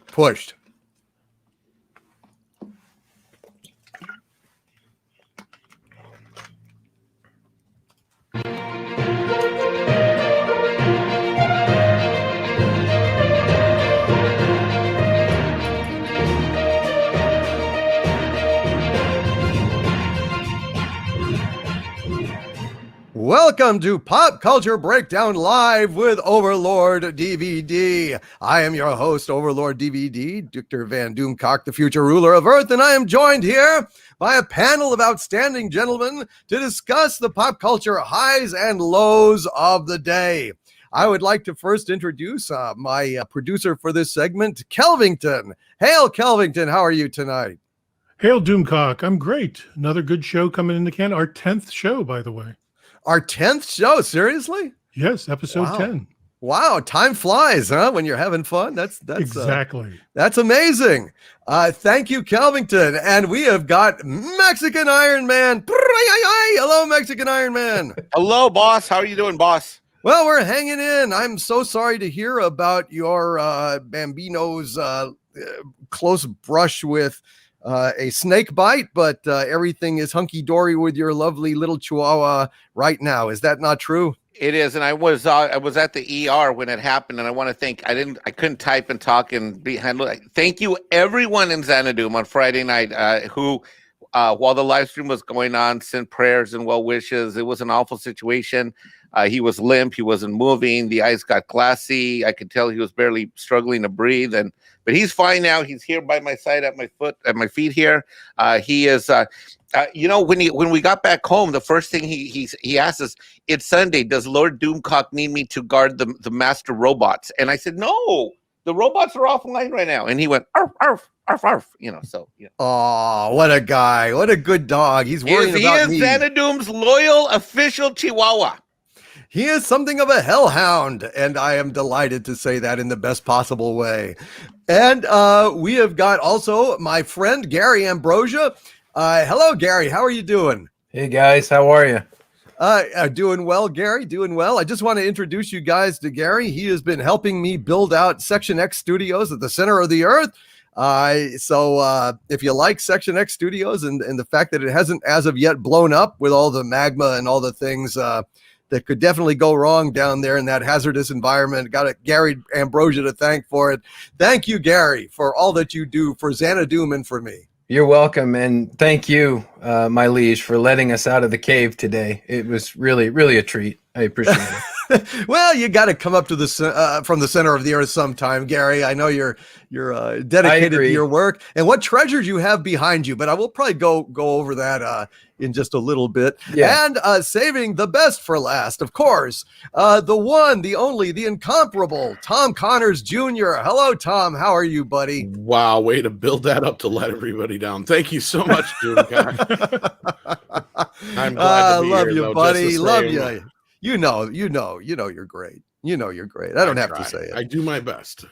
Pushed. Welcome to Pop Culture Breakdown Live with Overlord DVD. I am your host, Overlord DVD, Dr. Van Doomcock, the future ruler of Earth, and I am joined here by a panel of outstanding gentlemen to discuss the pop culture highs and lows of the day. I would like to first introduce my producer for this segment, Kelvington. Hail, Kelvington, how are you tonight? Hail, Doomcock. I'm great. Another good show coming in the can. Our 10th show, by the way. Our 10th show, seriously? Yes, episode 10. Wow, time flies, huh? When you're having fun. That's exactly. That's amazing. Thank you, Kelvington. And we have got Mexican Iron Man. Hello, Mexican Iron Man. Hello, boss. How are you doing, boss? Well, we're hanging in. I'm so sorry to hear about your Bambino's close brush with a snake bite, but everything is hunky-dory with your lovely little chihuahua right now. Is that not true? It is, and I was at the ER when it happened, and I want to thank I couldn't type and talk and be handled. Thank you, everyone in Xanadu on Friday night who, while the live stream was going on, sent prayers and well wishes. It was an awful situation. He was limp. He wasn't moving. The eyes got glassy. I could tell he was barely struggling to breathe, but he's fine now. He's here by my side at my feet here. He is. When we got back home, the first thing he asked us, "It's Sunday. Does Lord Doomcock need me to guard the master robots?" And I said, "No, the robots are offline right now." And he went, "Arf, arf, arf, arf." Oh, what a guy! What a good dog. He's worrying about me. He is Xanadoom's loyal official Chihuahua. He is something of a hellhound, and I am delighted to say that in the best possible way. And we have got also my friend Gary Ambrosia. Hello, Gary. How are you doing? Hey, guys. How are you? Doing well, Gary. Doing well. I just want to introduce you guys to Gary. He has been helping me build out Section X Studios at the center of the earth. So if you like Section X Studios and the fact that it hasn't as of yet blown up with all the magma and all the things that could definitely go wrong down there in that hazardous environment. Got Gary Ambrosia to thank for it. Thank you, Gary, for all that you do for Xanadoom and for me. You're welcome. And thank you, my liege, for letting us out of the cave today. It was really, really a treat. I appreciate it. Well, you got to come up to the from the center of the earth sometime, Gary. I know you're dedicated to your work and what treasures you have behind you, but I will probably go over that in just a little bit. Yeah. And saving the best for last, of course, the one, the only, the incomparable Tom Connors Jr. Hello, Tom. How are you, buddy? Wow, way to build that up to let everybody down. Thank you so much, dude. I'm glad to be love here, you, though, buddy. Love you. You know, you're great. You know, you're great. I don't have to say it. I do my best.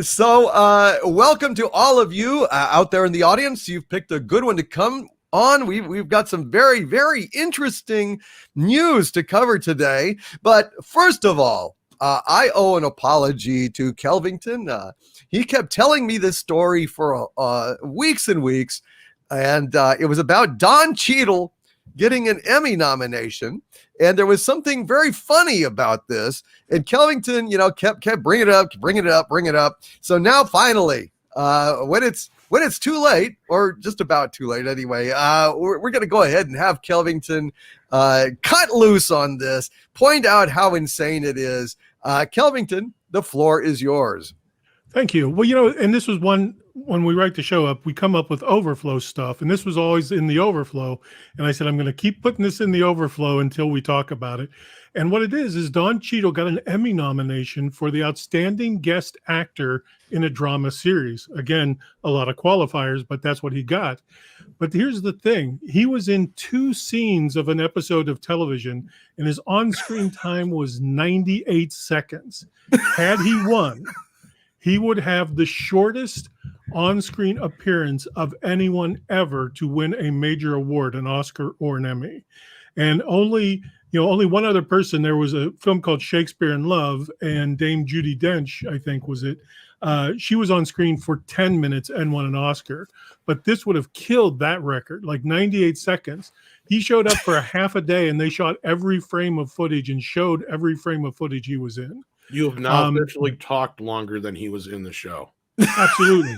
So welcome to all of you out there in the audience. You've picked a good one to come on. We've got some very, very interesting news to cover today. But first of all, I owe an apology to Kelvington. He kept telling me this story for weeks and weeks, and it was about Don Cheadle getting an Emmy nomination. And there was something very funny about this. And Kelvington, kept bringing it up. So now finally, when it's too late, or just about too late anyway, we're going to go ahead and have Kelvington cut loose on this, point out how insane it is. Kelvington, the floor is yours. Thank you. Well, and this was one, when we write the show up, we come up with overflow stuff, and this was always in the overflow. And I said, I'm going to keep putting this in the overflow until we talk about it. And what it is Don Cheadle got an Emmy nomination for the Outstanding Guest Actor in a Drama Series. Again, a lot of qualifiers, but that's what he got. But here's the thing. He was in 2 scenes of an episode of television, and his on-screen time was 98 seconds. Had he won, he would have the shortest on-screen appearance of anyone ever to win a major award, an Oscar or an Emmy. And only only one other person. There was a film called Shakespeare in Love, and Dame Judi Dench, I think was it. She was on screen for 10 minutes and won an Oscar, but this would have killed that record, like 98 seconds. He showed up for a half a day, and they shot every frame of footage and showed every frame of footage he was in. You have now officially talked longer than he was in the show. Absolutely.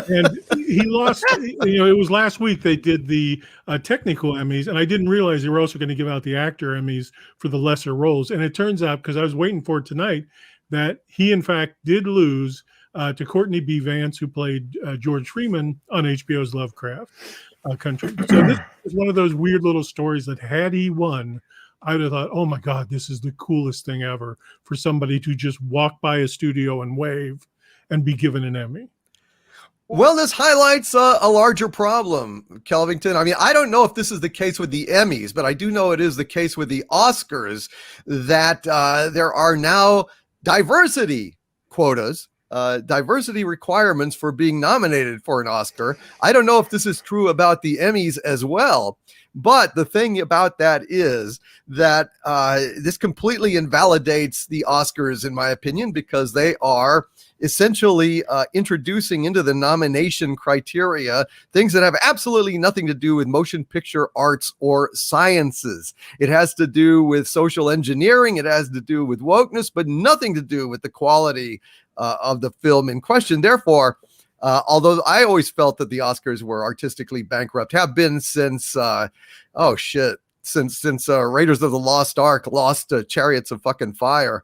And he lost, it was last week they did the technical Emmys, and I didn't realize they were also going to give out the actor Emmys for the lesser roles. And it turns out, because I was waiting for it tonight, that he in fact did lose to Courtney B. Vance, who played George Freeman on HBO's Lovecraft Country. So this is one of those weird little stories that had he won, I would have thought, oh my God, this is the coolest thing ever for somebody to just walk by a studio and wave and be given an Emmy. Well, this highlights a larger problem, Kelvington. I mean, I don't know if this is the case with the Emmys, but I do know it is the case with the Oscars, that there are now diversity quotas, diversity requirements for being nominated for an Oscar. I don't know if this is true about the Emmys as well. But the thing about that is that this completely invalidates the Oscars, in my opinion, because they are essentially introducing into the nomination criteria things that have absolutely nothing to do with motion picture arts or sciences. It has to do with social engineering. It has to do with wokeness, but nothing to do with the quality of the film in question. Therefore, although I always felt that the Oscars were artistically bankrupt, have been since since Raiders of the Lost Ark lost Chariots of fucking Fire.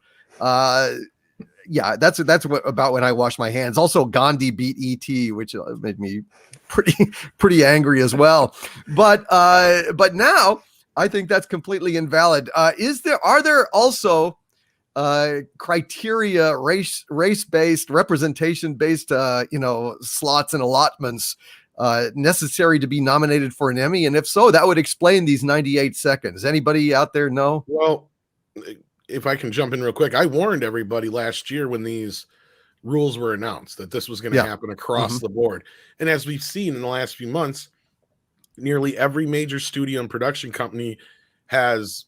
Yeah, that's about when I washed my hands. Also, Gandhi beat E.T., which made me pretty angry as well. But now I think that's completely invalid. Are there also criteria, race-based, representation-based, slots and allotments necessary to be nominated for an Emmy? And if so, that would explain these 98 seconds. Anybody out there know? Well, if I can jump in real quick, I warned everybody last year when these rules were announced that this was going to happen across the board. And as we've seen in the last few months, nearly every major studio and production company has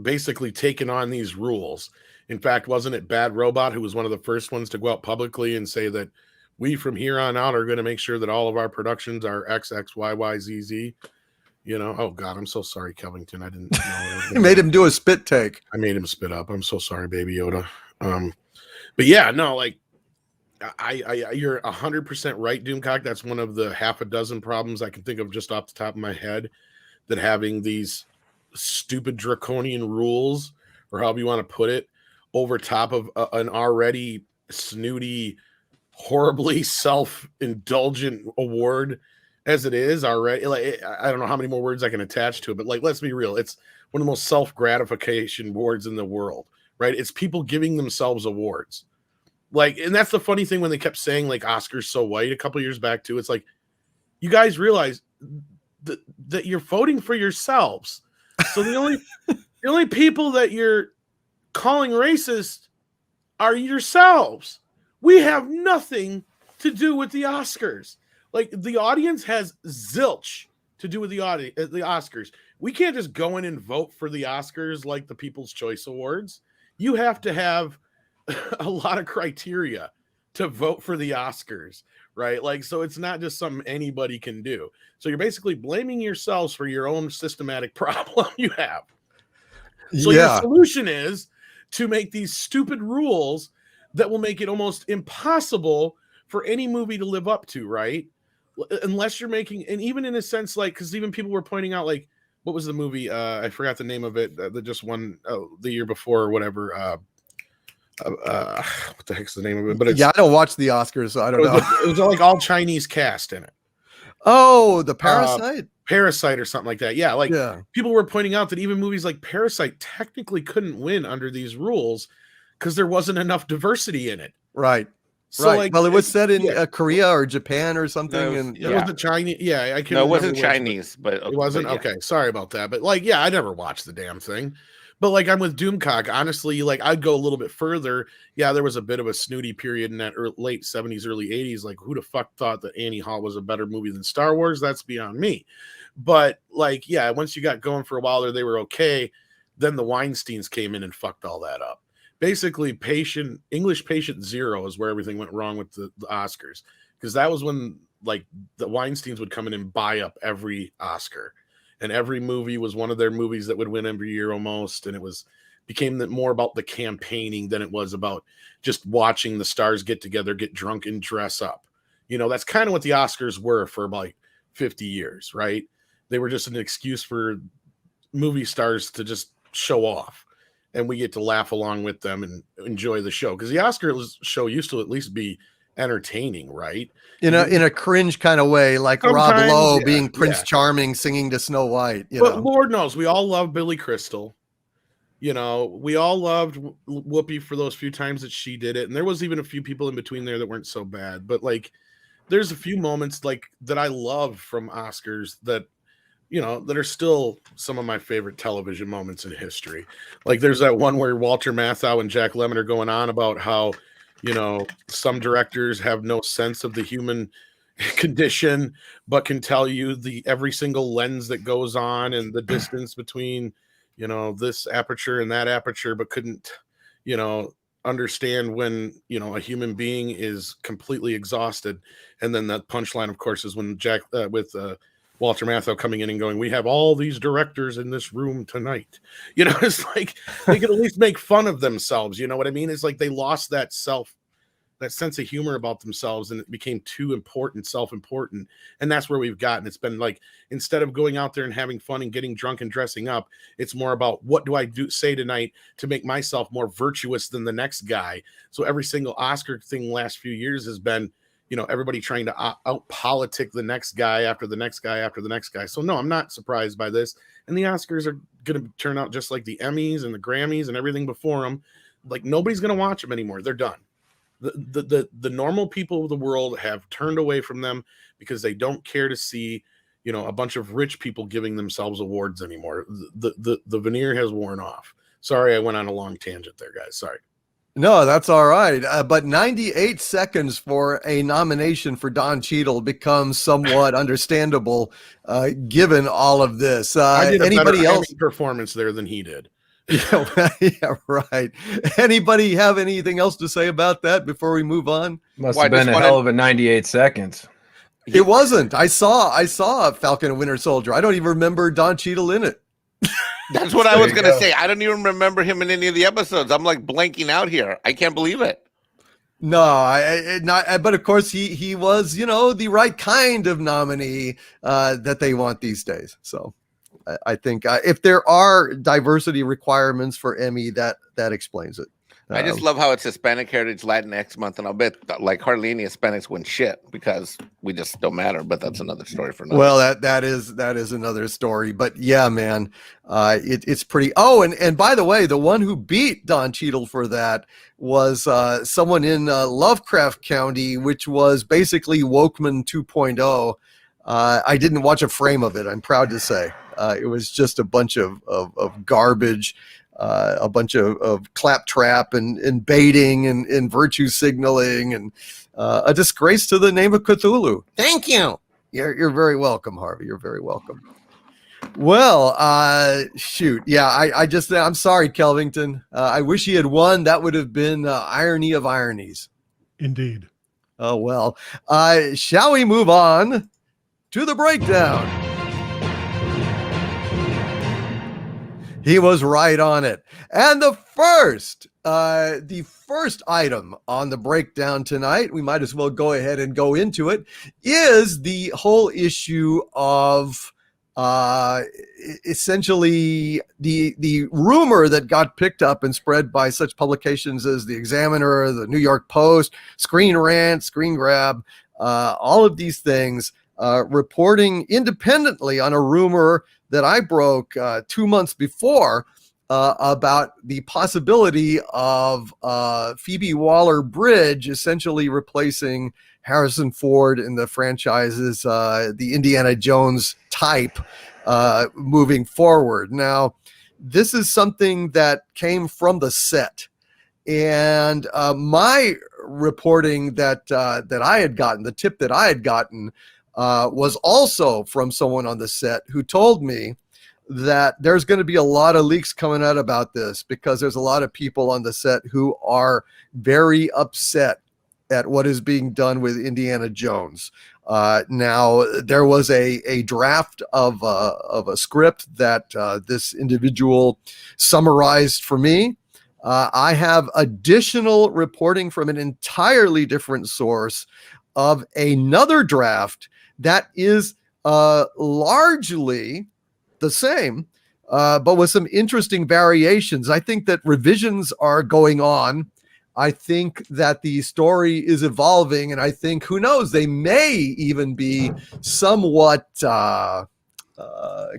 basically taken on these rules. In fact, wasn't it Bad Robot who was one of the first ones to go out publicly and say that we from here on out are going to make sure that all of our productions are XXYYZZ? Oh God, I'm so sorry, Kelvington. I didn't know. You made him do a spit take. I made him spit up. I'm so sorry, Baby Yoda. But yeah, no, like you're 100% right, Doomcock. That's one of the half a dozen problems I can think of just off the top of my head, that having these stupid draconian rules, or however you want to put it, over top of an already snooty, horribly self-indulgent award as it is already. Like, I don't know how many more words I can attach to it, but like, let's be real. It's one of the most self-gratification awards in the world, right? It's people giving themselves awards. Like, and that's the funny thing when they kept saying like Oscars so white a couple years back too. It's like, you guys realize that you're voting for yourselves. So the only people that you're calling racist are yourselves. We have nothing to do with the Oscars. Like, the audience has zilch to do with the Oscars. We can't just go in and vote for the Oscars like the People's Choice Awards. You have to have a lot of criteria to vote for the Oscars, right? Like, so it's not just something anybody can do. So you're basically blaming yourselves for your own systematic problem you have. So your solution is to make these stupid rules that will make it almost impossible for any movie to live up to, right? Unless you're making, and even in a sense, like, because even people were pointing out, like, what was the movie? I forgot the name of it that just won the year before or whatever. What the heck's the name of it? But I don't watch the Oscars, so I don't know. It was like all Chinese cast in it. Oh, the Parasite? Parasite or something like that. Yeah, like people were pointing out that even movies like Parasite technically couldn't win under these rules because there wasn't enough diversity in it. Right. So right. Like, well, it was set in Korea or Japan or something. No, and it wasn't Chinese. Yeah, I can't. No, it wasn't Chinese, but it wasn't. Okay, sorry about that. But like, I never watched the damn thing. But like, I'm with Doomcock. Honestly, like, I'd go a little bit further. Yeah, there was a bit of a snooty period in that late 70s, early 80s. Like, who the fuck thought that Annie Hall was a better movie than Star Wars? That's beyond me. But like, once you got going for a while there, they were okay. then the Weinsteins came in and fucked all that up. Basically, English Patient Zero is where everything went wrong with the Oscars, because that was when like the Weinsteins would come in and buy up every Oscar, and every movie was one of their movies that would win every year almost, and it became more about the campaigning than it was about just watching the stars get together, get drunk, and dress up. You know, that's kind of what the Oscars were for about 50 years, right? They were just an excuse for movie stars to just show off, and we get to laugh along with them and enjoy the show, because the Oscars show used to at least be entertaining, right? In a cringe kind of way, like Rob Sometimes, Lowe yeah, being Prince yeah. Charming singing to Snow White. But Lord knows, we all love Billy Crystal. You know, we all loved Whoopi for those few times that she did it, and there was even a few people in between there that weren't so bad. But like, there's a few moments like that I love from Oscars that, you know, that are still some of my favorite television moments in history. Like, there's that one where Walter Matthau and Jack Lemmon are going on about how, you know, some directors have no sense of the human condition, but can tell you every single lens that goes on and the distance between, you know, this aperture and that aperture, but couldn't, you know, understand when, you know, a human being is completely exhausted. And then that punchline, of course, is when Walter Matthau coming in and going, "We have all these directors in this room tonight." You know, it's like they could at least make fun of themselves. You know what I mean? It's like they lost that sense of humor about themselves, and it became too important, self-important. And that's where we've gotten. It's been like, instead of going out there and having fun and getting drunk and dressing up, it's more about, what do I say tonight to make myself more virtuous than the next guy? So every single Oscar thing last few years has been, you know, everybody trying to out-politic the next guy after the next guy after the next guy. So no, I'm not surprised by this. And the Oscars are going to turn out just like the Emmys and the Grammys and everything before them. Like, nobody's going to watch them anymore. They're done. The normal people of the world have turned away from them because they don't care to see, you know, a bunch of rich people giving themselves awards anymore. The veneer has worn off. Sorry, I went on a long tangent there, guys. Sorry. No, that's all right. But 98 seconds for a nomination for Don Cheadle becomes somewhat understandable, given all of this. I did anybody better else performance there than he did. Yeah, right. Anybody have anything else to say about that before we move on? Must have been a hell of a 98 seconds. It wasn't. I saw Falcon and Winter Soldier. I don't even remember Don Cheadle in it. That's what I was going to say. I don't even remember him in any of the episodes. I'm like blanking out here. I can't believe it. No, but of course he was, you know, the right kind of nominee that they want these days. So I think if there are diversity requirements for Emmy, that explains it. I just love how it's Hispanic Heritage Latinx Month, and I'll bet like hardly any Hispanics win shit because we just don't matter. But that's another story for another. Well, that is another story. But yeah, man, it's pretty. Oh, and by the way, the one who beat Don Cheadle for that was someone in Lovecraft County, which was basically Wokeman 2.0. I didn't watch a frame of it, I'm proud to say. It was just a bunch of garbage. A bunch of claptrap and baiting and virtue signaling and a disgrace to the name of Cthulhu. Thank you. You're very welcome, Harvey. You're very welcome. Well, shoot. Yeah, I'm sorry, Kelvington. I wish he had won. That would have been irony of ironies. Indeed. Oh, well. Shall we move on to the breakdown? He was right on it. And the first item on the breakdown tonight, we might as well go ahead and go into it, is the whole issue of essentially the rumor that got picked up and spread by such publications as The Examiner, the New York Post, Screen Rant, Screen Grab, all of these things reporting independently on a rumor that I broke 2 months before about the possibility of Phoebe Waller-Bridge essentially replacing Harrison Ford in the franchise's the Indiana Jones type moving forward. Now, this is something that came from the set. And my reporting that I had gotten, the tip that I had gotten, was also from someone on the set who told me that there's going to be a lot of leaks coming out about this, because there's a lot of people on the set who are very upset at what is being done with Indiana Jones. Now, there was a draft of a script that this individual summarized for me. I have additional reporting from an entirely different source of another draft that is largely the same, but with some interesting variations. I think that revisions are going on. I think that the story is evolving, and I think, who knows, they may even be somewhat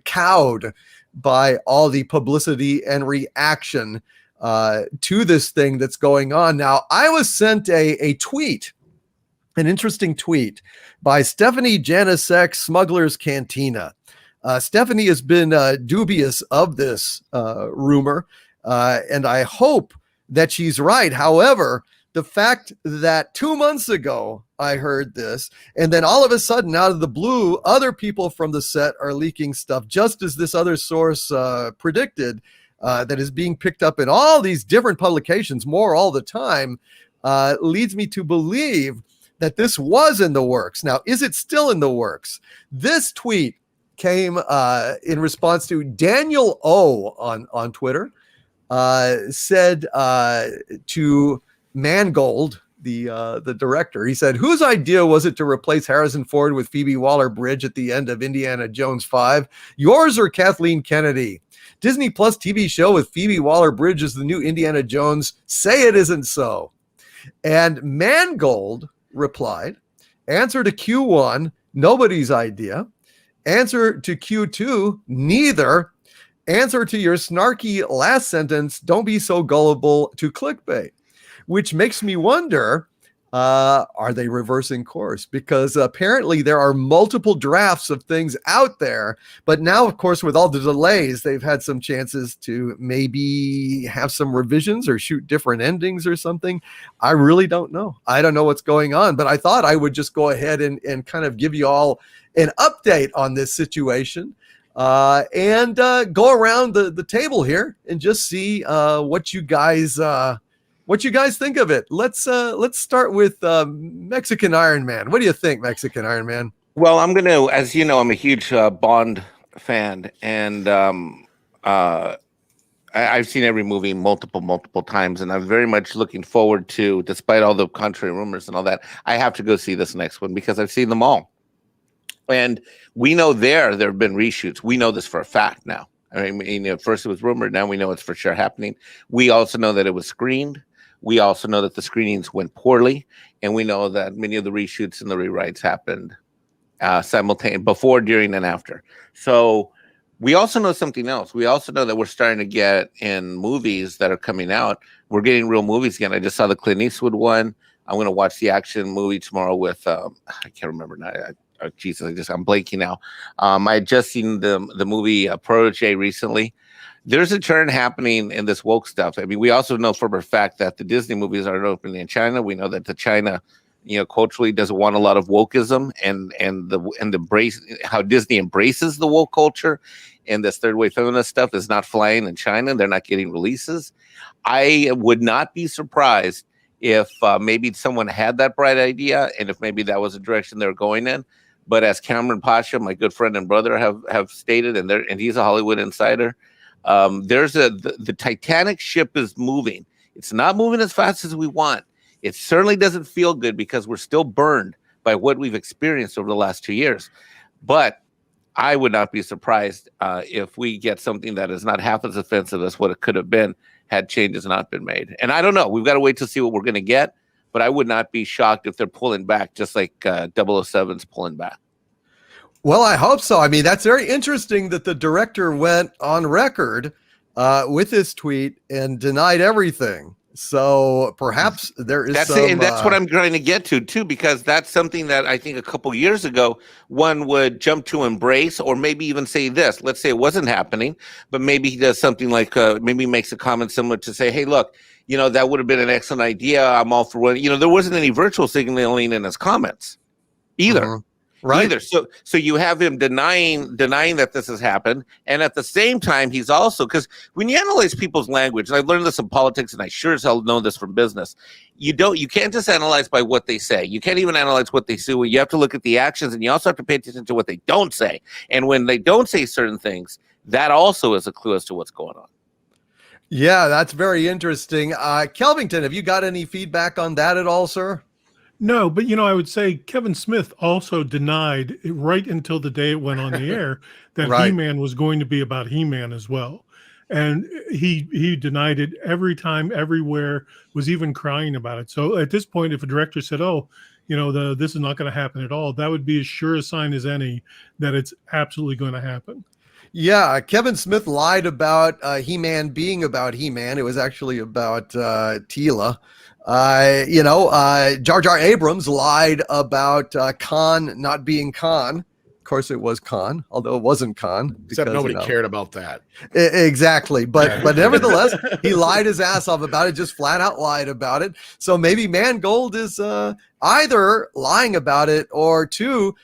cowed by all the publicity and reaction to this thing that's going on. Now, I was sent a tweet, an interesting tweet by Stephanie Janisek, Smuggler's Cantina. Stephanie has been dubious of this rumor, and I hope that she's right. However, the fact that 2 months ago I heard this, and then all of a sudden, out of the blue, other people from the set are leaking stuff, just as this other source predicted, that is being picked up in all these different publications, more all the time, leads me to believe that this was in the works. Now, is it still in the works? This tweet came in response to Daniel O on Twitter. Said to Mangold, the director, he said, whose idea was it to replace Harrison Ford with Phoebe Waller-Bridge at the end of Indiana Jones 5? Yours or Kathleen Kennedy? Disney Plus TV show with Phoebe Waller-Bridge as the new Indiana Jones. Say it isn't so. And Mangold replied, answer to Q1, nobody's idea. Answer to Q2, neither. Answer to your snarky last sentence, don't be so gullible to clickbait, which makes me wonder, are they reversing course? Because apparently there are multiple drafts of things out there, but now, of course, with all the delays, they've had some chances to maybe have some revisions or shoot different endings or something. I really don't know. I don't know what's going on, but I thought I would just go ahead and kind of give you all an update on this situation. And go around the table here and just see what you guys think of it. Let's start with Mexican Iron Man. What do you think, Mexican Iron Man? Well, I'm gonna, as you know, I'm a huge Bond fan, and I've seen every movie multiple times, and I'm very much looking forward to, despite all the contrary rumors and all that, I have to go see this next one because I've seen them all. And we know there have been reshoots. We know this for a fact now. I mean, at first it was rumored. Now we know it's for sure happening. We also know that it was screened. We also know that the screenings went poorly. And we know that many of the reshoots and the rewrites happened simultaneously, before, during, and after. So we also know something else. We also know that we're starting to get in movies that are coming out. We're getting real movies again. I just saw the Clint Eastwood one. I'm going to watch the action movie tomorrow with, I can't remember now. Oh, Jesus, I'm blanking now. I had just seen the movie Protege recently. There's a turn happening in this woke stuff. I mean, we also know for a fact that the Disney movies aren't opening in China. We know that the China, culturally doesn't want a lot of wokeism and the embrace, how Disney embraces the woke culture, and this third wave feminist stuff is not flying in China. They're not getting releases. I would not be surprised if maybe someone had that bright idea, and if maybe that was the direction they're going in. But as Cameron Pasha, my good friend and brother, have stated, and he's a Hollywood insider, the Titanic ship is moving. It's not moving as fast as we want. It certainly doesn't feel good because we're still burned by what we've experienced over the last 2 years. But I would not be surprised if we get something that is not half as offensive as what it could have been had changes not been made. And I don't know. We've got to wait to see what we're going to get. But I would not be shocked if they're pulling back, just like 007's pulling back. Well, I hope so. I mean, that's very interesting that the director went on record with his tweet and denied everything. So perhaps there is that's what I'm trying to get to, too, because that's something that I think a couple years ago one would jump to embrace, or maybe even say this. Let's say it wasn't happening, but maybe he does something like maybe makes a comment similar to say, hey, look, that would have been an excellent idea. I'm all for one. There wasn't any virtual signaling in his comments either. Right. either. So you have him denying that this has happened, and at the same time, he's also, because when you analyze people's language, and I learned this in politics, and I sure as hell know this from business. You can't just analyze by what they say. You can't even analyze what they say. You have to look at the actions, and you also have to pay attention to what they don't say. And when they don't say certain things, that also is a clue as to what's going on. Yeah, that's very interesting. Kelvington, have you got any feedback on that at all, sir? No, but I would say Kevin Smith also denied right until the day it went on the air that Right. He-Man was going to be about He-Man as well. And he denied it every time, everywhere, was even crying about it. So at this point, if a director said, "Oh, this is not going to happen at all," that would be as sure a sign as any that it's absolutely going to happen. Yeah, Kevin Smith lied about He-Man being about He-Man. It was actually about Teela. Jar Jar Abrams lied about Khan not being Khan. Of course, it was Khan, although it wasn't Khan. Except nobody cared about that. Exactly. But nevertheless, he lied his ass off about it, just flat out lied about it. So maybe Mangold is either lying about it or two,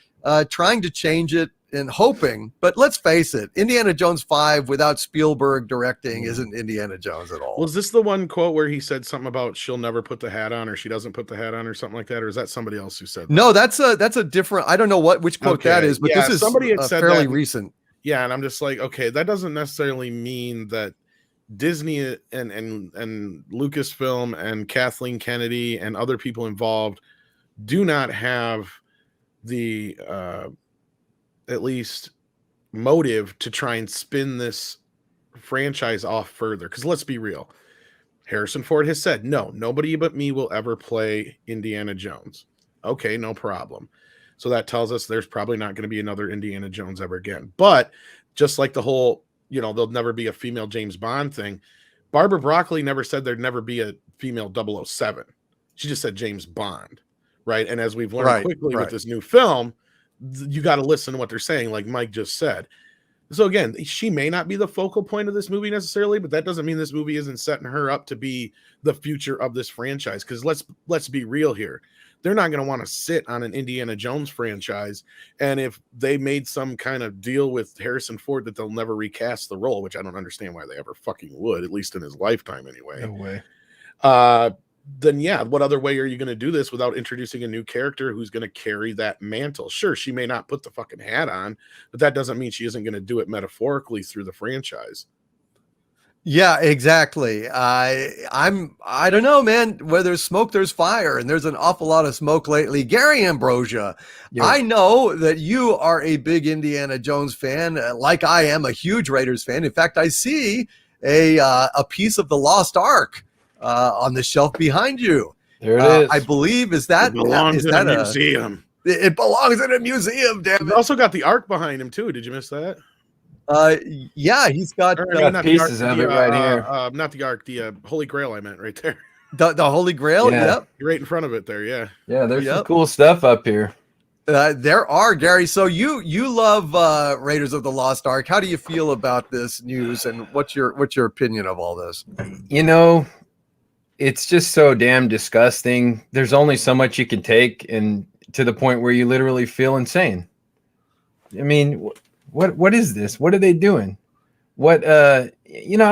trying to change it and hoping. But let's face it, Indiana Jones 5 without Spielberg directing isn't Indiana Jones at all. Was this the one quote where he said something about she'll never put the hat on, or she doesn't put the hat on, or something like that? Or is that somebody else who said that? No, that's a different, I don't know which quote that is, but Yeah, this is somebody had said fairly that. recent. Yeah, and I'm just like, okay, that doesn't necessarily mean that Disney and Lucasfilm and Kathleen Kennedy and other people involved do not have the at least motive to try and spin this franchise off further. Because let's be real, Harrison Ford has said, no, nobody but me will ever play Indiana Jones. Okay, no problem. So that tells us there's probably not going to be another Indiana Jones ever again. But just like the whole, there'll never be a female James Bond thing, Barbara Broccoli never said there'd never be a female 007. She just said James Bond, right? And as we've learned quickly with this new film, you got to listen to what they're saying, like Mike just said. So again, she may not be the focal point of this movie necessarily, but that doesn't mean this movie isn't setting her up to be the future of this franchise. Because let's be real here. They're not going to want to sit on an Indiana Jones franchise. And if they made some kind of deal with Harrison Ford that they'll never recast the role, which I don't understand why they ever fucking would, at least in his lifetime anyway. No way. Then yeah, what other way are you going to do this without introducing a new character who's going to carry that mantle? Sure, she may not put the fucking hat on, but that doesn't mean she isn't going to do it metaphorically through the franchise. Yeah, exactly. I don't know, man. Where there's smoke, there's fire, and there's an awful lot of smoke lately. Gary Ambrosia, yeah. I know that you are a big Indiana Jones fan, like I am a huge Raiders fan. In fact, I see a piece of the Lost Ark on the shelf behind you. There it is. I believe it belongs in a museum. It belongs in a museum. Damn it! He's also got the Ark behind him too. Did you miss that? Yeah, he's got pieces of it right here. Not the Ark, the Holy Grail. I meant right there. The Holy Grail. Yeah. Yep, you're right in front of it there. Yeah. Yeah, there's some cool stuff up here. There are, Gary. So you love Raiders of the Lost Ark. How do you feel about this news, and what's your opinion of all this? It's just so damn disgusting. There's only so much you can take, and to the point where you literally feel insane. I mean, what is this? What are they doing? What I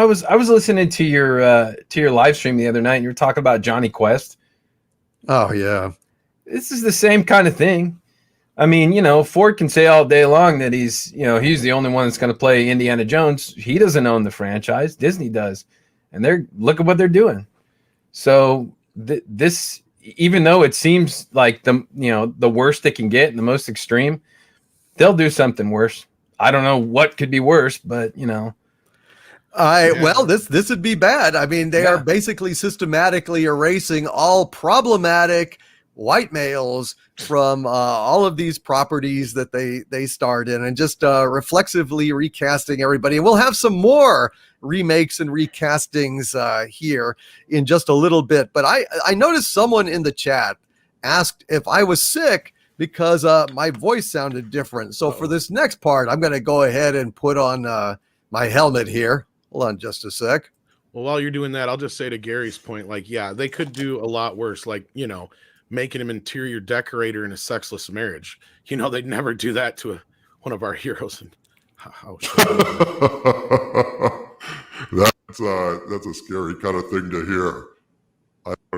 was listening to your live stream the other night, and you were talking about Johnny Quest. Oh yeah. This is the same kind of thing. I mean, Ford can say all day long that he's the only one that's going to play Indiana Jones. He doesn't own the franchise. Disney does. And look at what they're doing. So this, even though it seems like the worst it can get and the most extreme, they'll do something worse. I don't know what could be worse, but well, this would be bad. I mean, they are basically systematically erasing all problematic white males from all of these properties that they starred in, and just reflexively recasting everybody. And we'll have some more remakes and recastings here in just a little bit. But I noticed someone in the chat asked if I was sick because my voice sounded different. So for this next part, I'm going to go ahead and put on my helmet here. Hold on just a sec. Well, while you're doing that, I'll just say to Gary's point, they could do a lot worse. making him interior decorator in a sexless marriage. You know, they'd never do that to one of our heroes. And That's a scary kind of thing to hear.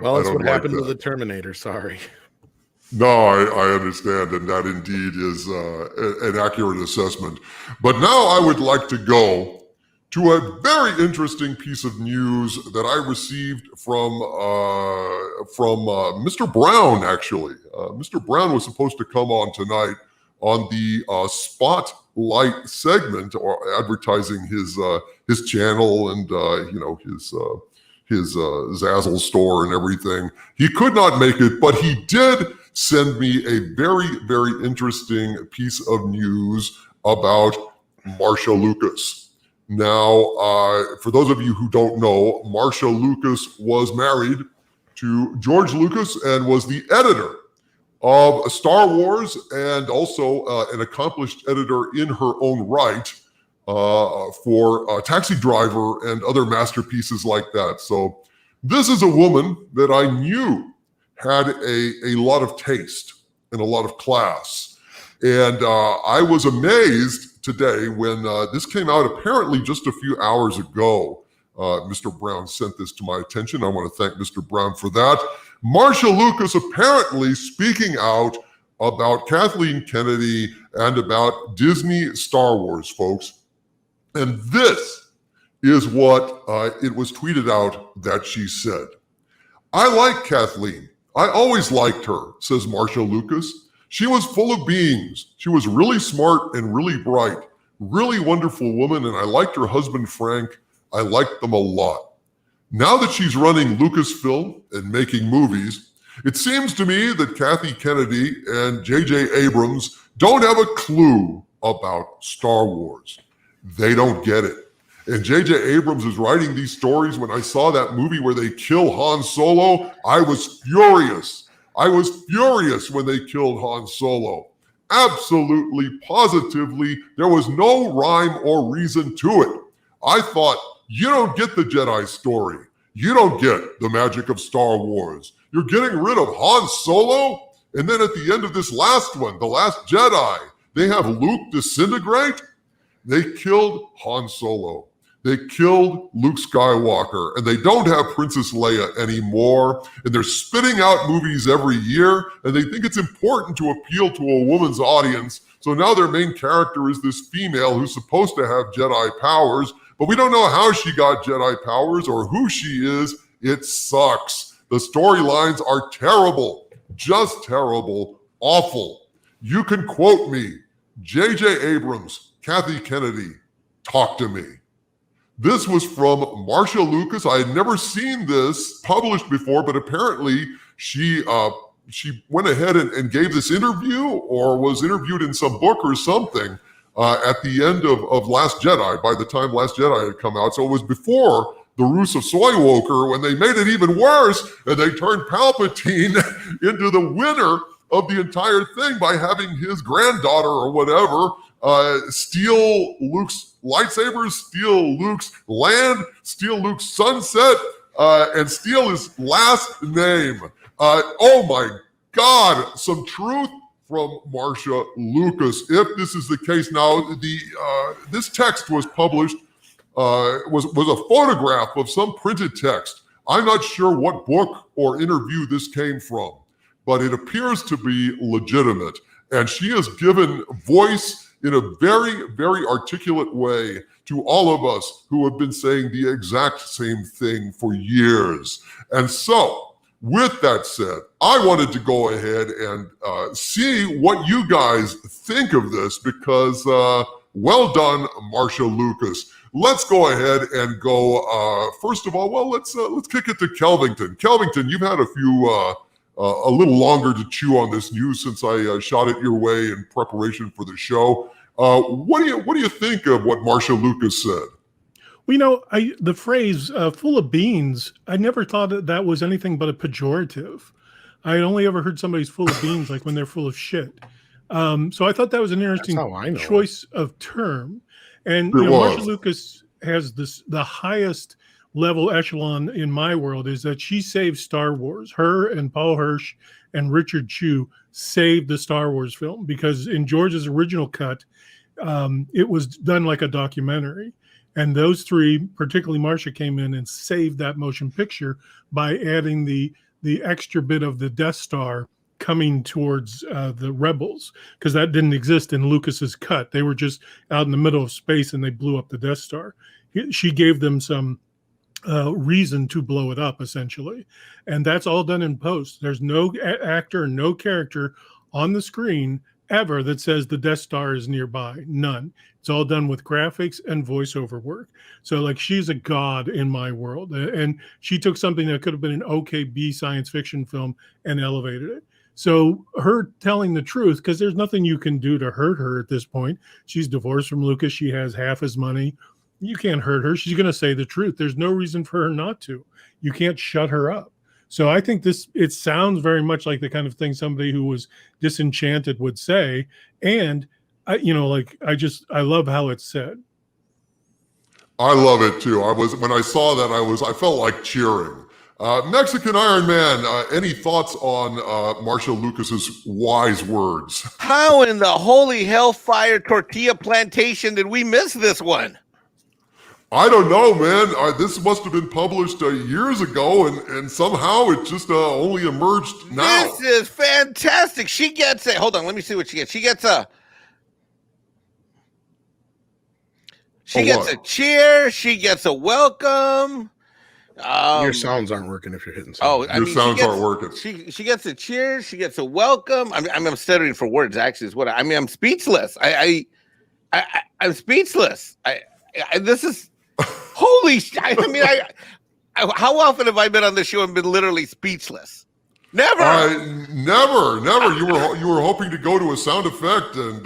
Well, that's what like happened to that. the Terminator. Sorry. No, I understand, and that indeed is an accurate assessment. But now I would like to go to a very interesting piece of news that I received from Mr. Brown. Actually, Mr. Brown was supposed to come on tonight on the Spotlight segment, or advertising his channel and his Zazzle store and everything. He could not make it, but he did send me a very, very interesting piece of news about Marcia Lucas. Now, for those of you who don't know, Marcia Lucas was married to George Lucas and was the editor of Star Wars, and also an accomplished editor in her own right for Taxi Driver and other masterpieces like that. So this is a woman that I knew had a lot of taste and a lot of class. And I was amazed today when this came out, apparently just a few hours ago. Mr. Brown sent this to my attention. I want to thank Mr. Brown for that. Marcia Lucas apparently speaking out about Kathleen Kennedy and about Disney Star Wars, folks. And this is what it was tweeted out that she said. "I like Kathleen. I always liked her," says Marcia Lucas. "She was full of beans. She was really smart and really bright. Really wonderful woman, and I liked her husband, Frank. I liked them a lot. Now that she's running Lucasfilm and making movies, it seems to me that Kathy Kennedy and J.J. Abrams don't have a clue about Star Wars. They don't get it. And J.J. Abrams is writing these stories. When I saw that movie where they kill Han Solo, I was furious. I was furious when they killed Han Solo. Absolutely, positively, there was no rhyme or reason to it. I thought, you don't get the Jedi story. You don't get the magic of Star Wars. You're getting rid of Han Solo? And then at the end of this last one, The Last Jedi, they have Luke disintegrate? They killed Han Solo. They killed Luke Skywalker, and they don't have Princess Leia anymore, and they're spitting out movies every year, and they think it's important to appeal to a woman's audience. So now their main character is this female who's supposed to have Jedi powers, but we don't know how she got Jedi powers or who she is. It sucks. The storylines are terrible, just terrible, awful. You can quote me, J.J. Abrams, Kathy Kennedy, talk to me. This was from Marcia Lucas. I had never seen this published before, but apparently she went ahead and gave this interview, or was interviewed in some book or something at the end of Last Jedi, by the time Last Jedi had come out. So it was before the Ruse of Skywalker, when they made it even worse, and they turned Palpatine into the winner of the entire thing by having his granddaughter or whatever steal Luke's lightsabers, steal Luke's land, steal Luke's sunset, and steal his last name. Oh my God, some truth from Marcia Lucas. If this is the case now, this text was published, was a photograph of some printed text. I'm not sure what book or interview this came from, but it appears to be legitimate. And she has given voice in a very, very articulate way to all of us who have been saying the exact same thing for years. And so, with that said, I wanted to go ahead and see what you guys think of this, because well done, Marcia Lucas. Let's go ahead and go, first of all, well, let's kick it to Kelvington. Kelvington, you've had a little longer to chew on this news since I shot it your way in preparation for the show. What do you think of what Marcia Lucas said? Well, you know, the phrase "full of beans," I never thought that was anything but a pejorative. I only ever heard somebody's full of beans like when they're full of shit. So I thought that was an interesting choice of term. And you know, Marcia Lucas has the highest level echelon in my world is that she saved Star Wars. Her and Paul Hirsch and Richard Chew saved the Star Wars film, because in George's original cut, it was done like a documentary. And those three, particularly Marcia, came in and saved that motion picture by adding the extra bit of the Death Star coming towards the rebels, because that didn't exist in Lucas's cut. They were just out in the middle of space and they blew up the Death Star. She gave them some reason to blow it up, essentially. And that's all done in post. There's no actor, no character on the screen ever that says the Death Star is nearby. None. It's all done with graphics and voiceover work. So like, she's a god in my world. And she took something that could have been an okay B science fiction film and elevated it. So her telling the truth, because there's nothing you can do to hurt her at this point. She's divorced from Lucas. She has half his money. You can't hurt her. She's going to say the truth. There's no reason for her not to. You can't shut her up. So I think it sounds very much like the kind of thing somebody who was disenchanted would say. And I love how it's said. I love it too. When I saw that, I felt like cheering. Mexican Iron Man, any thoughts on Marcia Lucas's wise words? How in the holy hellfire tortilla plantation did we miss this one? I don't know, man. This must have been published years ago, and somehow it just only emerged now. This is fantastic. She gets it. Hold on, let me see what she gets. She gets a cheer. She gets a welcome. Your sounds aren't working if you're hitting something. Your sounds aren't working. She gets a cheer. She gets a welcome. I'm stuttering for words. Actually, is what I'm speechless. I'm speechless. This is holy. How often have I been on the show and been literally speechless? Never. Never. You were hoping to go to a sound effect, and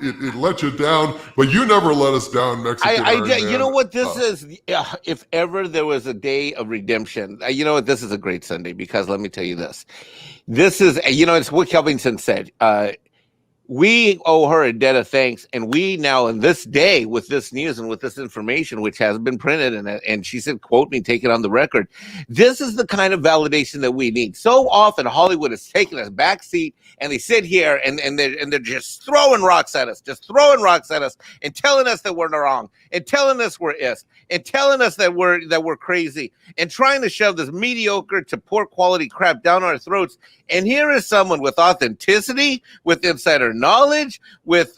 it let you down. But you never let us down, Mexican Iron Man. You know what this is? If ever there was a day of redemption, you know what? This is a great Sunday, because let me tell you this. This is, it's what Kelvington said. We owe her a debt of thanks, and we now, in this day, with this news and with this information, which has been printed, and she said, quote me, take it on the record, this is the kind of validation that we need. So often, Hollywood has taken us backseat, and they sit here, and they're just throwing rocks at us, and telling us that we're wrong, and telling us we're is, and telling us that we're crazy, and trying to shove this mediocre to poor quality crap down our throats. And here is someone with authenticity, with insider knowledge, with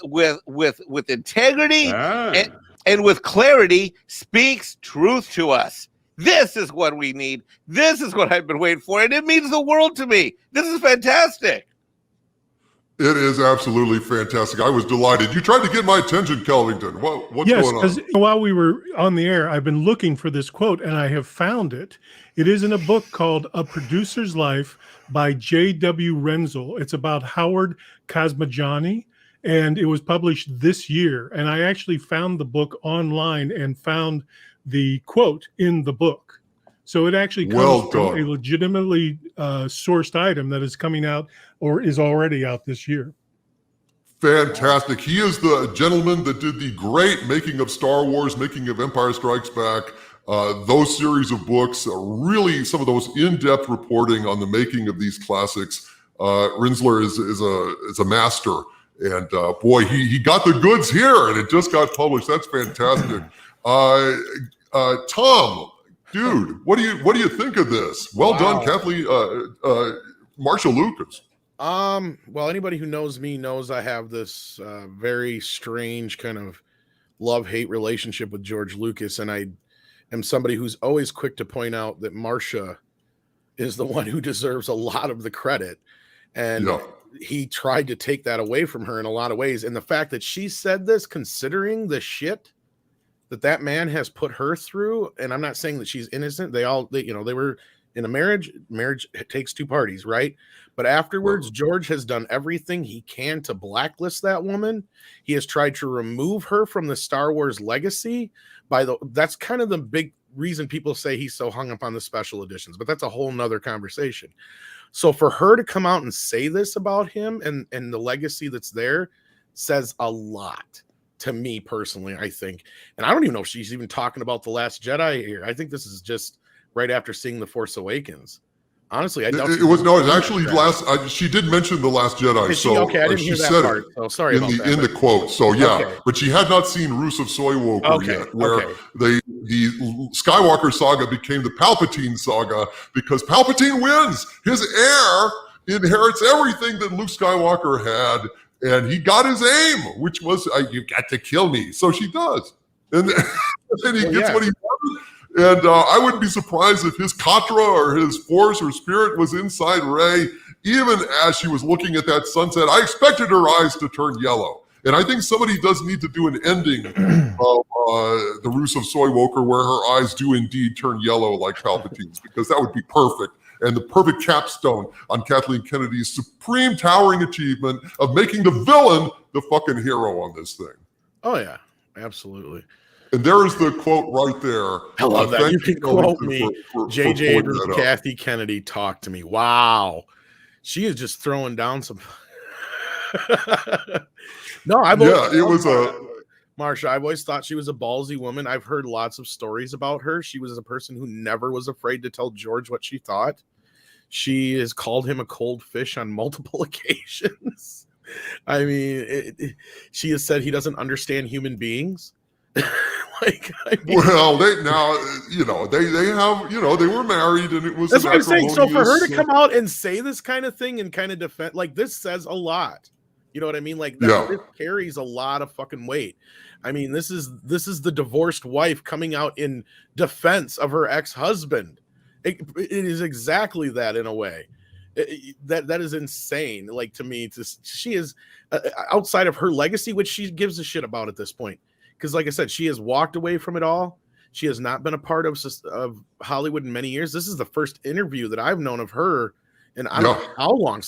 integrity, and with clarity, speaks truth to us. This is what we need. This is what I've been waiting for, and it means the world to me. This is fantastic. It is absolutely fantastic. I was delighted. You tried to get my attention, Kelvington. What's going on? Yes, because while we were on the air, I've been looking for this quote, and I have found it. It is in a book called A Producer's Life by J.W. Renzel. It's about Howard Kazmajani, and it was published this year. And I actually found the book online and found the quote in the book. So it actually comes from a legitimately sourced item that is coming out or is already out this year. Fantastic. He is the gentleman that did the great Making of Star Wars, Making of Empire Strikes Back, those series of books, really some of those in-depth reporting on the making of these classics. Rensler is a master. And boy, he got the goods here, and it just got published. That's fantastic. Tom, dude, what do you think of this? Well done, Kathleen, Marcia Lucas. Well, anybody who knows me knows I have this very strange kind of love-hate relationship with George Lucas, and I am somebody who's always quick to point out that Marcia is the one who deserves a lot of the credit. And he tried to take that away from her in a lot of ways. And the fact that she said this, considering the shit that man has put her through, and I'm not saying that she's innocent. They were in a marriage. Marriage takes two parties, right? But afterwards, George has done everything he can to blacklist that woman. He has tried to remove her from the Star Wars legacy. That's kind of the big reason people say he's so hung up on the special editions, but that's a whole nother conversation. So for her to come out and say this about him and the legacy that's there says a lot. to me personally, I think. And I don't even know if she's even talking about The Last Jedi here. I think this is just right after seeing The Force Awakens. Honestly, I doubt it was no. It's actually she did mention The Last Jedi. Okay, I didn't hear that part. So sorry about that. In the quote. So yeah, okay. But she had not seen Ruse of Skywalker yet, where the Skywalker saga became the Palpatine saga because Palpatine wins. His heir inherits everything that Luke Skywalker had, and he got his aim, which was you got to kill me. So she does, and then he gets what he wanted. And I wouldn't be surprised if his Katra or his force or spirit was inside Rey, even as she was looking at that sunset. I expected her eyes to turn yellow. And I think somebody does need to do an ending of the Ruse of Skywalker where her eyes do indeed turn yellow like Palpatine's, because that would be perfect. And the perfect capstone on Kathleen Kennedy's supreme towering achievement of making the villain the fucking hero on this thing. Oh, yeah, absolutely. And there is the quote right there. I love that. You can quote me. J.J. Abrams, Kathy Kennedy, talk to me. Wow. She is just throwing down some. No, it was Marcia, I've always thought she was a ballsy woman. I've heard lots of stories about her. She was a person who never was afraid to tell George what she thought. She has called him a cold fish on multiple occasions. I mean, she has said he doesn't understand human beings. Well, they have, they were married, and it was. That's what I'm saying. So for her to come out and say this kind of thing and kind of defend, like, this says a lot. You know what I mean? Like, this carries a lot of fucking weight. I mean, this is the divorced wife coming out in defense of her ex-husband. It is exactly that in a way. That is insane. Like, to me, she is outside of her legacy, which she gives a shit about at this point. Because, like I said, she has walked away from it all. She has not been a part of Hollywood in many years. This is the first interview that I've known of her, and I don't know how long.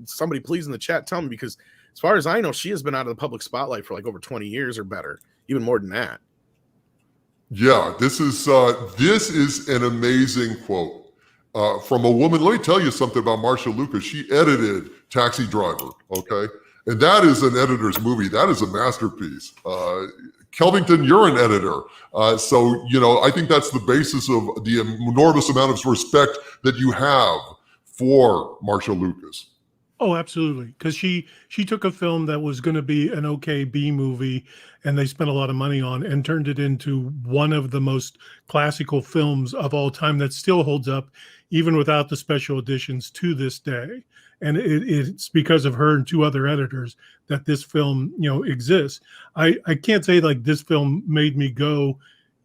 Somebody please in the chat tell me, because as far as I know, she has been out of the public spotlight for like over 20 years or better, even more than that. Yeah, this is an amazing quote from a woman. Let me tell you something about Marcia Lucas. She edited Taxi Driver, okay? And that is an editor's movie. That is a masterpiece. Kelvington, you're an editor. So, I think that's the basis of the enormous amount of respect that you have for Marcia Lucas. Oh, absolutely. Because she took a film that was going to be an okay B movie, and they spent a lot of money on, and turned it into one of the most classical films of all time that still holds up, even without the special editions, to this day. And it's because of her and two other editors that this film, exists. I can't say like this film made me go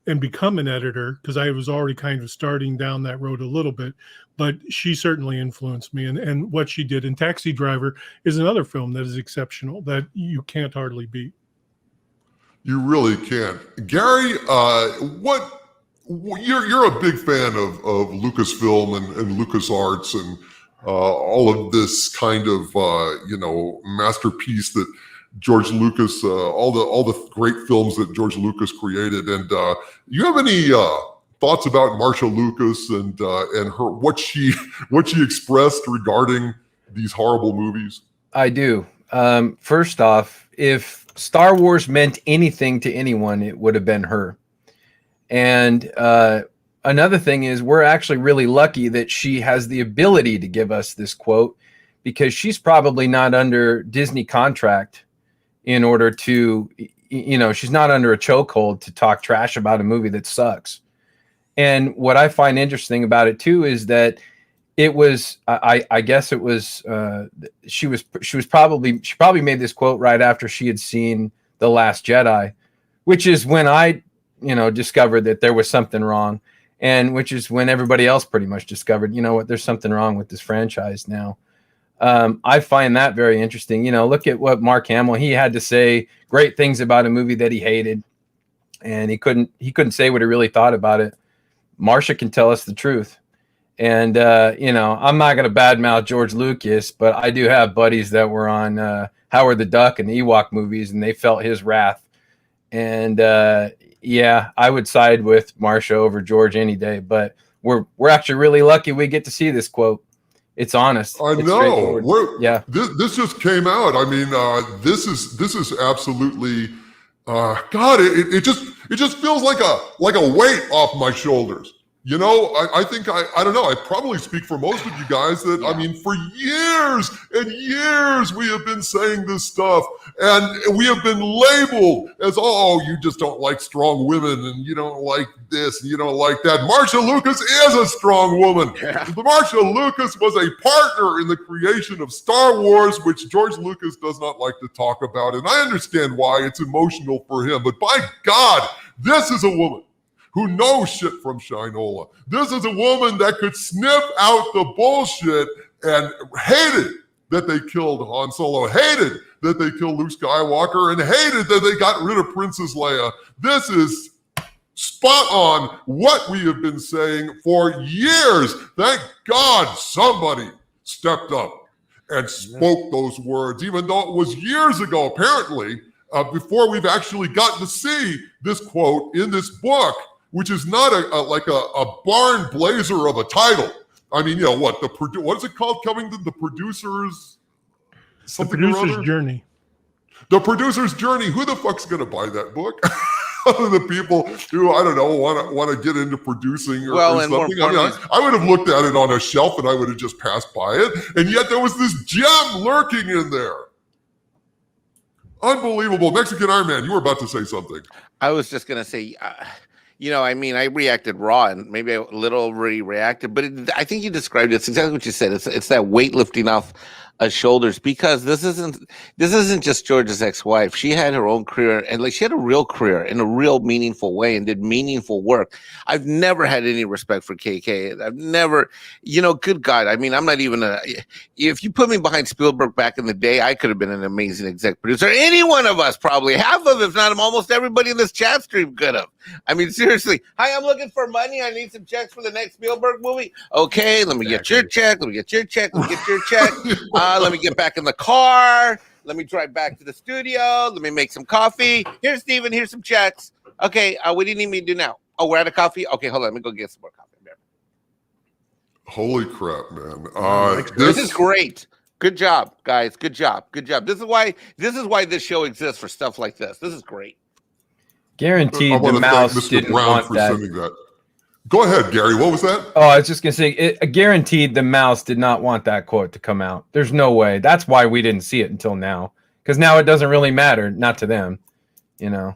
and become an editor, because I was already kind of starting down that road a little bit, but she certainly influenced me. And what she did in Taxi Driver is another film that is exceptional, that you can't hardly beat. You really can't. Gary, you're a big fan of Lucasfilm and LucasArts and all of this kind of masterpiece that George Lucas, all the great films that George Lucas created. And you have any thoughts about Marcia Lucas and her what she expressed regarding these horrible movies? I do. First off, if Star Wars meant anything to anyone, it would have been her. And another thing is, we're actually really lucky that she has the ability to give us this quote, because she's probably not under Disney contract in order to, she's not under a chokehold to talk trash about a movie that sucks. And what I find interesting about it too is that it was, I guess it was, she probably made this quote right after she had seen The Last Jedi, which is when I, discovered that there was something wrong. And which is when everybody else pretty much discovered, there's something wrong with this franchise now. I find that very interesting. Look at what Mark Hamill, he had to say great things about a movie that he hated, and he couldn't say what he really thought about it. Marcia can tell us the truth. And, I'm not going to badmouth George Lucas, but I do have buddies that were on Howard the Duck and the Ewok movies, and they felt his wrath. And, I would side with Marcia over George any day, but we're actually really lucky we get to see this quote. It's honest. I know. Yeah. This just came out. I mean, this is absolutely God, it just feels like a weight off my shoulders. You know, I think I don't know. I probably speak for most of you guys that, I mean, for years and years we have been saying this stuff, and we have been labeled as, oh, you just don't like strong women, and you don't like this, and you don't like that. Marcia Lucas is a strong woman. Yeah. Marcia Lucas was a partner in the creation of Star Wars, which George Lucas does not like to talk about, and I understand why. It's emotional for him, but by God, this is a woman who knows shit from Shinola. This is a woman that could sniff out the bullshit and hated that they killed Han Solo, hated that they killed Luke Skywalker, and hated that they got rid of Princess Leia. This is spot on what we have been saying for years. Thank God somebody stepped up and spoke those words, even though it was years ago, apparently, before we've actually gotten to see this quote in this book, which is not a barn blazer of a title. I mean, you know what? What is it called? Covington, the producers. The Producer's Journey. The Producer's Journey. Who the fuck's going to buy that book? Other than people who, I don't know, want to get into producing or something. I would have looked at it on a shelf and I would have just passed by it. And yet there was this gem lurking in there. Unbelievable. Mexican Iron Man, you were about to say something. I was just going to say, I mean, I reacted raw and maybe a little overreacted, but I think you described it. It's exactly what you said. It's that weight lifting off shoulders, because this isn't just George's ex-wife. She had her own career, and she had a real career in a real meaningful way and did meaningful work. I've never had any respect for KK. I've never, good God. I mean, I'm not even if you put me behind Spielberg back in the day, I could have been an amazing exec producer. Any one of us, probably half of, if not almost everybody in this chat stream could have. I mean, seriously. Hi, I'm looking for money. I need some checks for the next Spielberg movie. Okay, let me get your check. Let me get your check. Let me get your check. Let me get back in the car. Let me drive back to the studio. Let me make some coffee. Here, Steven. Here's some checks. Okay, what do you need me to do now? Oh, we're out of coffee? Okay, hold on. Let me go get some more coffee. Holy crap, man. This is great. Good job, guys. Good job. Good job. This is why this show exists, for stuff like this. This is great. Guaranteed the mouse didn't want that. Go ahead, Gary. What was that? Oh, I was just going to say, guaranteed the mouse did not want that quote to come out. There's no way. That's why we didn't see it until now. Because now it doesn't really matter, not to them, Yeah,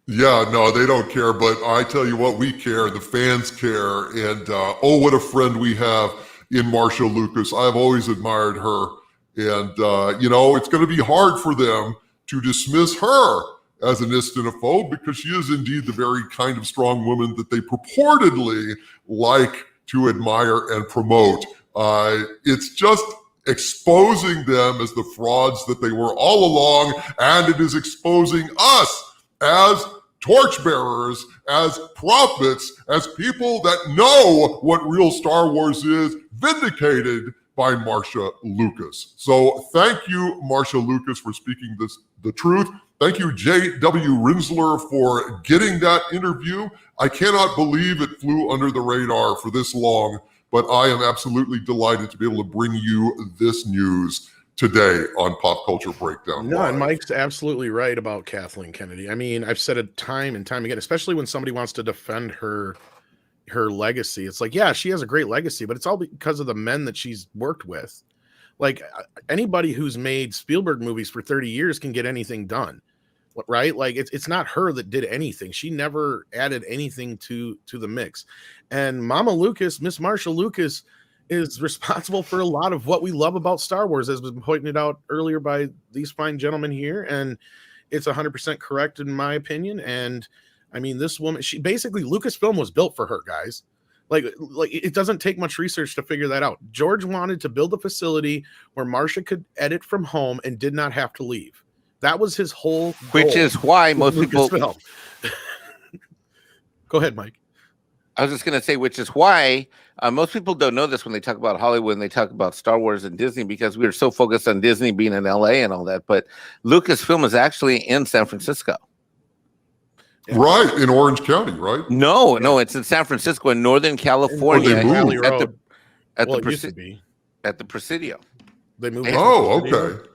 no, they don't care. But I tell you what, we care. The fans care. And what a friend we have in Marcia Lucas. I've always admired her. And, it's going to be hard for them to dismiss her as an istinophobe, because she is indeed the very kind of strong woman that they purportedly like to admire and promote. It's just exposing them as the frauds that they were all along, and it is exposing us as torchbearers, as prophets, as people that know what real Star Wars is, vindicated by Marcia Lucas. So thank you, Marcia Lucas, for speaking the truth. Thank you, J.W. Rinsler, for getting that interview. I cannot believe it flew under the radar for this long, but I am absolutely delighted to be able to bring you this news today on Pop Culture Breakdown. No, and Mike's absolutely right about Kathleen Kennedy. I mean, I've said it time and time again, especially when somebody wants to defend her legacy. It's like, yeah, she has a great legacy, but it's all because of the men that she's worked with. Like, anybody who's made Spielberg movies for 30 years can get anything done. Right? Like, it's not her that did anything. She never added anything to the mix. And Mama Lucas, Miss Marcia Lucas, is responsible for a lot of what we love about Star Wars, as was pointed out earlier by these fine gentlemen here. And it's 100% correct in my opinion. And I mean, this woman, she basically, Lucasfilm was built for her, guys. Like it doesn't take much research to figure that out. George wanted to build a facility where Marcia could edit from home and did not have to leave. That was his whole goal. Which is why most people. Go ahead, Mike. I was just going to say, which is why most people don't know this when they talk about Hollywood and they talk about Star Wars and Disney, because we are so focused on Disney being in LA and all that. But Lucasfilm is actually in San Francisco. Right, in Orange County, right? No, it's in San Francisco, in Northern California, at the Presidio. They moved. Oh, okay.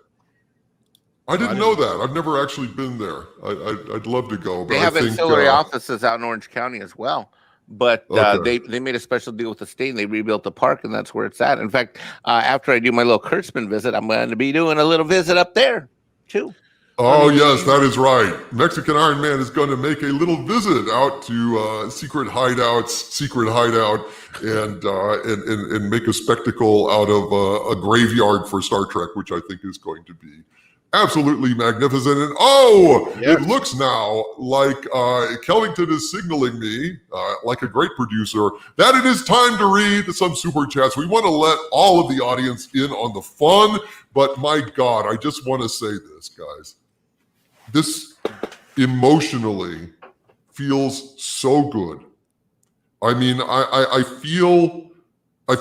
I didn't know that. I've never actually been there. I'd love to go. But They have I think, ancillary offices out in Orange County as well. But Okay. they made a special deal with the state and they rebuilt the park, and that's where it's at. In fact, after I do my little Kurtzman visit, I'm going to be doing a little visit up there too. Oh, yes, that is right. Mexican Iron Man is going to make a little visit out to secret hideout, and make a spectacle out of a graveyard for Star Trek, which I think is going to be absolutely magnificent. And Yes. it looks now like Kellington is signaling me, like a great producer, that it is time to read some super chats. We want to let all of the audience in on the fun, but my God, I just want to say this, guys. This emotionally feels so good. I mean, I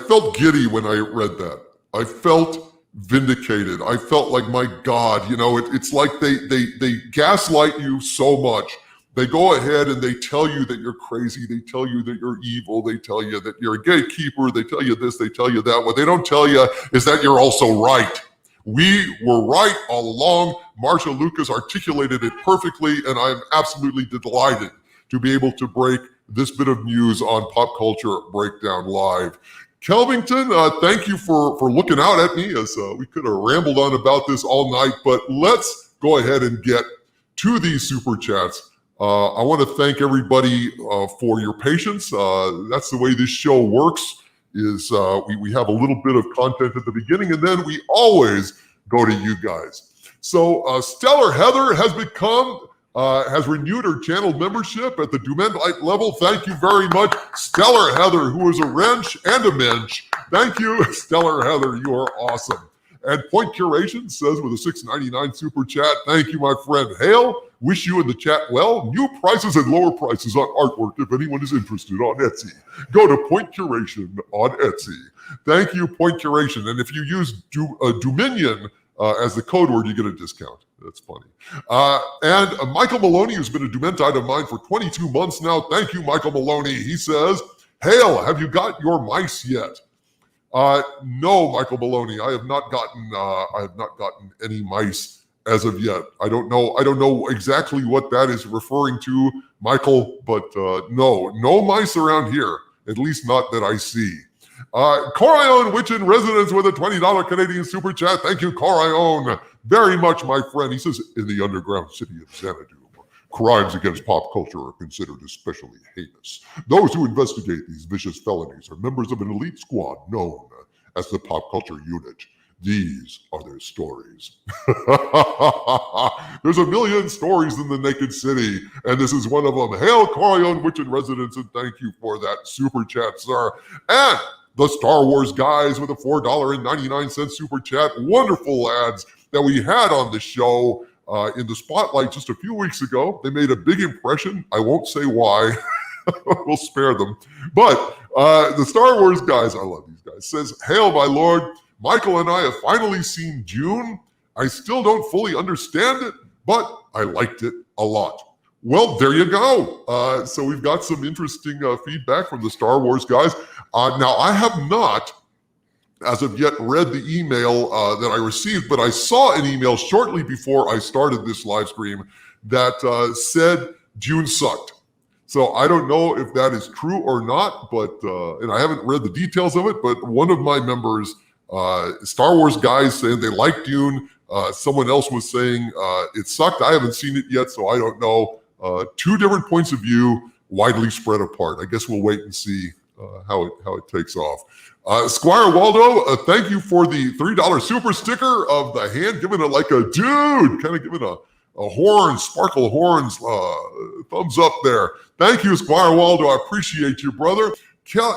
felt giddy when I read that. I felt vindicated. I felt like, my God, it's like they gaslight you so much. They go ahead and they tell you that you're crazy. They tell you that you're evil. They tell you that you're a gatekeeper. They tell you this, they tell you that. What they don't tell you is that you're also right. We were right all along. Marcia Lucas articulated it perfectly, and I'm absolutely delighted to be able to break this bit of news on Pop Culture Breakdown Live. Kelvington, thank you for looking out at me, as we could have rambled on about this all night, but let's go ahead and get to these super chats. I want to thank everybody for your patience. That's the way this show works. Is we have a little bit of content at the beginning, and then we always go to you guys. So Stellar Heather has renewed her channel membership at the Dumendite level. Thank you very much, Stellar Heather, who is a wrench and a mensch. Thank you, Stellar Heather. You are awesome. And Point Curation says with a $6.99 super chat, thank you, my friend Hale. Wish you in the chat well. New prices and lower prices on artwork if anyone is interested on Etsy. Go to Point Curation on Etsy. Thank you, Point Curation. And if you use Dominion as the code word, you get a discount. That's funny. And Michael Maloney, who's been a Dumentite of mine for 22 months now. Thank you, Michael Maloney. He says, Hale, have you got your mice yet? No, Michael Maloney, I have not gotten any mice as of yet. I don't know exactly what that is referring to, Michael, but no mice around here, at least not that I see. Corion Witch in Residence with a $20 Canadian super chat. Thank you, Corion, very much, my friend. He says, in the underground city of Xanadu, crimes against pop culture are considered especially heinous. Those who investigate these vicious felonies are members of an elite squad known as the Pop Culture Unit. These are their stories. There's a million stories in the Naked City, and this is one of them. Hail Corion Witch in Residence, and thank you for that super chat, sir. And the Star Wars guys with a $4.99 super chat. Wonderful ads that we had on the show in the spotlight just a few weeks ago. They made a big impression. I won't say why. We'll spare them. But the Star Wars guys, I love these guys, says, Hail, my lord. Michael and I have finally seen Dune. I still don't fully understand it, but I liked it a lot. Well, there you go. So we've got some interesting feedback from the Star Wars guys. Now, I have not, as of yet, read the email that I received, but I saw an email shortly before I started this live stream that said Dune sucked. So I don't know if that is true or not, but and I haven't read the details of it, but one of my members, Star Wars guys, saying they liked Dune. Someone else was saying it sucked. I haven't seen it yet, so I don't know. Two different points of view, widely spread apart. I guess we'll wait and see how it takes off. Squire Waldo, thank you for the $3 super sticker of the hand, giving it like a dude, kind of giving a horn, sparkle horns, thumbs up there. Thank you, Squire Waldo. I appreciate you, brother.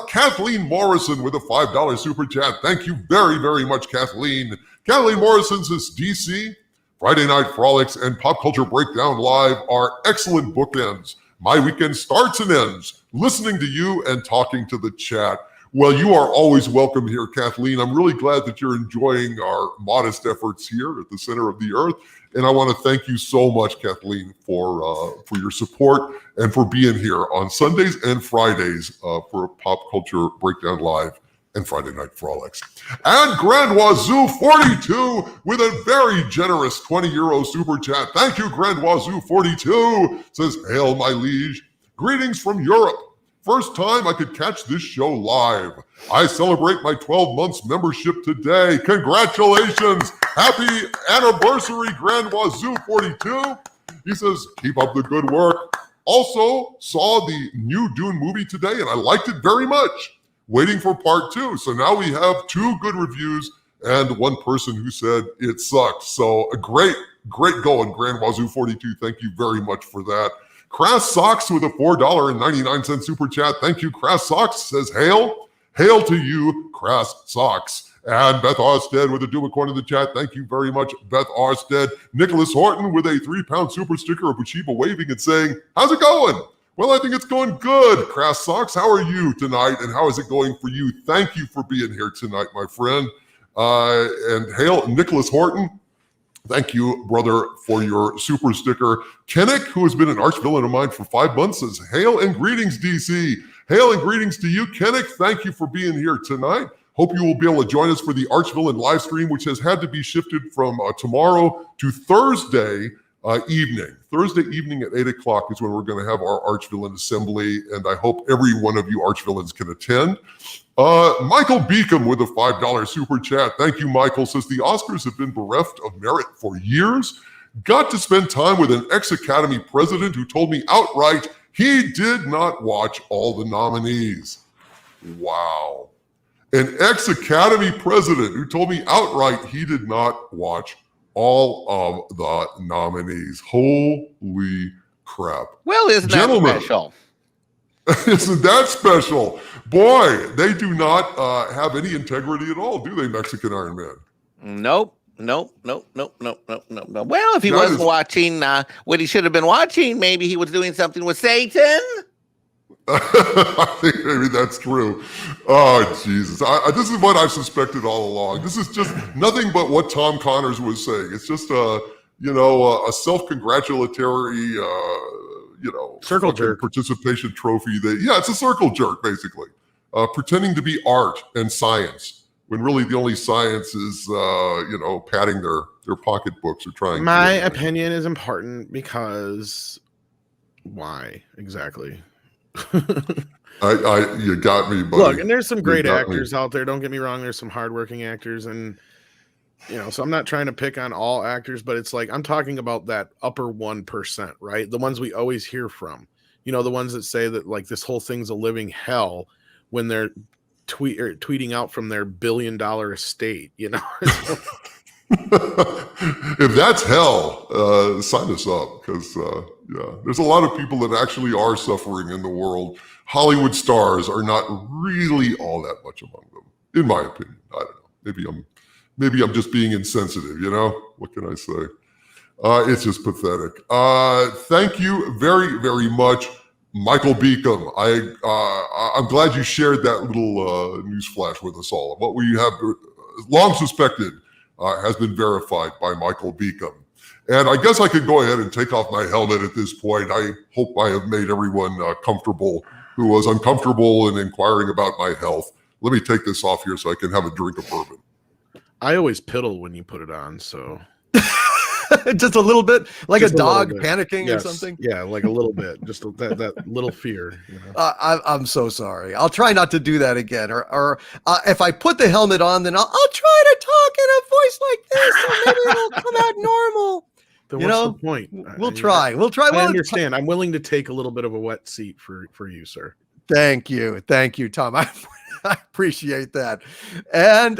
Kathleen Morrison with a $5 super chat. Thank you very, very much, Kathleen. Kathleen Morrison says, DC, Friday Night Frolics, and Pop Culture Breakdown Live are excellent bookends. My weekend starts and ends listening to you and talking to the chat. Well, you are always welcome here, Kathleen. I'm really glad that you're enjoying our modest efforts here at the center of the earth. And I want to thank you so much, Kathleen, for your support and for being here on Sundays and Fridays for Pop Culture Breakdown Live and Friday Night Frolics. And Grand Wazoo 42 with a very generous 20 euro super chat. Thank you, Grand Wazoo 42. Says, hail my liege. Greetings from Europe. First time I could catch this show live. I celebrate my 12 months membership today. Congratulations. Happy anniversary, Grand Wazoo 42. He says, keep up the good work. Also saw the new Dune movie today, and I liked it very much. Waiting for part 2. So now we have 2 good reviews and one person who said it sucked. So a great going, Grand Wazoo 42. Thank you very much for that. Crass Socks with a $4.99 super chat. Thank you, Crass Socks. Says, hail to you, Crass Socks. And Beth Orsted with a Dumacorn in the chat. Thank you very much, Beth Orsted. Nicholas Horton with a 3-pound super sticker of Bushiba waving and saying, how's it going? Well, I think it's going good. Crass Socks, how are you tonight? And how is it going for you? Thank you for being here tonight, my friend. And hail, Nicholas Horton. Thank you, brother, for your super sticker. Kennick, who has been an arch villain of mine for 5 months, says, hail and greetings, DC. Hail and greetings to you, Kennick. Thank you for being here tonight. Hope you will be able to join us for the Arch Villain live stream, which has had to be shifted from tomorrow to Thursday evening. Thursday evening at 8 o'clock is when we're going to have our Arch Villain assembly, and I hope every one of you Arch Villains can attend. Michael Beacom with a $5 super chat. Thank you, Michael. Says the Oscars have been bereft of merit for years. Got to spend time with an ex-Academy president who told me outright he did not watch all the nominees. Wow. An ex-Academy president who told me outright he did not watch all of the nominees. Holy crap. Well, isn't that special? Isn't that special? Boy, they do not have any integrity at all, do they, Mexican Iron Man? Nope. Well, if he wasn't watching what he should have been watching, maybe he was doing something with Satan. I think maybe that's true. Oh, Jesus. This is what I've suspected all along. This is just nothing but what Tom Connors was saying. It's just a self-congratulatory, circle jerk participation trophy. It's a circle jerk, basically. Pretending to be art and science when really the only science is, padding their pocketbooks or trying. My opinion is important because why exactly? You got me, buddy. Look, and there's some great actors out there. Don't get me wrong. There's some hardworking actors, and so I'm not trying to pick on all actors, but it's like I'm talking about that upper 1%, right? The ones we always hear from. The ones that say that like this whole thing's a living hell when they're tweeting out from their $1 billion estate. If that's hell, sign us up because there's a lot of people that actually are suffering in the world. Hollywood stars are not really all that much among them, in my opinion. I don't know. Maybe I'm just being insensitive. What can I say? It's just pathetic. Thank you very, very much, Michael Beacom. I'm glad you shared that little news flash with us all. What we have long suspected has been verified by Michael Beacom. And I guess I could go ahead and take off my helmet at this point. I hope I have made everyone comfortable who was uncomfortable in inquiring about my health. Let me take this off here so I can have a drink of bourbon. I always piddle when you put it on, so. Just a little bit, like just a dog panicking or something? Yeah, like a little bit. Just that little fear. I'm so sorry. I'll try not to do that again. Or if I put the helmet on, then I'll try to talk in a voice like this, so maybe it'll come out normal. Then what's the point? We'll try. I understand. I'm willing to take a little bit of a wet seat for you, sir. Thank you, Tom. I appreciate that. And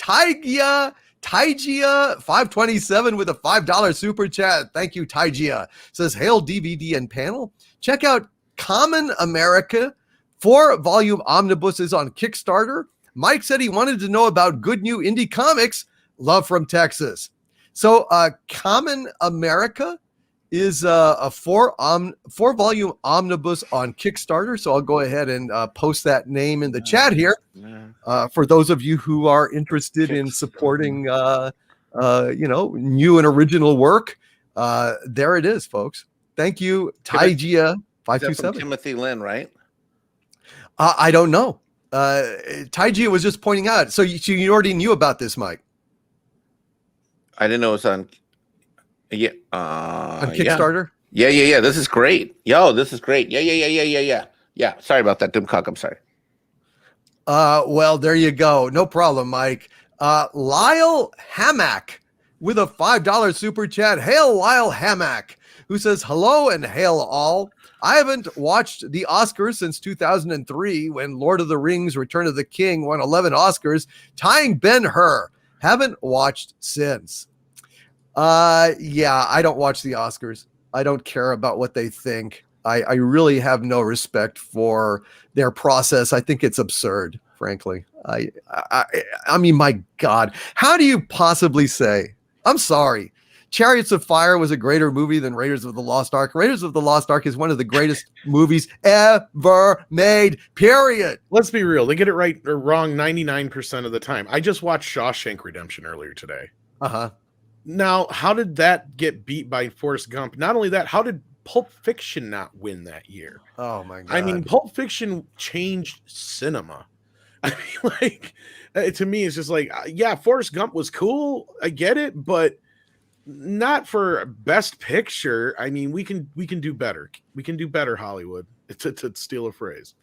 Taigia 527 with a $5 super chat. Thank you, Taigia. Says, hail DVD and panel. Check out Common America 4-volume omnibuses on Kickstarter. Mike said he wanted to know about good new indie comics. Love from Texas. So Common America is a 4-volume omnibus on Kickstarter. So I'll go ahead and post that name in the chat here for those of you who are interested in supporting, new and original work. There it is, folks. Thank you, Taigia 527. Timothy Lynn, right? I don't know. Taiji was just pointing out. So you already knew about this, Mike? I didn't know it was on. Yeah. On Kickstarter? Yeah. This is great. Yo, this is great. Yeah. Yeah. Sorry about that, Doomcock. I'm sorry. Well, there you go. No problem, Mike. Lyle Hammack with a $5 super chat. Hail Lyle Hammack, who says, hello and hail all. I haven't watched the Oscars since 2003 when Lord of the Rings Return of the King won 11 Oscars, tying Ben-Hur. Haven't watched since. Yeah, I don't watch the Oscars. I don't care about what they think. I really have no respect for their process. I think it's absurd, frankly. I mean, my God, how do you possibly say, I'm sorry, Chariots of Fire was a greater movie than Raiders of the Lost Ark? Raiders of the Lost Ark is one of the greatest movies ever made, period. Let's be real. They get it right or wrong 99% of the time. I just watched Shawshank Redemption earlier today. Uh-huh. Now, how did that get beat by Forrest Gump? Not only that, how did Pulp Fiction not win that year? Oh, my God. I mean, Pulp Fiction changed cinema. I mean, like, to me, it's just like, yeah, Forrest Gump was cool. I get it, but not for Best Picture. I mean, we can do better. We can do better, Hollywood, to steal a phrase.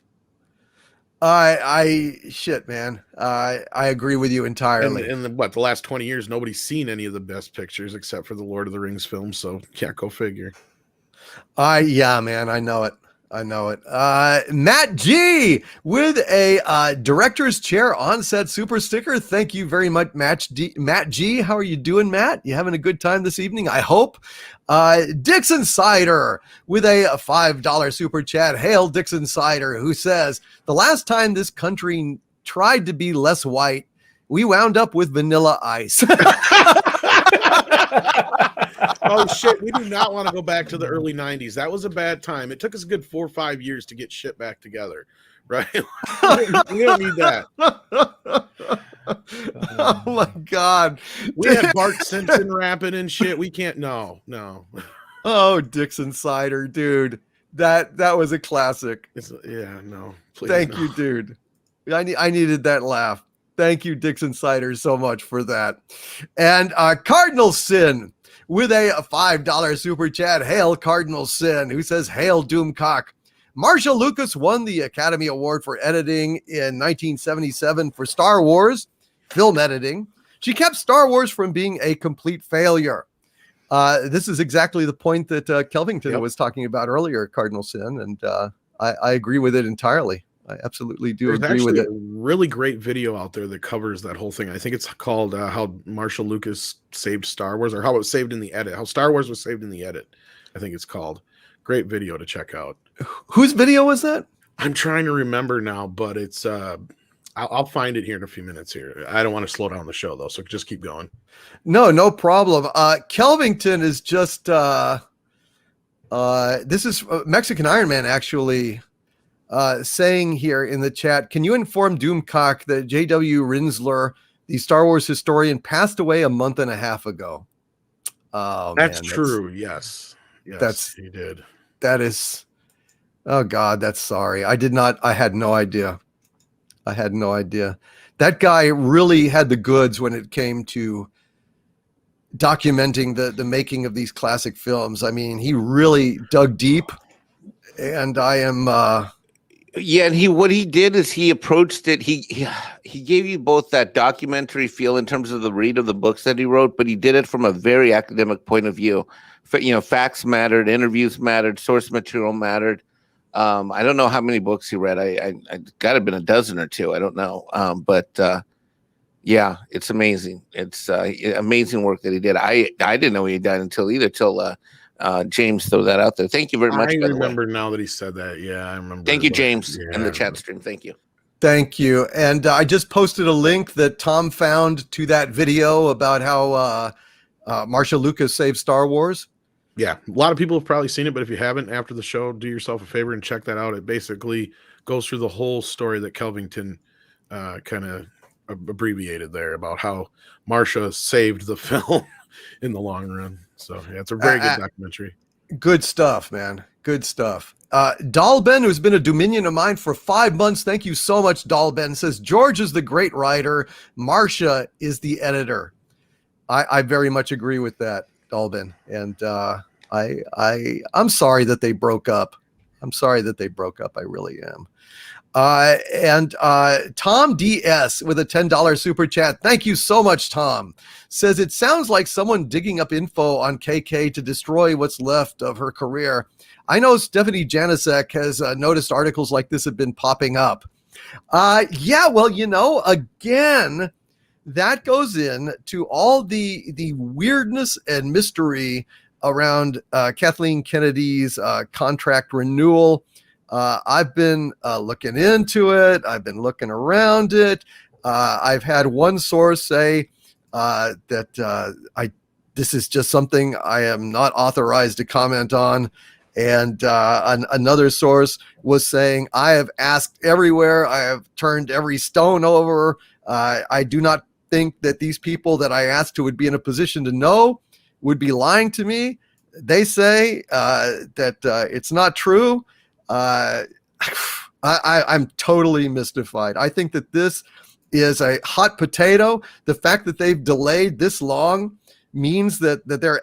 Shit, man. I agree with you entirely. In the last 20 years, nobody's seen any of the Best Pictures except for the Lord of the Rings films. So yeah, go figure. Yeah, man, I know it. Matt G with a director's chair on-set super sticker. Thank you very much, Matt G. How are you doing, Matt? You having a good time this evening? I hope. Dixon Cider with a $5 super chat. Hail Dixon Cider, who says, the last time this country tried to be less white, we wound up with vanilla ice. Oh shit, we do not want to go back to the early 90s. That was a bad time. It took us a good 4 or 5 years to get shit back together, right? We don't need that. Oh my God. We had Bart Simpson rapping and shit. We can't. No. Oh, Dixon Cider, dude. That was a classic. No. Please, Thank no. you, dude. I needed that laugh. Thank you, Dixon Cider, so much for that. And Cardinal Sin with a $5 super chat. Hail Cardinal Sin, who says, hail Doomcock. Marcia Lucas won the Academy Award for editing in 1977 for Star Wars film editing. She kept Star Wars from being a complete failure. This is exactly the point that Kelvington was talking about earlier, Cardinal Sin, and I agree with it entirely. I absolutely do agree with it. There's a really great video out there that covers that whole thing. I think it's called How Marcia Lucas Saved Star Wars, or How It Was Saved in the Edit. How Star Wars Was Saved in the Edit, I think it's called. Great video to check out. Whose video was that? I'm trying to remember now, but it's I'll find it here in a few minutes here. I don't want to slow down the show though, so just keep going. No problem. Kelvington is just this is Mexican Iron Man actually saying here in the chat, can you inform Doomcock that J.W. Rinsler, the Star Wars historian, passed away a month and a half ago? Oh, that's true. Yes, he did. That is, oh God, that's sorry. I had no idea. That guy really had the goods when it came to documenting the making of these classic films. I mean, he really dug deep, and I am Yeah, and what he did is he approached it. He gave you both that documentary feel in terms of the read of the books that he wrote, but he did it from a very academic point of view. Facts mattered, interviews mattered, source material mattered. I don't know how many books he read. I got to have been a dozen or two. I don't know. But yeah, it's amazing. It's amazing work that he did. I didn't know he had died till James threw that out there. Thank you very much. I remember now that he said that. Yeah, I remember. Thank you, James, in the chat stream. Thank you. Thank you. And I just posted a link that Tom found to that video about how Marcia Lucas saved Star Wars. Yeah, a lot of people have probably seen it, but if you haven't, after the show, do yourself a favor and check that out. It basically goes through the whole story that Kelvington kind of abbreviated there about how Marcia saved the film in the long run. So yeah, it's a very good documentary. Good stuff, man. Good stuff. Dalben, who's been a Dominion of mine for 5 months. Thank you so much, Dalben. Says George is the great writer. Marcia is the editor. I very much agree with that, Dalben. And I'm sorry that they broke up. I'm sorry that they broke up. I really am. And Tom DS with a $10 super chat. Thank you so much, Tom. Says it sounds like someone digging up info on KK to destroy what's left of her career. I know Stephanie Janicek has noticed articles like this have been popping up. Yeah, well, again, that goes in to all the weirdness and mystery around Kathleen Kennedy's contract renewal. I've been looking into it. I've been looking around it. I've had one source say that this is just something I am not authorized to comment on. And another source was saying, I have asked everywhere. I have turned every stone over. I do not think that these people that I asked who would be in a position to know would be lying to me. They say that it's not true. I'm totally mystified. I think that this is a hot potato. The fact that they've delayed this long means that they're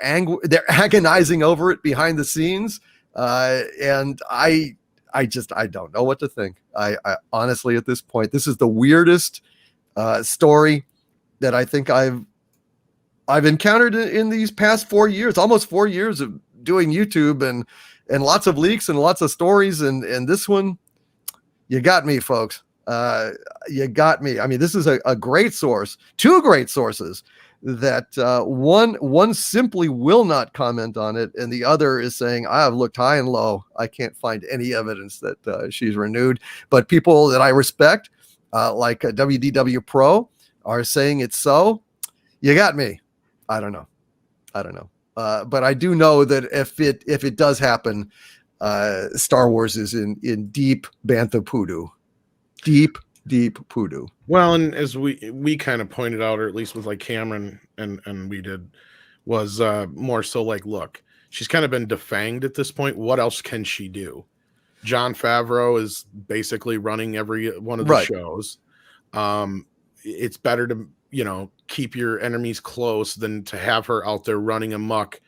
agonizing over it behind the scenes. And I don't know what to think. I honestly, at this point, this is the weirdest story that I think I've encountered in these past 4 years, almost 4 years of doing YouTube and lots of leaks and lots of stories. And this one, you got me, folks. You got me. I mean, this is a great source, two great sources that one simply will not comment on it. And the other is saying, I have looked high and low. I can't find any evidence that she's renewed. But people that I respect, like WDW Pro, are saying it's so. You got me. I don't know. But I do know that if it does happen, Star Wars is in deep bantha poodoo. Deep poodoo. Well, and as we kind of pointed out, or at least with like Cameron and we did, was more so like, look, she's kind of been defanged at this point. What else can she do? Jon Favreau is basically running every one of the shows. It's better to, keep your enemies close than to have her out there running amok,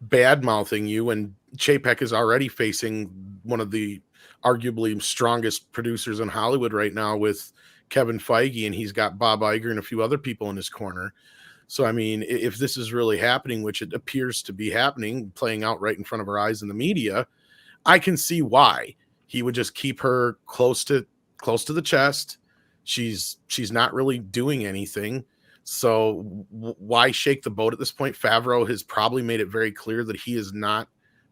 bad mouthing you. And Chapek is already facing one of the arguably strongest producers in Hollywood right now with Kevin Feige, and he's got Bob Iger and a few other people in his corner. So, I mean, if this is really happening, which it appears to be happening, playing out right in front of our eyes in the media, I can see why he would just keep her close to the chest. She's not really doing anything. So why shake the boat at this point? Favreau has probably made it very clear that he is not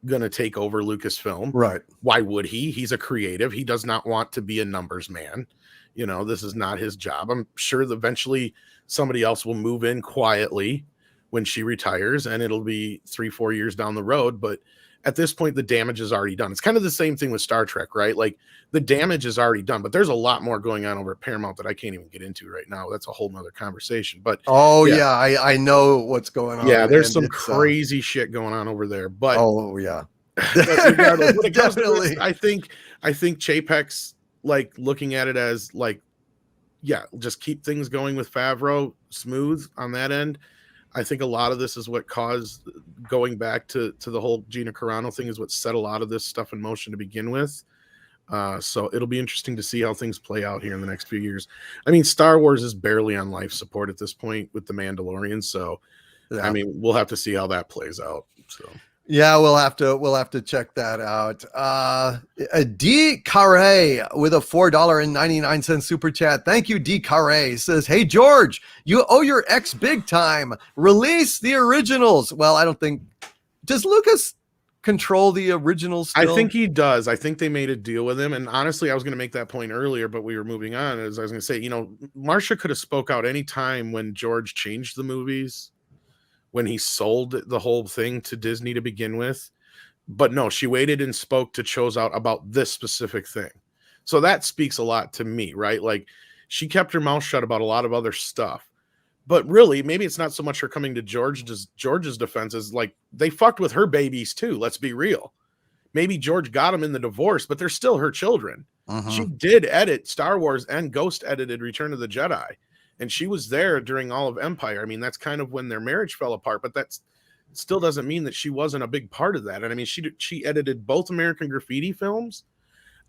going to take over Lucasfilm. Right. Why would he? He's a creative. He does not want to be a numbers man. This is not his job. I'm sure that eventually somebody else will move in quietly when she retires, and it'll be 3-4 years down the road. But at this point, the damage is already done. It's kind of the same thing with Star Trek, right? Like, the damage is already done, but there's a lot more going on over at Paramount that I can't even get into right now. That's a whole nother conversation. But I know what's going on. Yeah, there's some crazy shit going on over there. But definitely. I think Chapek's like looking at it as like, just keep things going with Favreau smooth on that end. I think a lot of this is what caused, going back to the whole Gina Carano thing, is what set a lot of this stuff in motion to begin with. So it'll be interesting to see how things play out here in the next few years. I mean, Star Wars is barely on life support at this point with The Mandalorian. So, I mean, we'll have to see how that plays out. So. Yeah, we'll have to check that out. D Carre with a $4.99 super chat. Thank you, D Carre. Says, "Hey George, you owe your ex big time. Release the originals." Well, I don't think, does Lucas control the originals still? I think he does. I think they made a deal with him. And honestly, I was going to make that point earlier, but we were moving on. As I was going to say, Marcia could have spoke out any time when George changed the movies, when he sold the whole thing to Disney to begin with. But no, she waited and spoke to Chose out about this specific thing. So that speaks a lot to me, right? Like, she kept her mouth shut about a lot of other stuff. But really, maybe it's not so much her coming to George's defense as like, they fucked with her babies too. Let's be real. maybe George got them in the divorce, but they're still her children. She Mhm. did edit Star Wars and ghost edited Return of the Jedi. And she was there during all of Empire. I mean, that's kind of when their marriage fell apart, but that's still doesn't mean that she wasn't a big part of that. And I mean, she edited both American Graffiti films.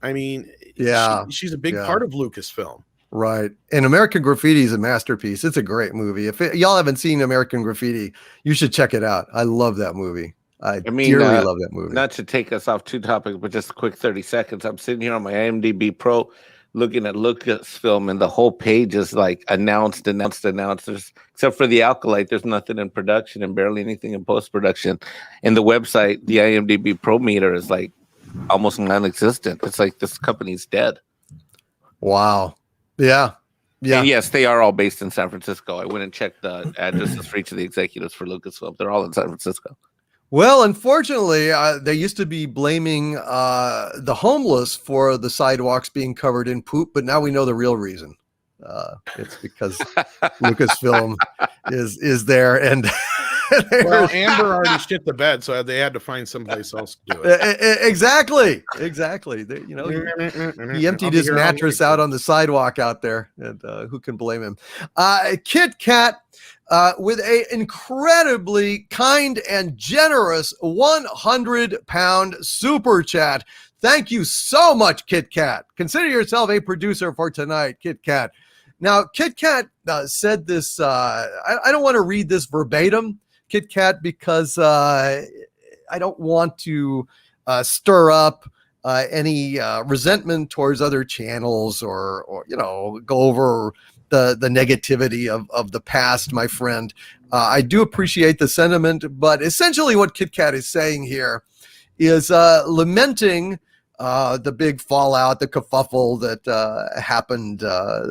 I mean, Yeah. she's a big Yeah. part of Lucasfilm. Right. And American Graffiti is a masterpiece. It's a great movie. If y'all haven't seen American Graffiti, you should check it out. I love that movie. I mean, dearly love that movie. Not to take us off two topics, but just a quick 30 seconds. I'm sitting here on my IMDb Pro looking at Lucasfilm, and the whole page is like announced. Except for the Alkalite, there's nothing in production and barely anything in post-production. And the website, the IMDb Pro meter is like almost non-existent. It's like this company's dead. Wow. Yeah. Yeah. And yes, they are all based in San Francisco. I went and checked the addresses for each of the executives for Lucasfilm. They're all in San Francisco. Well, unfortunately, they used to be blaming the homeless for the sidewalks being covered in poop, but now we know the real reason. It's because Lucasfilm is there, and Well, Amber already shit the bed, so they had to find someplace else to do it. Exactly. He emptied his mattress out on the sidewalk out there, and who can blame him? Kit Kat. With a incredibly kind and generous 100-pound super chat. Thank you so much, Kit Kat. Consider yourself a producer for tonight, Kit Kat. Now, Kit Kat said this. I don't want to read this verbatim, Kit Kat, because I don't want to stir up any resentment towards other channels or go over the negativity of the past, my friend. I do appreciate the sentiment, but essentially what Kit Kat is saying here is lamenting the big fallout, the kerfuffle that happened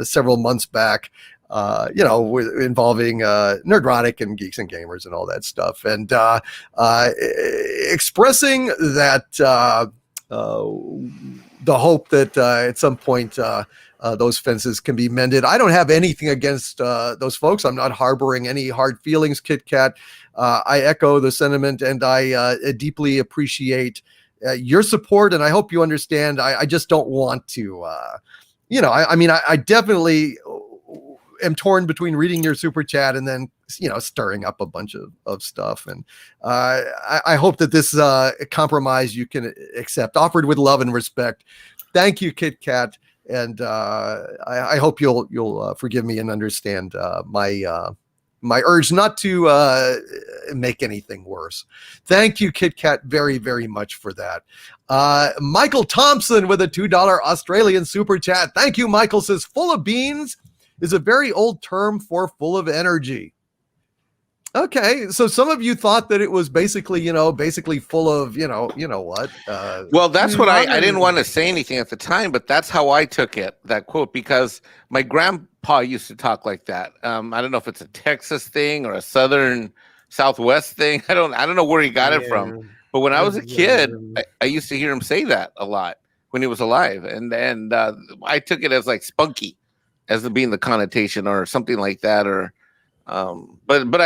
several months back, involving Nerdrotic and Geeks and Gamers and all that stuff, and expressing that the hope that at some point those fences can be mended. I don't have anything against those folks. I'm not harboring any hard feelings, Kit Kat. I echo the sentiment, and I deeply appreciate your support, and I hope you understand. I just don't want to, I definitely am torn between reading your super chat and then, stirring up a bunch of stuff. And I hope that this compromise you can accept, offered with love and respect. Thank you, Kit Kat. And I hope you'll forgive me and understand my urge not to make anything worse. Thank you, Kit Kat, very, very much for that. Michael Thompson with a $2 Australian super chat. Thank you, Michael. Says full of beans is a very old term for full of energy. Okay, so some of you thought that it was basically full of, what? Well, that's what I didn't want to say anything at the time, but that's how I took it, that quote, because my grandpa used to talk like that. I don't know if it's a Texas thing or a Southwest thing. I don't know where he got it from. But when I was a kid, I used to hear him say that a lot when he was alive. And I took it as like spunky, as being the connotation or something like that, or what do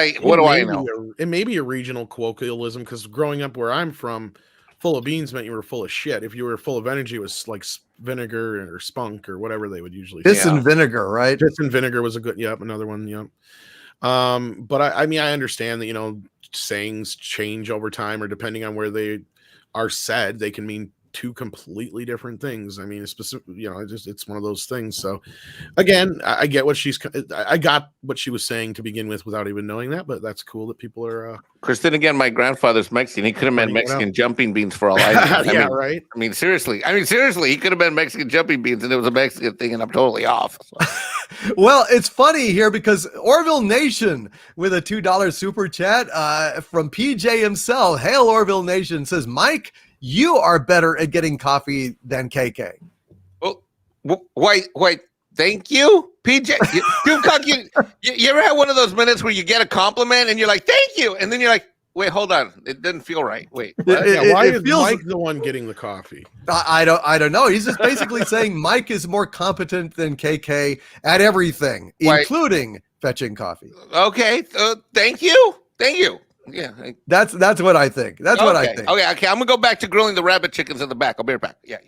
I know? It may be a regional colloquialism, because growing up where I'm from, full of beans meant you were full of shit. If you were full of energy, it was like vinegar or spunk or whatever they would usually say. Piss and vinegar, right? Piss and vinegar was a good, another one, But I mean, I understand that, sayings change over time, or depending on where they are said, they can mean two completely different things. I mean, it's specific, it's one of those things. So again, I got what she was saying to begin with without even knowing that, but that's cool that people are Kristen, again, my grandfather's Mexican. He could have meant Mexican jumping beans for all I know. Right. I mean, seriously, he could have been Mexican jumping beans, and it was a Mexican thing, and I'm totally off. Well, it's funny here because Orville Nation with a $2 super chat from PJ himself. Hail Orville Nation, says, Mike, you are better at getting coffee than KK. Oh, wait, thank you, PJ. You ever had one of those minutes where you get a compliment and you're like, thank you, and then you're like, wait, hold on, it didn't feel right. Wait, why is Mike the one getting the coffee? I don't know. He's just basically saying Mike is more competent than KK at everything, including fetching coffee. Okay, thank you. Yeah. That's what I think. That's what I think. Okay. I'm gonna go back to grilling the rabbit chickens in the back. I'll be right back. Yeah.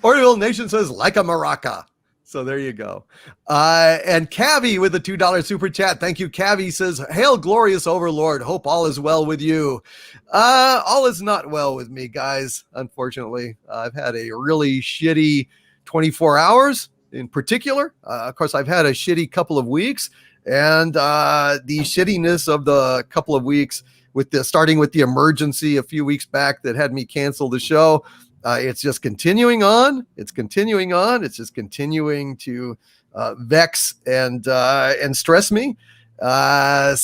Orville Nation says like a maraca. So there you go. And Cavi with a $2 super chat. Thank you, Cavi. Says, hail glorious overlord. Hope all is well with you. All is not well with me, guys. Unfortunately, I've had a really shitty 24 hours in particular. Of course, I've had a shitty couple of weeks, and the shittiness of the couple of weeks starting with the emergency a few weeks back that had me cancel the show. It's just continuing on. It's continuing on. It's just continuing to vex and stress me. But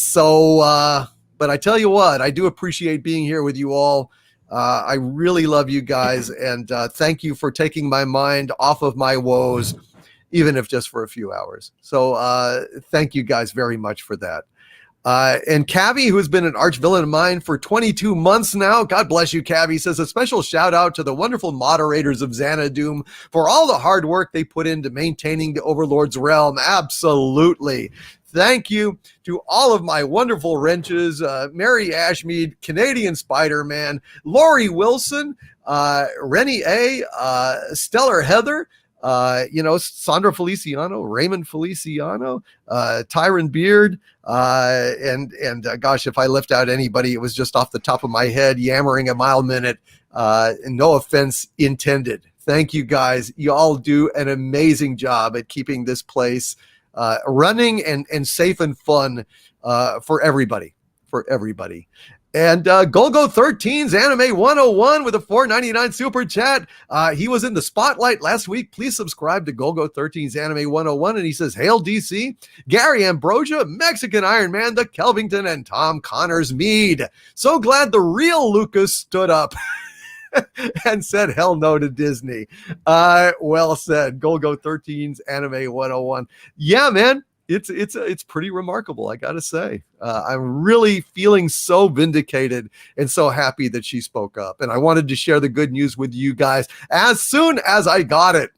I tell you what, I do appreciate being here with you all. I really love you guys, and thank you for taking my mind off of my woes, even if just for a few hours. So thank you guys very much for that. And Cavi, who has been an arch villain of mine for 22 months now, God bless you, Cavi, says a special shout out to the wonderful moderators of Xanadoom for all the hard work they put into maintaining the Overlord's realm. Absolutely. Thank you to all of my wonderful wrenches, Mary Ashmead, Canadian Spider-Man, Lori Wilson, Rennie A., Stellar Heather, Sandra Feliciano, Raymond Feliciano, Tyron Beard, and gosh, if I left out anybody, it was just off the top of my head, yammering a mile a minute. And no offense intended. Thank you guys. You all do an amazing job at keeping this place running and safe and fun for everybody. And Golgo 13's Anime 101 with a $4.99 super chat. He was in the spotlight last week. Please subscribe to Golgo 13's Anime 101. And he says, hail DC, Gary Ambrosia, Mexican Iron Man, the Kelvington, and Tom Connors Mead. So glad the real Lucas stood up and said hell no to Disney. Well said. Golgo 13's Anime 101. Yeah, man. It's pretty remarkable, I gotta say. I'm really feeling so vindicated and so happy that she spoke up. And I wanted to share the good news with you guys as soon as I got it.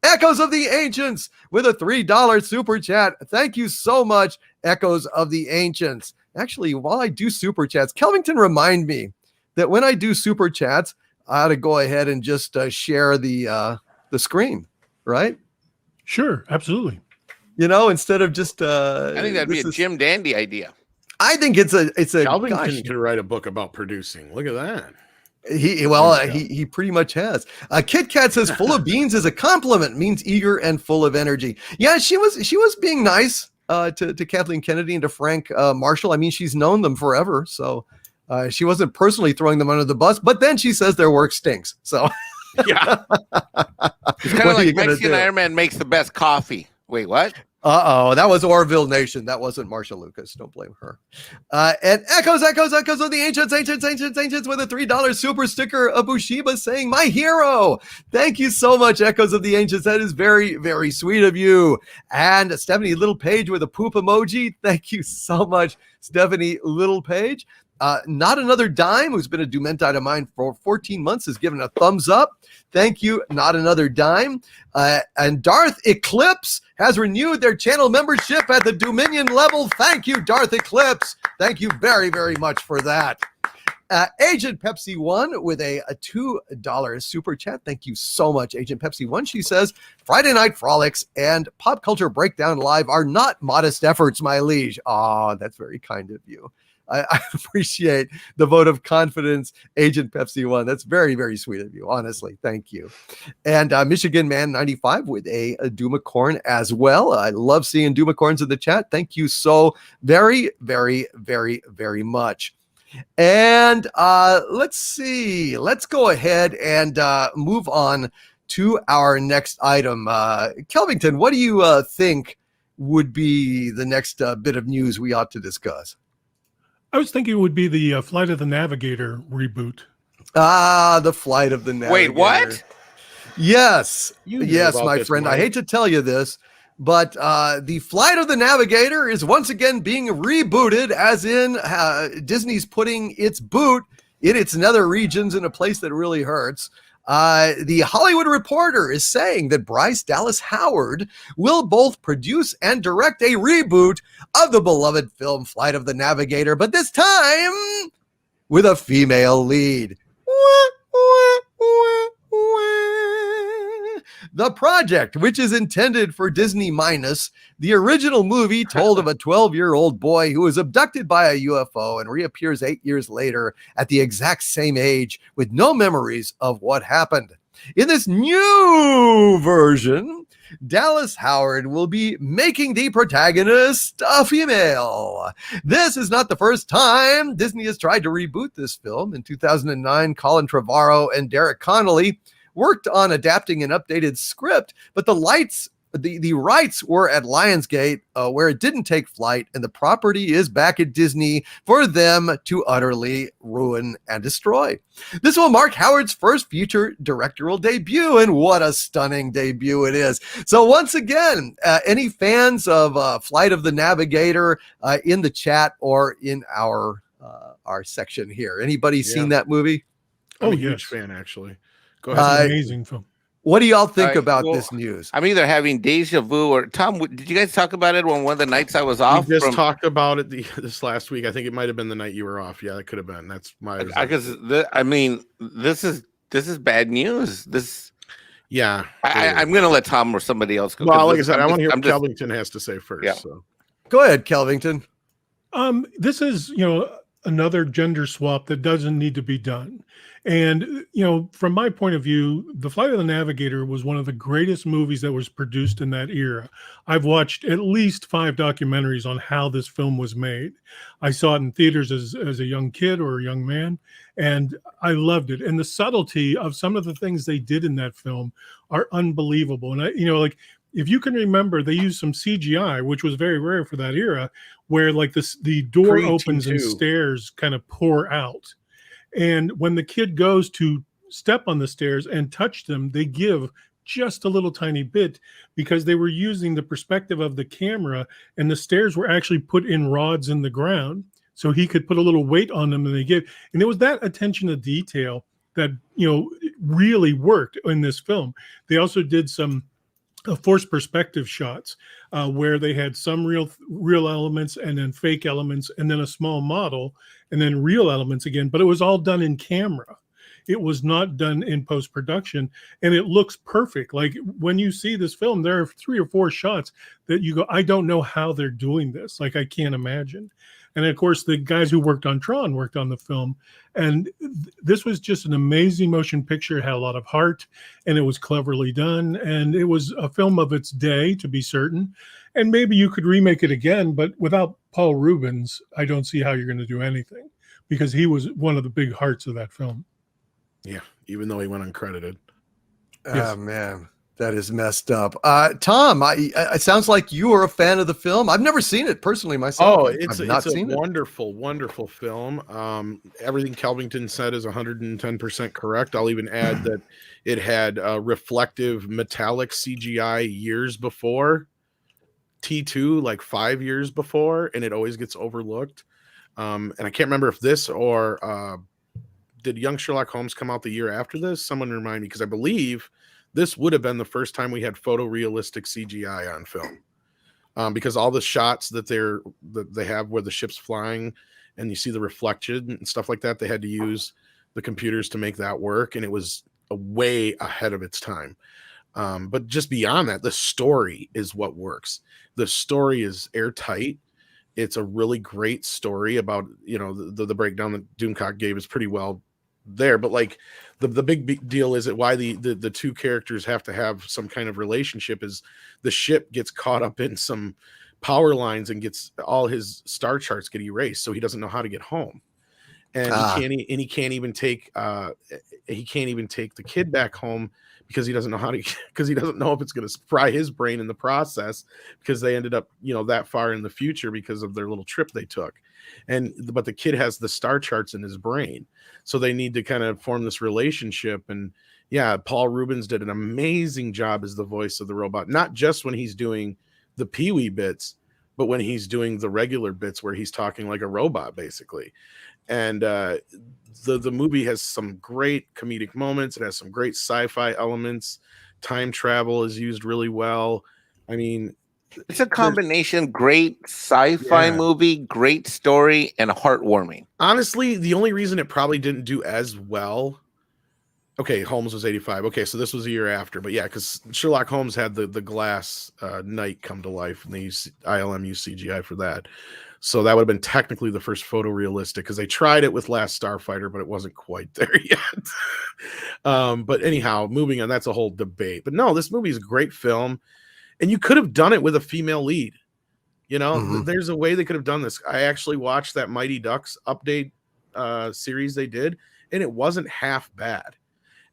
Echoes of the Ancients with a $3 super chat. Thank you so much, Echoes of the Ancients. Actually, while I do super chats, Kelvington, remind me that when I do super chats, I ought to go ahead and just share the screen, right? Sure, absolutely. Instead of just I think that'd be a Jim Dandy idea. I think it's a Calvington could write a book about producing. Look at that. He pretty much has. Kit Kat says full of beans is a compliment, means eager and full of energy. Yeah, she was being nice to Kathleen Kennedy and to Frank Marshall. I mean, she's known them forever, so she wasn't personally throwing them under the bus. But then she says their work stinks. So yeah, it's kind of like Mexican Iron Man makes the best coffee. Wait, what? That was Orville Nation. That wasn't Marcia Lucas. Don't blame her. And echoes of the ancients with a $3 super sticker of Bushiba saying, my hero. Thank you so much, Echoes of the Ancients. That is very, very sweet of you. And Stephanie Little Page with a poop emoji. Thank you so much, Stephanie Little Page. Not Another Dime, who's been a Dementite of mine for 14 months, has given a thumbs up. Thank you, Not Another Dime. And Darth Eclipse has renewed their channel membership at the Dominion level. Thank you, Darth Eclipse. Thank you very, very much for that. Agent Pepsi 1 with a $2 super chat. Thank you so much, Agent Pepsi 1. She says, Friday Night Frolics and Pop Culture Breakdown Live are not modest efforts, my liege. Oh, that's very kind of you. I appreciate the vote of confidence, Agent Pepsi 1. That's very, very sweet of you. Honestly, thank you. And Michigan Man 95 with a Doomacorn as well. I love seeing Doomacorns in the chat. Thank you so very, very, very, very much. And let's see. Let's go ahead and move on to our next item. Kelvington, what do you think would be the next bit of news we ought to discuss? I was thinking it would be the Flight of the Navigator reboot. The Flight of the Navigator. Wait, what? Yes. Yes, my friend. Mike. I hate to tell you this, but the Flight of the Navigator is once again being rebooted, as in Disney's putting its boot in its nether regions in a place that really hurts. The Hollywood Reporter is saying that Bryce Dallas Howard will both produce and direct a reboot of the beloved film Flight of the Navigator, but this time with a female lead. The project, which is intended for Disney minus, the original movie told of a 12-year-old boy who was abducted by a UFO and reappears 8 years later at the exact same age with no memories of what happened. In this new version, Dallas Howard will be making the protagonist a female. This is not the first time Disney has tried to reboot this film. In 2009, Colin Trevorrow and Derek Connolly worked on adapting an updated script, but the rights were at Lionsgate, where it didn't take flight, and the property is back at Disney for them to utterly ruin and destroy. This will mark Howard's first feature directorial debut, and what a stunning debut it is. So once again, any fans of Flight of the Navigator in the chat or in our section here? Anybody seen that movie? I'm a huge fan, actually. Go That's ahead. an amazing film. What do y'all think about this news? I'm either having deja vu or Tom. Did you guys talk about it on one of the nights I was off? We just talked about it this last week. I think it might have been the night you were off. Yeah, that could have been. That's my. Because this is bad news. This. Yeah, I'm going to let Tom or somebody else go. Well, like I said, I want to hear what Kelvington has to say first. Yeah. So. Go ahead, Kelvington. This is, another gender swap that doesn't need to be done. And, from my point of view, The Flight of the Navigator was one of the greatest movies that was produced in that era. I've watched at least 5 documentaries on how this film was made. I saw it in theaters as a young kid or a young man, and I loved it. And the subtlety of some of the things they did in that film are unbelievable. And if you can remember, they used some CGI, which was very rare for that era, where the door opens and stairs kind of pour out. And when the kid goes to step on the stairs and touch them, they give just a little tiny bit because they were using the perspective of the camera, and the stairs were actually put in rods in the ground. So he could put a little weight on them, and they give. And it was that attention to detail that, really worked in this film. They also did some forced perspective shots where they had some real elements and then fake elements and then a small model and then real elements again, but it was all done in camera. It was not done in post-production, and it looks perfect. Like when you see this film, there are 3 or 4 shots that you go, I don't know how they're doing this. Like I can't imagine. And of course, the guys who worked on Tron worked on the film. And this was just an amazing motion picture. It had a lot of heart, and it was cleverly done. And it was a film of its day, to be certain. And maybe you could remake it again, but without Paul Rubens, I don't see how you're going to do anything, because he was one of the big hearts of that film. Yeah, even though he went uncredited. Oh, man. That is messed up. Tom, it sounds like you are a fan of the film. I've never seen it personally myself. Oh, it's a wonderful, wonderful film. Everything Kelvington said is 110% correct. I'll even add that it had reflective metallic CGI years before T2, like 5 years before, and it always gets overlooked. And I can't remember if this or did Young Sherlock Holmes come out the year after this? Someone remind me, because I believe this would have been the first time we had photorealistic CGI on film, because all the shots that they have where the ship's flying and you see the reflection and stuff like that, they had to use the computers to make that work, and it was way ahead of its time. But just beyond that, the story is what works. The story is airtight. It's a really great story about, the breakdown that Doomcock gave is pretty well there, but like the big deal is that why the 2 characters have to have some kind of relationship is the ship gets caught up in some power lines and gets all his star charts get erased, so he doesn't know how to get home, and he can't even take the kid back home because he doesn't know because he doesn't know if it's going to fry his brain in the process, because they ended up that far in the future because of their little trip they took. But the kid has the star charts in his brain, so they need to kind of form this relationship. And yeah, Paul Rubens did an amazing job as the voice of the robot, not just when he's doing the Pee-wee bits, but when he's doing the regular bits where he's talking like a robot, basically. And the movie has some great comedic moments. It has some great sci-fi elements. Time travel is used really well. I mean, it's a combination. Great sci-fi movie, great story, and heartwarming. Honestly, the only reason it probably didn't do as well. Okay, Holmes was 85. Okay, so this was a year after. But yeah, because Sherlock Holmes had the glass knight come to life, and they used ILM used CGI for that. So that would have been technically the first photorealistic, because they tried it with Last Starfighter, but it wasn't quite there yet. But anyhow, moving on, that's a whole debate. But no, this movie is a great film, and you could have done it with a female lead. You know, there's a way they could have done this. I actually watched that Mighty Ducks update series they did, and it wasn't half bad.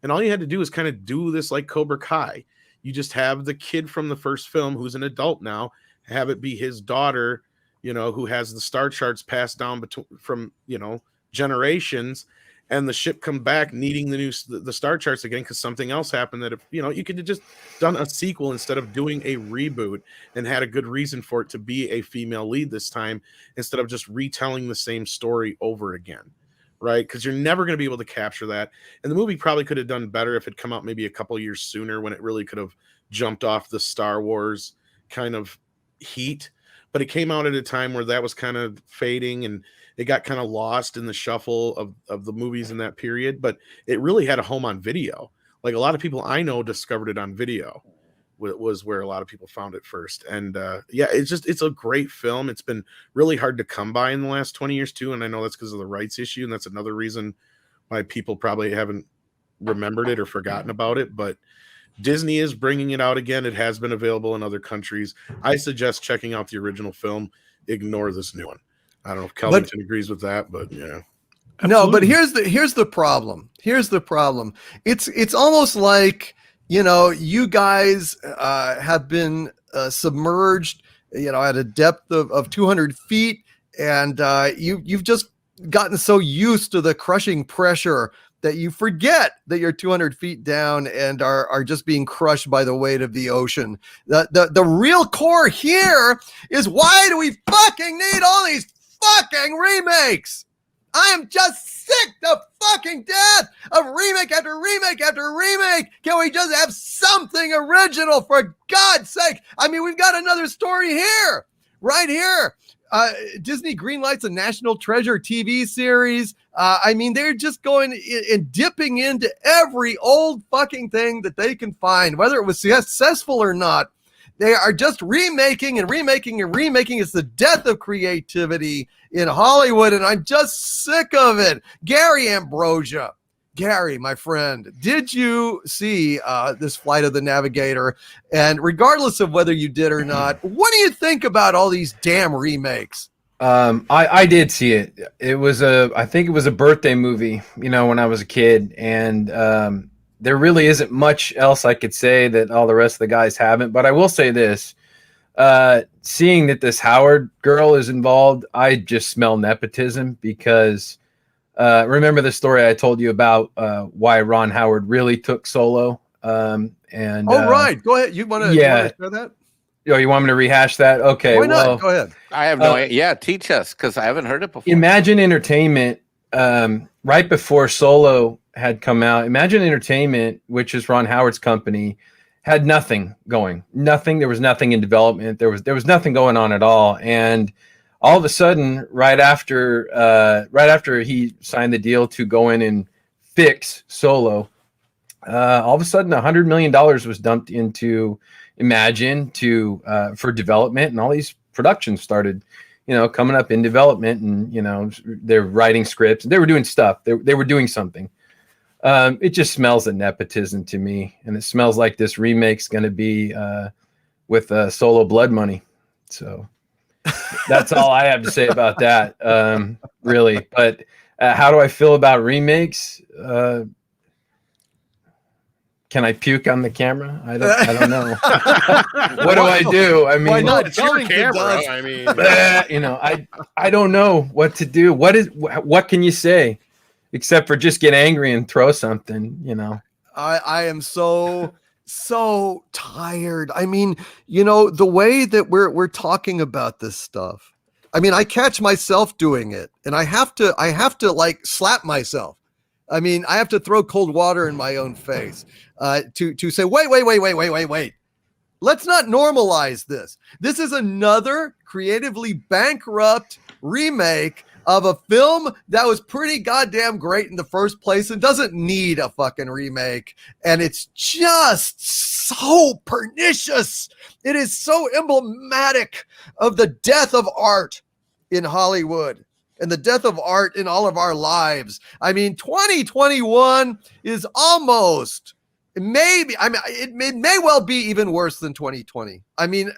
And all you had to do is kind of do this like Cobra Kai. You just have the kid from the first film, who's an adult now, have it be his daughter, you know, who has the star charts passed down from, you know, generations, and the ship come back needing the star charts again because something else happened. That, if you know, you could have just done a sequel instead of doing a reboot, and had a good reason for it to be a female lead this time, instead of just retelling the same story over again. Right, because you're never going to be able to capture that. And the movie probably could have done better if it come out maybe a couple years sooner, when it really could have jumped off the Star Wars kind of heat. But it came out at a time where that was kind of fading, and it got kind of lost in the shuffle of the movies in that period. But it really had a home on video. Like, a lot of people I know discovered it on video. Was where a lot of people found it first. And it's a great film. It's been really hard to come by in the last 20 years too, and I know that's because of the rights issue, and that's another reason why people probably haven't remembered it or forgotten about it. But Disney is bringing it out again. It has been available in other countries. I suggest checking out the original film. Ignore this new one. I don't know if Kellington agrees with that, but yeah. Absolutely. No, but here's the problem. Here's the problem. It's almost like, you know, you guys have been submerged, you know, at a depth of 200 feet, and you've just gotten so used to the crushing pressure that you forget that you're 200 feet down and are just being crushed by the weight of the ocean. The real core here is, why do we fucking need all these fucking remakes? I am just sick to fucking death of remake after remake after remake. Can we just have something original, for God's sake? I mean, we've got another story here, right here. Disney greenlights a National Treasure TV series. I mean, they're just going and dipping into every old fucking thing that they can find, whether it was successful or not. They are just remaking and remaking and remaking. It's the death of creativity in Hollywood, and I'm just sick of it. Gary Ambrosia. Gary, my friend, did you see this Flight of the Navigator? And regardless of whether you did or not, what do you think about all these damn remakes? I did see it. I think it was a birthday movie, you know, when I was a kid, and there really isn't much else I could say that all the rest of the guys haven't. But I will say this, seeing that this Howard girl is involved, I just smell nepotism, because remember the story I told you about why Ron Howard really took Solo? Right. Go ahead. You want to share that? Oh, you want me to rehash that? Okay. Why not? Go ahead. I have no idea. Yeah, teach us, because I haven't heard it before. Imagine Entertainment, right before Solo had come out, Imagine Entertainment, which is Ron Howard's company, had nothing going. Nothing. There was nothing in development. There was nothing going on at all. And all of a sudden, right after he signed the deal to go in and fix Solo, all of a sudden $100 million was dumped into Imagine for development, and all these productions started, you know, coming up in development, and you know, they're writing scripts. They were doing stuff. They were doing something. It just smells of nepotism to me, and it smells like this remake's going to be with Solo blood money. So that's all I have to say about that, really. But how do I feel about remakes? Can I puke on the camera? I don't know. What do I do? I mean, why not? It's your camera. I mean, you know, I don't know what to do. What can you say, except for just get angry and throw something? You know, I am so so tired. I mean, you know, the way that we're talking about this stuff. I mean, I catch myself doing it, and I have to like slap myself. I mean, I have to throw cold water in my own face to say, wait. Let's not normalize this. This is another creatively bankrupt remake of a film that was pretty goddamn great in the first place and doesn't need a fucking remake. And it's just so pernicious. It is so emblematic of the death of art in Hollywood and the death of art in all of our lives. I mean, 2021 is almost... Maybe, I mean, it may well be even worse than 2020. I mean,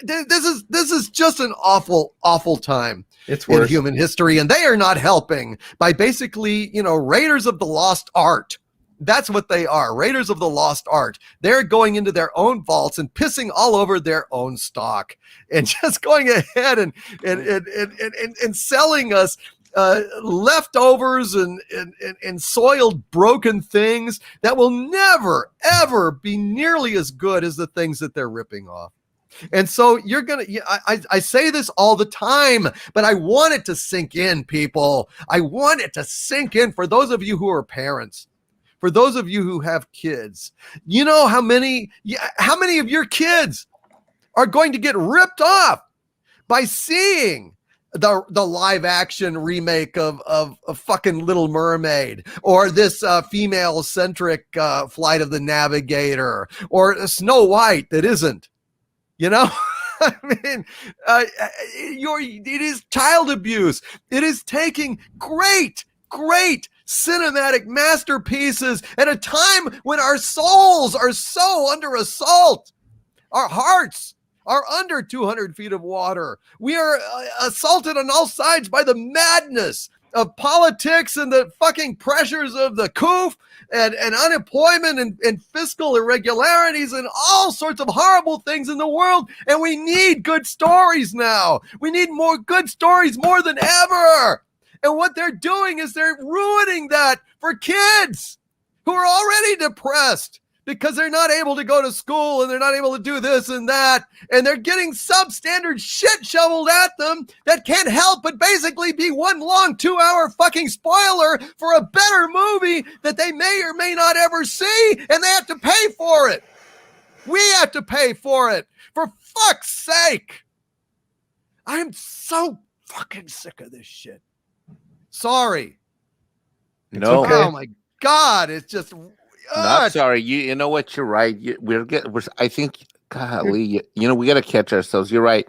this is just an awful time. It's worse in human history, and they are not helping by basically, you know, Raiders of the Lost Art. That's what they are, Raiders of the Lost Art. They're going into their own vaults and pissing all over their own stock, and just going ahead and selling us leftovers and soiled broken things that will never ever be nearly as good as the things that they're ripping off. And so you're gonna, I say this all the time, but I want it to sink in, people. I want it to sink in for those of you who are parents, for those of you who have kids. You know how many of your kids are going to get ripped off by seeing the live action remake of fucking Little Mermaid, or this female centric Flight of the Navigator, or Snow White that isn't, you know? I mean, it is child abuse. It is taking great cinematic masterpieces at a time when our souls are so under assault. Our hearts are under 200 feet of water. We are assaulted on all sides by the madness of politics and the fucking pressures of the coup and unemployment and fiscal irregularities and all sorts of horrible things in the world. And we need good stories now. We need more good stories more than ever. And what they're doing is they're ruining that for kids who are already depressed because they're not able to go to school and they're not able to do this and that. And they're getting substandard shit shoveled at them that can't help but basically be one long 2-hour fucking spoiler for a better movie that they may or may not ever see. And they have to pay for it. We have to pay for it. For fuck's sake. I am so fucking sick of this shit. Sorry. No. okay. Oh my God. It's just... Not sorry. You know what? You're right. I think, golly, you know, we got to catch ourselves. You're right.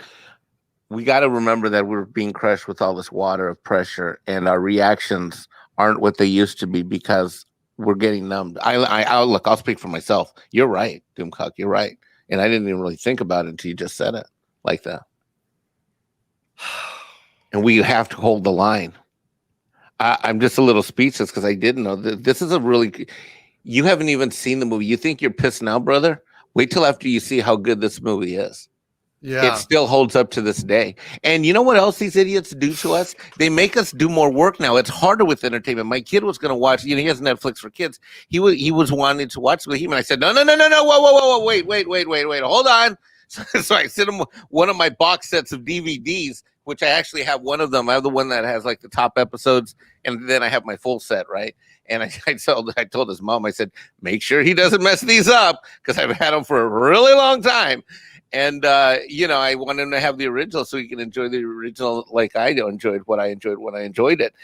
We got to remember that we're being crushed with all this water of pressure, and our reactions aren't what they used to be because we're getting numbed. I'll speak for myself. You're right, Doomcock. You're right, and I didn't even really think about it until you just said it like that. And we have to hold the line. I'm just a little speechless because I didn't know that this is a really. You haven't even seen the movie. You think you're pissed now, brother? Wait till after you see how good this movie is. Yeah. It still holds up to this day. And you know what else these idiots do to us? They make us do more work now. It's harder with entertainment. My kid was going to watch, you know, he has Netflix for kids. He was wanting to watch with him. And I said, no. Whoa. Wait. Hold on. So I sent him one of my box sets of DVDs, which I actually have one of them. I have the one that has like the top episodes. And then I have my full set, right? And I told his mom, I said, make sure he doesn't mess these up because I've had them for a really long time. And, you know, I want him to have the original so he can enjoy the original like I enjoyed what I enjoyed when I enjoyed it.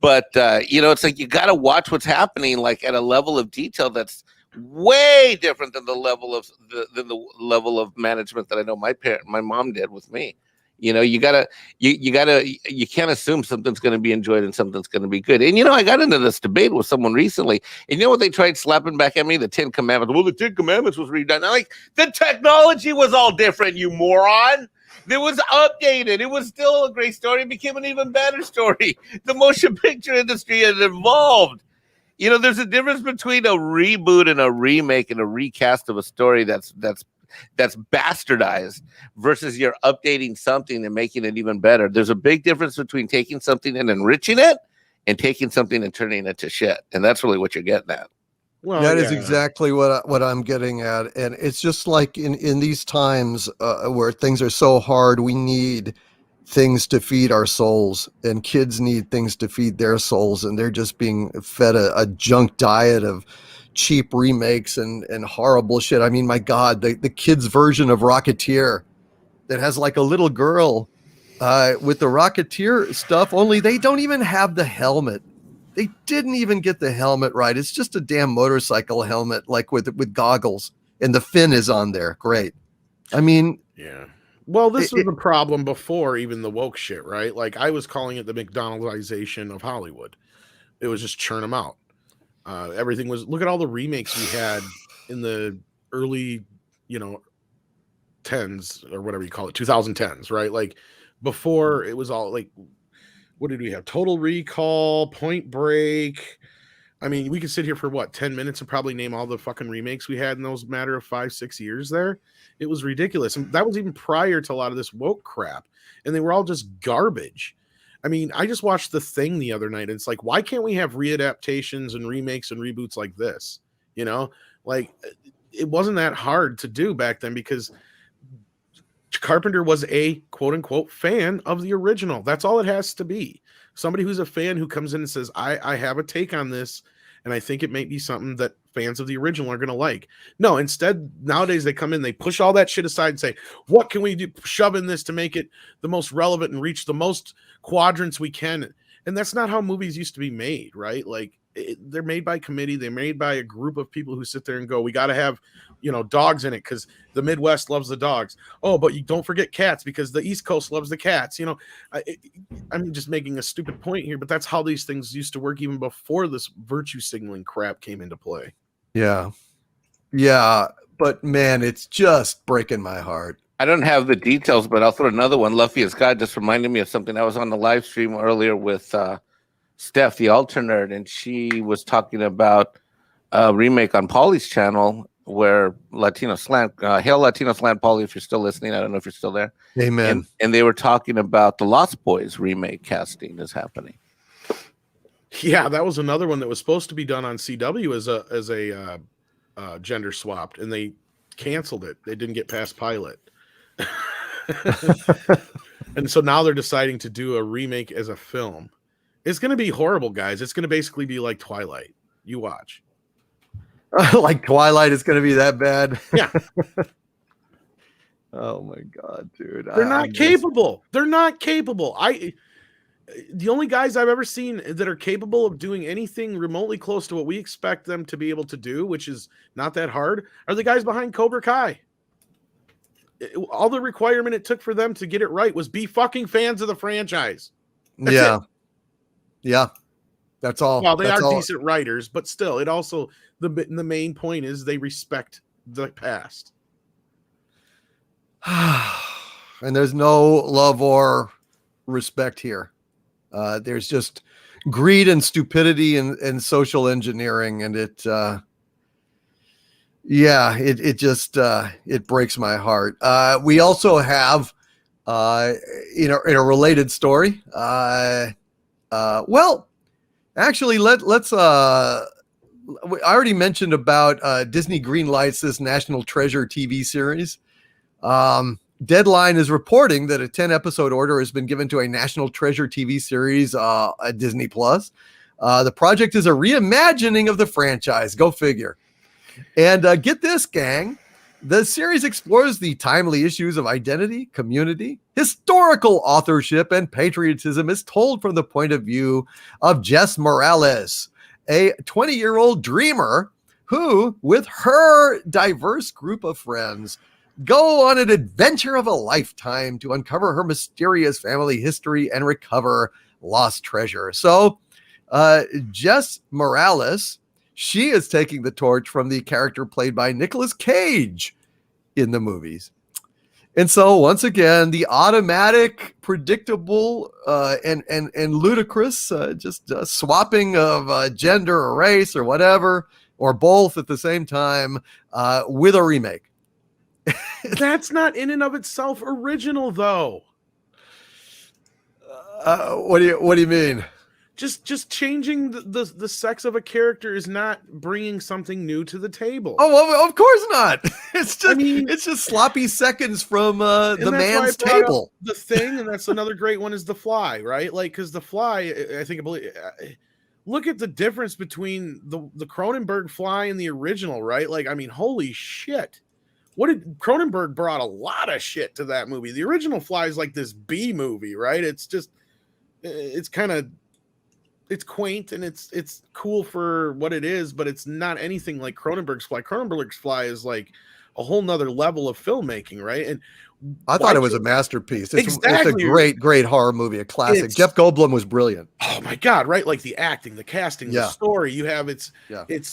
But, you know, it's like you got to watch what's happening like at a level of detail that's way different than the level of management that I know my mom did with me. You know, you can't assume something's going to be enjoyed and something's going to be good. And, you know, I got into this debate with someone recently, and you know what they tried slapping back at me? The 10 Commandments. Well, the 10 Commandments was redone. I'm like, the technology was all different, you moron. It was updated. It was still a great story. It became an even better story. The motion picture industry has evolved. You know, there's a difference between a reboot and a remake and a recast of a story that's bastardized versus you're updating something and making it even better. There's a big difference between taking something and enriching it and taking something and turning it to shit. And that's really what you're getting at. Well, that is yeah. exactly what I'm getting at, and it's just like in these times where things are so hard, we need things to feed our souls, and kids need things to feed their souls, and they're just being fed a junk diet of cheap remakes and horrible shit. I mean, my God, the kids' version of Rocketeer that has like a little girl with the Rocketeer stuff, only they don't even have the helmet. They didn't even get the helmet right. It's just a damn motorcycle helmet, like with goggles, and the fin is on there. Great. I mean, Yeah. Well, this was the problem before even the woke shit, right? Like I was calling it the McDonaldization of Hollywood. It was just churn them out. Everything was, look at all the remakes we had in the early, 10s or whatever you call it, 2010s, right? Like before it was all like, what did we have? Total Recall, Point Break. I mean, we could sit here for 10 minutes and probably name all the fucking remakes we had in those matter of 5-6 years there. It was ridiculous. And that was even prior to a lot of this woke crap. And they were all just garbage. I mean, I just watched The Thing the other night, and it's like, why can't we have readaptations and remakes and reboots like this? Like it wasn't that hard to do back then because Carpenter was a quote unquote fan of the original. That's all it has to be. Somebody who's a fan who comes in and says, I have a take on this, and I think it may be something that fans of the original are going to like. No, instead, nowadays they come in, they push all that shit aside and say, what can we do? Shove in this to make it the most relevant and reach the most quadrants we can. And that's not how movies used to be made, right? Like they're made by committee. They're made by a group of people who sit there and go, we got to have, dogs in it because the Midwest loves the dogs. Oh, but you don't forget cats because the East Coast loves the cats. I'm just making a stupid point here, but that's how these things used to work even before this virtue signaling crap came into play. Yeah. But man, it's just breaking my heart. I don't have the details, but I'll throw another one. Luffy as God just reminded me of something. I was on the live stream earlier with Steph, the alternate, and she was talking about a remake on Pauly's channel where Latino Slant, hail Latino Slant, Pauly, if you're still listening. I don't know if you're still there. Amen. And they were talking about the Lost Boys remake casting is happening. Yeah, that was another one that was supposed to be done on CW as a gender swapped, and they canceled it. They didn't get past pilot. And so now they're deciding to do a remake as a film. It's going to be horrible, guys. It's going to basically be like Twilight. You watch. Like Twilight is going to be that bad? Yeah. Oh my God, dude. They're not capable. They're not capable. The only guys I've ever seen that are capable of doing anything remotely close to what we expect them to be able to do, which is not that hard, are the guys behind Cobra Kai. All the requirement it took for them to get it right was be fucking fans of the franchise. That's it. Yeah. That's all. Well, they That's are all. decent writers, but still, it also, the main point is they respect the past. And there's no love or respect here. There's just greed and stupidity and social engineering, and it just it breaks my heart. We also have in a related story. Well, actually, let's. I already mentioned about Disney greenlights this National Treasure TV series. Deadline is reporting that a 10-episode order has been given to a National Treasure TV series at Disney Plus. The project is a reimagining of the franchise. Go figure. And get this, gang. The series explores the timely issues of identity, community, historical authorship, and patriotism is told from the point of view of Jess Morales, a 20-year-old dreamer who, with her diverse group of friends, go on an adventure of a lifetime to uncover her mysterious family history and recover lost treasure. So, Jess Morales, she is taking the torch from the character played by Nicolas Cage in the movies. And so, once again, the automatic, predictable, and ludicrous, just swapping of gender or race or whatever, or both at the same time, with a remake. That's not in and of itself original, though. What do you mean? Just changing the sex of a character is not bringing something new to the table. Oh, well, of course not. It's just, I mean, it's just sloppy seconds from the and that's why I man's brought up table. The Thing, and that's another great one is The Fly, right? Like, because The Fly, look at the difference between the Cronenberg Fly and the original, right? Like, I mean, holy shit. What did Cronenberg brought a lot of shit to that movie. The original Fly is like this B movie, right? It's just, it's kind of, it's quaint and it's cool for what it is, but it's not anything like Cronenberg's Fly. Cronenberg's Fly is like a whole nother level of filmmaking, right? And I thought it was a masterpiece. It's a Exactly. great horror movie, a classic. It's- Jeff Goldblum was brilliant. oh my god, right? Like the acting, the casting, the Yeah. story. You have it's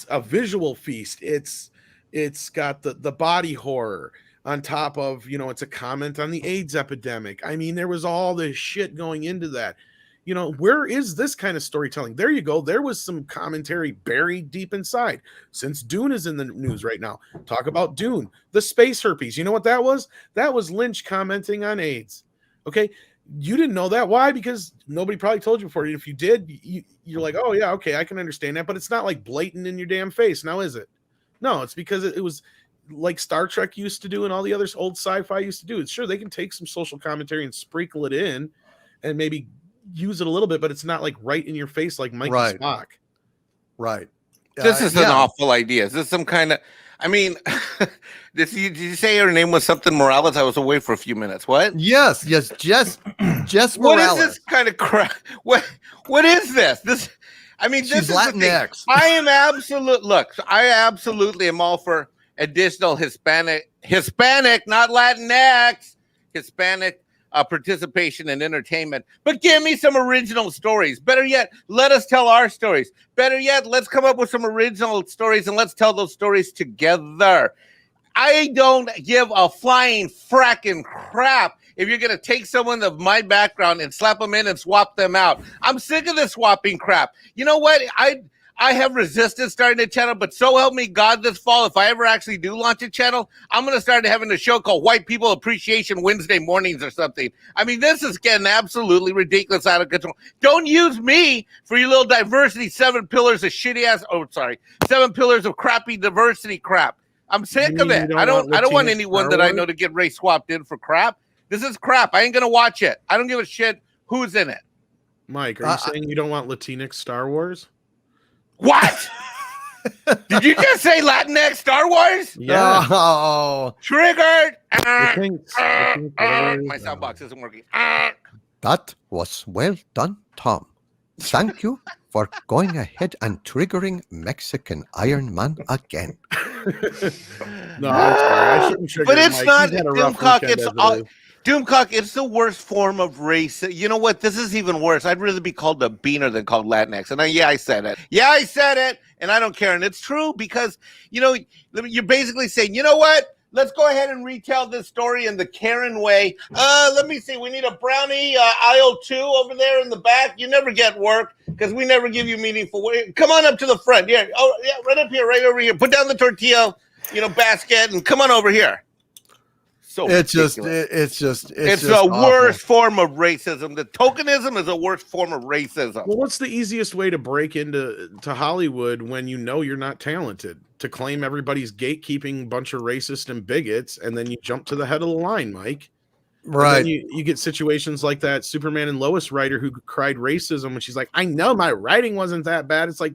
a visual feast. It's got the body horror on top of, it's a comment on the AIDS epidemic. I mean, there was all this shit going into that. Where is this kind of storytelling? There you go. There was some commentary buried deep inside. Since Dune is in the news right now, talk about Dune, the space herpes. You know what that was? That was Lynch commenting on AIDS. Okay. You didn't know that. Why? Because nobody probably told you before. If you did, you're like, oh yeah, okay, I can understand that. But it's not like blatant in your damn face. Now, is it? No, it's because it was like Star Trek used to do and all the other old sci-fi used to do. It's sure they can take some social commentary and sprinkle it in and maybe use it a little bit, but it's not like right in your face like Mike and Spock. Right. This is an awful idea. Is this some kind of? I mean, did you say her name was something Morales? I was away for a few minutes. What? Yes, Jess Morales. What is this kind of crap? What is this? I mean, She's Latinx. I am I absolutely am all for additional Hispanic, not Latinx, Hispanic participation in entertainment. But give me some original stories. Better yet, let us tell our stories. Better yet, let's come up with some original stories and let's tell those stories together. I don't give a flying fracking crap if you're going to take someone of my background and slap them in and swap them out. I'm sick of this swapping crap. You know what? I have resisted starting a channel, but so help me God this fall, if I ever actually do launch a channel, I'm going to start having a show called White People Appreciation Wednesday Mornings or something. I mean, this is getting absolutely ridiculous, out of control. Don't use me for your little diversity 7 pillars of crappy diversity crap. I'm sick of it. I don't want anyone that I know to get race swapped in for crap. This is crap. I ain't going to watch it. I don't give a shit who's in it. Mike, are you saying you don't want Latinx Star Wars? What? Did you just say Latinx Star Wars? Yeah. Oh, Triggered. My My soundbox isn't working. that was well done, Tom. Thank you for going ahead and triggering Mexican Iron Man again. No, I'm sorry. I shouldn't trigger But it's Mike. not He's had a rough Doomcock. weekend It's as it all. is. Doomcock, it's the worst form of race. You know what? This is even worse. I'd rather be called a beaner than called Latinx. And I said it. Yeah, I said it. And I don't care. And it's true because, you're basically saying, you know what? Let's go ahead and retell this story in the Karen way. Let me see. We need a brownie, aisle 2 over there in the back. You never get work because we never give you meaningful work. Come on up to the front. Yeah. Oh, yeah. Right up here. Right over here. Put down the tortilla, basket and come on over here. So It's ridiculous. it's the awful. worst form of racism. The tokenism is the worst form of racism. Well, what's the easiest way to break into Hollywood when you're not talented? To claim everybody's gatekeeping bunch of racists and bigots, and then you jump to the head of the line, Mike. Right. And then you get situations like that Superman and Lois writer who cried racism when she's like, I know my writing wasn't that bad. It's like,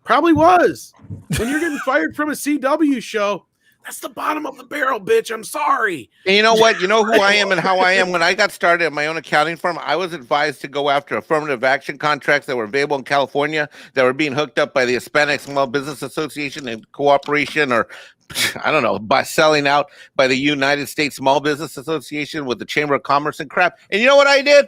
probably was. When you're getting fired from a CW show, that's the bottom of the barrel, bitch. I'm sorry. And you know what? You know who I am and how I am. When I got started at my own accounting firm, I was advised to go after affirmative action contracts that were available in California that were being hooked up by the Hispanic Small Business Association in cooperation, or I don't know, by selling out by the United States Small Business Association with the Chamber of Commerce and crap. And you know what I did?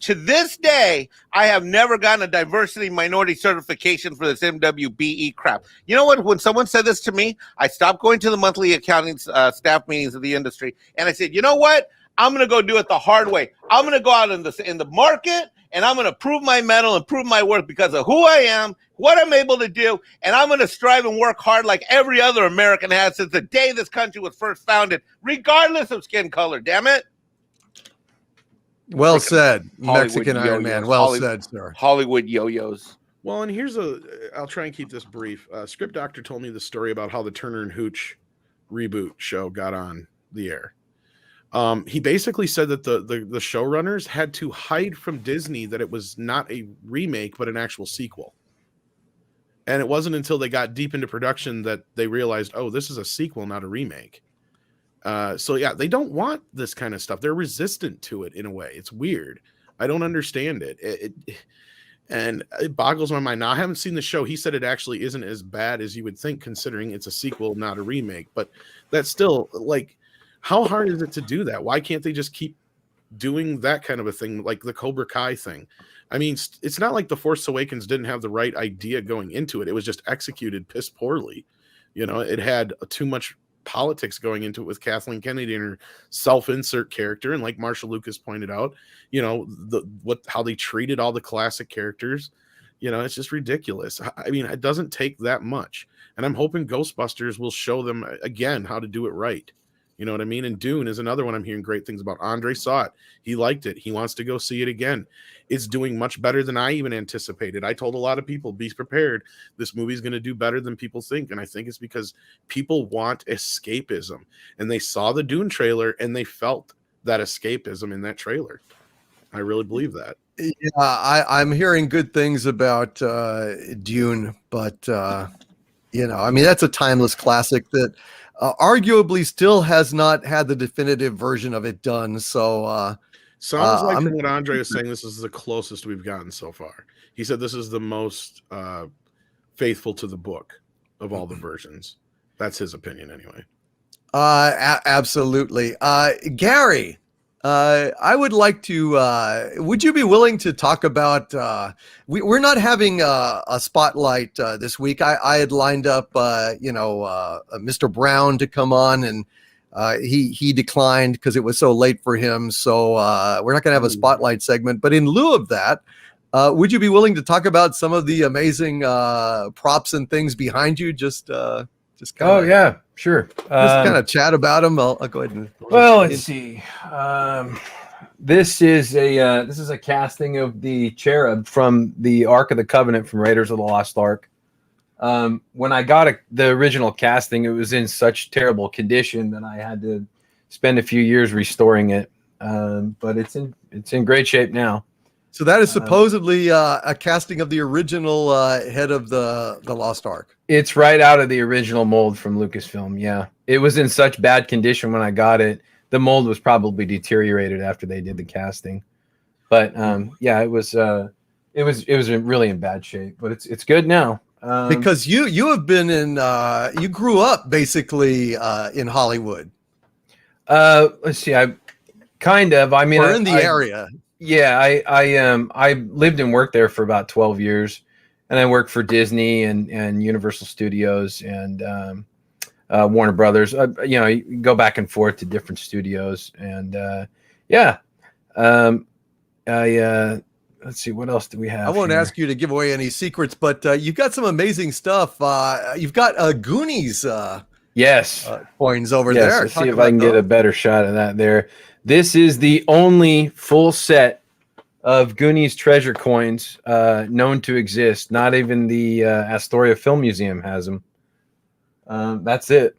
To this day, I have never gotten a diversity minority certification for this MWBE crap. You know what? When someone said this to me, I stopped going to the monthly accounting staff meetings of the industry, and I said, you know what? I'm going to go do it the hard way. I'm going to go out in the market, and I'm going to prove my mettle and prove my worth because of who I am, what I'm able to do, and I'm going to strive and work hard like every other American has since the day this country was first founded, regardless of skin color, damn it. Well said, Hollywood Mexican Iron Man. yo-yos. Well said, sir. Hollywood yo-yos. Well, and I'll try and keep this brief. Script Doctor told me the story about how the Turner and Hooch reboot show got on the air. He basically said that the showrunners had to hide from Disney that it was not a remake, but an actual sequel. And it wasn't until they got deep into production that they realized, oh, this is a sequel, not a remake. So yeah, they don't want this kind of stuff. They're resistant to it in a way. It's weird. I don't understand it. And it boggles my mind. Now, I haven't seen the show. He said it actually isn't as bad as you would think, considering it's a sequel, not a remake. But that's still, like, how hard is it to do that? Why can't they just keep doing that kind of a thing, like the Cobra Kai thing? I mean, it's not like The Force Awakens didn't have the right idea going into it. It was just executed piss poorly. You know, it had too much politics going into it with Kathleen Kennedy and her self-insert character, and like Marcia Lucas pointed out, you know, how they treated all the classic characters. You know, it's just ridiculous. I mean, it doesn't take that much, and I'm hoping Ghostbusters will show them again how to do it right. You know what I mean? And Dune is another one I'm hearing great things about. Andre saw it. He liked it. He wants to go see it again. It's doing much better than I even anticipated. I told a lot of people, be prepared. This movie's going to do better than people think. And I think it's because people want escapism. And they saw the Dune trailer and they felt that escapism in that trailer. I really believe that. Yeah, I'm hearing good things about Dune, but, you know, I mean, that's a timeless classic that arguably still has not had the definitive version of it done. So sounds like from what Andre was saying, this is the closest we've gotten so far. He said this is the most faithful to the book of all the versions. That's his opinion anyway. Absolutely. Gary, I would like to, would you be willing to talk about, we're not having a spotlight this week. I had lined up, Mr. Brown to come on, and he declined because it was so late for him. So we're not going to have a spotlight segment, but in lieu of that, would you be willing to talk about some of the amazing props and things behind you? Just kind Oh yeah, sure. Just kind of chat about them. I'll go ahead and. Well, let's see. This is a casting of the cherub from the Ark of the Covenant from Raiders of the Lost Ark. When I got the original casting, it was in such terrible condition that I had to spend a few years restoring it. But it's in great shape now. So that is supposedly a casting of the original head of the Lost Ark. It's right out of the original mold from Lucasfilm. Yeah, it was in such bad condition when I got it. The mold was probably deteriorated after they did the casting. But yeah, it was really in bad shape. But it's good now. Because you have been in you grew up basically in Hollywood. Let's see. I mean, or in the area. Yeah, I lived and worked there for about 12 years, and I worked for Disney and Universal Studios and Warner Brothers. You go back and forth to different studios, and let's see, what else do we have? I won't ask you to give away any secrets, but you've got some amazing stuff. You've got Goonies yes coins over yes, there. Let's see if I can get a better shot of that there. This is the only full set of Goonies treasure coins known to exist. Not even the Astoria Film Museum has them. That's it.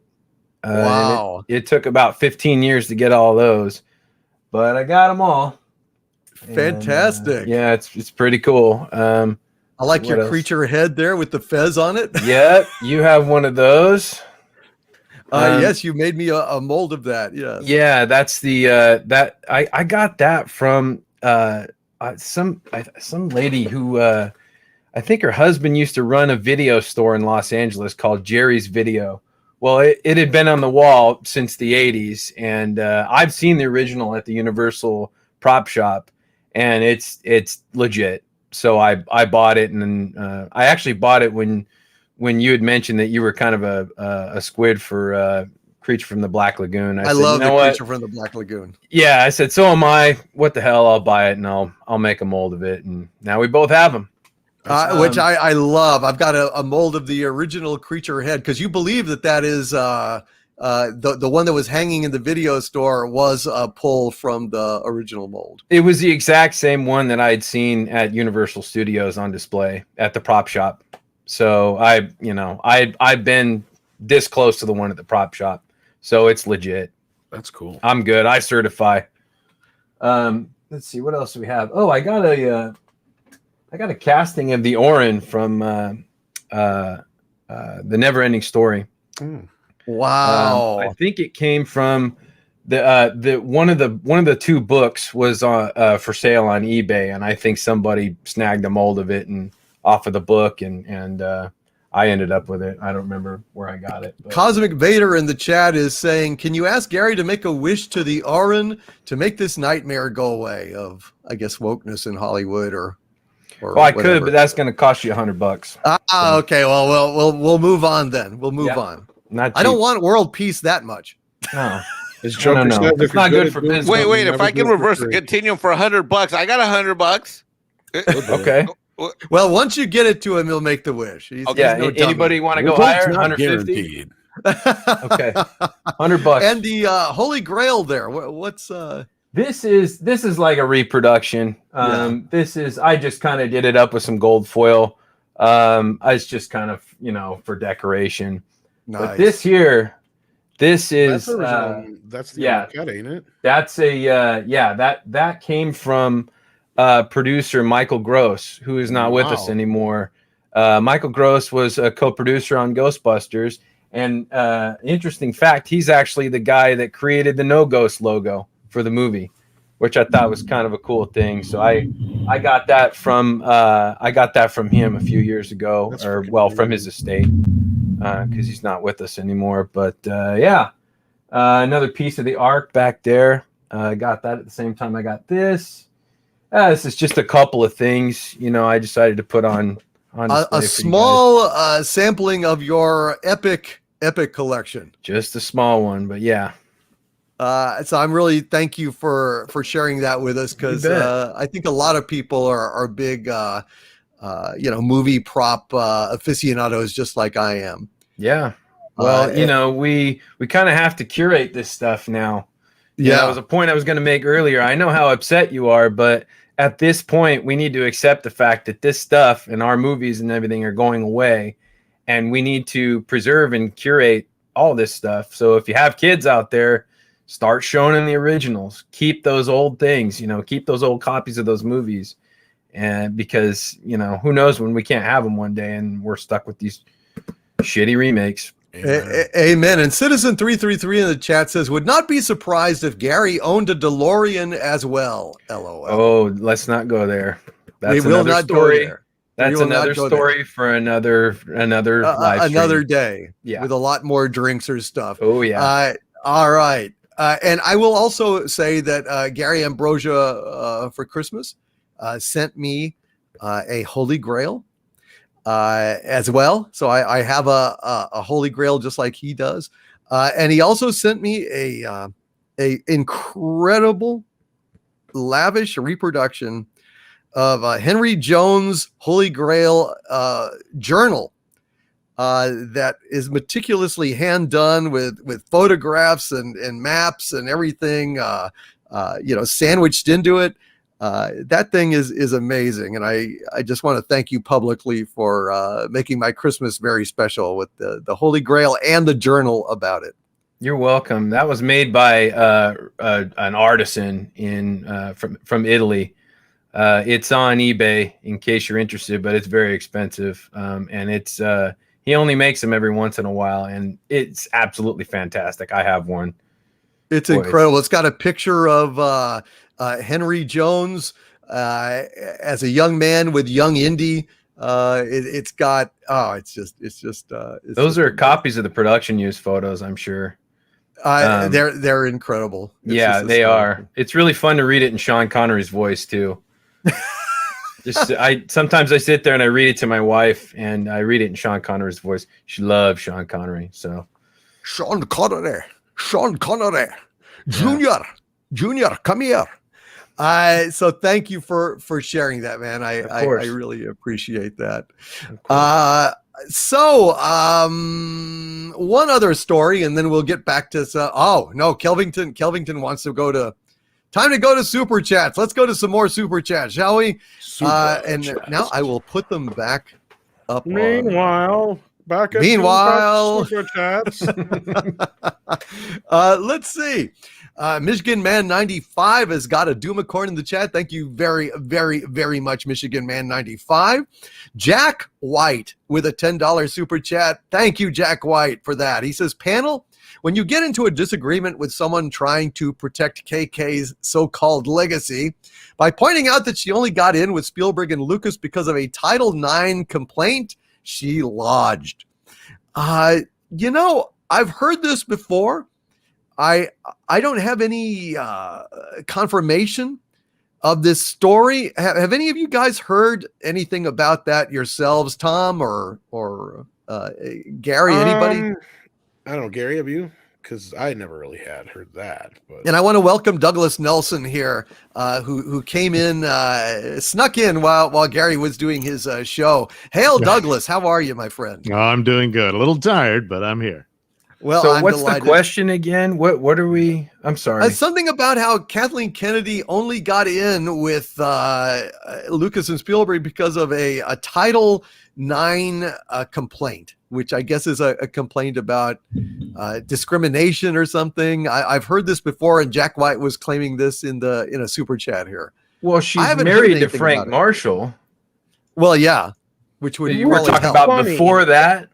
Wow. It took about 15 years to get all those, but I got them all. Fantastic. And, yeah, it's pretty cool. I like your creature head there with the fez on it. Yep, you have one of those. Yes, you made me a mold of that. Yes. Yeah, that's the that I got that from some lady who I think her husband used to run a video store in Los Angeles called Jerry's Video. Well, it had been on the wall since the 80s, and I've seen the original at the Universal Prop Shop, and it's legit. So I bought it, and I actually bought it when you had mentioned that you were kind of a squid for Creature from the Black Lagoon. I love the Creature from the Black Lagoon. Yeah, I said, so am I. What the hell? I'll buy it, and I'll make a mold of it. And now we both have them. Which I love. I've got a mold of the original creature head, because you believe that is the one that was hanging in the video store was a pull from the original mold. It was the exact same one that I had seen at Universal Studios on display at the prop shop. So I've been this close to the one at the prop shop, so it's legit. That's cool. I'm good. I certify. Let's see what else do we have. Oh, I got a casting of the Orin from the Never-Ending Story. Wow. I think it came from the one of the two books was for sale on eBay, and I think somebody snagged a mold of it and off of the book, and I ended up with it. I don't remember where I got it. But. Cosmic Vader in the chat is saying, can you ask Gary to make a wish to the Orin to make this nightmare go away of, I guess, wokeness in Hollywood or well, I could, but that's going to cost you $100. Okay. Well, we'll move on then. We'll move on. Not I don't want world peace that much. No. It's It's not good for business. Wait, if I can reverse the continuum for $100, I got $100. Okay. Well, once you get it to him, he'll make the wish. He's Yeah. no Anybody want to go It's higher? not 150. guaranteed. Okay. $100. And the Holy Grail there. What's This is like a reproduction. This is, I just kind of did it up with some gold foil. It's just kind of, for decoration. nice? But this here, this is That's the cut, ain't it? that's that came from producer Michael Gross, who is not with us anymore. Michael Gross was a co-producer on Ghostbusters, and interesting fact, he's actually the guy that created the No Ghost logo for the movie, which I thought was kind of a cool thing. So I got that from him a few years ago, from his estate, because he's not with us anymore. But another piece of the Ark back there. I got that at the same time I got this. This is just a couple of things, I decided to put on a small sampling of your epic collection. Just a small one, but yeah. So I'm really thank you for sharing that with us, because I think a lot of people are big movie prop aficionados just like I am. Yeah. Well, we kind of have to curate this stuff now. That was a point I was going to make earlier. I know how upset you are, but at this point, we need to accept the fact that this stuff and our movies and everything are going away, and we need to preserve and curate all this stuff. So if you have kids out there, start showing them the originals. Keep those old things, keep those old copies of those movies. And because, who knows when we can't have them one day and we're stuck with these shitty remakes. Amen. And Citizen 333 in the chat says, would not be surprised if Gary owned a DeLorean as well. LOL. Oh, let's not go there. That's another story. That's another story for another live stream. Another day. Yeah. With a lot more drinks or stuff. Oh yeah. All right. And I will also say that Gary Ambrosia for Christmas sent me a Holy Grail as well. So I have a Holy Grail just like he does. And he also sent me a incredible, lavish reproduction of Henry Jones' Holy Grail journal. That is meticulously hand done with photographs and maps and everything, sandwiched into it. That thing is amazing. And I just want to thank you publicly for making my Christmas very special with the Holy Grail and the journal about it. You're welcome. That was made by an artisan from Italy. It's on eBay in case you're interested, but it's very expensive. And it's he only makes them every once in a while, and it's absolutely fantastic. I have one. It's incredible. It's got a picture of Henry Jones as a young man with young Indy. It's got those are copies of the production use photos, I'm sure. They're incredible. They are. It's really fun to read it in Sean Connery's voice too. Sometimes I sit there and I read it to my wife, and I read it in Sean Connery's voice. She loves Sean Connery, so Sean Connery, Junior, come here. So thank you for sharing that, man. I course. really appreciate that. Of course. One other story, and then we'll get back to. Oh no, Kelvington wants to go to. Time to go to super chats. Let's go to some more super chats, shall we? Now I will put them back up. Meanwhile, back at super chats. Let's see. Michigan Man 95 has got a Doomacorn in the chat. Thank you very, very, very much, Michigan Man 95. Jack White with a $10 super chat. Thank you, Jack White, for that. He says, panel, when you get into a disagreement with someone trying to protect KK's so-called legacy by pointing out that she only got in with Spielberg and Lucas because of a Title IX complaint she lodged. You know, I've heard this before. I don't have any confirmation of this story. Have any of you guys heard anything about that yourselves, Tom or Gary? Anybody? I don't know, Gary, have you? Because I never really had heard that. But And I want to welcome Douglas Nelson here, who came in, snuck in while Gary was doing his show. Hail, Douglas! How are you, my friend? Oh, I'm doing good. A little tired, but I'm here. Well, So I'm what's delighted. the question again? What are we? I'm sorry. Something about how Kathleen Kennedy only got in with Lucas and Spielberg because of a Title IX complaint, which I guess is a complaint about discrimination or something. I've heard this before, and Jack White was claiming this in a super chat here. Well, she's haven't heard married to anything Frank about it. Marshall. Well, yeah, which would You were probably talking help. about Funny. before that.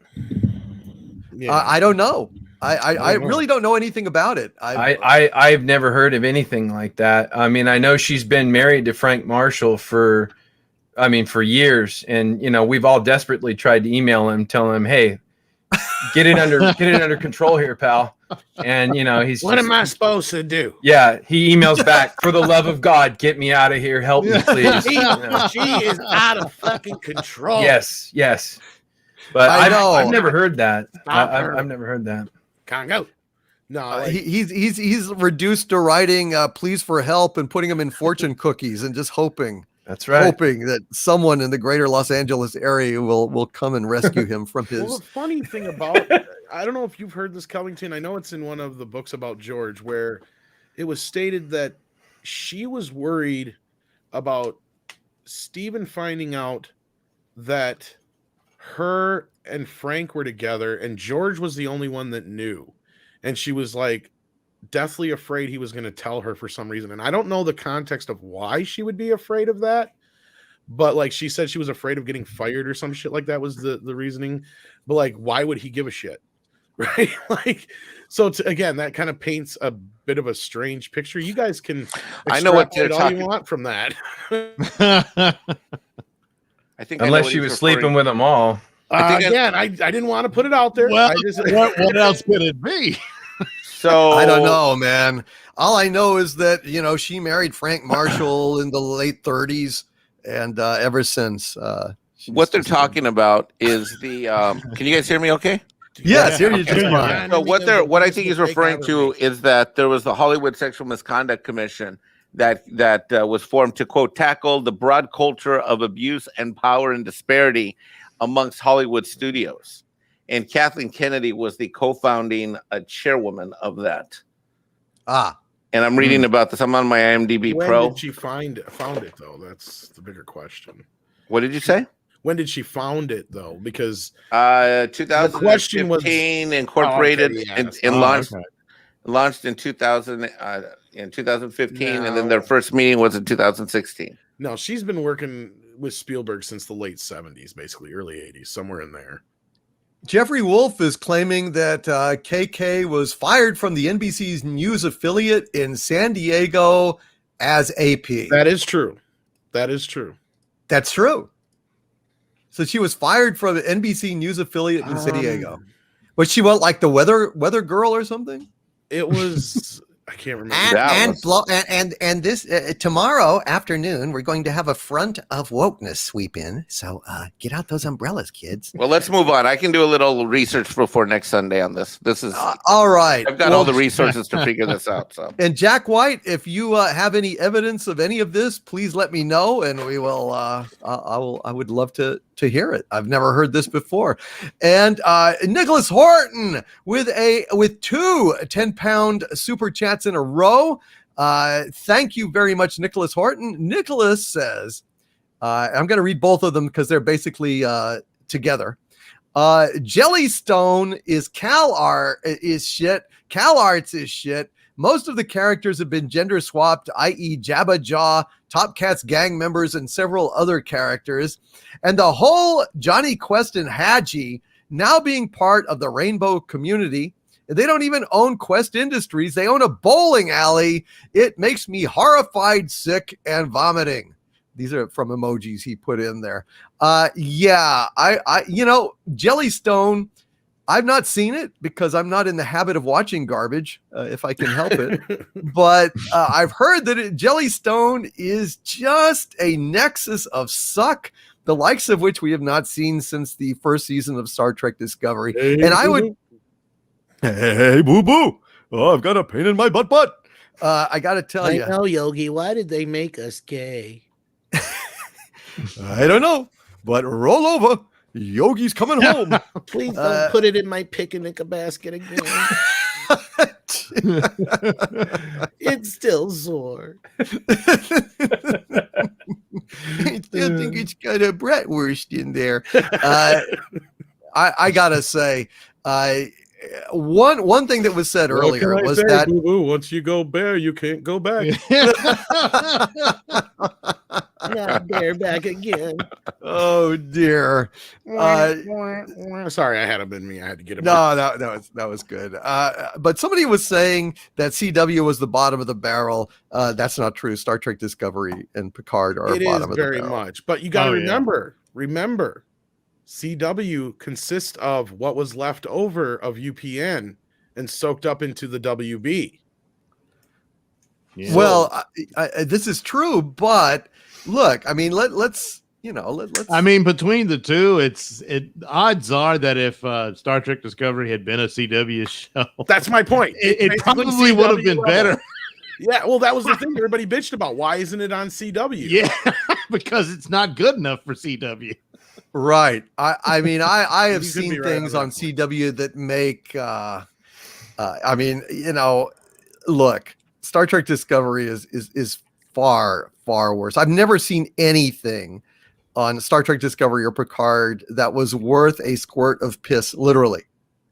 yeah. I don't know. I don't know. really don't know anything about it. I've never heard of anything like that. I mean, I know she's been married to Frank Marshall for years, and you know, we've all desperately tried to email him, tell him, hey, get it under control here, pal. And you know, What am I supposed to do? Yeah, he emails back, for the love of God, get me out of here, help me, please. She is out of fucking control. Yes. But I know. I've never heard that. Stop her. I've never heard that. Can't go. No, like, he's reduced to writing pleas for help and putting them in fortune cookies and just hoping that someone in the greater Los Angeles area will come and rescue him from his. well, the funny thing about I don't know if you've heard this, Covington. I know it's in one of the books about George, where it was stated that she was worried about Stephen finding out that her and Frank were together and George was the only one that knew. And she was like deathly afraid he was going to tell her for some reason. And I don't know the context of why she would be afraid of that. But like she said, she was afraid of getting fired or some shit like that was the reasoning. But like, why would he give a shit? Right? Like, so again, that kind of paints a bit of a strange picture. You guys can I know what they're all talking. you want from that. I think I know Unless what she he's was referring- sleeping with them all. I think Again, I didn't want to put it out there. Well, I just, what else could it be? So I don't know, man. All I know is that, you know, she married Frank Marshall in the late 30s, and ever since. What they're talking about is the. Can you guys hear me? Okay. Yes, here you Okay. just fine. So what I think he's referring to is that there was the Hollywood Sexual Misconduct Commission that was formed to, quote, tackle the broad culture of abuse and power and disparity amongst Hollywood studios. And Kathleen Kennedy was the co-founding chairwoman of that. Ah, And I'm reading about this. I'm on my IMDb when Pro. did she found it though? That's the bigger question. What did you say? When did she found it though? Because 2015 was- incorporated Oh, okay, and, yes. and launched okay. launched in 2015, and then No. their first meeting was in 2016. no, she's been working with Spielberg since the late 70s, basically early 80s, somewhere in there. Jeffrey Wolf is claiming that KK was fired from the NBC's news affiliate in San Diego as AP. That is true. That is true. That's true. So she was fired from the NBC news affiliate in San Diego. Was she what, like the weather girl or something? It was I can't remember. And this tomorrow afternoon, we're going to have a front of wokeness sweep in. So get out those umbrellas, kids. Well, let's move on. I can do a little research before next Sunday on this. This is all right. I've got all the resources to figure this out. So, and Jack White, if you have any evidence of any of this, please let me know, and we will. I would love to hear it. I've never heard this before. And Nicholas Horton with two 10-pound super chats in a row. Thank you very much, Nicholas Horton. Nicholas says, I'm going to read both of them because they're basically together. Jellystone is is shit. CalArts is shit. Most of the characters have been gender swapped, i.e. Jabba Jaw, Top Cat's gang members, and several other characters. And the whole Johnny Quest and Hadji now being part of the Rainbow community. They don't even own Quest Industries. They own a bowling alley. It makes me horrified, sick, and vomiting. These are from emojis he put in there. Yeah, I Jellystone, I've not seen it because I'm not in the habit of watching garbage, if I can help it. But I've heard that Jellystone is just a nexus of suck, the likes of which we have not seen since the first season of Star Trek Discovery. And I would... Hey, boo-boo. Oh, I've got a pain in my butt. I got to tell you. I know, Yogi. Why did they make us gay? I don't know, but roll over. Yogi's coming home. Please don't put it in my picnic basket again. It's still sore. I still think it's got a bratwurst in there. I gotta say, one thing that was said earlier was that once you go bare, you can't go back. Not there back again. Oh dear. Sorry, I had him in me. I had to get him. No, that was good. But somebody was saying that CW was the bottom of the barrel. That's not true. Star Trek Discovery and Picard are bottom of the barrel. Very much. But you got to remember, CW consists of what was left over of UPN and soaked up into the WB. Yeah. Well, this is true, but look, I mean, let's. I mean, between the two, odds are that if Star Trek Discovery had been a CW show, that's my point. It probably would have been better. Yeah, well, that was the thing everybody bitched about. Why isn't it on CW? Yeah, because it's not good enough for CW. Right. I mean, I have seen things on CW that make. Look, Star Trek Discovery is far worse. I've never seen anything on Star Trek Discovery or Picard that was worth a squirt of piss. Literally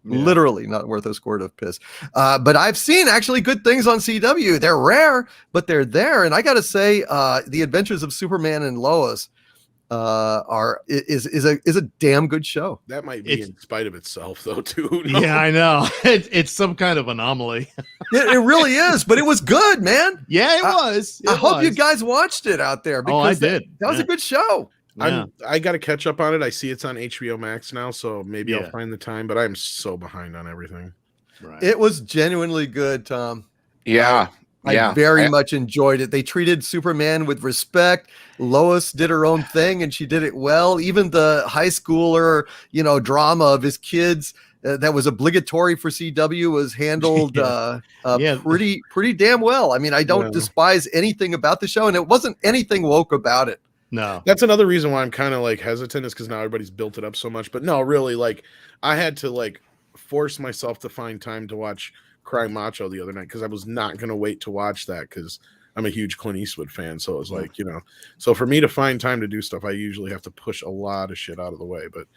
not worth a squirt of piss. But I've seen actually good things on CW. They're rare, but they're there. And I got to say, The Adventures of Superman and Lois is a damn good show. That might be in spite of itself, though, too. No? Yeah, I know. It's some kind of anomaly. It really is, but it was good, man. Yeah, it was. I hope you guys watched it out there. Because I did. That was a good show. Yeah. I got to catch up on it. I see it's on HBO Max now, so maybe I'll find the time. But I'm so behind on everything. Right. It was genuinely good, Tom. Yeah. I very much enjoyed it. They treated Superman with respect. Lois did her own thing, and she did it well. Even the high schooler, drama of his kids that was obligatory for CW was handled pretty damn well. I mean, I don't despise anything about the show, and it wasn't anything woke about it. No, that's another reason why I'm kind of hesitant, is because now everybody's built it up so much. But no, really, I had to force myself to find time to watch Cry Macho the other night, because I was not going to wait to watch that, because I'm a huge Clint Eastwood fan. So it was so for me to find time to do stuff, I usually have to push a lot of shit out of the way. But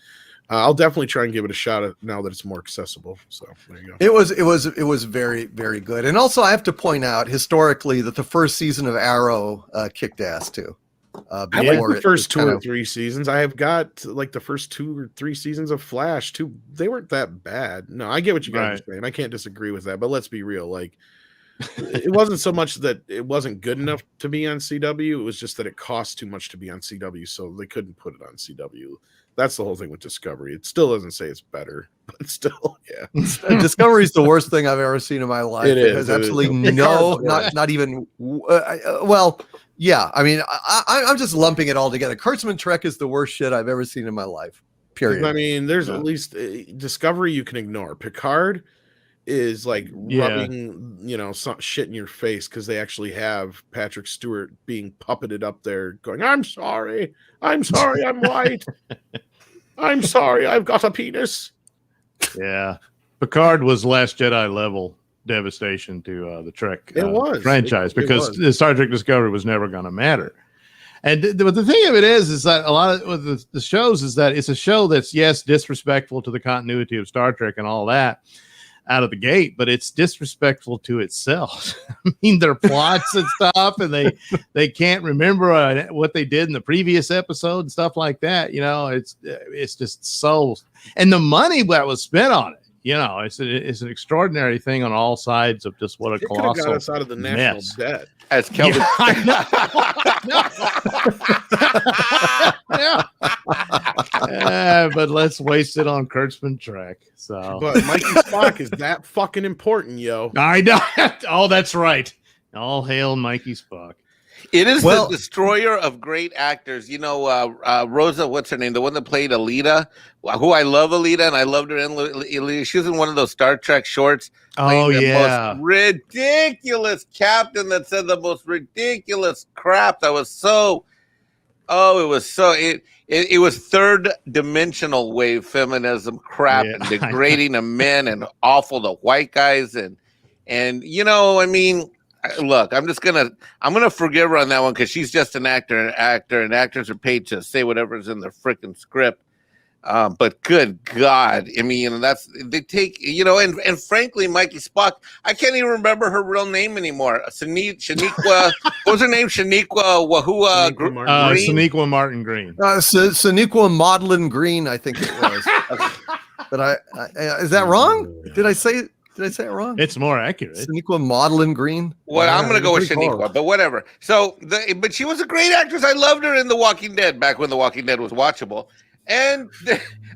I'll definitely try and give it a shot now that it's more accessible. So there you go. It was very, very good. And also I have to point out historically that the first season of Arrow kicked ass too. I like the first two or three seasons. I have got the first 2 or 3 seasons of Flash too. They weren't that bad. No, I get what you guys are saying. I can't disagree with that. But let's be real. it wasn't so much that it wasn't good enough to be on CW. It was just that it cost too much to be on CW, so they couldn't put it on CW. That's the whole thing with Discovery. It still doesn't say it's better, but still, yeah. Discovery is the worst thing I've ever seen in my life. It is, has it is. absolutely not even. Well, yeah. I mean, I'm just lumping it all together. Kurtzman Trek is the worst shit I've ever seen in my life. Period. I mean, there's at least Discovery you can ignore. Picard is like rubbing, some shit in your face because they actually have Patrick Stewart being puppeted up there, going, I'm sorry, I'm white. I'm sorry, I've got a penis. Yeah. Picard was Last Jedi level devastation to the Trek franchise because the Star Trek Discovery was never going to matter. And but the thing of it is that a lot of the shows is that it's a show that's, yes, disrespectful to the continuity of Star Trek and all that out of the gate, but it's disrespectful to itself. I mean, their plots and stuff, and they can't remember what they did in the previous episode and stuff like that. It's just so, and the money that was spent on it, it's an extraordinary thing on all sides of just what a colossal got us out of the national debt. As Kelvin, but let's waste it on Kurtzman Trek. So, but Mikey Spock is that fucking important, yo. I know. Oh, that's right. All hail Mikey Spock. It is the destroyer of great actors. Rosa, what's her name? The one that played Alita, who I love Alita, and I loved her in Alita. She was in one of those Star Trek shorts. Oh, yeah. Most ridiculous captain that said the most ridiculous crap. It was third dimensional wave feminism crap and degrading to men and awful to white guys. Look, I'm gonna forgive her on that one because she's just an actor, and actors are paid to say whatever's in their freaking script. But good God, I mean, they take, and frankly, Mikey Spock, I can't even remember her real name anymore. Shaniqua, what was her name? Shaniqua Wahua Green? Shaniqua Martin Green. Shaniqua Maudlin Green, I think it was. But is that wrong? Did I say it wrong? It's more accurate. Shaniqua Maudlin Green. Well, I'm going to go with Shaniqua, but whatever. So, but she was a great actress. I loved her in The Walking Dead back when The Walking Dead was watchable. And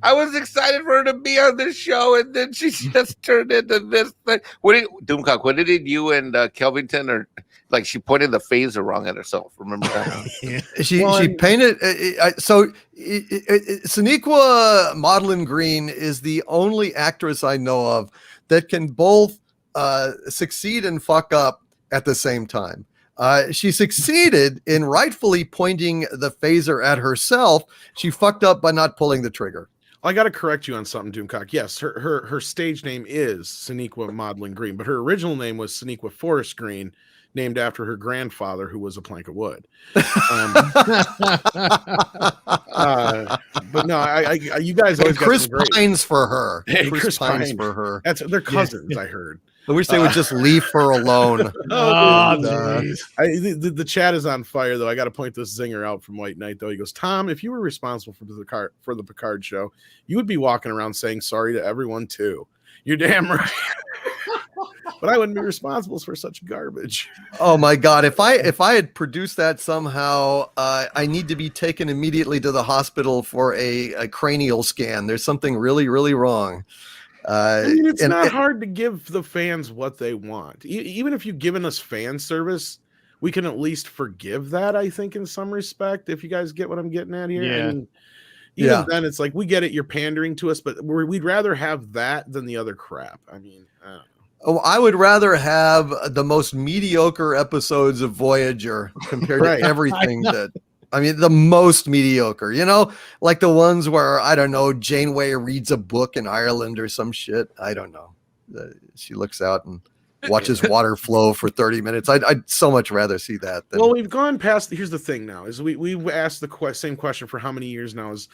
I was excited for her to be on this show, and then she just turned into this thing. Doomcock, what did you and Kelvington, or like she pointed the phaser wrong at herself? Remember that? She painted. Shaniqua Maudlin Green is the only actress I know of that can both succeed and fuck up at the same time. She succeeded in rightfully pointing the phaser at herself. She fucked up by not pulling the trigger. I got to correct you on something, Doomcock. Yes, her stage name is Shaniqua Maudlin Green, but her original name was Shaniqua Forrest Green, named after her grandfather, who was a plank of wood. But no, you guys always got Chris Pines for her. Hey, Chris Pines for her. They're cousins, I heard. I wish they would just leave her alone. The chat is on fire, though. I got to point this zinger out from White Knight, though. He goes, Tom, if you were responsible for the Picard show, you would be walking around saying sorry to everyone, too. You're damn right. But I wouldn't be responsible for such garbage. Oh, my God. If I had produced that somehow, I need to be taken immediately to the hospital for a cranial scan. There's something really, really wrong. It's not hard to give the fans what they want. Even if you've given us fan service, we can at least forgive that, I think, in some respect, if you guys get what I'm getting at here. Yeah. And even then, it's like, we get it, you're pandering to us, but we'd rather have that than the other crap. I mean, I don't know. Oh, I would rather have the most mediocre episodes of Voyager compared to everything the most mediocre, like the ones where, I don't know, Janeway reads a book in Ireland or some shit. I don't know. She looks out and watches water flow for 30 minutes. I'd so much rather see that. Well, we've gone past, here's the thing now, is we've asked the same question for how many years now is,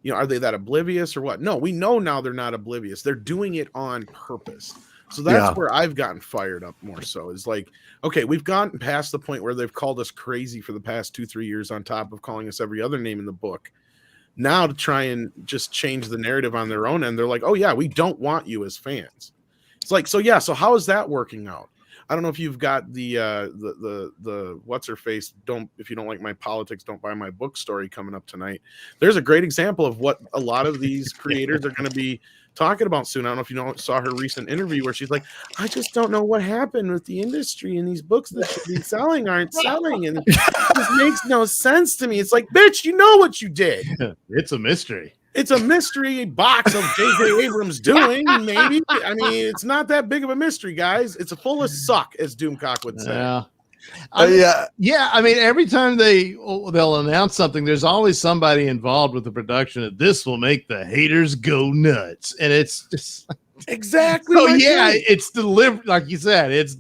are they that oblivious or what? No, we know now they're not oblivious. They're doing it on purpose. So that's where I've gotten fired up more so. Is like, okay, we've gotten past the point where they've called us crazy for the past 2-3 years on top of calling us every other name in the book. Now to try and just change the narrative on their own end, they're like, oh yeah, we don't want you as fans. It's like, so how is that working out? I don't know if you've got the what's her face. If you don't like my politics, don't buy my book story coming up tonight. There's a great example of what a lot of these creators are going to be talking about soon. I don't know if you saw her recent interview where she's like, I just don't know what happened with the industry, and these books that should be selling aren't selling, and this makes no sense to me. It's like, bitch, you know what you did. It's a mystery. It's a mystery box of J.J. Abrams doing, maybe. I mean, it's not that big of a mystery, guys. It's a full of suck, as Doomcock would say. Yeah. Yeah. I mean, every time they'll announce something, there's always somebody involved with the production of this will make the haters go nuts, and it's just exactly. So it's deliberate, like you said. It's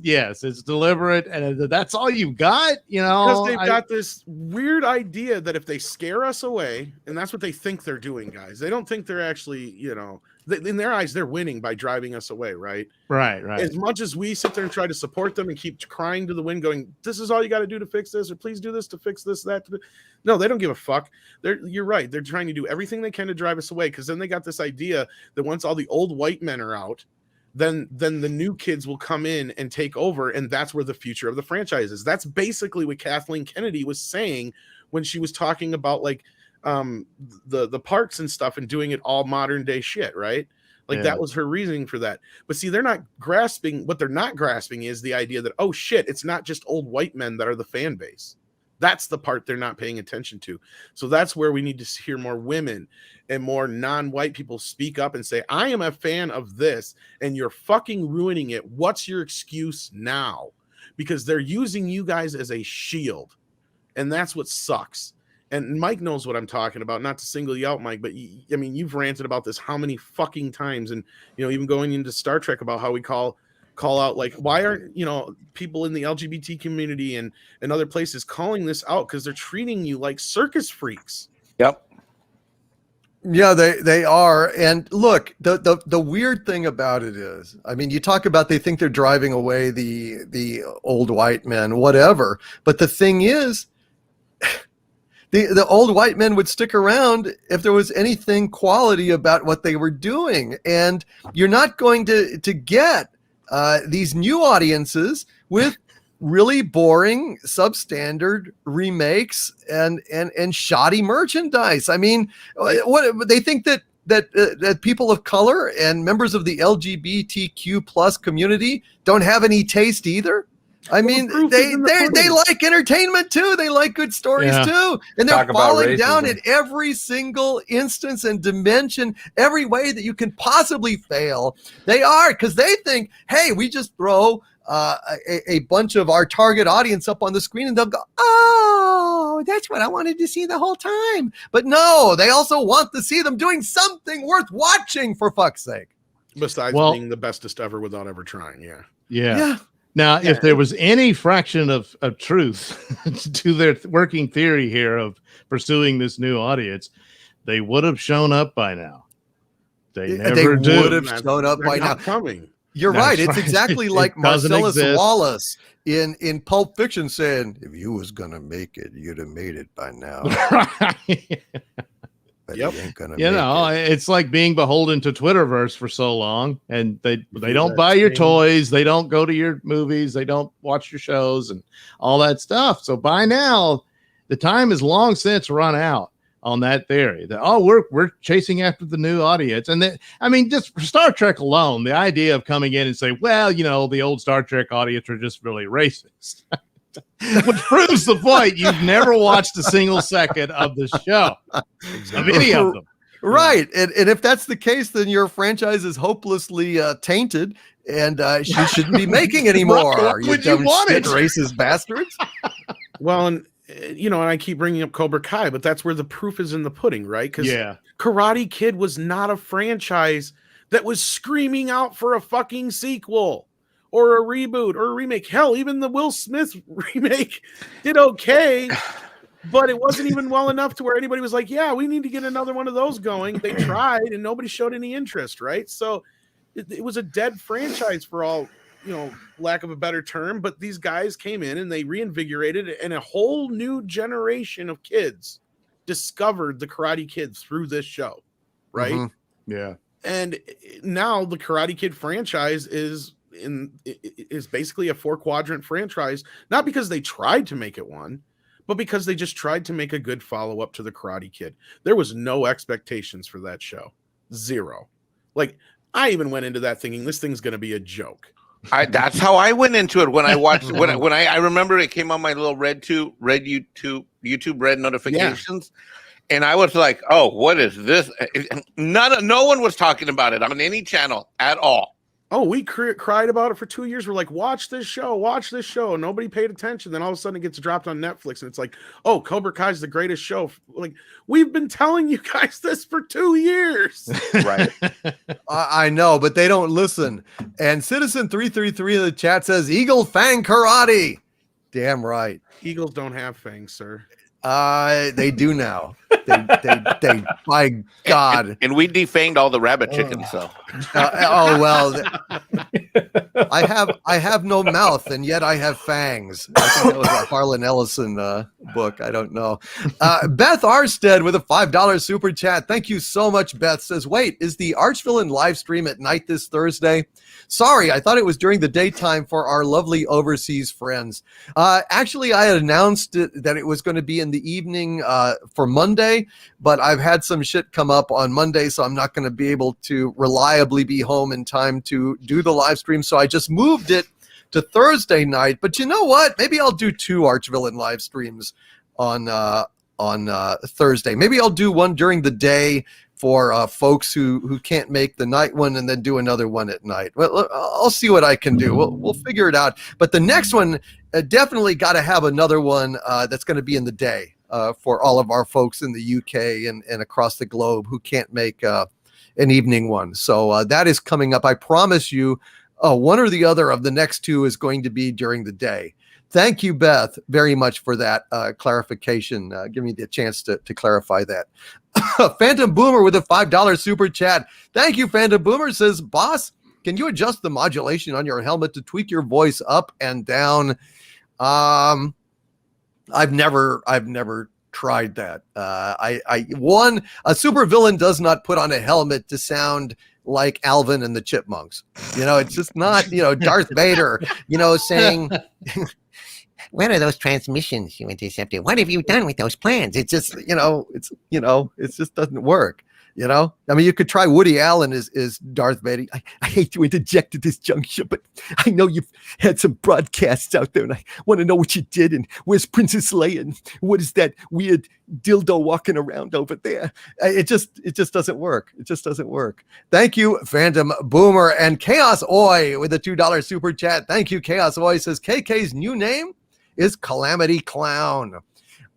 deliberate, and that's all you've got, Because they've got this weird idea that if they scare us away, and that's what they think they're doing, guys. They don't think they're actually, in their eyes, they're winning by driving us away, right? Right. As much as we sit there and try to support them and keep crying to the wind, going, "This is all you got to do to fix this," or "Please do this to fix this, that." No, they don't give a fuck. You're right. They're trying to do everything they can to drive us away, because then they got this idea that once all the old white men are out, then the new kids will come in and take over, and that's where the future of the franchise is. That's basically what Kathleen Kennedy was saying when she was talking about the parks and stuff and doing it all modern day shit, right? That was her reasoning for that. But see, they're not grasping. What they're not grasping is the idea that, oh shit, it's not just old white men that are the fan base. That's the part they're not paying attention to. So that's where we need to hear more women and more non-white people speak up and say, I am a fan of this, and you're fucking ruining it. What's your excuse now? Because they're using you guys as a shield. And that's what sucks. And Mike knows what I'm talking about, not to single you out, Mike, but I mean, you've ranted about this how many fucking times, and even going into Star Trek about how we call out, like, why aren't people in the LGBT community and other places calling this out, because they're treating you like circus freaks. Yep. Yeah, they are. And look, the weird thing about it is, I mean, you talk about they think they're driving away the old white men, whatever, but the thing is, the old white men would stick around if there was anything quality about what they were doing. And you're not going to get these new audiences with really boring, substandard remakes and shoddy merchandise. I mean, what they think that people of color and members of the LGBTQ plus community don't have any taste either. I mean, they like entertainment too. They like good stories too. And they're falling down in every single instance and dimension, every way that you can possibly fail. They are, because they think, hey, we just throw a bunch of our target audience up on the screen and they'll go, oh, that's what I wanted to see the whole time. But no, they also want to see them doing something worth watching, for fuck's sake. Besides being the bestest ever without ever trying. Yeah. Now, if there was any fraction of truth to their working theory here of pursuing this new audience, they would have shown up by now. They never would have shown up by now. Coming. You're right. It's exactly like Marcellus Wallace in Pulp Fiction saying, if you was going to make it, you'd have made it by now. But you ain't gonna it's like being beholden to Twitterverse for so long, and they don't buy your toys, they don't go to your movies, they don't watch your shows and all that stuff. So by now, the time has long since run out on that theory that we're chasing after the new audience. And that, I mean, just for Star Trek alone, the idea of coming in and say, well, the old Star Trek audience are just really racist. Which proves the point. You've never watched a single second of the show, of any of them. Right. And if that's the case, then your franchise is hopelessly tainted, and you shouldn't be making anymore. Right. Would you want it? Racist bastards. Well, and and I keep bringing up Cobra Kai, but that's where the proof is in the pudding, right? Because Karate Kid was not a franchise that was screaming out for a fucking sequel or a reboot or a remake. Hell, even the Will Smith remake did okay, but it wasn't even well enough to where anybody was like, yeah, we need to get another one of those going. They tried and nobody showed any interest, right? So it was a dead franchise for all, lack of a better term, but these guys came in and they reinvigorated it, and a whole new generation of kids discovered the Karate Kid through this show, right? Mm-hmm. Yeah. And now the Karate Kid franchise is is basically a 4-quadrant franchise, not because they tried to make it one, but because they just tried to make a good follow-up to the Karate Kid. There was no expectations for that show. Zero. Like, I even went into that thinking this thing's going to be a joke. That's how I went into it when I watched when I remember it came on my little YouTube red notifications, and I was like, "Oh, what is this?" No one was talking about it on any channel at all. Oh, we cried about it for 2 years. We're like, watch this show. Nobody paid attention. Then all of a sudden it gets dropped on Netflix and it's like, oh, Cobra Kai's the greatest show. Like, we've been telling you guys this for 2 years. Right. I know, but they don't listen. And Citizen 333 in the chat says Eagle Fang Karate. Damn right. Eagles don't have fangs, sir. They do now. They my God. And we defanged all the rabbit chickens. So, well, I have no mouth and yet I have fangs. I think that was a Harlan Ellison book. I don't know. Beth Arstead with a $5 super chat. Thank you so much. Beth says, wait, is the Archvillain live stream at night this Thursday? Sorry, I thought it was during the daytime for our lovely overseas friends. Actually, I had announced that it was going to be in the evening for Monday, but I've had some shit come up on Monday, so I'm not going to be able to reliably be home in time to do the live stream. So I just moved it to Thursday night. But you know what? Maybe I'll do 2 Archvillain live streams on Thursday. Maybe I'll do one during the day for folks who can't make the night one, and then do another one at night. Well, I'll see what I can do. We'll figure it out. But the next one definitely got to have another one that's going to be in the day for all of our folks in the UK and across the globe who can't make an evening one. So that is coming up. I promise you, one or the other of the next 2 is going to be during the day. Thank you, Beth, very much for that clarification. Give me the chance to clarify that. Phantom Boomer with a $5 super chat. Thank you, Phantom Boomer. Says, boss, can you adjust the modulation on your helmet to tweak your voice up and down? I've never tried that. A super villain does not put on a helmet to sound like Alvin and the Chipmunks. It's just not, Darth Vader, saying, what are those transmissions you intercepted? What have you done with those plans? It's just, it just doesn't work. I mean, you could try Woody Allen as Darth Vader. I hate to interject at this juncture, but I know you've had some broadcasts out there, and I want to know what you did, and where's Princess Leia, and what is that weird dildo walking around over there? It just doesn't work. It just doesn't work. Thank you, Phantom Boomer. And Chaos Oi with a $2 super chat. Thank you, Chaos Oi. Says KK's new name is Calamity Clown.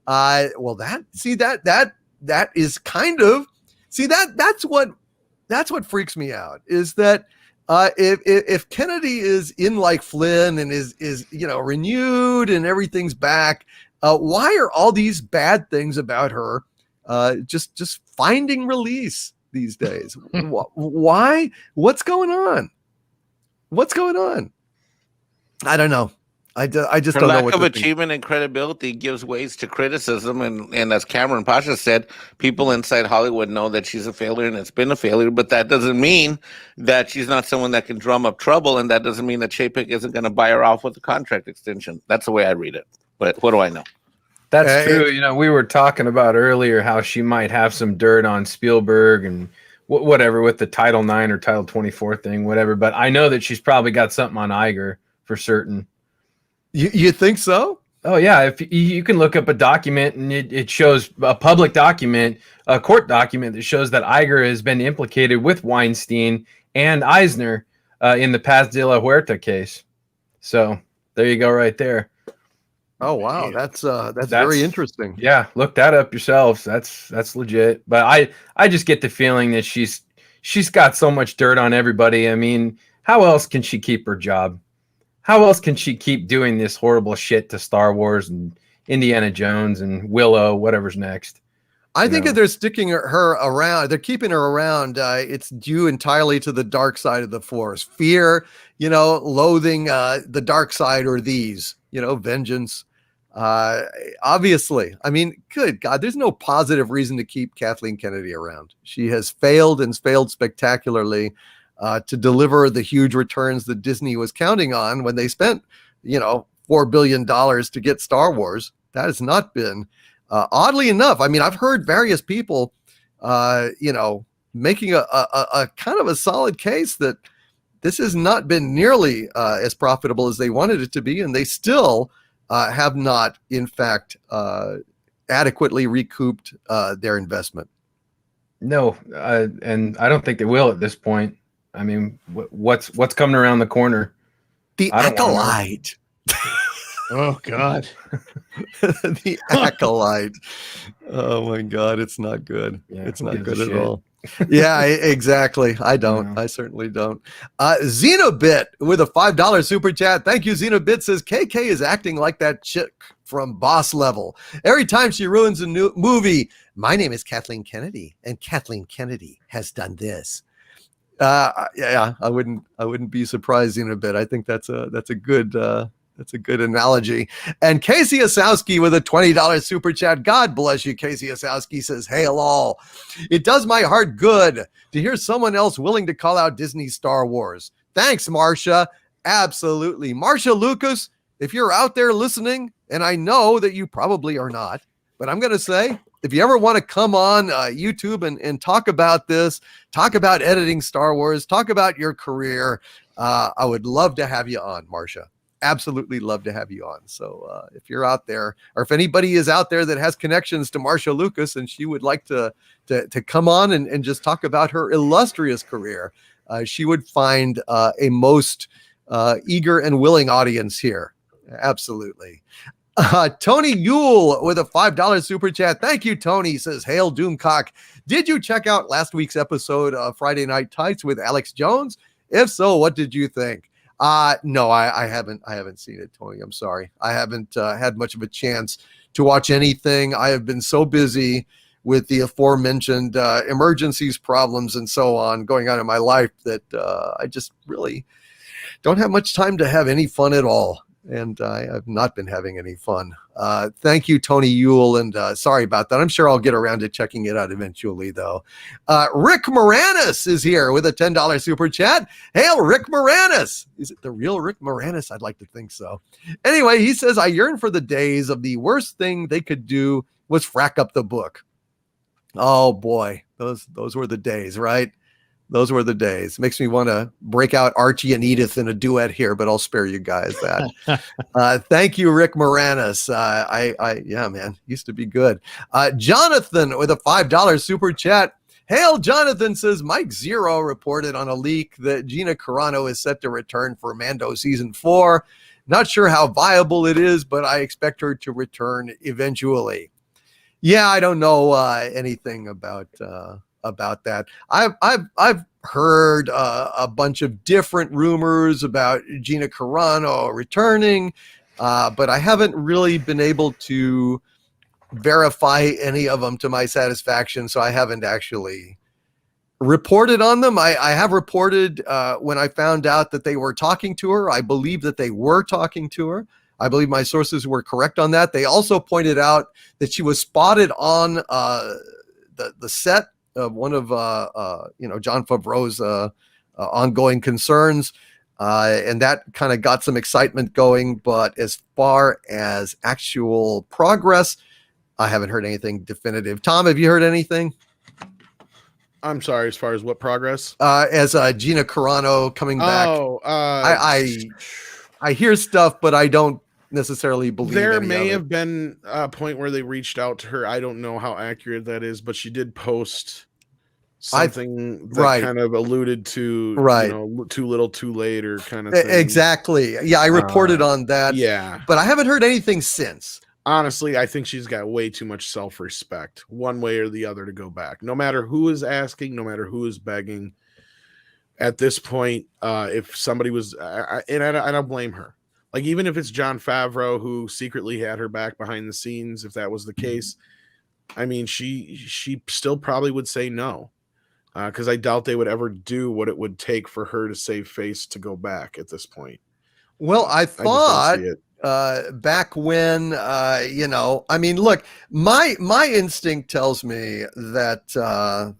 Well, that is kind of. See, that's what freaks me out, is that if Kennedy is in like Flynn and is renewed and everything's back, why are all these bad things about her just finding release these days? Why? What's going on? I don't know. I just don't know what lack of achievement and credibility gives ways to criticism, and as Cameron Pasha said, people inside Hollywood know that she's a failure and it's been a failure, but that doesn't mean that she's not someone that can drum up trouble, and that doesn't mean that Chapek isn't going to buy her off with a contract extension. That's the way I read it, but what do I know? That's true. We were talking about earlier how she might have some dirt on Spielberg and whatever with the Title IX or Title 24 thing, whatever, but I know that she's probably got something on Iger for certain. You think so? Oh, yeah. If you can look up a document and it shows a public document, a court document that shows that Iger has been implicated with Weinstein and Eisner in the Paz de la Huerta case. So there you go right there. Oh, wow. That's very interesting. Yeah. Look that up yourselves. That's legit. But I just get the feeling that she's got so much dirt on everybody. I mean, how else can she keep her job? How else can she keep doing this horrible shit to Star Wars and Indiana Jones and Willow, whatever's next? I think if they're sticking her around, they're keeping her around, it's due entirely to the dark side of the Force. Fear, loathing the dark side, or these, vengeance. Obviously, I mean, good God, there's no positive reason to keep Kathleen Kennedy around. She has failed and failed spectacularly. to deliver the huge returns that Disney was counting on when they spent, $4 billion to get Star Wars. That has not been, oddly enough. I mean, I've heard various people, making a kind of a solid case that this has not been nearly as profitable as they wanted it to be, and they still have not, in fact, adequately recouped their investment. No, and I don't think they will at this point. I mean, what's coming around the corner? The Acolyte. Oh God. The Acolyte. Oh my God, it's not good. Yeah, it's who not gives good a at shit? all. Yeah, exactly. I don't. No. I certainly don't. Xenobit with a $5 super chat. Thank you, Xenobit. Says KK is acting like that chick from Boss Level. Every time she ruins a new movie, my name is Kathleen Kennedy, and Kathleen Kennedy has done this. Yeah, I wouldn't be surprised, Xenobit. I think that's a good analogy. And Casey Osowski with a $20 super chat. God bless you, Casey Osowski, says, hail all. It does my heart good to hear someone else willing to call out Disney Star Wars. Thanks, Marcia. Absolutely. Marcia Lucas, if you're out there listening, and I know that you probably are not, but I'm going to say, if you ever want to come on YouTube and talk about this, talk about editing Star Wars, talk about your career, I would love to have you on, Marcia. Absolutely love to have you on. So if you're out there, or if anybody is out there that has connections to Marcia Lucas and she would like to come on and just talk about her illustrious career, she would find a most eager and willing audience here. Absolutely. Tony Yule with a $5 super chat. Thank you, Tony. Says, hail Doomcock. Did you check out last week's episode of Friday Night Tights with Alex Jones? If so, what did you think? No, I haven't seen it, Tony. I'm sorry. I haven't had much of a chance to watch anything. I have been so busy with the aforementioned emergencies, problems, and so on going on in my life that I just really don't have much time to have any fun at all. And I have not been having any fun. Thank you, Tony Yule, and sorry about that. I'm sure I'll get around to checking it out eventually, though. Rick Moranis is here with a $10 super chat. Hail, Rick Moranis. Is it the real Rick Moranis? I'd like to think so. Anyway, he says, I yearn for the days of the worst thing they could do was frack up the book. Oh, boy. Those were the days, right? Those were the days. Makes me want to break out Archie and Edith in a duet here, but I'll spare you guys that. Thank you, Rick Moranis. Yeah, man, used to be good. Jonathan with a $5 super chat. Hail, Jonathan, says Mike Zero reported on a leak that Gina Carano is set to return for Mando season 4. Not sure how viable it is, but I expect her to return eventually. Yeah, I don't know anything about that. I've heard a bunch of different rumors about Gina Carano returning, but I haven't really been able to verify any of them to my satisfaction, so I haven't actually reported on them. I have reported when I found out that they were talking to her. I believe that they were talking to her. I believe my sources were correct on that. They also pointed out that she was spotted on the set of one of Jon Favreau's ongoing concerns, and that kind of got some excitement going. But as far as actual progress, I haven't heard anything definitive. Tom, have you heard anything? I'm sorry, as far as what progress? As Gina Carano coming back. Oh, I hear stuff, but I don't necessarily believe there may have been a point where they reached out to her. I don't know how accurate that is, but she did post something that kind of alluded to too little too late or kind of thing. Exactly. Yeah, I reported on that. Yeah, but I haven't heard anything since. Honestly, I think she's got way too much self-respect, one way or the other, to go back. No matter who is asking, no matter who is begging. At this point, if somebody was, and I don't blame her. Like, even if it's Jon Favreau who secretly had her back behind the scenes, if that was the case, I mean, she still probably would say no, because I doubt they would ever do what it would take for her to save face to go back at this point. Well, I thought back when, I mean, look, my instinct tells me that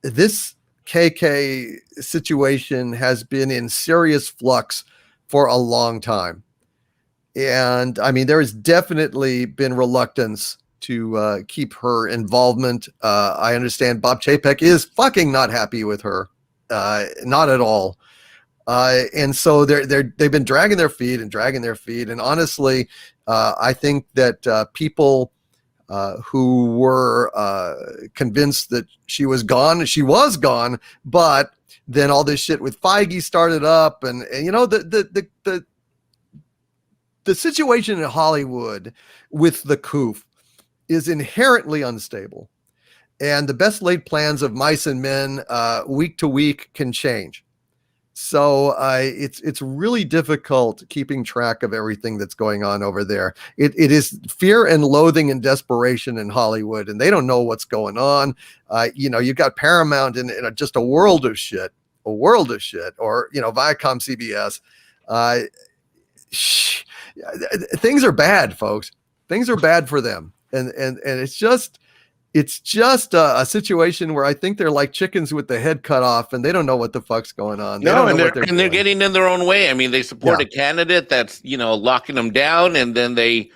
this KK situation has been in serious flux for a long time. And I mean, there has definitely been reluctance to keep her involvement. I understand Bob Chapek is fucking not happy with her. Not at all. And so they've been dragging their feet. And honestly, I think that people who were convinced that she was gone, but then all this shit with Feige started up, and you know, the situation in Hollywood with the coof is inherently unstable, and the best laid plans of mice and men week to week can change. So it's really difficult keeping track of everything that's going on over there. It is fear and loathing and desperation in Hollywood, and they don't know what's going on. You know, you've got Paramount in just a world of shit, or, you know, Viacom, CBS. Things are bad, folks. Things are bad for them. And it's just a situation where I think they're like chickens with the head cut off, and they don't know what the fuck's going on. They're getting in their own way. I mean, they support a candidate that's, you know, locking them down, and then they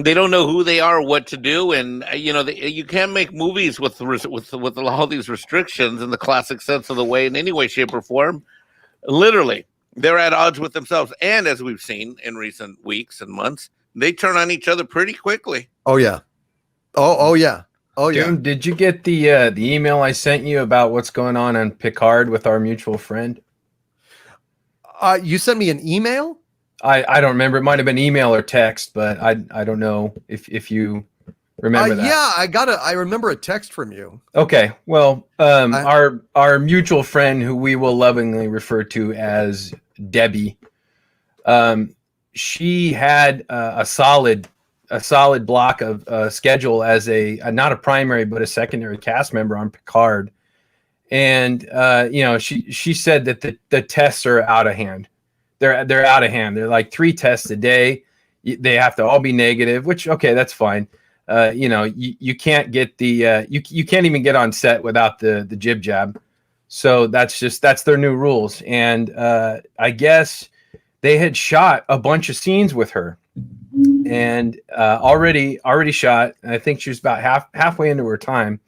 don't know who they are, what to do, and you know, you can't make movies with all these restrictions in the classic sense of the way in any way, shape, or form. Literally, they're at odds with themselves, and as we've seen in recent weeks and months, they turn on each other pretty quickly. Oh yeah. Oh yeah. Oh yeah. Doom, did you get the email I sent you about what's going on Picard with our mutual friend? You sent me an email? I don't remember. It might have been email or text, but I don't know if you remember that. Yeah, I remember a text from you. Okay. Well, our mutual friend, who we will lovingly refer to as Debbie, she had a solid block of schedule as a not a primary but a secondary cast member on Picard, and you know, she said that the tests are out of hand. They're out of hand. They're like 3 tests a day. They have to all be negative, which, okay, that's fine. You know, you can't get the you can't even get on set without the jib jab. So that's their new rules. And I guess they had shot a bunch of scenes with her, and already shot. And I think she was about halfway into her time,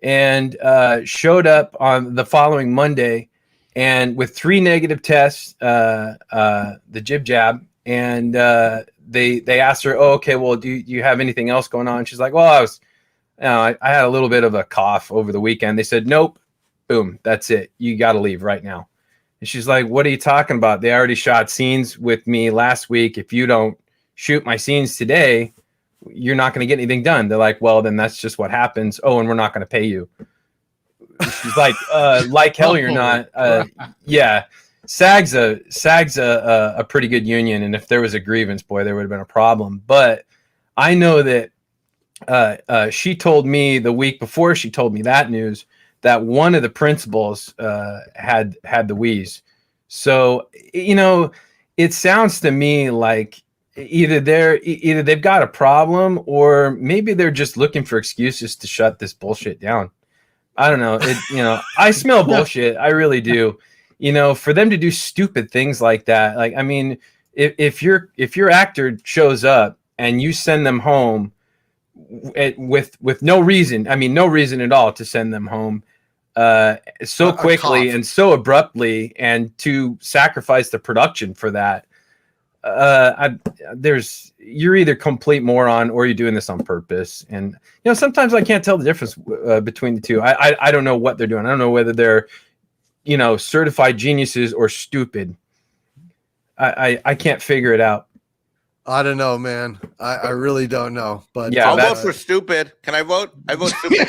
and showed up on the following Monday, and with 3 negative tests, the jib jab, and they asked her, "Oh, okay, well, do you have anything else going on?" She's like, "Well, I had a little bit of a cough over the weekend." They said, "Nope, boom, that's it. You got to leave right now." And she's like, "What are you talking about? They already shot scenes with me last week. If you don't shoot my scenes today, you're not going to get anything done." They're like, "Well, then that's just what happens. Oh, and we're not going to pay you." She's like, "Like hell, you're not." Yeah, SAG's a pretty good union, and if there was a grievance, boy, there would have been a problem. But I know that she told me the week before she told me that news that one of the principals had the wheeze. So, you know, it sounds to me like either they've got a problem, or maybe they're just looking for excuses to shut this bullshit down. I don't know. You know, I smell bullshit. I really do. You know, for them to do stupid things like that. Like, I mean, if your actor shows up and you send them home with no reason, I mean, no reason at all to send them home so quickly and so abruptly, and to sacrifice the production for that, you're either complete moron or you're doing this on purpose. And you know, sometimes I can't tell the difference between the two. I don't know what they're doing. I don't know whether they're, you know, certified geniuses or stupid. I can't figure it out. I don't know, man. I really don't know. But yeah, I'll vote for stupid. Can I vote? I vote stupid.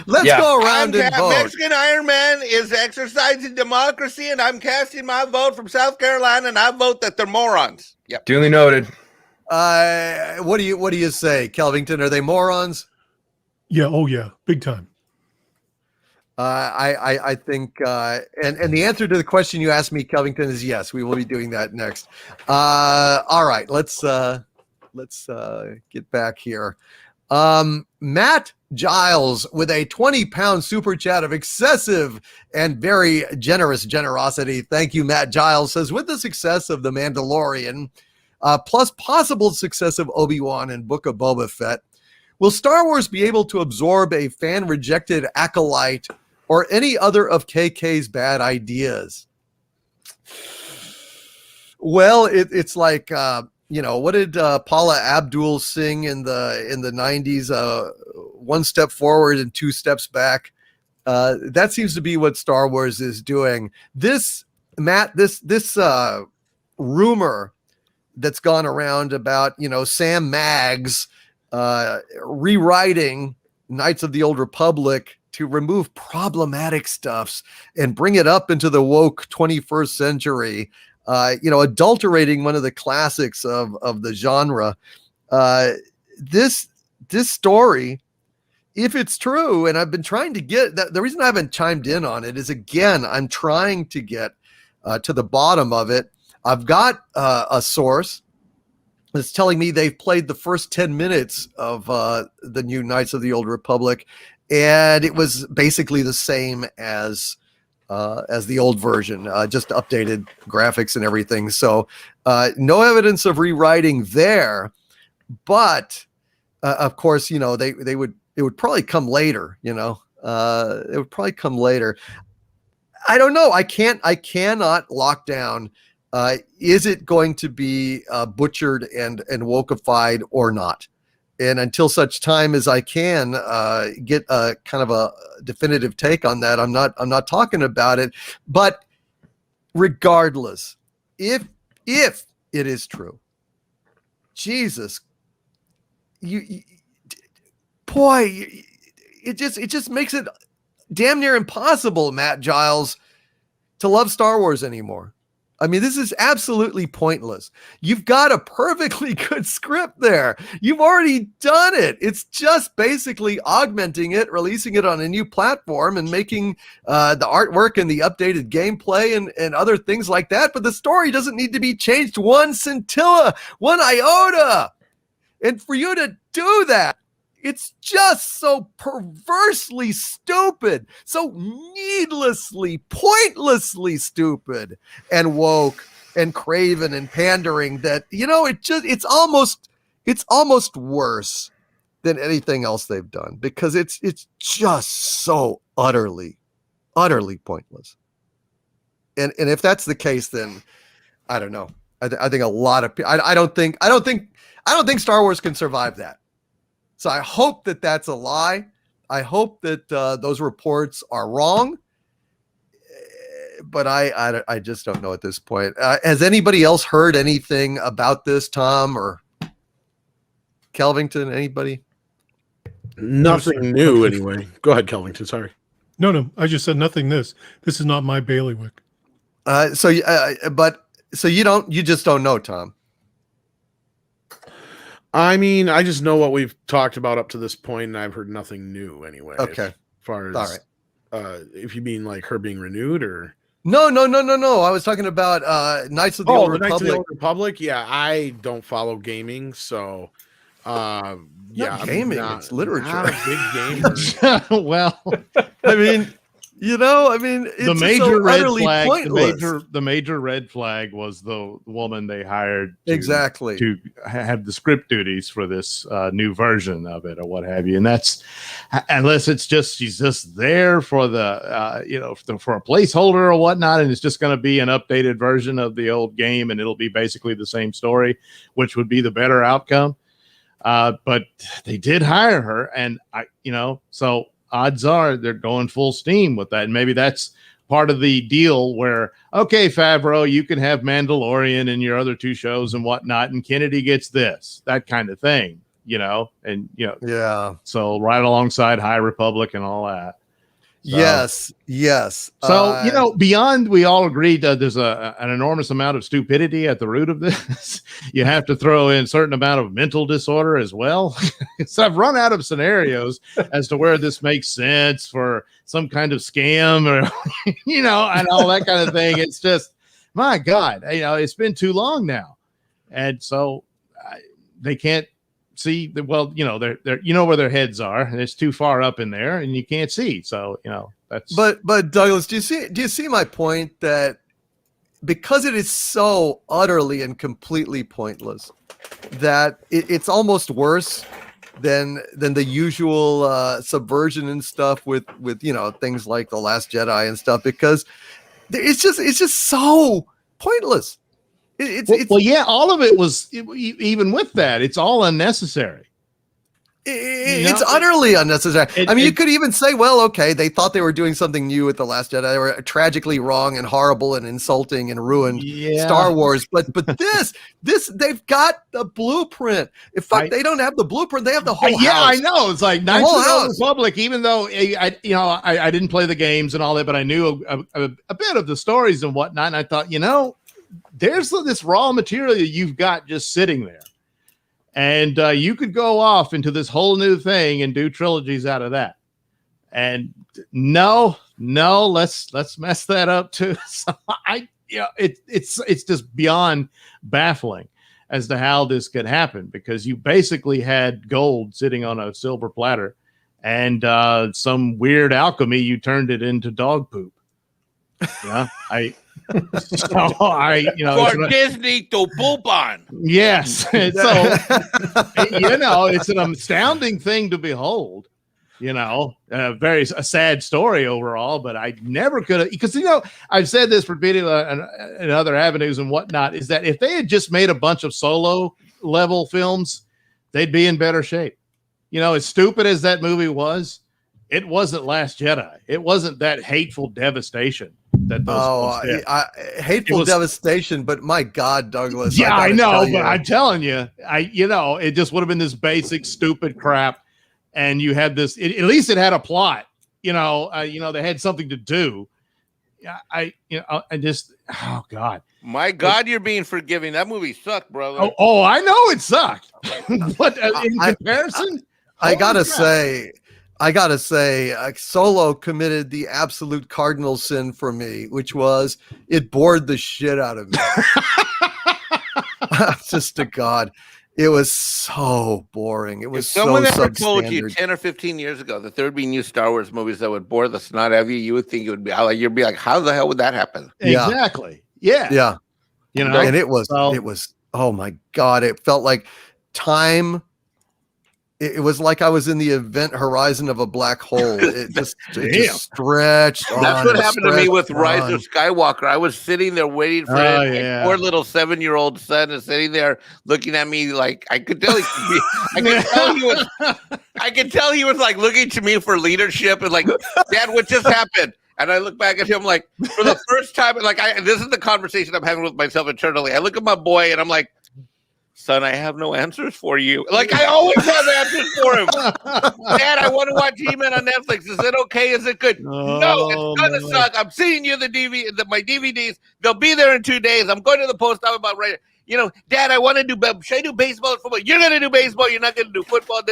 Let's go around and vote. Mexican Iron Man is exercising democracy, and I'm casting my vote from South Carolina, and I vote that they're morons. Yep. Duly noted. What do you say, Kelvington? Are they morons? Yeah. Oh yeah. Big time. I think, and the answer to the question you asked me, Kelvington, is yes. We will be doing that next. All right, let's get back here. Matt Giles with a 20-pound super chat of excessive and very generous generosity. Thank you, Matt Giles. Says, with the success of The Mandalorian, plus possible success of Obi-Wan and Book of Boba Fett, will Star Wars be able to absorb a fan-rejected acolyte or any other of KK's bad ideas? Well, it's like, what did Paula Abdul sing in the 90s? One step forward and two steps back. That seems to be what Star Wars is doing. This, Matt, this rumor that's gone around about, Sam Maggs rewriting Knights of the Old Republic to remove problematic stuffs and bring it up into the woke 21st century, adulterating one of the classics of the genre. This story, if it's true, and I've been trying to get that, the reason I haven't chimed in on it is, again, I'm trying to get to the bottom of it. I've got a source that's telling me they've played the first 10 minutes of the new Knights of the Old Republic, and it was basically the same as the old version, just updated graphics and everything. So no evidence of rewriting there, but of course, it would probably come later. It would probably come later. I don't know. I cannot lock down. Is it going to be butchered and wokeified or not? And until such time as I can get a kind of a definitive take on that, I'm not talking about it. But regardless, if it is true, Jesus, it just makes it damn near impossible, Matt Giles, to love Star Wars anymore. I mean, this is absolutely pointless. You've got a perfectly good script there. You've already done it. It's just basically augmenting it, releasing it on a new platform, and making the artwork and the updated gameplay and other things like that. But the story doesn't need to be changed one scintilla, one iota. And for you to do that, it's just so perversely stupid, so needlessly, pointlessly stupid and woke and craven and pandering that, it's almost worse than anything else they've done, because it's just so utterly pointless. And if that's the case, then I don't know. I think a lot of people, I don't think Star Wars can survive that. So I hope that that's a lie. I hope that those reports are wrong. But I just don't know at this point. Has anybody else heard anything about this, Tom or Kelvington? Anybody? Nothing new, anyway. Go ahead, Kelvington. Sorry. No. I just said nothing. This is not my bailiwick. So you just don't know, Tom. I mean, I just know what we've talked about up to this point, and I've heard nothing new anyway. Okay. As far as, all right. If you mean like her being renewed, or no. I was talking about Knights of the Old Republic. Knights of the Old Republic. Yeah, I don't follow gaming, so not gaming. It's literature. Not a big gamer. Well, I mean. It's the major so red utterly flag. pointless. The major red flag was the woman they hired to have the script duties for this new version of it, or what have you. And that's, unless it's just she's just there for the for a placeholder or whatnot, and it's just going to be an updated version of the old game, and it'll be basically the same story, which would be the better outcome. But they did hire her, and so. Odds are they're going full steam with that. And maybe that's part of the deal where, okay, Favreau, you can have Mandalorian and your other two shows and whatnot, and Kennedy gets this, that kind of thing, Yeah. So right alongside High Republic and all that. So, Yes. So, beyond, we all agreed there's an enormous amount of stupidity at the root of this. You have to throw in a certain amount of mental disorder as well. So I've run out of scenarios as to where this makes sense for some kind of scam or, and all that kind of thing. It's just, my God, it's been too long now. And so they can't see the, well, they're you know where their heads are, and it's too far up in there, and you can't see. So that's. But Douglas, do you see my point that because it is so utterly and completely pointless that it's almost worse than the usual subversion and stuff with things like The Last Jedi and stuff, because it's just so pointless. Yeah, all of it was, even with that, it's all unnecessary. It's utterly unnecessary. You could even say, well, okay, they thought they were doing something new with The Last Jedi. They were tragically wrong and horrible and insulting and ruined Star Wars. But this they've got the blueprint. In fact, they don't have the blueprint; they have the whole house. Yeah, I know. It's like Knights of the Old Republic. Even though I didn't play the games and all that, but I knew a bit of the stories and whatnot. And I thought, there's this raw material you've got just sitting there. And you could go off into this whole new thing and do trilogies out of that. And no, let's mess that up too. So it's just beyond baffling as to how this could happen, because you basically had gold sitting on a silver platter, and some weird alchemy, you turned it into dog poop. Yeah, for Disney to poop on. Yes. So, it's an astounding thing to behold, a sad story overall, but I never could have, because, I've said this repeatedly in other avenues and whatnot, is that if they had just made a bunch of solo level films, they'd be in better shape. As stupid as that movie was, it wasn't Last Jedi. It wasn't that hateful devastation. Hateful devastation, but my God, Douglas. Yeah, I know, but I'm telling you, it just would have been this basic, stupid crap, and you had this. At least it had a plot. They had something to do. Oh God, my God, you're being forgiving. That movie sucked, brother. Oh, I know it sucked, but in comparison, I gotta say, Solo committed the absolute cardinal sin for me, which was it bored the shit out of me. Just to God, it was so boring. It was someone so ever told you 10 or 15 years ago that there would be new Star Wars movies that would bore the snot out of you, you would think it would be you'd be like, how the hell would that happen? Exactly. Yeah. And it was oh my God, it felt like time. It was like I was in the event horizon of a black hole. It just stretched. That's what happened to me with Rise of Skywalker. I was sitting there waiting for him. My poor little 7-year-old son is sitting there looking at me like I could tell I could tell he was like looking to me for leadership and like, Dad, what just happened? And I look back at him like for the first time, this is the conversation I'm having with myself internally. I look at my boy and I'm like, son, I have no answers for you. Like, I always have answers for him. Dad, I want to watch He-Man on Netflix. Is it okay? Is it good? No, it's gonna suck. I'm sending you my DVDs. They'll be there in 2 days. I'm going to the post office about right. Dad, I want to should I do baseball and football? You're gonna do baseball. You're not gonna do football.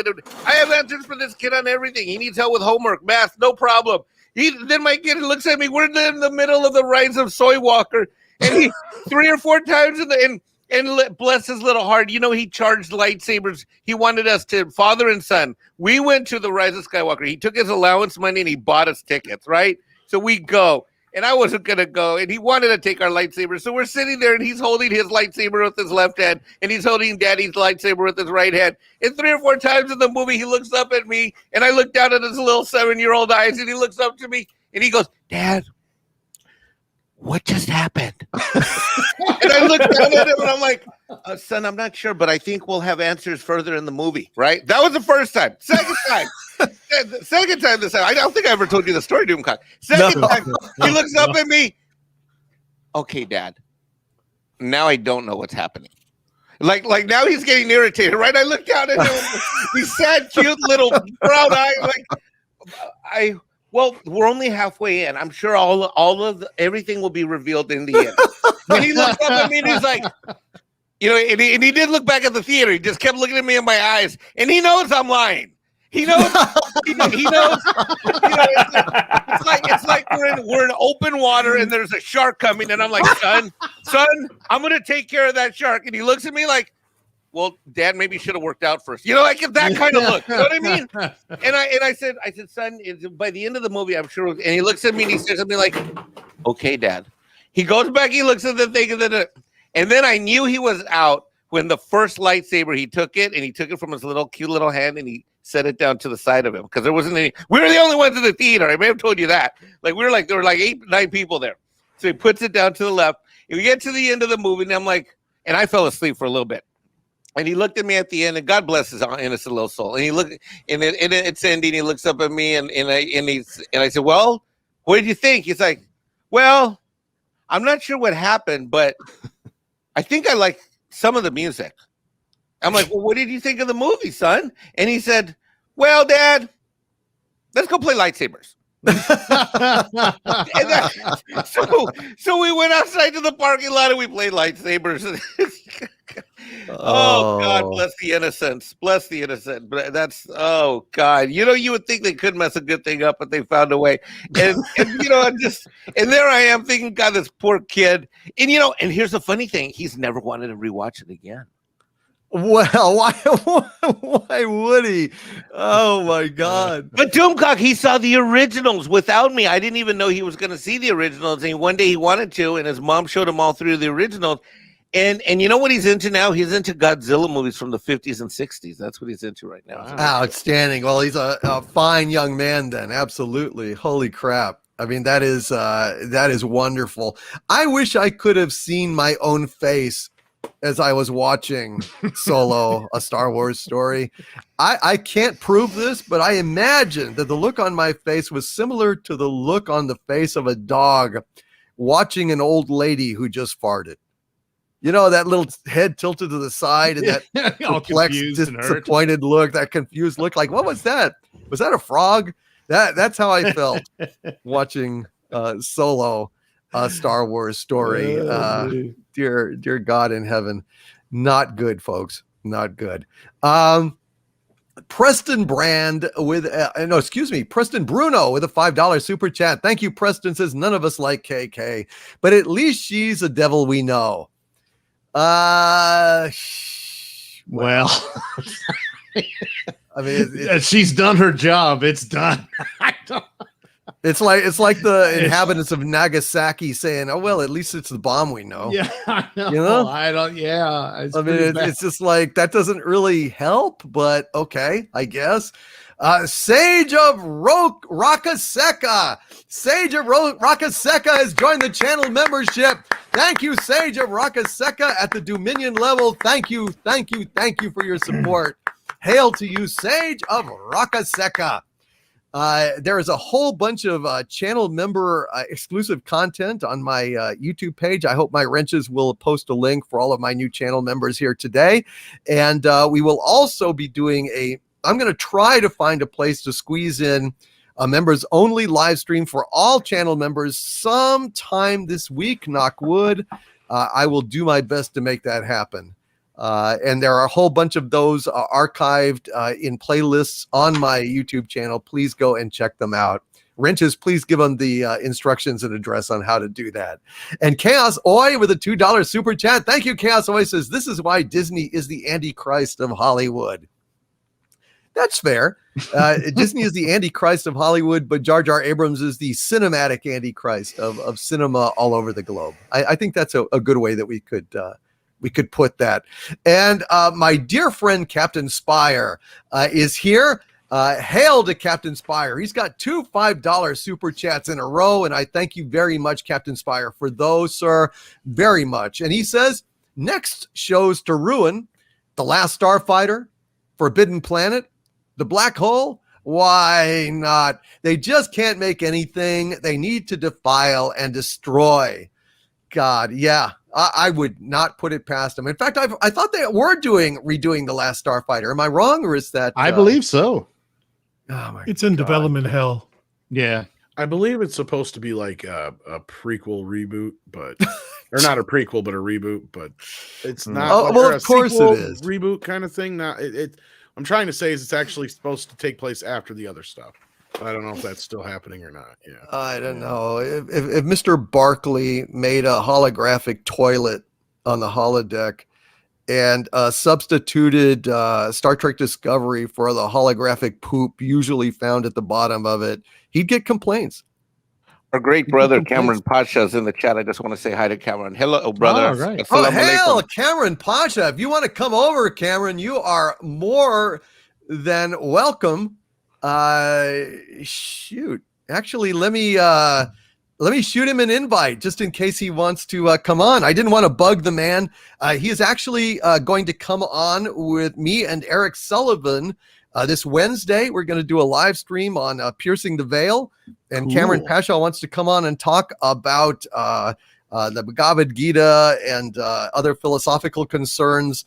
I have answers for this kid on everything. He needs help with homework, math, no problem. Then my kid looks at me. We're in the middle of the Rise of Soy Walker, and he 3 or 4 times and bless his little heart, he charged lightsabers. He wanted us to, father and son. We went to the Rise of Skywalker. He took his allowance money and he bought us tickets, right? So we go. And I wasn't going to go. And he wanted to take our lightsabers. So we're sitting there and he's holding his lightsaber with his left hand. And he's holding Daddy's lightsaber with his right hand. And 3 or 4 times in the movie, he looks up at me. And I look down at his little 7-year-old eyes. And he looks up to me. And he goes, Dad, what just happened? And I look down at him and I'm like, son, I'm not sure, but I think we'll have answers further in the movie, right? That was the first time. Second time this time. I don't think I ever told you the story, Doomcock. Second time, he looks up at me. Okay, Dad. Now I don't know what's happening. Like now he's getting irritated, right? I look down at him. He's sad, cute little brown eye. Well, we're only halfway in. I'm sure everything will be revealed in the end. And he looks up at me and he's like, and he did look back at the theater. He just kept looking at me in my eyes, and he knows I'm lying. He knows. He knows. It's like we're in open water and there's a shark coming, and I'm like, son, I'm gonna take care of that shark. And he looks at me like, well, Dad maybe should have worked out first. You know, like that kind of look. You know what I mean? And I said, son, by the end of the movie, I'm sure. And he looks at me and he says something like, okay, Dad. He goes back, he looks at the thing, and then I knew he was out when the first lightsaber, he took it from his cute little hand and he set it down to the side of him because there wasn't any. We were the only ones in the theater. I may have told you that. Like there were like 8, 9 people there. So he puts it down to the left. And we get to the end of the movie, and I'm like, and I fell asleep for a little bit. And he looked at me at the end, and God bless his innocent little soul. And he looked, and it's ending. He looks up at me, and I said, well, what did you think? He's like, well, I'm not sure what happened, but I think I like some of the music. I'm like, well, what did you think of the movie, son? And he said, well, Dad, let's go play lightsabers. So we went outside to the parking lot and we played lightsabers. Oh God, bless the innocents. Bless the innocent. But that's, oh God, you would think they could mess a good thing up, but they found a way. And there I am thinking, God, this poor kid. And and here's the funny thing, he's never wanted to rewatch it again. Well, why would he? Oh my God! But Doomcock, he saw the originals without me. I didn't even know he was going to see the originals. And one day he wanted to, and his mom showed him all through the originals. And you know what he's into now? He's into Godzilla movies from the 50s and 60s. That's what he's into right now. Wow. Outstanding. Well, he's a fine young man then. Absolutely. Holy crap. I mean, that is wonderful. I wish I could have seen my own face as I was watching Solo, A Star Wars Story. I can't prove this, but I imagine that the look on my face was similar to the look on the face of a dog watching an old lady who just farted. That little head tilted to the side and that perplexed, disappointed look, that confused look. Like, what was that? Was that a frog? That's how I felt watching Solo, A Star Wars Story. Dear God in heaven. Not good, folks. Not good. Preston Brand Preston Bruno with a $5 super chat. Thank you, Preston. Says none of us like KK, but at least she's a devil we know. Well, I mean, she's done her job. It's done. It's like the inhabitants of Nagasaki saying, "Oh well, at least it's the bomb we know." Yeah, I know. I don't. Yeah, it's just like that doesn't really help, but okay, I guess. Sage of Rakaseka. Sage of Rakaseka has joined the channel membership. Thank you, Sage of Rakaseka at the Dominion level. Thank you for your support. Hail to you, Sage of Rakaseka. There is a whole bunch of channel member exclusive content on my YouTube page. I hope my wrenches will post a link for all of my new channel members here today. And we will also be doing I'm going to try to find a place to squeeze in a members only live stream for all channel members sometime this week, knock wood. I will do my best to make that happen. And there are a whole bunch of those archived in playlists on my YouTube channel. Please go and check them out. Wrenches, please give them the instructions and address on how to do that. And Chaos Oi with a $2 super chat. Thank you, Chaos Oi says, this is why Disney is the Antichrist of Hollywood. That's fair. Disney is the Antichrist of Hollywood, but Jar Jar Abrams is the cinematic Antichrist of cinema all over the globe. I think that's a good way that we could put that. And my dear friend Captain Spire is here. Hail to Captain Spire. He's got 2 $5 super chats in a row, and I thank you very much, Captain Spire, for those, sir, very much. And he says, next shows to ruin The Last Starfighter, Forbidden Planet, The Black Hole. Why not? They just can't make anything. They need to defile and destroy. God, yeah. I would not put it past them. In fact, I thought they were redoing The Last Starfighter. Am I wrong, or is that? I believe so. Oh it's in development hell. Yeah, I believe it's supposed to be like a prequel reboot, but or not a prequel, but a reboot. But it's not. Oh, well, of course it is reboot kind of thing. Not it. I'm trying to say is it's actually supposed to take place after the other stuff. I don't know if that's still happening or not. Yeah, I don't know. If Mr. Barkley made a holographic toilet on the holodeck and substituted Star Trek Discovery for the holographic poop usually found at the bottom of it, he'd get complaints. Our great brother Cameron Pasha is in the chat. I just want to say hi to Cameron. Hello, brother. Oh, right. Oh, hell, Cameron Pasha. If you want to come over, Cameron, you are more than welcome. Shoot. Actually, let me shoot him an invite just in case he wants to come on. I didn't want to bug the man. He is actually going to come on with me and Eric Sullivan this Wednesday. We're going to do a live stream on Piercing the Veil. And cool. Cameron Pasha wants to come on and talk about the Bhagavad Gita and other philosophical concerns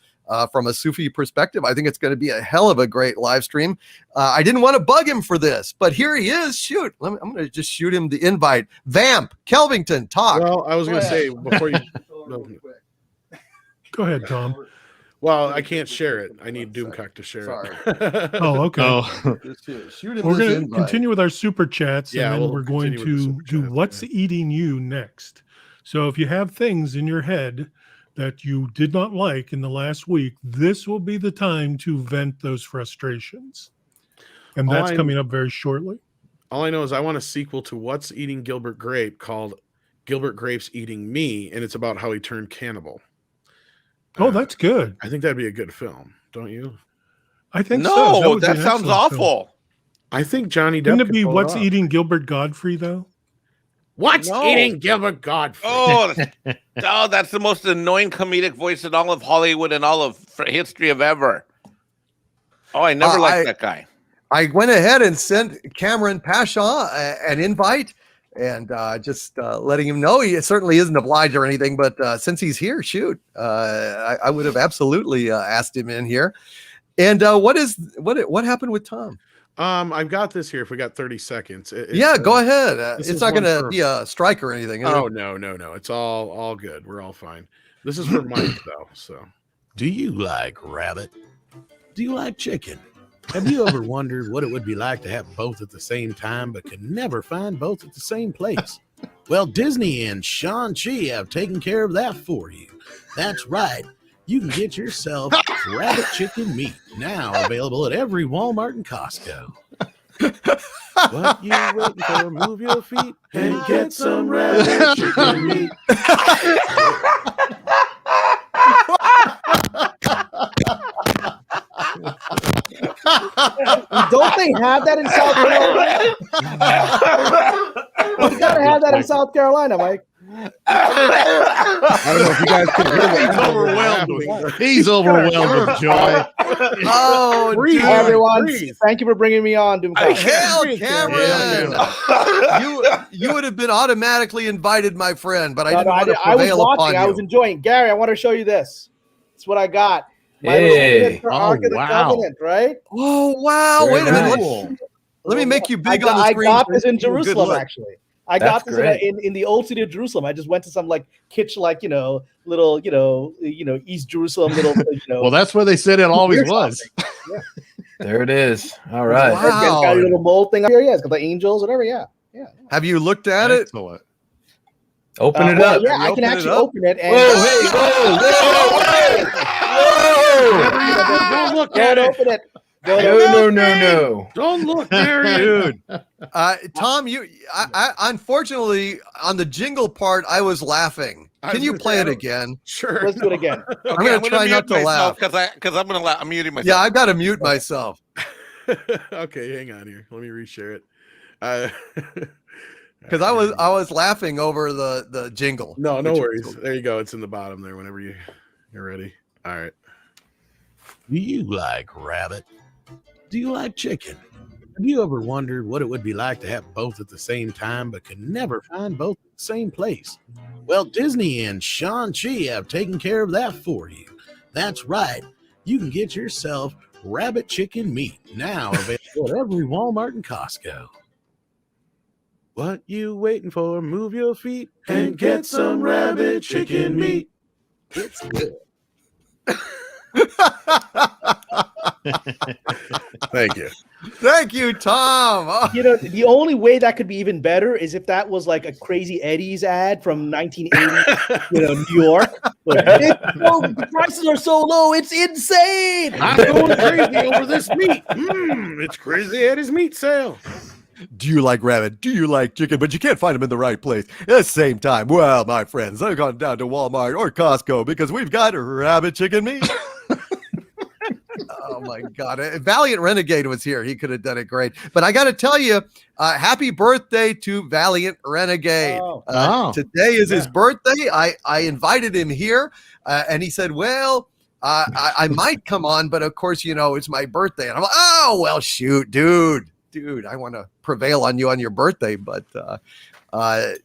from a Sufi perspective. I think it's going to be a hell of a great live stream. I didn't want to bug him for this, but here he is. Shoot, I'm going to just shoot him the invite. Vamp, Kelvington, talk. Well, I was going to say before you... Go ahead, Tom. Well, I can't share it. I need Doomcock to share it. Oh, okay. Oh. We're going to continue with our super chats, Yeah, and then we'll we're going to do What's Eating You next. So if you have things in your head that you did not like in the last week, this will be the time to vent those frustrations. And that's coming up very shortly. All I know is I want a sequel to What's Eating Gilbert Grape called Gilbert Grape's Eating Me, and it's about how he turned cannibal. Oh, that's good. I think that'd be a good film, don't you? I think so. No, that sounds awful. Film. I think Johnny Depp. Wouldn't it be What's Eating Gilbert Godfrey, though? What's Eating Gilbert Godfrey? Oh, that's the most annoying comedic voice in all of Hollywood and all of history of ever. Oh, I never liked that guy. I went ahead and sent Cameron Pasha an invite. And just letting him know he certainly isn't obliged or anything, but since he's here, shoot, I would have absolutely asked him in here. And what happened with Tom? I've got this here. If we got 30 seconds, go ahead. It's not going to be a strike or anything. Oh no, it's all good. We're all fine. This is for Mike though. So, do you like rabbit? Do you like chicken? Have you ever wondered what it would be like to have both at the same time, but can never find both at the same place? Well, Disney and Shang-Chi have taken care of that for you. That's right. You can get yourself rabbit chicken meat, now available at every Walmart and Costco. What you waiting for? Move your feet and get some rabbit chicken meat. Don't they have that in South Carolina? You gotta have that in South Carolina, Mike. I don't know if you guys can hear that. He's overwhelmed with joy. Oh, breathe, everyone! Thank you for bringing me on, Doomcock. Hell, Cameron! You would have been automatically invited, my friend, but I didn't want to prevail upon you. I was enjoying. Gary, I want to show you this. It's what I got. Hey! Ark of the Covenant, right? Oh wow! Wait a minute. Let me make you big on the screen. I got this in Jerusalem, actually. I got this in the old city of Jerusalem. I just went to some kitsch, little, East Jerusalem, little, Well, that's where they said it always was. Yeah. There it is. All right. Wow. It's got a little mold thing here. Yeah, it's got the angels, whatever. Yeah. Have you looked at it? Open it up. Yeah, I can actually open it. And Don't look at it. Open it. No. Don't look there, dude. Tom, I unfortunately on the jingle part I was laughing. Can you play it again? Sure. Let's do it again. I'm going to try not to laugh because I'm going to laugh. I'm muting myself. Yeah, I've got to mute myself. Okay, hang on here. Let me reshare it. Because I was laughing over the jingle. No worries. Cool. There you go. It's in the bottom there. Whenever you're ready. All right. Do you like rabbit? Do you like chicken? Have you ever wondered what it would be like to have both at the same time, but can never find both at the same place? Well, Disney and Shang-Chi have taken care of that for you. That's right. You can get yourself rabbit chicken meat, now available at every Walmart and Costco. What you waiting for? Move your feet and get some rabbit chicken meat. It's good. Thank you. Thank you, Tom. Oh. You know, the only way that could be even better is if that was like a Crazy Eddie's ad from 1980, New York. Like, the prices are so low, it's insane. I'm going crazy over this meat. It's Crazy Eddie's meat sale. Do you like rabbit? Do you like chicken? But you can't find them in the right place. At the same time, well, my friends, I've gone down to Walmart or Costco because we've got rabbit chicken meat. Oh my God. If Valiant Renegade was here, he could have done it great. But I got to tell you, happy birthday to Valiant Renegade. Today is his birthday. I invited him here and he said, well, I might come on, but of course, it's my birthday. And I'm like, oh, well, shoot, dude, I want to prevail on you on your birthday, but God bless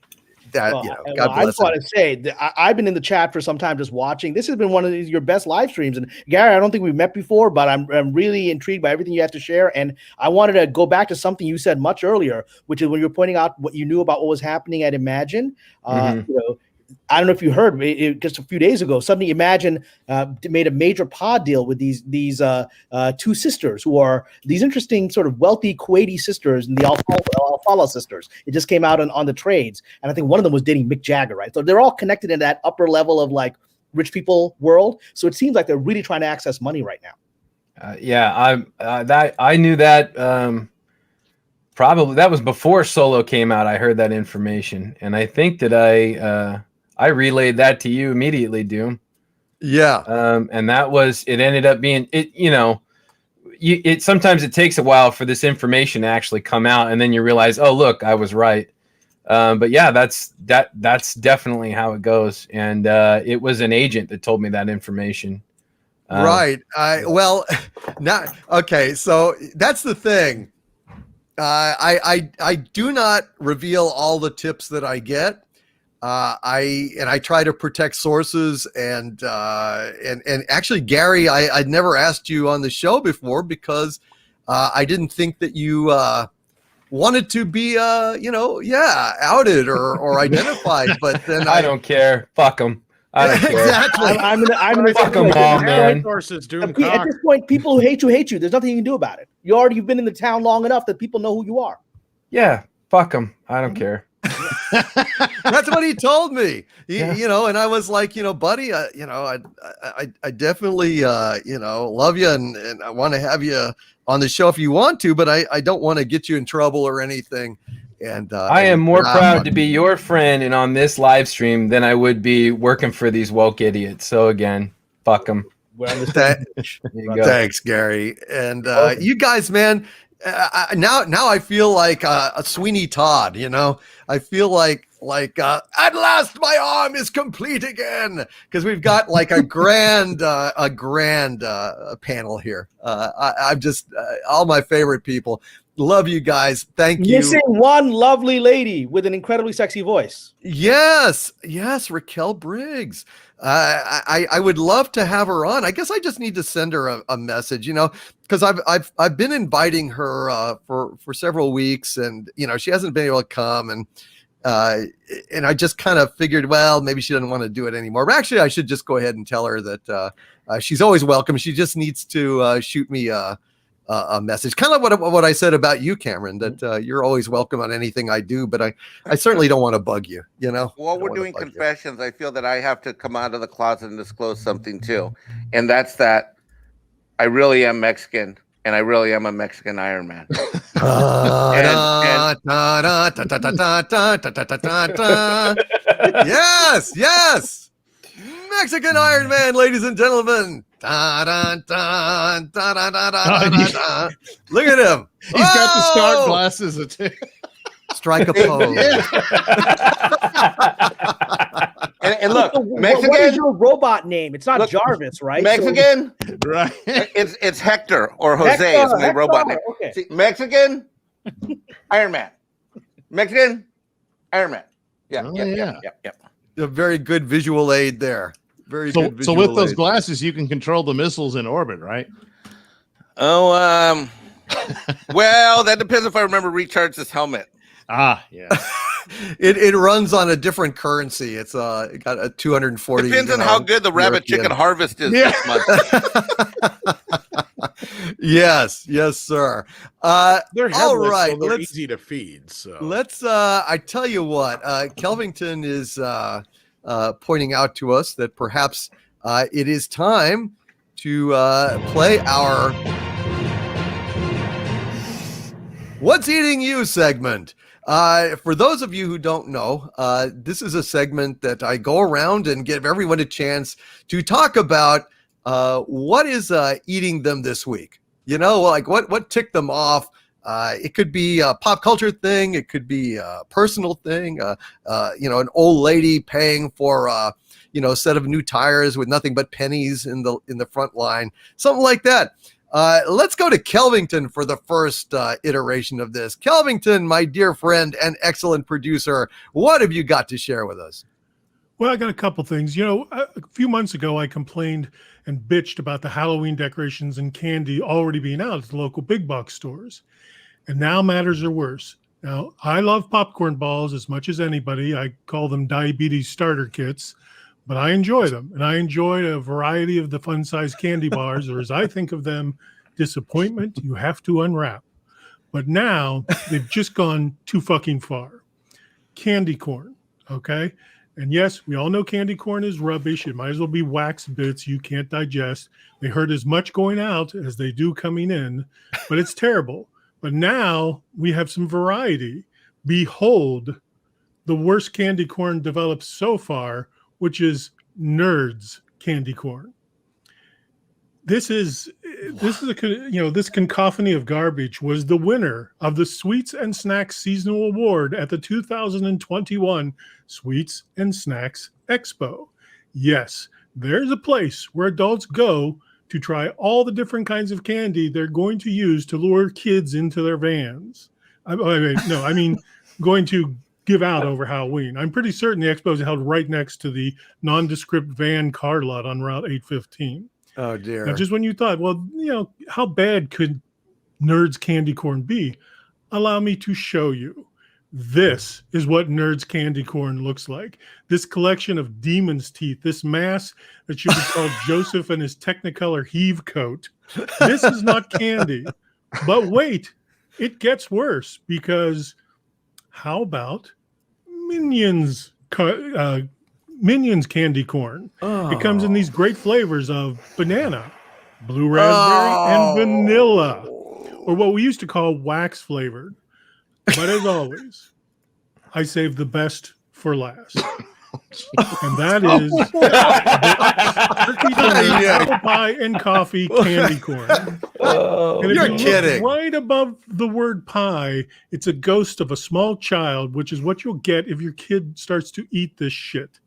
I just want to say that I've been in the chat for some time just watching. This has been one of your best live streams. And Gary, I don't think we've met before, but I'm really intrigued by everything you have to share. And I wanted to go back to something you said much earlier, which is when you're pointing out what you knew about what was happening at Imagine. I don't know if you heard just a few days ago, suddenly Imagine made a major pod deal with these two sisters who are these interesting sort of wealthy Kuwaiti sisters and the Al-Fala sisters. It just came out on the trades. And I think one of them was dating Mick Jagger, right? So they're all connected in that upper level of like rich people world. So it seems like they're really trying to access money right now. I knew that probably that was before Solo came out. I heard that information. And I think that I relayed that to you immediately, Doom. Yeah. And that was, it ended up being, sometimes it takes a while for this information to actually come out. And then you realize, oh, look, I was right. But yeah, that's definitely how it goes. And it was an agent that told me that information. Right. Okay. So that's the thing. I do not reveal all the tips that I get. I try to protect sources and actually, Gary, I'd never asked you on the show before because I didn't think that you wanted to be outed or identified. But then I don't care. Fuck them. I don't care. Exactly. I'm gonna fuck them all, man. At this point, people who hate you. There's nothing you can do about it. You've been in the town long enough that people know who you are. Yeah, fuck them. I don't care. That's what he told me. And I was like, buddy, I definitely, love you and I want to have you on the show if you want to, but I don't want to get you in trouble or anything. And I am more proud to be your friend and on this live stream than I would be working for these woke idiots. So again, fuck them. Thanks, Gary. And you guys, man. Now I feel like a Sweeney Todd. I feel like at last my arm is complete again because we've got like a grand panel here. I'm just all my favorite people. Love you guys. Thank you. Missing one lovely lady with an incredibly sexy voice. Yes, Raquel Briggs. I would love to have her on. I guess I just need to send her a message, because I've been inviting her for several weeks, and she hasn't been able to come, and I just kind of figured, well, maybe she doesn't want to do it anymore. But actually, I should just go ahead and tell her that she's always welcome. She just needs to shoot me a message, kind of what I said about you, Cameron, that you're always welcome on anything I do, but I certainly don't want to bug you, While we're doing confessions, I feel that I have to come out of the closet and disclose something too, and that's that I really am Mexican, and I really am a Mexican Iron Man. Yes, Mexican Iron Man, ladies and gentlemen. Look at him. He's got the Stark glasses. Strike a pose. and look, Mexican. What is your robot name? It's not Jarvis, right? Mexican, right? It's Hector or Jose. Is my robot name. Okay. See, Mexican, Iron Man. Mexican, Iron Man. Yeah. A very good visual aid there. So with those glasses, you can control the missiles in orbit, right? Oh, well, that depends if I remember recharge this helmet. Yeah. It runs on a different currency. It's it got a 240. Depends on how good the rabbit chicken harvest is this month. Yes, sir. They're all headless, right, so they're let's easy to feed. So let's. I tell you what, Kelvington is pointing out to us that perhaps it is time to play our "What's Eating You" segment. For those of you who don't know, this is a segment that I go around and give everyone a chance to talk about what is eating them this week. You know, like what ticked them off. It could be a pop culture thing. It could be a personal thing. An old lady paying for a set of new tires with nothing but pennies in the front line, something like that. Let's go to Kelvington for the first iteration of this. Kelvington, my dear friend and excellent producer, what have you got to share with us? Well, I got a couple things. A few months ago, I complained and bitched about the Halloween decorations and candy already being out at the local big box stores. And now matters are worse. Now, I love popcorn balls as much as anybody. I call them diabetes starter kits, but I enjoy them. And I enjoy a variety of the fun-sized candy bars, or as I think of them, disappointment you have to unwrap. But now they've just gone too fucking far. Candy corn, okay? And yes, we all know candy corn is rubbish. It might as well be wax bits you can't digest. They hurt as much going out as they do coming in, but it's terrible. But now we have some variety. Behold, the worst candy corn developed so far, which is Nerds candy corn. This cacophony of garbage was the winner of the Sweets and Snacks Seasonal Award at the 2021 Sweets and Snacks Expo. Yes, there's a place where adults go to try all the different kinds of candy they're going to use to lure kids into their vans. I mean, going to give out over Halloween. I'm pretty certain the expo is held right next to the nondescript van car lot on Route 815. Oh, dear. Now, just when you thought, well, how bad could Nerds candy corn be? Allow me to show you. This is what Nerds candy corn looks like. This collection of demon's teeth, this mass that should be called Joseph and his Technicolor heave coat. This is not candy. But wait, it gets worse, because how about Minions candy corn? Oh. It comes in these great flavors of banana, blue raspberry, and vanilla, or what we used to call wax flavored. But as always, I save the best for last. And that is turkey dinner, apple pie, and coffee candy corn. And if You're you kidding. look right above the word pie, it's a ghost of a small child, which is what you'll get if your kid starts to eat this shit.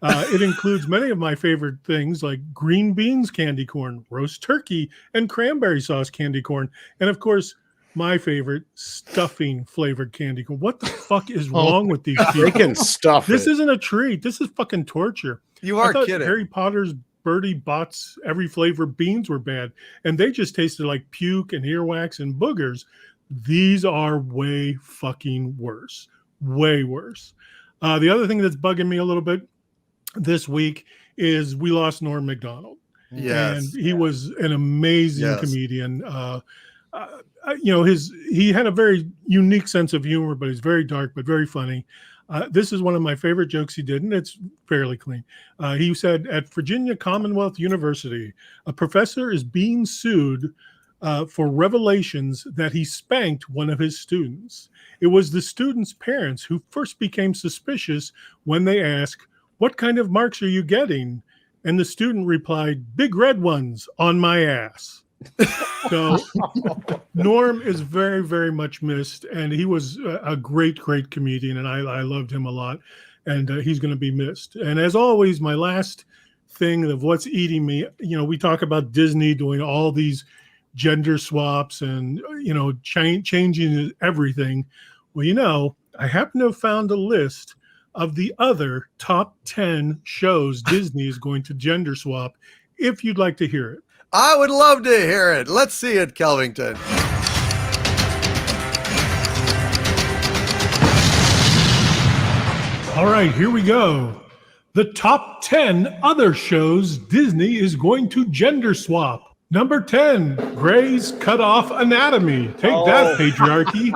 It includes many of my favorite things like green beans candy corn, roast turkey, and cranberry sauce candy corn. And of course, my favorite, stuffing flavored candy corn. What the fuck is wrong with these people? They can stuff This it. isn't a treat. This is fucking torture. You are I thought kidding. Harry Potter's Bertie Bott's every flavor beans were bad, and they just tasted like puke and earwax and boogers. These are way fucking worse. Way worse. The other thing that's bugging me a little bit this week is we lost Norm Macdonald. Yes. And he was an amazing comedian. He had a very unique sense of humor, but he's very dark, but very funny. This is one of my favorite jokes he did, and it's fairly clean. He said, at Virginia Commonwealth University, a professor is being sued for revelations that he spanked one of his students. It was the student's parents who first became suspicious when they asked, "What kind of marks are you getting?" And the student replied, "Big red ones on my ass." So Norm is very, very much missed, and he was a great, great comedian, and I loved him a lot, and he's going to be missed. And as always, my last thing of what's eating me, we talk about Disney doing all these gender swaps and, changing everything. Well, I happen to have found a list of the other top 10 shows Disney is going to gender swap, if you'd like to hear it. I would love to hear it. Let's see it, Kelvington. All right, here we go. The top 10 other shows Disney is going to gender swap. Number 10, Gray's Cut Off Anatomy. Take that, patriarchy.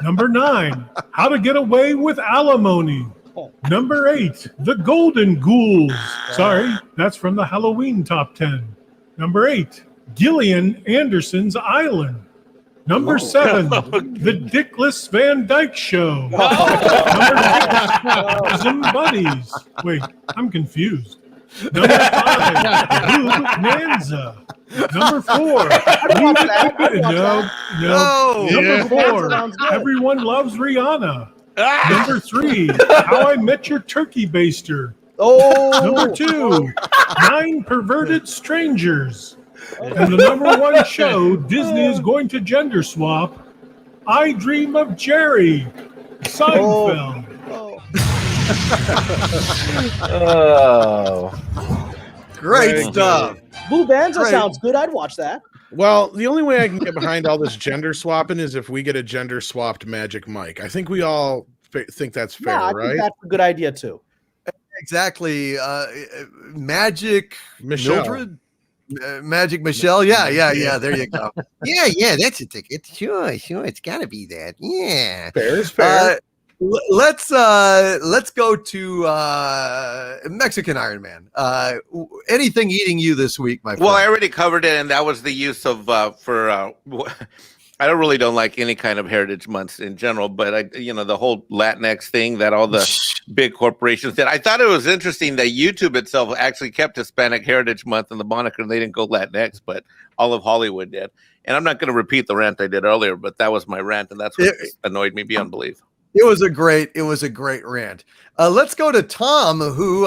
Number 9, How to Get Away with Alimony. Number 8, The Golden Ghouls. Sorry, that's from the Halloween top 10. Number 8, Gillian Anderson's Island. Number 7, The Dickless Van Dyke Show. Number 6, Bosom Buddies. Wait, I'm confused. Number 5, Boob Nanza. Number 4, Number 4, Everyone Loves Rihanna. Number 3, How I Met Your Turkey Baster. Number 2, 9 Perverted Strangers. And the number 1 show Disney is going to gender swap, I Dream of Jerry. Seinfeld. Great stuff. Boo Banza sounds good. I'd watch that. Well, the only way I can get behind all this gender swapping is if we get a gender swapped Magic Mike. I think we all think that's fair, I right? think that's a good idea too. Exactly. Magic Michelle. Mildred? Magic Michelle. Yeah. There you go. Yeah, that's a ticket. Sure. It's got to be that. Yeah. Fair is fair. Let's go to Mexican Iron Man. Anything eating you this week, my friend? Well, I already covered it, and that was the use of I don't like any kind of heritage months in general, but the whole Latinx thing that all the big corporations did. I thought it was interesting that YouTube itself actually kept Hispanic Heritage Month in the moniker, and they didn't go Latinx, but all of Hollywood did. And I'm not going to repeat the rant I did earlier, but that was my rant, and that's what annoyed me beyond belief. It was a great rant. Let's go to Tom, who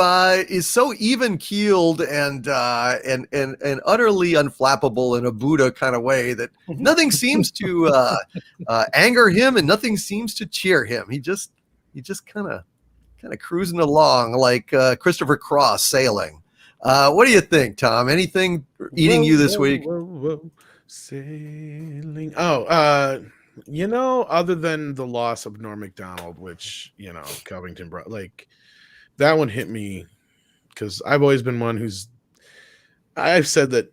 is so even keeled and utterly unflappable in a Buddha kind of way that nothing seems to anger him and nothing seems to cheer him. He just kind of cruising along like Christopher Cross sailing. What do you think, Tom? Anything eating you this week? Sailing. Other than the loss of Norm Macdonald, which, Covington brought, like, that one hit me because I've always been one I've said that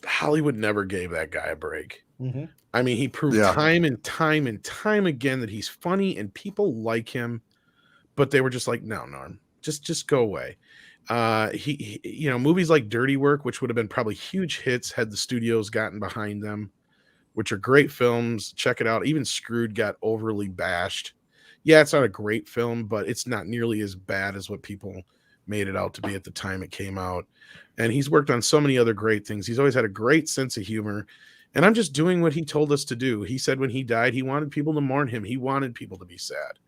Hollywood never gave that guy a break. Mm-hmm. I mean, he proved time and time and time again that he's funny and people like him, but they were just like, no, Norm, just go away. He movies like Dirty Work, which would have been probably huge hits had the studios gotten behind them, which are great films. Check it out. Even Screwed got overly bashed. Yeah, it's not a great film, but it's not nearly as bad as what people made it out to be at the time it came out. And he's worked on so many other great things. He's always had a great sense of humor. And I'm just doing what he told us to do. He said when he died, he wanted people to mourn him. He wanted people to be sad.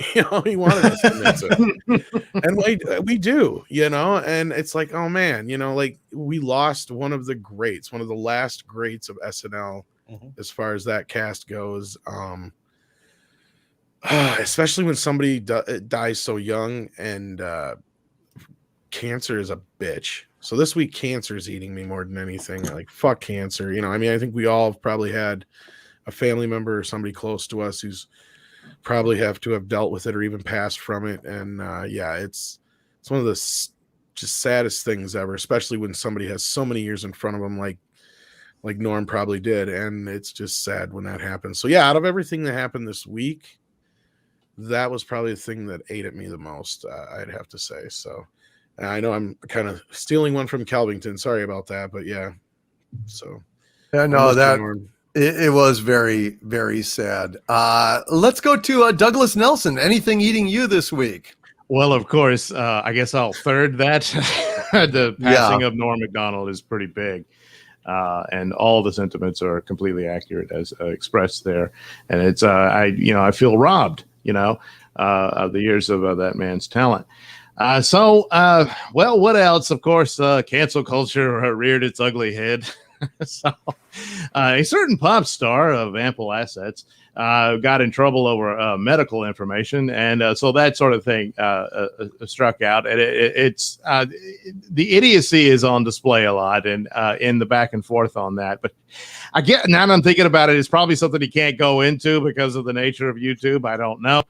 He wanted us to miss it. And we do, and it's like, oh man, like we lost one of the greats, one of the last greats of SNL as far as that cast goes. Especially when somebody dies so young, and cancer is a bitch. So this week, cancer is eating me more than anything. Like, fuck cancer. I think we all have probably had a family member or somebody close to us who's probably have to have dealt with it or even passed from it. And it's one of the just saddest things ever, especially when somebody has so many years in front of them, like Norm probably did. And it's just sad when that happens. So yeah, out of everything that happened this week, that was probably the thing that ate at me the most, I'd have to say. So I know I'm kind of stealing one from Kelvington. Sorry about that, but yeah. So yeah, no, it was very, very sad. Let's go to Douglas Nelson. Anything eating you this week? Well, of course, I guess I'll third that. The passing of Norm Macdonald is pretty big. And all the sentiments are completely accurate as expressed there. And it's, I feel robbed, of the years of that man's talent. Well, what else? Of course, cancel culture reared its ugly head. So, a certain pop star of ample assets got in trouble over medical information, and so that sort of thing struck out. And it's the idiocy is on display a lot, and in the back and forth on that. But I get now I'm thinking about it, it's probably something he can't go into because of the nature of YouTube. I don't know,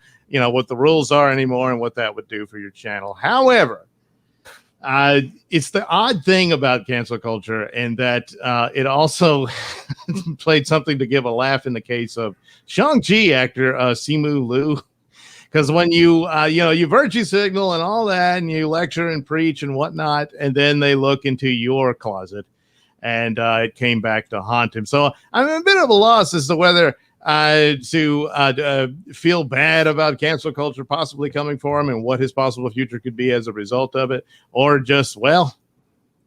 what the rules are anymore and what that would do for your channel. However, it's the odd thing about cancel culture, and that it also played something to give a laugh in the case of Shang-Chi actor Simu Liu. Because when you virtue signal and all that, and you lecture and preach and whatnot, and then they look into your closet, and it came back to haunt him. So I'm a bit of a loss as to whether to feel bad about cancel culture possibly coming for him and what his possible future could be as a result of it, or just, well,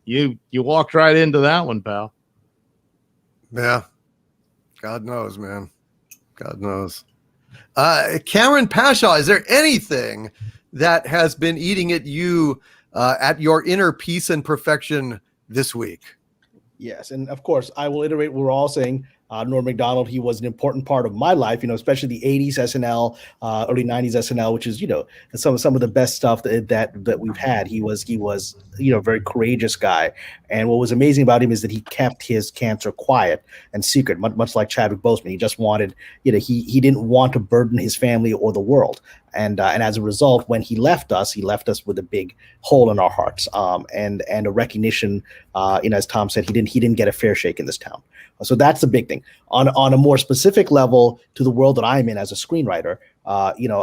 you walked right into that one, pal. Yeah. God knows, man. God knows. Cameron Pashaw, is there anything that has been eating at you at your inner peace and perfection this week? Yes, and of course, I will iterate. We're all saying Norm Macdonald. He was an important part of my life, especially the '80s SNL, early '90s SNL, which is some of the best stuff that we've had. He was a very courageous guy, and what was amazing about him is that he kept his cancer quiet and secret, much like Chadwick Boseman. He just wanted, he didn't want to burden his family or the world. And as a result, when he left us with a big hole in our hearts, and a recognition. As Tom said, he didn't get a fair shake in this town. So that's the big thing. On a more specific level to the world that I'm in as a screenwriter,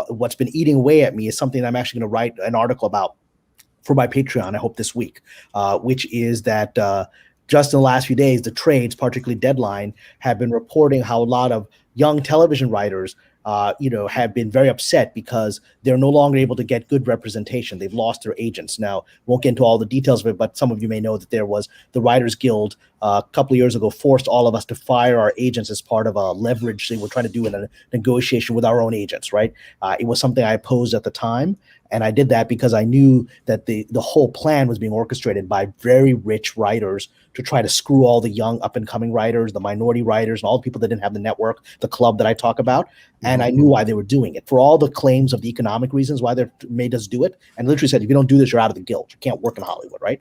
what's been eating away at me is something I'm actually going to write an article about for my Patreon, I hope this week, which is that just in the last few days, the trades, particularly Deadline, have been reporting how a lot of young television writers have been very upset because they're no longer able to get good representation. They've lost their agents. Now, won't get into all the details of it, but some of you may know that there was the Writers Guild a couple of years ago forced all of us to fire our agents as part of a leverage they were trying to do in a negotiation with our own agents, right? It was something I opposed at the time. And I did that because I knew that the whole plan was being orchestrated by very rich writers to try to screw all the young up-and-coming writers, the minority writers, and all the people that didn't have the network, the club that I talk about. And I knew why they were doing it. For all the claims of the economic reasons why they made us do it, and literally said, if you don't do this, you're out of the guild. You can't work in Hollywood, right?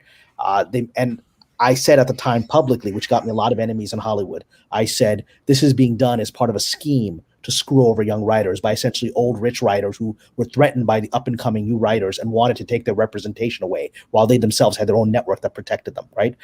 And I said at the time publicly, which got me a lot of enemies in Hollywood, I said, this is being done as part of a scheme to screw over young writers by essentially old rich writers who were threatened by the up and coming new writers and wanted to take their representation away while they themselves had their own network that protected them. Right.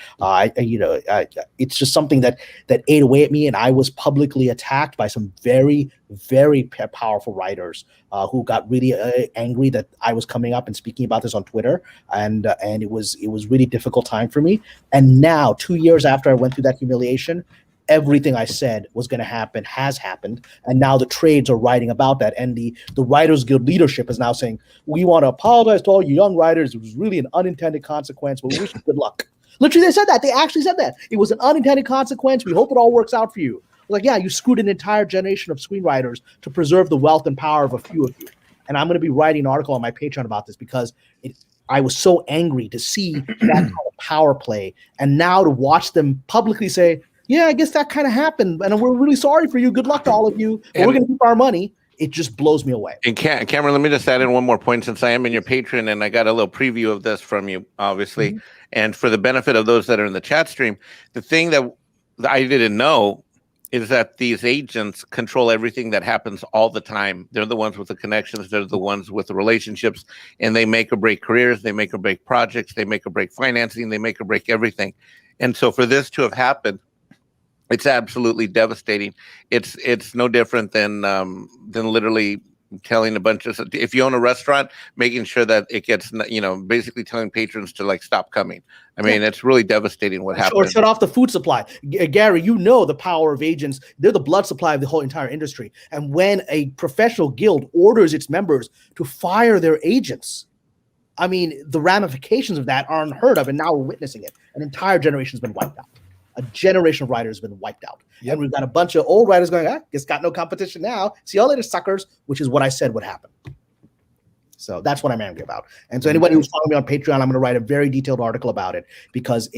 It's just something that ate away at me. And I was publicly attacked by some very, very powerful writers who got really angry that I was coming up and speaking about this on Twitter. And it was really difficult time for me. And now 2 years after I went through that humiliation, everything I said was going to happen has happened. And now the trades are writing about that. And the Writers Guild leadership is now saying, we want to apologize to all you young writers. It was really an unintended consequence, but we wish you good luck. Literally, they said that. They actually said that. It was an unintended consequence. We hope it all works out for you. Like, yeah, you screwed an entire generation of screenwriters to preserve the wealth and power of a few of you. And I'm going to be writing an article on my Patreon about this because I was so angry to see that kind of power play. And now to watch them publicly say, yeah, I guess that kind of happened, and we're really sorry for you. Good luck to all of you. We're going to keep our money. It just blows me away. And Cameron, let me just add in one more point since I am in your Patreon, and I got a little preview of this from you, obviously. Mm-hmm. And for the benefit of those that are in the chat stream, the thing that I didn't know is that these agents control everything that happens all the time. They're the ones with the connections. They're the ones with the relationships, and they make or break careers. They make or break projects. They make or break financing. They make or break everything. And so for this to have happened, it's absolutely devastating. It's no different than literally telling a bunch of, if you own a restaurant, making sure that it gets, basically telling patrons to like stop coming. I mean, it's really devastating what happened. Or shut off the food supply. Gary, the power of agents. They're the blood supply of the whole entire industry. And when a professional guild orders its members to fire their agents, I mean, the ramifications of that are unheard of. And now we're witnessing it. An entire generation has been wiped out. A generation of writers have been wiped out. Yep. And we've got a bunch of old writers going, guess got no competition now. See y'all later, suckers, which is what I said would happen. So that's what I'm angry about. And so anybody who's following me on Patreon, I'm going to write a very detailed article about it because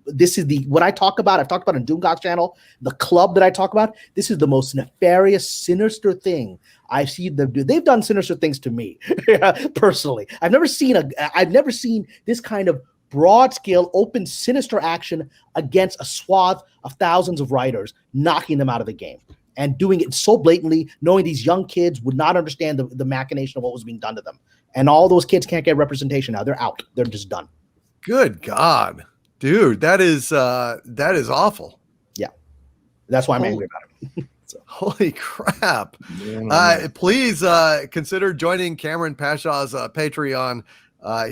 this is what I talk about. I've talked about on Doomcock's channel, the club that I talk about. This is the most nefarious, sinister thing I've seen them do. They've done sinister things to me personally. I've never seen this kind of broad-scale, open, sinister action against a swath of thousands of writers, knocking them out of the game and doing it so blatantly, knowing these young kids would not understand the machination of what was being done to them. And all those kids can't get representation now. They're out. They're just done. Good God, dude, that is awful. Yeah, that's why I'm angry about it. So. Holy crap! Please consider joining Cameron Pashaw's Patreon.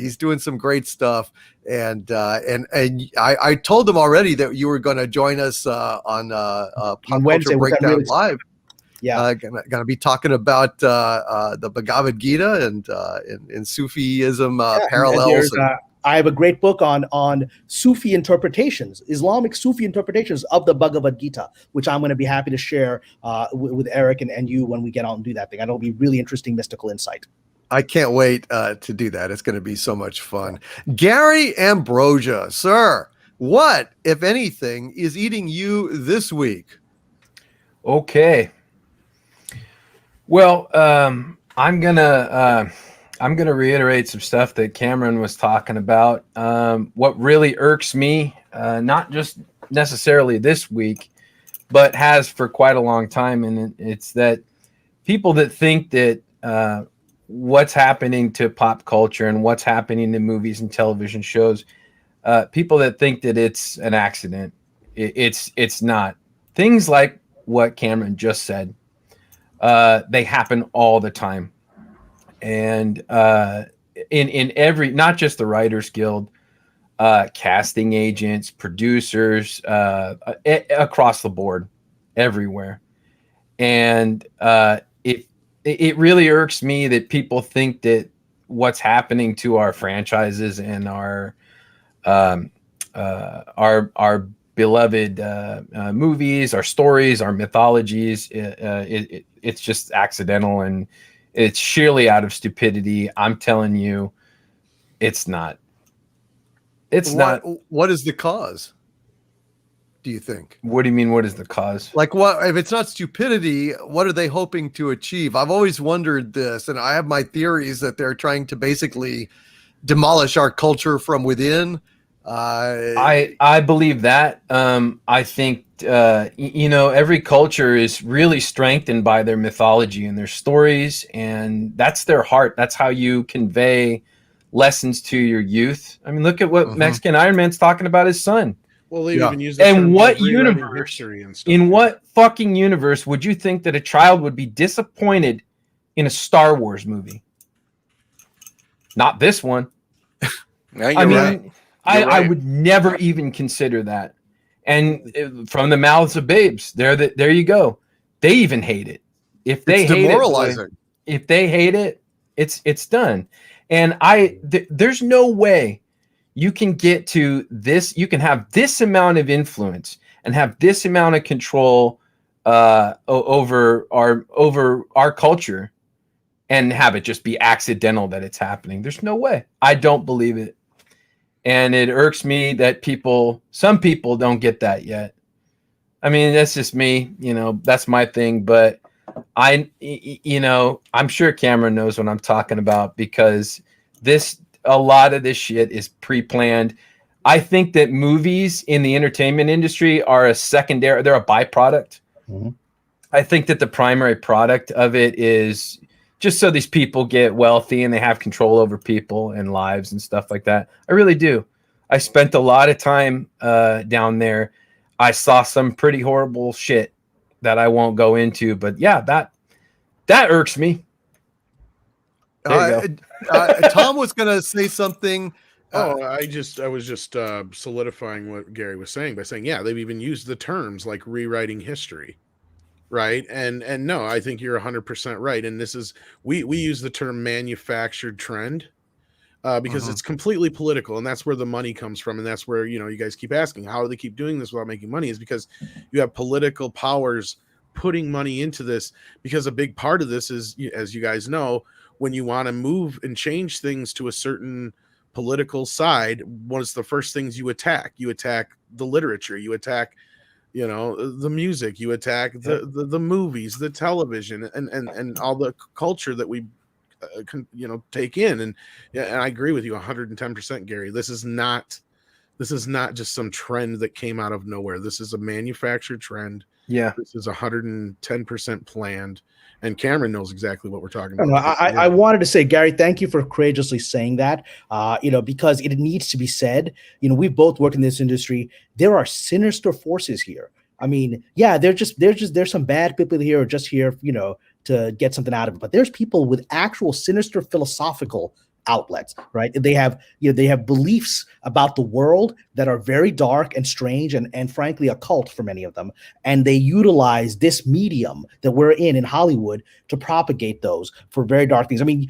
He's doing some great stuff, and I told him already that you were going to join us on Pop Culture Breakdown Live. Yeah, gonna be talking about the Bhagavad Gita and Sufism parallels. I have a great book on Sufi interpretations, Islamic Sufi interpretations of the Bhagavad Gita, which I'm going to be happy to share with Eric and you when we get out and do that thing. I know it'll be really interesting mystical insight. I can't wait to do that. It's going to be so much fun. Gary Ambrosia, sir, what, if anything, is eating you this week? Okay. Well, I'm gonna reiterate some stuff that Cameron was talking about. What really irks me, not just necessarily this week, but has for quite a long time, and it's that people that think that what's happening to pop culture and what's happening to movies and television shows, people that think that it's an accident. It's not. Things like what Cameron just said. They happen all the time, and in every, not just the Writers Guild, casting agents, producers, across the board, everywhere. And it really irks me that people think that what's happening to our franchises and our beloved movies, our stories, our mythologies, it's just accidental, and it's sheerly out of stupidity. I'm telling you, it's not. It's not. What is the cause, do you think? What do you mean, what is the cause? Like, what if it's not stupidity? What are they hoping to achieve? I've always wondered this, and I have my theories that they're trying to basically demolish our culture from within. I believe that. I think every culture is really strengthened by their mythology and their stories, and that's their heart. That's how you convey lessons to your youth. I mean, look at what Mexican Iron Man's talking about his son. Well, they even use the and term what rewriting universe? history and stuff. In what fucking universe would you think that a child would be disappointed in a Star Wars movie? Not this one. No, you're right. I would never even consider that. And from the mouths of babes, there you go. They even hate it. If they hate it, if they hate it, it's done. And there's no way you can get to this. You can have this amount of influence and have this amount of control over our culture and have it just be accidental that it's happening. There's no way. I don't believe it. And it irks me that some people don't get that yet. I mean, that's just me, that's my thing. But I'm sure Cameron knows what I'm talking about, because a lot of this shit is pre-planned. I think that movies in the entertainment industry are they're a byproduct. Mm-hmm. I think that the primary product of it is just so these people get wealthy and they have control over people and lives and stuff like that. I really do. I spent a lot of time down there. I saw some pretty horrible shit that I won't go into, but yeah, that irks me. Tom was going to say something. I was just solidifying what Gary was saying by saying, yeah, they've even used the terms like rewriting history. Right. And no, I think you're 100% right. And this is, we use the term manufactured trend because it's completely political, and that's where the money comes from. And that's where, you guys keep asking, how do they keep doing this without making money? Is because you have political powers putting money into this, because a big part of this is, as you guys know, when you want to move and change things to a certain political side, one of the first things you attack the literature, you attack the music, you attack the movies, the television, and all the culture that we take in. And I agree with you 110%, Gary. This is not This is not just some trend that came out of nowhere. This is a manufactured trend. Yeah. This is 110% planned. And Cameron knows exactly what we're talking No, about. I wanted to say, Gary, thank you for courageously saying that. Because it needs to be said. We both work in this industry. There are sinister forces here. I mean, yeah, there's some bad people here who are just here, to get something out of it. But there's people with actual sinister philosophical outlets, right? They have beliefs about the world that are very dark and strange and frankly occult for many of them, and they utilize this medium that we're in Hollywood to propagate those for very dark things. I mean,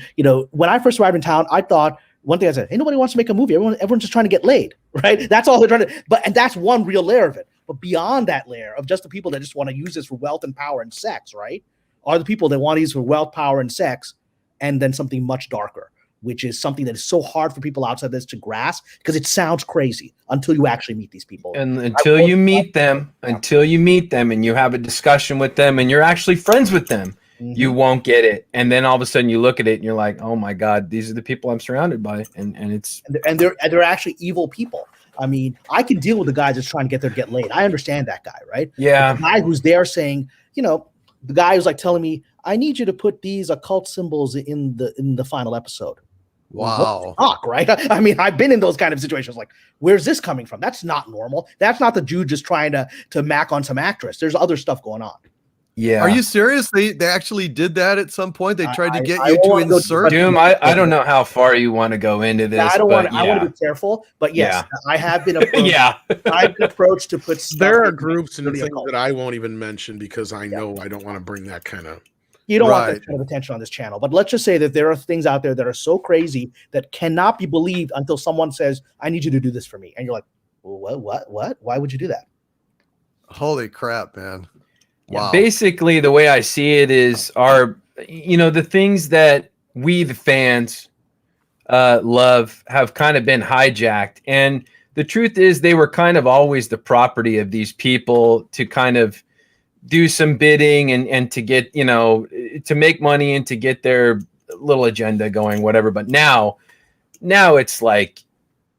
when I first arrived in town, I thought one thing I said, hey, nobody wants to make a movie. Everyone's just trying to get laid, right? That's all they're trying to. And that's one real layer of it. But beyond that layer of just the people that just want to use this for wealth and power and sex, right, are the people that want to use it for wealth, power, and sex, and then something much darker, which is something that is so hard for people outside this to grasp because it sounds crazy until you actually meet these people. And until you meet them and you have a discussion with them and you're actually friends with them, you won't get it. And then all of a sudden you look at it and you're like, oh my God, these are the people I'm surrounded by. And they're actually evil people. I mean, I can deal with the guy that's trying to get laid. I understand that guy, right? Yeah. But the guy who's there saying, the guy who's like telling me, I need you to put these occult symbols in the final episode. Wow. Fuck, right? I mean, I've been in those kind of situations. Like, where's this coming from? That's not normal. That's not the dude just trying to mac on some actress. There's other stuff going on. Yeah. Are you serious? They actually did that at some point? They tried to get you to insert? Doom, I don't know how far you want to go into this. I want to be careful, but yes, I have been approached. I've been approached to put stuff. There are groups and things that I won't even mention because I know I don't want to bring that kind of. You don't want that kind of attention on this channel. But let's just say that there are things out there that are so crazy that cannot be believed until someone says, I need you to do this for me. And you're like, well, what? Why would you do that? Holy crap, man. Wow. Basically, the way I see it is the things that we, the fans, love have kind of been hijacked. And the truth is they were kind of always the property of these people to kind of do some bidding and to get, to make money and to get their little agenda going, whatever. But now it's like,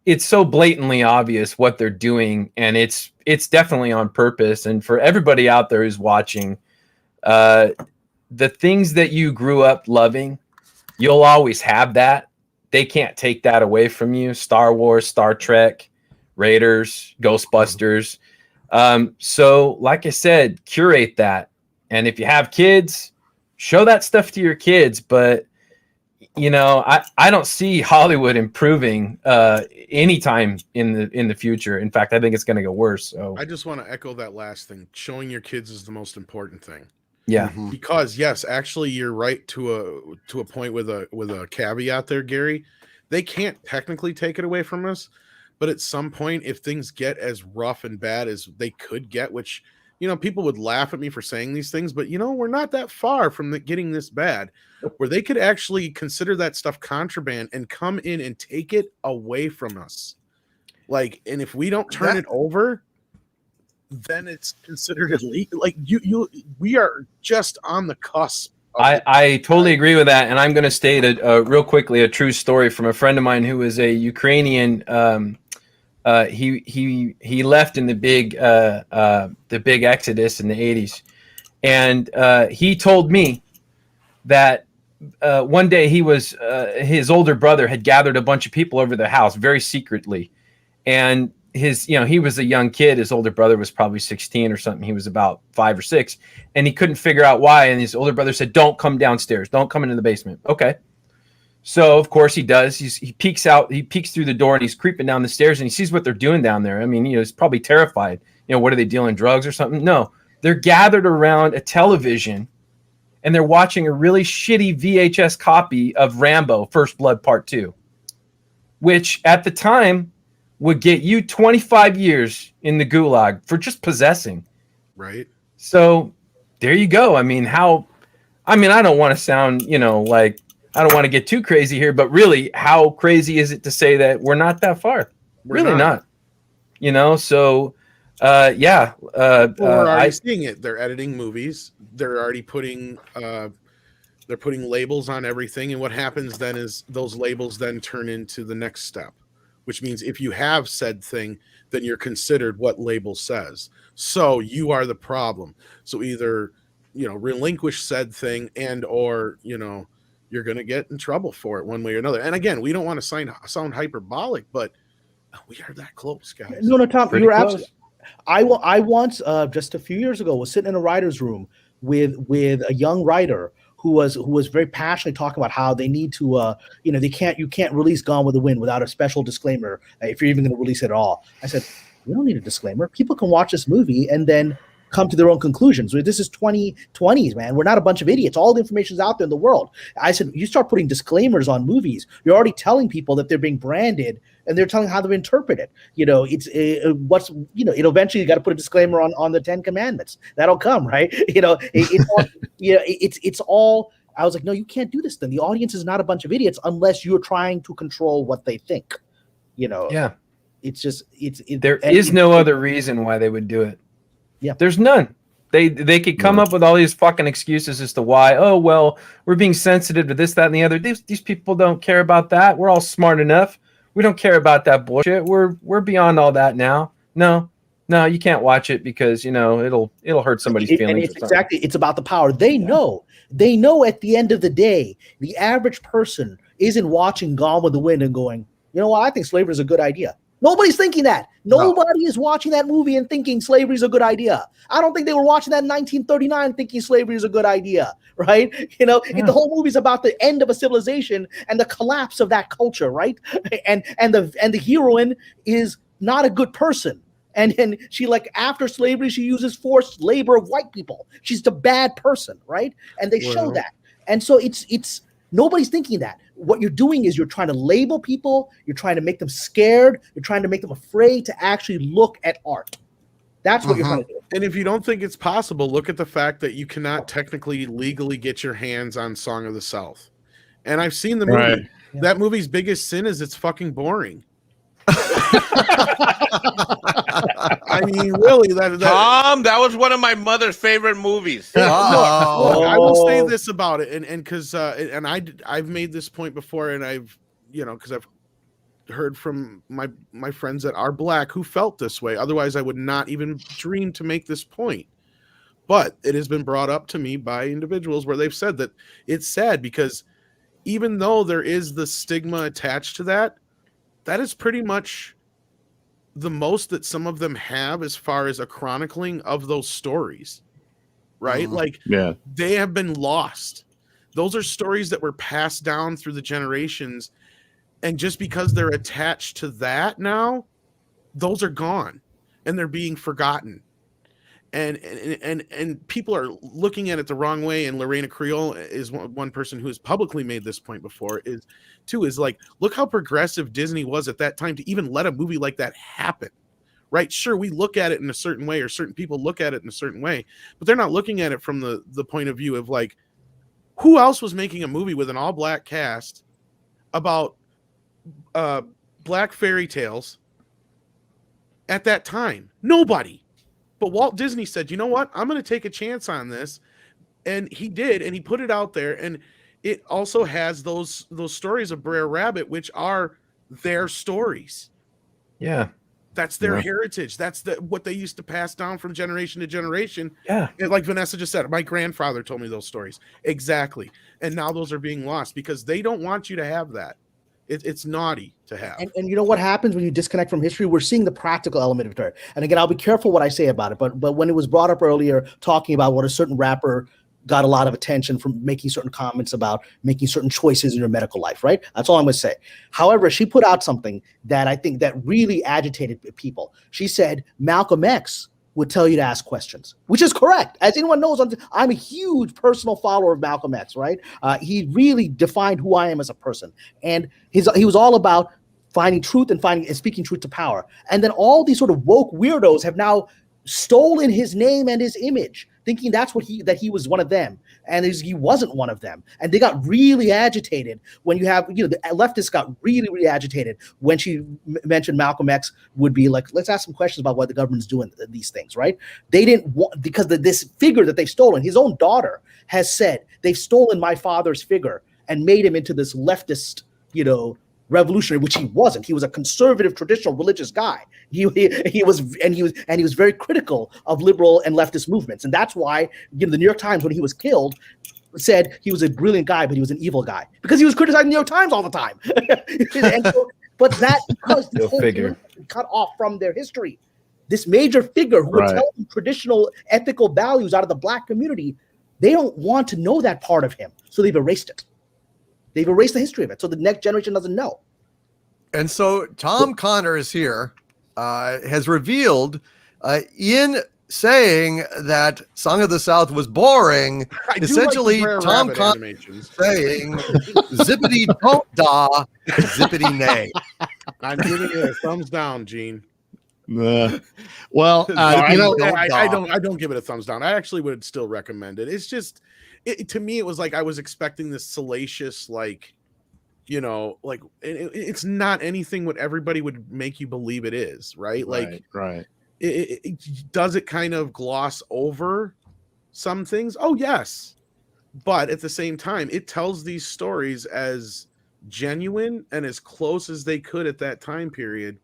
it's so blatantly obvious what they're doing, and it's definitely on purpose. And for everybody out there who's watching, the things that you grew up loving, you'll always have that. They can't take that away from you. Star Wars, Star Trek, Raiders, Ghostbusters. So like I said, curate that. And if you have kids, show that stuff to your kids. But I don't see Hollywood improving anytime in the future. In fact, I think it's going to go worse. So I just want to echo that last thing. Showing your kids is the most important thing. Yeah. Because yes, actually, you're right to a point with a caveat there, Gary. They can't technically take it away from us, but at some point, if things get as rough and bad as they could get, which people would laugh at me for saying these things, but we're not that far from getting this bad, where they could actually consider that stuff contraband and come in and take it away from us. Like, and if we don't turn it over, then it's considered illegal. Like we are just on the cusp. I totally agree with that, and I'm going to state real quickly a true story from a friend of mine who was a Ukrainian. He left in the big exodus in the 80s, and he told me that one day his older brother had gathered a bunch of people over their house very secretly, and he was a young kid. His older brother was probably 16 or something. He was about 5 or 6, and he couldn't figure out why. And his older brother said, "Don't come downstairs. Don't come into the basement." Okay. So of course he does. He peeks out. He peeks through the door and he's creeping down the stairs and he sees what they're doing down there. I mean, he's probably terrified. What are they dealing, drugs or something? No, they're gathered around a television and they're watching a really shitty VHS copy of Rambo: First Blood Part 2, which at the time would get you 25 years in the gulag for just possessing. Right. So there you go. I mean, I don't want to sound, like, I don't want to get too crazy here, but really, how crazy is it to say that we're not that far? We're really not. So, we're already seeing it. They're editing movies. They're already putting labels on everything. And what happens then is those labels then turn into the next step, which means if you have said thing, then you're considered what label says. So you are the problem. So either, relinquish said thing or, you're going to get in trouble for it one way or another. And again, we don't want to sound hyperbolic, but we are that close, guys. No, Tom, Pretty you're close. absolutely. I once, just a few years ago, was sitting in a writer's room with a young writer who was very passionately talking about how they need to, you can't release Gone with the Wind without a special disclaimer if you're even going to release it at all. I said, we don't need a disclaimer. People can watch this movie and then come to their own conclusions. This is 2020s, man. We're not a bunch of idiots. All the information is out there in the world. I said, you start putting disclaimers on movies, you're already telling people that they're being branded and they're telling how to interpret it. It'll eventually you got to put a disclaimer on the 10 Commandments. That'll come, right? It's all. I was like, no, you can't do this. Then the audience is not a bunch of idiots unless you're trying to control what they think. Yeah. It's just There is no other reason why they would do it. Yeah. There's none. They could come up with all these fucking excuses as to why. Oh, well, we're being sensitive to this, that, and the other. These people don't care about that. We're all smart enough. We don't care about that bullshit. We're beyond all that now. No, you can't watch it because it'll hurt somebody's feelings. It's about the power. They know at the end of the day, the average person isn't watching Gone with the Wind and going, you know what, I think slavery is a good idea. Nobody's thinking that. Nobody is watching that movie and thinking slavery is a good idea. I don't think they were watching that in 1939 thinking slavery is a good idea, right? The whole movie's about the end of a civilization and the collapse of that culture, right? And the heroine is not a good person. And she, like, after slavery, she uses forced labor of white people. She's the bad person, right? And they show that. And so it's nobody's thinking that. What you're doing is you're trying to label people. You're trying to make them scared. You're trying to make them afraid to actually look at art. That's what you're trying to do. And if you don't think it's possible, look at the fact that you cannot technically legally get your hands on Song of the South. And I've seen the movie. Right. That movie's biggest sin is it's fucking boring. I mean, really, Tom, that was one of my mother's favorite movies. Look, I will say this about it, and because I've made this point before, and I've because I've heard from my friends that are black who felt this way. Otherwise, I would not even dream to make this point. But it has been brought up to me by individuals where they've said that it's sad because even though there is the stigma attached to that, that is pretty much the most that some of them have as far as a chronicling of those stories, right? They have been lost. Those are stories that were passed down through the generations. And just because they're attached to that now, those are gone and they're being forgotten. And people are looking at it the wrong way. And Lorena Creole is one person who has publicly made this point before is like, look how progressive Disney was at that time to even let a movie like that happen, right? Sure, we look at it in a certain way, or certain people look at it in a certain way, but they're not looking at it from the point of view of like, who else was making a movie with an all black cast about black fairy tales at that time? Nobody. But Walt Disney said, you know what? I'm going to take a chance on this. And he did, and he put it out there. And it also has those stories of Brer Rabbit, which are their stories. Yeah. That's their heritage. That's what they used to pass down from generation to generation. Yeah. And like Vanessa just said, my grandfather told me those stories. Exactly. And now those are being lost because they don't want you to have that. It's naughty to have. And you know what happens when you disconnect from history? We're seeing the practical element of it. And again, I'll be careful what I say about it. But when it was brought up earlier, talking about what a certain rapper got a lot of attention from making certain comments about making certain choices in your medical life, right? That's all I'm going to say. However, she put out something that I think that really agitated people. She said Malcolm X would tell you to ask questions, which is correct. As anyone knows, I'm a huge personal follower of Malcolm X, right? He really defined who I am as a person. And he was all about finding truth and speaking truth to power. And then all these sort of woke weirdos have now stolen his name and his image, thinking that's that he was one of them, and he wasn't one of them. And they got really agitated when you have, the leftists got really, really agitated when she mentioned Malcolm X would be like, let's ask some questions about why the government's doing these things, right? They didn't want, because this figure that they've stolen, his own daughter has said, they've stolen my father's figure and made him into this leftist, revolutionary, which he wasn't. He was a conservative, traditional religious guy. He was very critical of liberal and leftist movements, and that's why the New York Times, when he was killed, said he was a brilliant guy, but he was an evil guy because he was criticizing the New York Times all the time. But that because the whole thing cut off from their history. This major figure who would tell them traditional ethical values out of the Black community, they don't want to know that part of him, so they've erased it. They've erased the history of it, so the next generation doesn't know. And so Tom Connors here has revealed in saying that Song of the South was boring, essentially Tom Connors saying zippity don't da, zippity nay. I'm giving it a thumbs down, Gene. Well, I don't give it a thumbs down. I actually would still recommend it. It's just, to me, it was like I was expecting this salacious, like, you know, like it's not anything what everybody would make you believe it is, right? Like, does it kind of gloss over some things? Oh, yes. But at the same time, it tells these stories as genuine and as close as they could at that time period,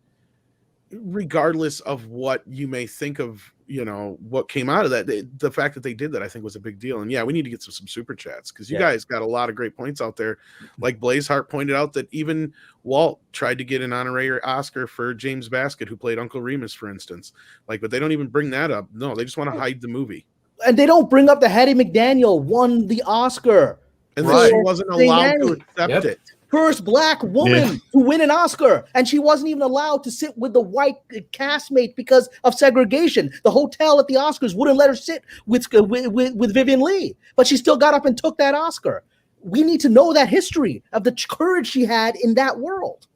regardless of what you may think of, you know, what came out of that. The fact that they did that, I think, was a big deal. And yeah, we need to get some super chats because you guys got a lot of great points out there. Like Blazehart pointed out that even Walt tried to get an honorary Oscar for James Baskett, who played Uncle Remus, for instance. Like, but they don't even bring that up. No, they just want to hide the movie. And they don't bring up that Hattie McDaniel won the Oscar. And then she wasn't allowed to accept it. First Black woman to win an Oscar, and she wasn't even allowed to sit with the white castmate because of segregation. The hotel at the Oscars wouldn't let her sit with Vivian Leigh, but she still got up and took that Oscar. We need to know that history of the courage she had in that world.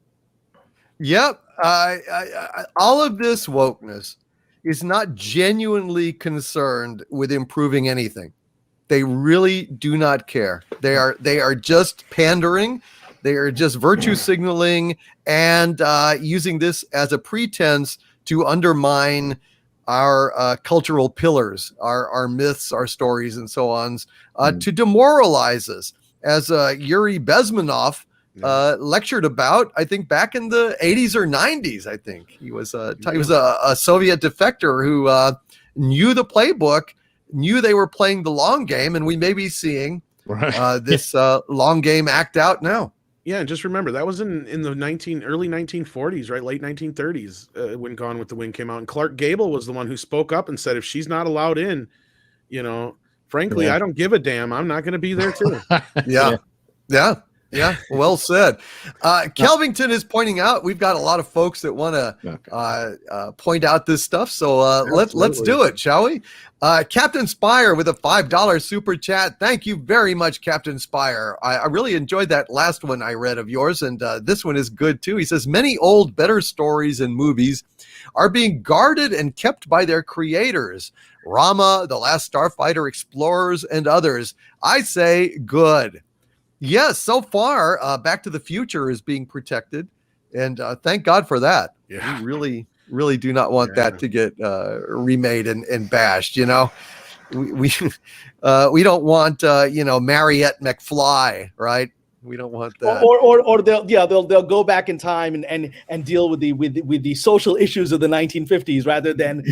Yep. All of this wokeness is not genuinely concerned with improving anything. They really do not care. They are just pandering. They are just virtue signaling and using this as a pretense to undermine our cultural pillars, our myths, our stories, and so on, to demoralize us. As Yuri Bezmenov lectured about, I think back in the 80s or 90s, I think he was a Soviet defector who knew the playbook, knew they were playing the long game, and we may be seeing this long game act out now. Yeah, and just remember that was in the early 1940s, right? Late 1930s when Gone with the Wind came out, and Clark Gable was the one who spoke up and said, if she's not allowed in, you know, frankly, I don't give a damn. I'm not going to be there too. Yeah. Well said. Kelvington is pointing out we've got a lot of folks that want to point out this stuff. So let's do it, shall we? Captain Spire with a $5 super chat. Thank you very much, Captain Spire. I really enjoyed that last one I read of yours, and this one is good too. He says many old, better stories and movies are being guarded and kept by their creators. Rama, The Last Starfighter, Explorers, and others. I say good. Yes, so far, Back to the Future is being protected, and thank God for that. Yeah. We really do not want that to get remade and bashed. You know, we don't want Mariette McFly, right? We don't want that. Or they'll go back in time and deal with the social issues of the 1950s rather than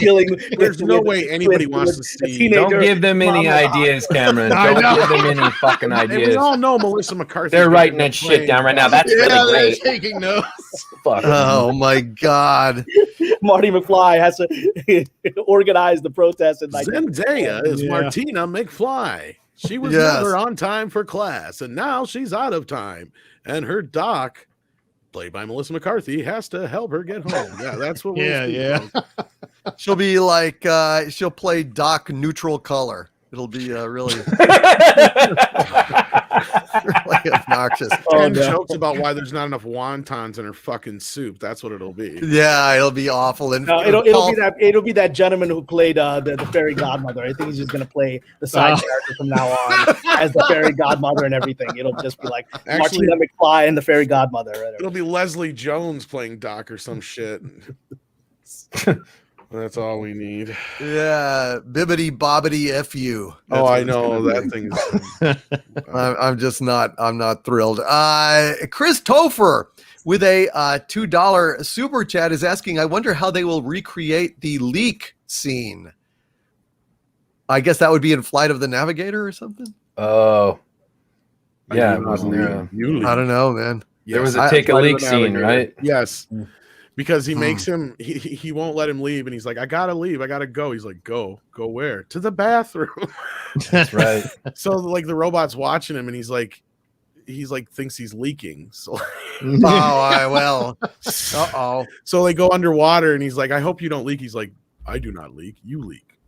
dealing. There's no way anybody wants to see. Don't give them any ideas, Cameron. Don't give them any fucking ideas. We all know Melissa McCarthy. They're writing that shit down right now. That's really great. They're taking notes. Fuck. Oh my God. Marty McFly has to organize the protest. Zendaya is Martina McFly. She was never on time for class, and now she's out of time. And her doc, played by Melissa McCarthy, has to help her get home. Yeah, that's what we're She'll be like, she'll play Doc neutral color. It'll be really, really obnoxious. And jokes about why there's not enough wontons in her fucking soup. That's what it'll be. Yeah, it'll be awful. And it'll be that gentleman who played the fairy godmother. I think he's just gonna play the side character from now on as the fairy godmother and everything. It'll just be like Martina McFly and the fairy godmother. It'll be Leslie Jones playing Doc or some shit. That's all we need. Yeah, bibbity bobbity fu. Oh, I know that thing. I'm just not. I'm not thrilled. Chris Topher with a $2 super chat is asking, I wonder how they will recreate the leak scene. I guess that would be in Flight of the Navigator or something. Oh, yeah, it wasn't there. I don't know, man. There was a take a leak scene, right? Yes, because he makes him. He won't let him leave, and he's like, "I gotta leave. I gotta go." He's like, "Go where? To the bathroom." That's right. So like the robot's watching him, and he's like thinks he's leaking. So So they go underwater, and he's like, "I hope you don't leak." He's like, "I do not leak. You leak."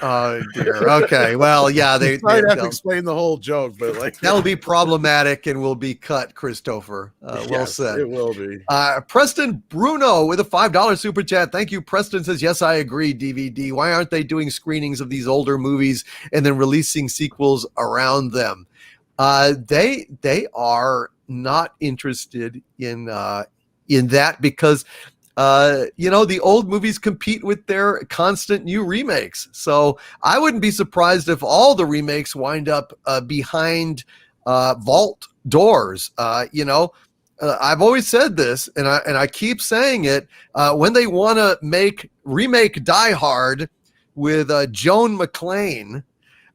Oh dear. Okay. Well, yeah, I have to explain the whole joke, but like that'll be problematic and will be cut, Christopher. Well said. It will be. Preston Bruno with a $5 super chat. Thank you. Preston says, yes, I agree, DVD. Why aren't they doing screenings of these older movies and then releasing sequels around them? They are not interested in that because the old movies compete with their constant new remakes. So I wouldn't be surprised if all the remakes wind up behind vault doors. I've always said this, and I keep saying it. When they want to remake Die Hard with Joan McClane,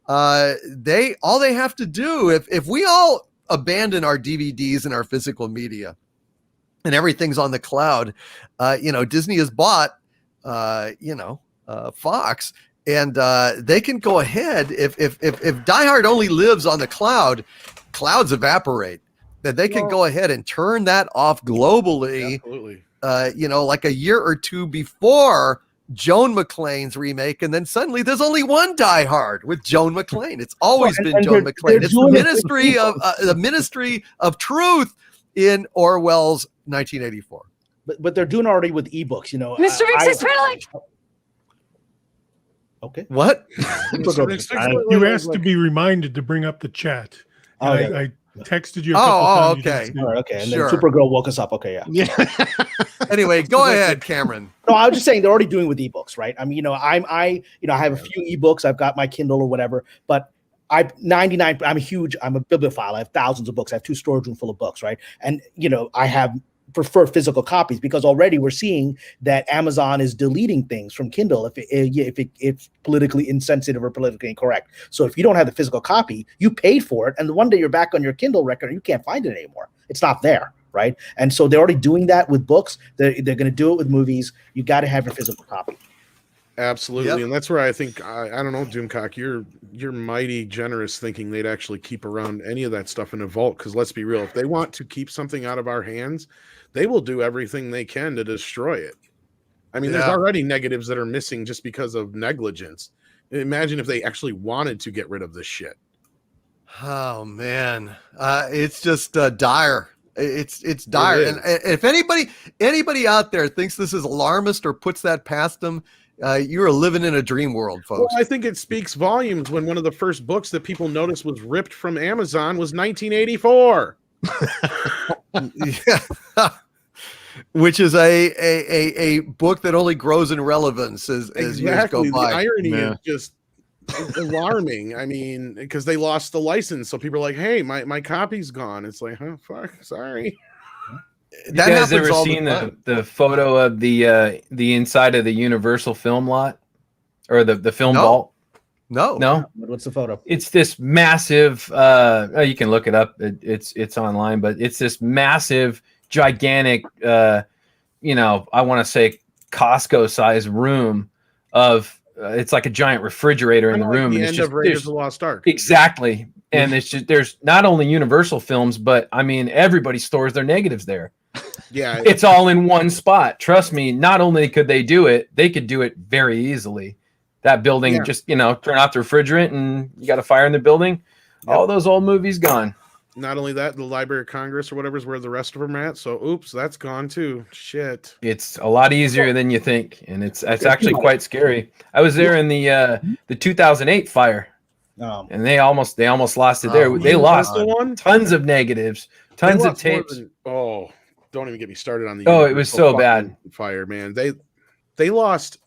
all they have to do, if we all abandon our DVDs and our physical media, and everything's on the cloud, Disney has bought, Fox, and they can go ahead. If Die Hard only lives on the cloud, clouds evaporate. That they can go ahead and turn that off globally. Absolutely. Like a year or two before Joan McClane's remake, and then suddenly there's only one Die Hard with Joan McClane. It's always been Joan McClane. It's the ministry of truth in Orwell's 1984. But they're doing already with ebooks, Mr. Mix is friendly. Okay. What? You asked to be reminded to bring up the chat. I texted you a couple times. Okay. All right, okay. And then Supergirl woke us up. Okay, yeah. Anyway, go ahead, Cameron. No, I was just saying they're already doing with ebooks, right? I mean, I have a few ebooks. I've got my Kindle or whatever, but I'm a bibliophile. I have thousands of books. I have 2 storage rooms full of books, right? And I prefer physical copies because already we're seeing that Amazon is deleting things from Kindle if it's politically insensitive or politically incorrect. So if you don't have the physical copy, you paid for it, and one day you're back on your Kindle record, you can't find it anymore. It's not there, right? And so they're already doing that with books. They're going to do it with movies. You got to have your physical copy. Absolutely. Yep. And that's where I think, I don't know, Doomcock, you're mighty generous thinking they'd actually keep around any of that stuff in a vault. Because let's be real, if they want to keep something out of our hands, they will do everything they can to destroy it. I mean, there's already negatives that are missing just because of negligence. Imagine if they actually wanted to get rid of this shit. Oh man, it's just dire. It's dire. And if anybody out there thinks this is alarmist or puts that past them, you are living in a dream world, folks. Well, I think it speaks volumes when one of the first books that people noticed was ripped from Amazon was 1984. Yeah. Which is a book that only grows in relevance as years go by. The irony is just alarming. I mean, because they lost the license, so people are like, "Hey, my copy's gone." It's like, "Huh, fuck, sorry." You guys ever seen the photo of the inside of the Universal film lot or the film vault? No. What's the photo? It's this massive. You can look it up. It's online, but it's this massive, gigantic. I want to say Costco-sized room of. It's like a giant refrigerator in the room. The and end of Raiders of the Lost Ark. Exactly. And it's just there's not only Universal films, but I mean everybody stores their negatives there. Yeah, it's all in one spot. Trust me. Not only could they do it, they could do it very easily. That building, just turn off the refrigerant, and you got a fire in the building. Yep. All those old movies gone. Not only that, the Library of Congress or whatever is where the rest of them are at. So, oops, that's gone too. Shit. It's a lot easier than you think, and it's actually quite scary. I was there in the 2008 fire, and they almost lost it there. They lost tons of negatives, tons of tapes. Don't even get me started on the. Oh, it was so bad. Fire, man. They lost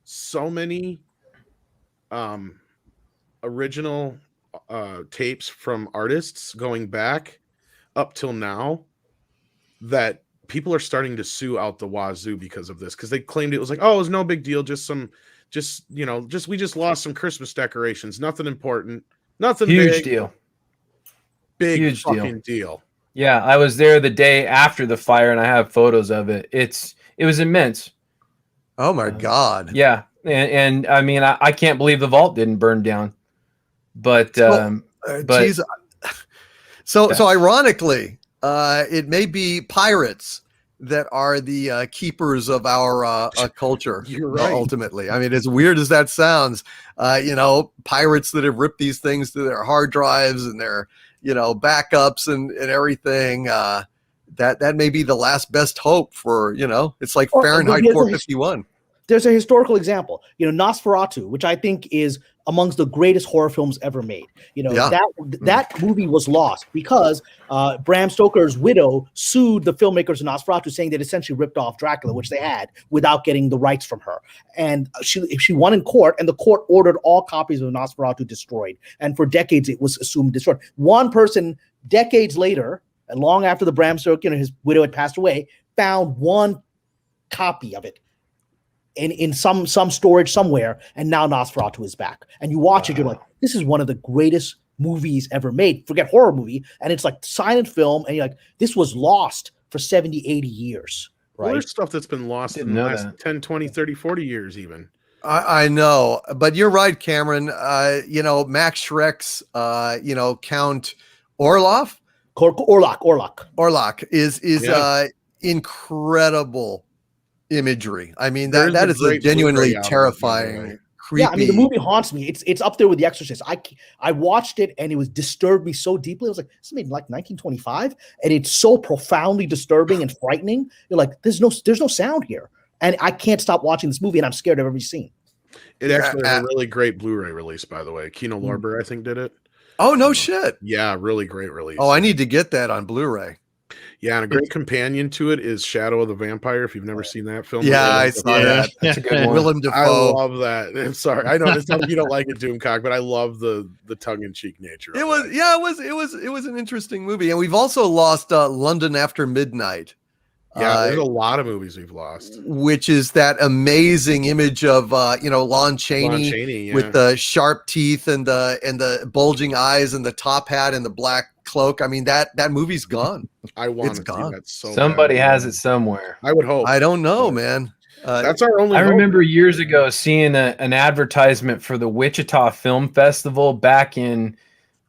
so many original tapes from artists going back up till now that people are starting to sue out the wazoo because of this, because they claimed it was like, oh, it was no big deal, we just lost some Christmas decorations, nothing important, nothing Huge big. Big huge fucking deal. Yeah, I was there the day after the fire, and I have photos of it. It was immense. Oh my God! Yeah, and I mean, I can't believe the vault didn't burn down. But geez, so ironically, it may be pirates that are the keepers of our culture. You're right. Ultimately, I mean, as weird as that sounds, pirates that have ripped these things to their hard drives and their backups and everything. That may be the last best hope for it's like Fahrenheit 451. There's a historical example, Nosferatu, which I think is amongst the greatest horror films ever made. That movie was lost because Bram Stoker's widow sued the filmmakers of Nosferatu, saying that essentially ripped off Dracula, which they had, without getting the rights from her. And she won in court, and the court ordered all copies of Nosferatu destroyed. And for decades, it was assumed destroyed. One person, decades later, and long after the Bram Stoker, his widow had passed away, found one copy of it in some storage somewhere, and now Nosferatu is back. And you watch it, you're like, this is one of the greatest movies ever made. Forget horror movie, and it's like silent film, and you're like, this was lost for 70, 80 years. Right? Well, there's stuff that's been lost in the last 10, 20, 30, 40 years even. I know, but you're right, Cameron. Max Schreck's, Count Orlok. Orlok is incredible imagery. I mean, that is a genuinely terrifying, creepy. Yeah, I mean, the movie haunts me. It's up there with The Exorcist. I watched it, and it was disturbed me so deeply. I was like, this is made in like 1925, and it's so profoundly disturbing and frightening. You're like, there's no sound here, and I can't stop watching this movie, and I'm scared of every scene. It actually had a really great Blu-ray release, by the way. Kino Lorber, I think, did it. Oh, no shit. Yeah, really great release. Oh, I need to get that on Blu-ray. Yeah, and a great companion to it is Shadow of the Vampire. If you've never seen that film, yeah, I saw that. That's a good one. Willem Dafoe. I love that. I'm sorry, I know it's not you don't like it, Doomcock, but I love the tongue-in-cheek nature. It was an interesting movie, and we've also lost London After Midnight. Yeah, there's a lot of movies we've lost. Which is that amazing image of Lon Chaney with the sharp teeth and the bulging eyes and the top hat and the black cloak. I mean, that movie's gone. I want to see that so somebody has it somewhere. I would hope. I don't know, man. That's our only. I remember years ago seeing an advertisement for the Wichita Film Festival back in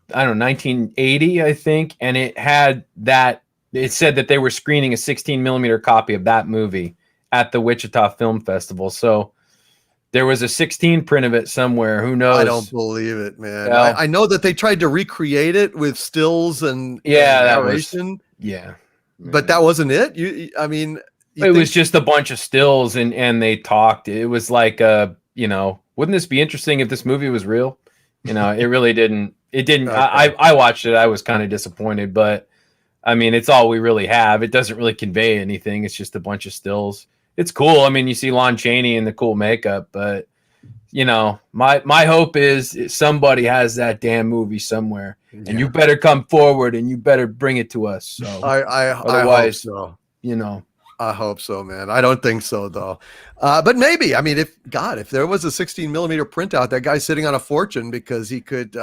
1980, I think, and it had that. It said that they were screening a 16 millimeter copy of that movie at the Wichita Film Festival. So there was a 16 print of it somewhere. Who knows? I don't believe it, man. I know that they tried to recreate it with stills and narration. But that wasn't it. It was just a bunch of stills and they talked. It was like, wouldn't this be interesting if this movie was real? It really didn't. It didn't. Okay. I watched it. I was kind of disappointed, but I mean, it's all we really have. It doesn't really convey anything. It's just a bunch of stills. It's cool. I mean, you see Lon Chaney in the cool makeup, but my hope is somebody has that damn movie somewhere, and you better come forward and you better bring it to us. So I hope so. I hope so, man. I don't think so though. But maybe, I mean, if there was a 16 millimeter printout, that guy's sitting on a fortune because he could,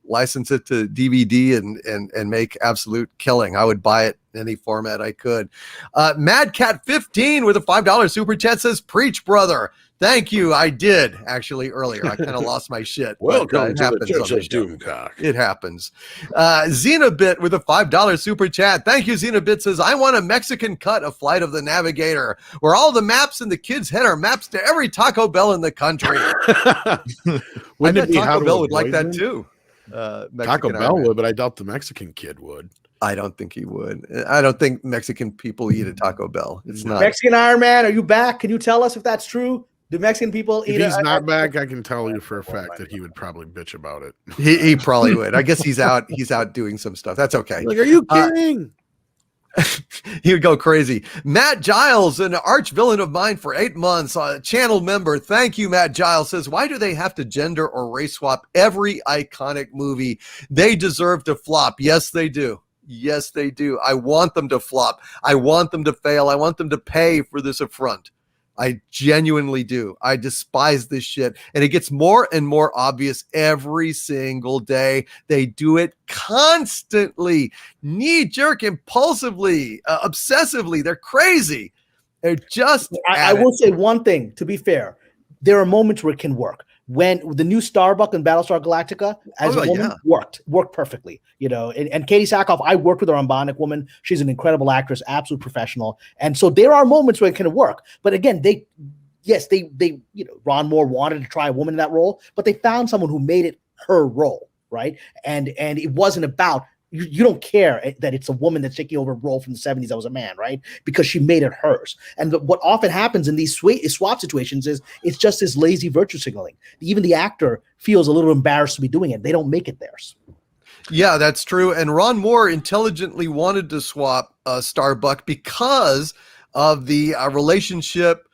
license it to DVD and make absolute killing. I would buy it in any format I could. Mad Cat 15 with a $5 super chat says, "Preach, brother." Thank you. I did actually earlier. I kind of lost my shit. Welcome to the Church of Doomcock. It happens. Xenobit with a $5 super chat. Thank you, Xenobit says, "I want a Mexican cut of Flight of the Navigator, where all the maps in the kid's head are maps to every Taco Bell in the country." Wouldn't it be Taco Bell would like that too. Taco Bell would, but I doubt the Mexican kid would. I don't think he would. I don't think Mexican people eat at Taco Bell. It's not. Mexican Iron Man, are you back? Can you tell us if that's true? Do Mexican people eat? If he's not back, I can tell you for a fact that he would probably bitch about it. He probably would. I guess he's out. He's out doing some stuff. That's okay. Like, are you kidding? He would go crazy. Matt Giles, an arch villain of mine for 8 months, a channel member. Thank you, Matt Giles. Says, why do they have to gender or race swap every iconic movie? They deserve to flop. Yes, they do. Yes, they do. I want them to flop. I want them to fail. I want them to pay for this affront. I genuinely do. I despise this shit. And it gets more and more obvious every single day. They do it constantly, knee-jerk, impulsively, obsessively. They're crazy. They're just I will say one thing, to be fair. There are moments where it can work. When the new Starbuck in Battlestar Galactica as a woman worked perfectly, you know, and Katie Sackhoff, I worked with her on Bionic Woman. She's an incredible actress, absolute professional. And so there are moments where it can work. But again, they, you know, Ron Moore wanted to try a woman in that role, but they found someone who made it her role, right? And it wasn't about, you don't care that it's a woman that's taking over a role from the 70s that was a man, right? Because she made it hers. And what often happens in these swap situations is it's just this lazy virtue signaling. Even the actor feels a little embarrassed to be doing it. They don't make it theirs. Yeah, that's true. And Ron Moore intelligently wanted to swap Starbuck because of the relationship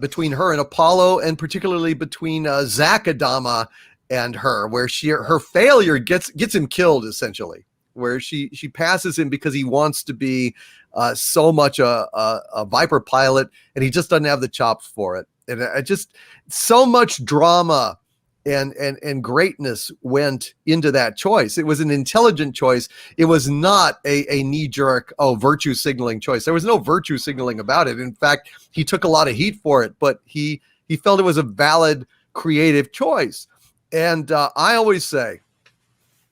between her and Apollo, and particularly between Zach Adama and her, where her failure gets him killed, essentially. Where she passes him because he wants to be so much a Viper pilot, and he just doesn't have the chops for it. And I just, so much drama and greatness went into that choice. It was an intelligent choice. It was not a knee-jerk, virtue signaling choice. There was no virtue signaling about it. In fact, he took a lot of heat for it, but he felt it was a valid, creative choice. And I always say,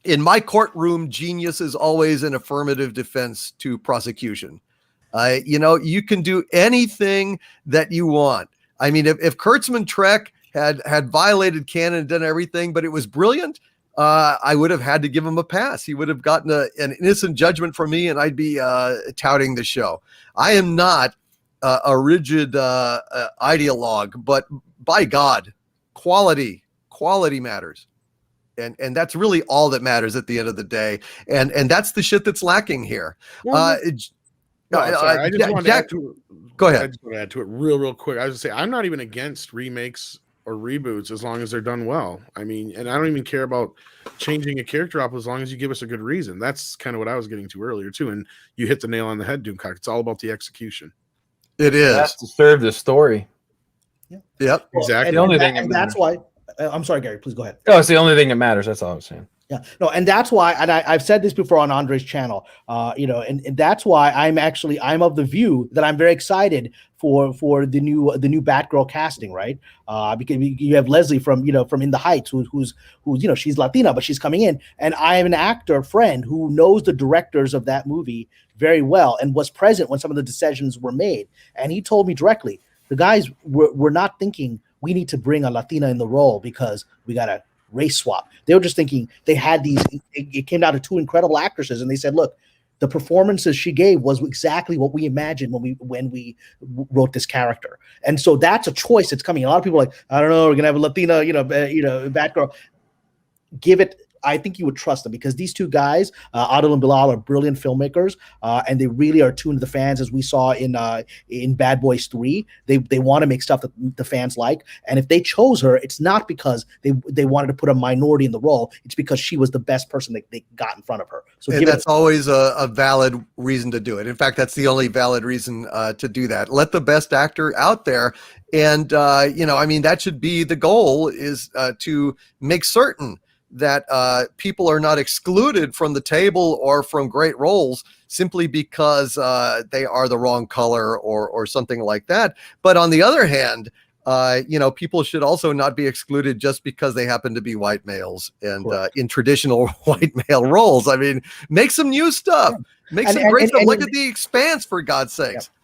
in my courtroom, genius is always an affirmative defense to prosecution. You know, you can do anything that you want. I mean, if Kurtzman Trek had violated canon and done everything, but it was brilliant, I would have had to give him a pass. He would have gotten an innocent judgment from me, and I'd be touting the show. I am not a rigid ideologue, but by God, quality matters. And that's really all that matters at the end of the day. And that's the shit that's lacking here. Go ahead. I just want to add to it real quick. I was going to say, I'm not even against remakes or reboots as long as they're done well. I mean, and I don't even care about changing a character up as long as you give us a good reason. That's kind of what I was getting to earlier too. And you hit the nail on the head, Doomcock. It's all about the execution. It is. It has to serve the story. Yeah. Yep. Exactly. And that's why. I'm sorry, Gary, please go ahead. Oh, it's the only thing that matters. That's all I was saying. Yeah, no, and that's why, and I've said this before on Andre's channel, you know, and that's why I'm of the view that I'm very excited for the new Batgirl casting, right? Because you have Leslie from In the Heights, who's you know, she's Latina, but she's coming in, and I have an actor friend who knows the directors of that movie very well and was present when some of the decisions were made, and he told me directly, the guys were not thinking we need to bring a Latina in the role because we got to race swap. They were just thinking they had these, it came down to two incredible actresses, and they said, look, the performances she gave was exactly what we imagined when we wrote this character. And so that's a choice that's coming. A lot of people are like, I don't know, we're going to have a Latina, Batgirl. Give it. I think you would trust them because these two guys, Adil and Bilal, are brilliant filmmakers, and they really are tuned to the fans, as we saw in Bad Boys 3. They want to make stuff that the fans like, and if they chose her, it's not because they wanted to put a minority in the role. It's because she was the best person they got in front of her. So that's always a valid reason to do it. In fact, that's the only valid reason to do that. Let the best actor out there. And, I mean, that should be the goal, is to make certain that people are not excluded from the table or from great roles simply because they are the wrong color or something like that. But on the other hand, people should also not be excluded just because they happen to be white males and in traditional white male roles. I mean, make some new stuff, make some great stuff. Look at The Expanse, for God's sakes. Yeah.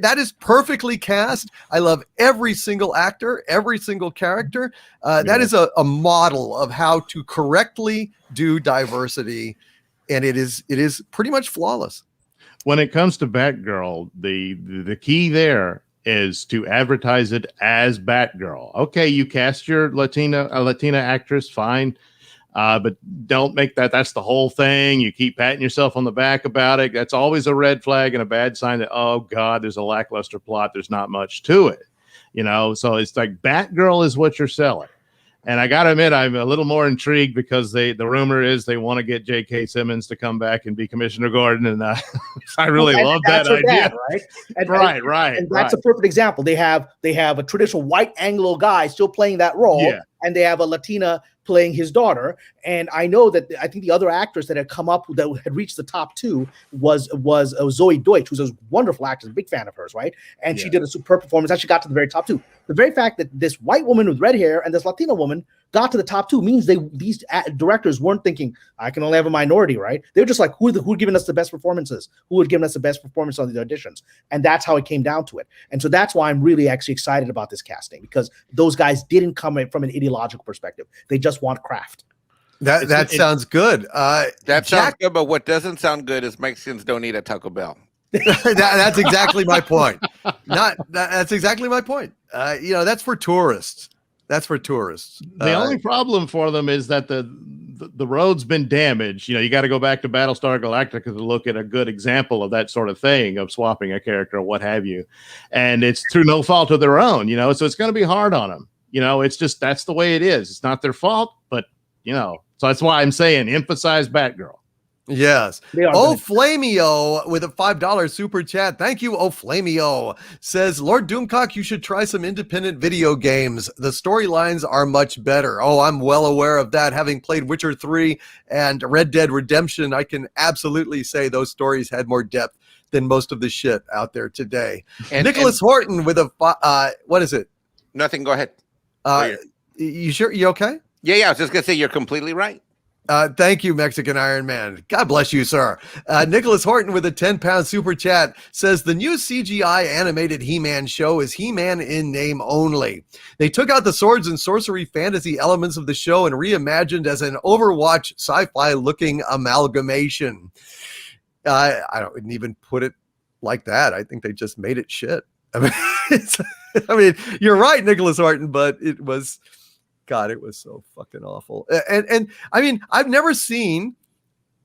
That is perfectly cast. I love every single actor, every single character. That is a model of how to correctly do diversity, and it is pretty much flawless. When it comes to Batgirl, the key there is to advertise it as Batgirl. Okay, you cast your Latina actress, fine. But don't make that's the whole thing. You keep patting yourself on the back about it. That's always a red flag and a bad sign that, oh God, there's a lackluster plot. There's not much to it, so it's like Batgirl is what you're selling. And I got to admit, I'm a little more intrigued because the rumor is they want to get J.K. Simmons to come back and be Commissioner Gordon. And I really love that idea. Dad, right? And that's a perfect example. They have a traditional white Anglo guy still playing that role, and they have a Latina playing his daughter. And I know that I think the other actress that had come up that had reached the top 2 was Zoe Deutsch, who's a wonderful actress, a big fan of hers, right? And she did a superb performance. Actually got to the very top 2. The very fact that this white woman with red hair and this Latina woman got to the top 2 means these directors weren't thinking, I can only have a minority, right? They're just like, who are giving us the best performances? Who had given us the best performance on the auditions? And that's how it came down to it. And so that's why I'm really actually excited about this casting, because those guys didn't come in from an ideological perspective. They just want craft. That sounds good. That sounds good, but what doesn't sound good is Mexicans don't eat at Taco Bell. That's exactly my point. That's exactly my point. That's for tourists. That's for tourists. The only problem for them is that the road's been damaged. You got to go back to Battlestar Galactica to look at a good example of that sort of thing, of swapping a character or what have you. And it's through no fault of their own, so it's going to be hard on them. It's just, that's the way it is. It's not their fault, but so that's why I'm saying emphasize Batgirl. Yes. Flamio with a $5 super chat. Thank you, Flamio. Says, Lord Doomcock, you should try some independent video games. The storylines are much better. Oh, I'm well aware of that. Having played Witcher 3 and Red Dead Redemption, I can absolutely say those stories had more depth than most of the shit out there today. Nicholas Horton with a, what is it? Nothing. Go ahead. You sure? You okay? Yeah. I was just going to say, you're completely right. Thank you, Mexican Iron Man. God bless you, sir. Nicholas Horton with a 10-pound super chat says, the new CGI animated He-Man show is He-Man in name only. They took out the swords and sorcery fantasy elements of the show and reimagined as an Overwatch sci-fi looking amalgamation. I wouldn't even put it like that. I think they just made it shit. I mean, you're right, Nicholas Horton, but it was... God, it was so fucking awful. And I mean, I've never seen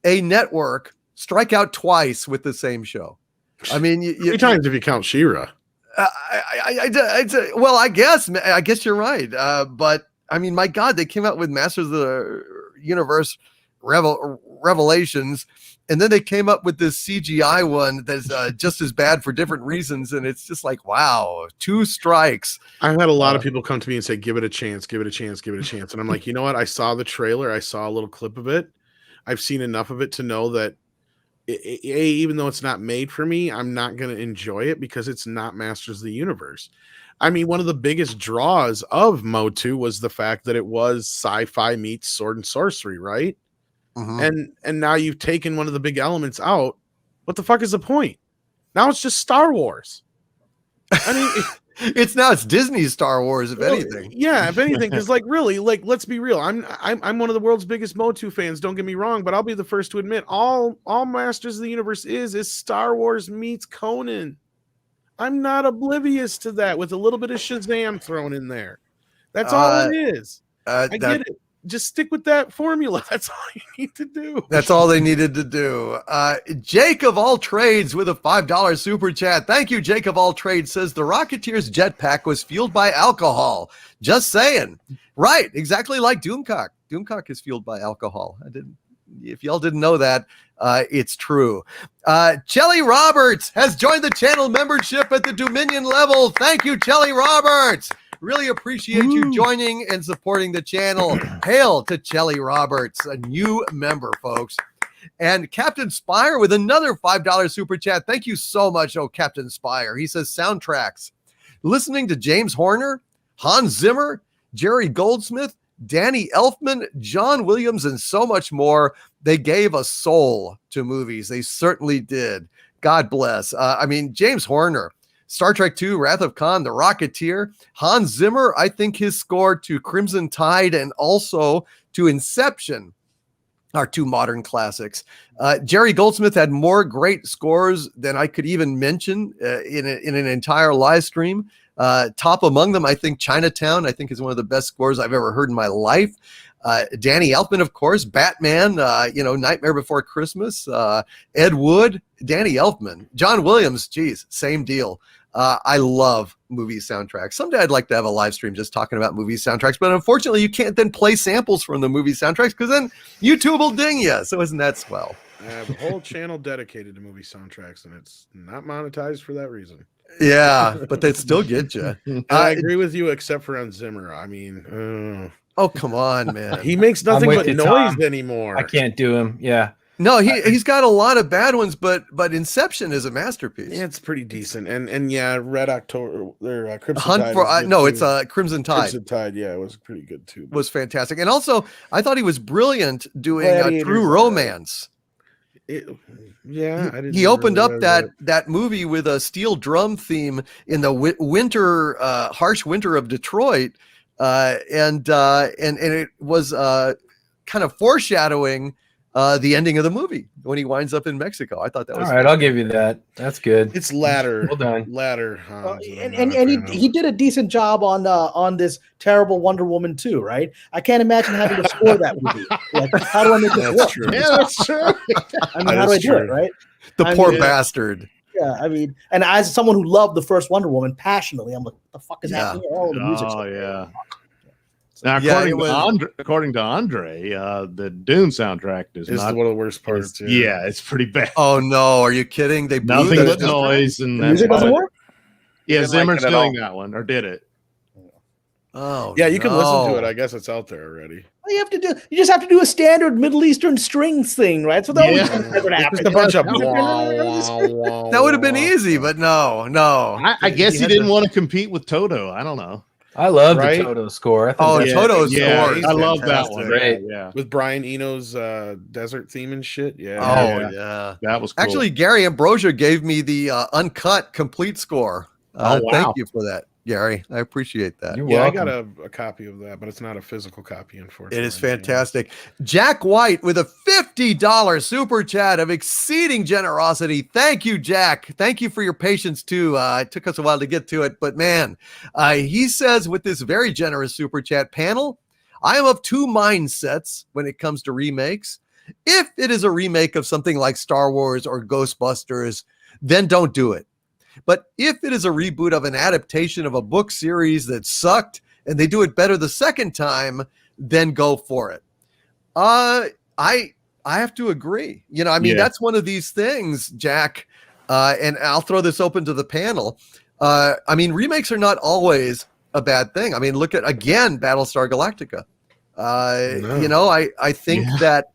a network strike out twice with the same show. I mean, three times if you count She-Ra. Well, I guess you're right. But I mean, my God, they came out with Masters of the Universe Revelations, and then they came up with this CGI one that's just as bad for different reasons. And it's just like, wow, 2 strikes. I've had a lot of people come to me and say, give it a chance, give it a chance, give it a chance. And I'm like, you know what? I saw the trailer. I saw a little clip of it. I've seen enough of it to know that even though it's not made for me, I'm not going to enjoy it because it's not Masters of the Universe. I mean, one of the biggest draws of MOTU was the fact that it was sci-fi meets sword and sorcery, right? Mm-hmm. And now you've taken one of the big elements out. What the fuck is the point? Now it's just Star Wars. I mean, it's Disney's Star Wars, if anything. Yeah, if anything, because really, let's be real. I'm one of the world's biggest MOTU fans. Don't get me wrong, but I'll be the first to admit all Masters of the Universe is Star Wars meets Conan. I'm not oblivious to that with a little bit of Shazam thrown in there. That's all it is. I get it. Just stick with that formula. That's all you need to do. That's all they needed to do. Jake of all trades with a $5 super chat. Thank you, Jake of all trades. Says the Rocketeer's jetpack was fueled by alcohol. Just saying. Right. Exactly like Doomcock. Doomcock is fueled by alcohol. If y'all didn't know that, it's true. Chelly Roberts has joined the channel membership at the Dominion level. Thank you, Chelly Roberts. Really appreciate you joining and supporting the channel. Hail to Chelly Roberts, a new member, folks. And Captain Spire with another $5 super chat. Thank you so much, Captain Spire. He says soundtracks. Listening to James Horner, Hans Zimmer, Jerry Goldsmith, Danny Elfman, John Williams, and so much more. They gave a soul to movies. They certainly did. God bless. I mean, James Horner, Star Trek II, Wrath of Khan, The Rocketeer, Hans Zimmer, I think his score to Crimson Tide and also to Inception are 2 modern classics. Jerry Goldsmith had more great scores than I could even mention in an entire live stream. Top among them, I think Chinatown, I think is one of the best scores I've ever heard in my life. Danny Elfman, of course, Batman, Nightmare Before Christmas, Ed Wood, Danny Elfman, John Williams, geez, same deal. I love movie soundtracks. Someday I'd like to have a live stream just talking about movie soundtracks, but unfortunately you can't then play samples from the movie soundtracks because then YouTube will ding you. So isn't that swell? I have a whole channel dedicated to movie soundtracks, and it's not monetized for that reason. Yeah, but they'd still get you. I agree with you, except for on Zimmer. I mean, oh, come on, man. He makes nothing but noise anymore. I can't do him. Yeah. No, he's got a lot of bad ones, but Inception is a masterpiece. Yeah, it's pretty decent, and yeah, Red October or Crimson Hunt Tide. For it's Crimson Tide. Crimson Tide, yeah, it was pretty good too. Was fantastic, and also I thought he was brilliant doing True Romance. He opened up that movie with a steel drum theme in the winter, harsh winter of Detroit, and it was kind of foreshadowing the ending of the movie when he winds up in Mexico. I thought that was all right. I'll give you that. That's good. It's Ladder. Well done. Ladder. And he did a decent job on this terrible Wonder Woman 2, right? I can't imagine having to score that movie. Like, how do I make this work? True. Yeah, that's true. I mean, how do I do it, right? The poor bastard. Yeah, I mean, and as someone who loved the first Wonder Woman passionately, I'm like, what the fuck is happening? Oh, the music's yeah. Now, according to Andre, the Dune soundtrack is not one of the worst parts. Yeah, it's pretty bad. Oh no, are you kidding? They blew nothing but noise and the music doesn't work. Yeah, Zimmer's doing that one, or did it? Oh yeah, you can listen to it. I guess it's out there already. All you just have to do a standard Middle Eastern strings thing, right? So that always happens. Just a bunch of that would have been easy, but no. I guess he didn't want to compete with Toto. I don't know. I love the Toto score. Toto's score. I love that one. Great. Yeah. With Brian Eno's desert theme and shit. Yeah. Oh, yeah. That was cool. Actually, Gary Ambrosia gave me the uncut complete score. Wow. Thank you for that, Gary. I appreciate that. You're I welcome. got a copy of that, but it's not a physical copy, unfortunately. It is fantastic. Jack White with a $50 super chat of exceeding generosity. Thank you, Jack. Thank you for your patience, too. It took us a while to get to it, but man, he says with this very generous super chat panel, I am of two mindsets when it comes to remakes. If it is a remake of something like Star Wars or Ghostbusters, then don't do it. But if it is a reboot of an adaptation of a book series that sucked and they do it better the second time, then go for it. I have to agree. That's one of these things, Jack, and I'll throw this open to the panel. Remakes are not always a bad thing. I mean, look at, again, Battlestar Galactica. I think that,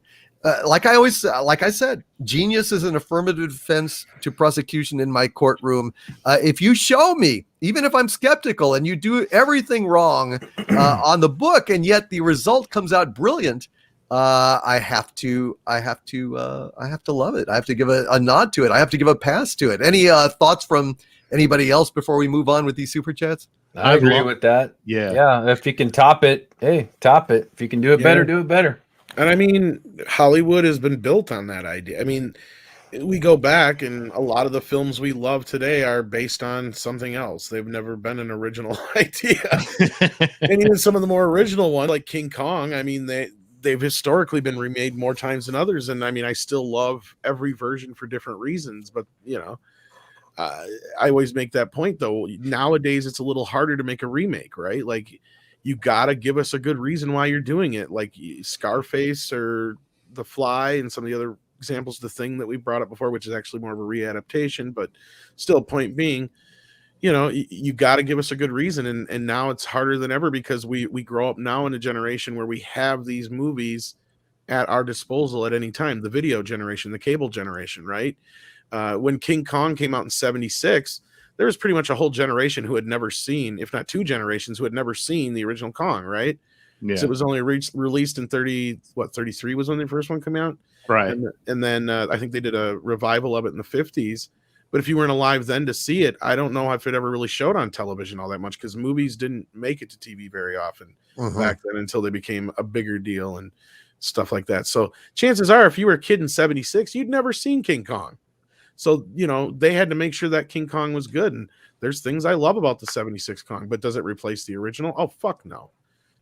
like I said, genius is an affirmative defense to prosecution in my courtroom. If you show me, even if I'm skeptical, and you do everything wrong on the book, and yet the result comes out brilliant, I have to love it. I have to give a nod to it. I have to give a pass to it. Any thoughts from anybody else before we move on with these super chats? I agree with that. Yeah. If you can top it, hey, top it. If you can do it better, do it better. And I mean, Hollywood has been built on that idea. I mean, we go back, and a lot of the films we love today are based on something else. They've never been an original idea. And even some of the more original ones, like King Kong, I mean, they've historically been remade more times than others. And I mean, I still love every version for different reasons. But, I always make that point, though. Nowadays, it's a little harder to make a remake, right? Like, you got to give us a good reason why you're doing it. Like Scarface or The Fly and some of the other examples, The Thing that we brought up before, which is actually more of a readaptation, but still, point being, you got to give us a good reason. And now it's harder than ever because we grow up now in a generation where we have these movies at our disposal at any time. The video generation, the cable generation, right? When King Kong came out in 1976, there was pretty much a whole generation who had never seen, if not two generations, who had never seen the original Kong, right? Yeah. So it was only released in 33 was when the first one came out? Right. And then I think they did a revival of it in the 50s. But if you weren't alive then to see it, I don't know if it ever really showed on television all that much because movies didn't make it to TV very often back then until they became a bigger deal and stuff like that. So chances are, if you were a kid in 1976, you'd never seen King Kong. So, they had to make sure that King Kong was good. And there's things I love about the 1976 Kong, but does it replace the original? Oh, fuck no.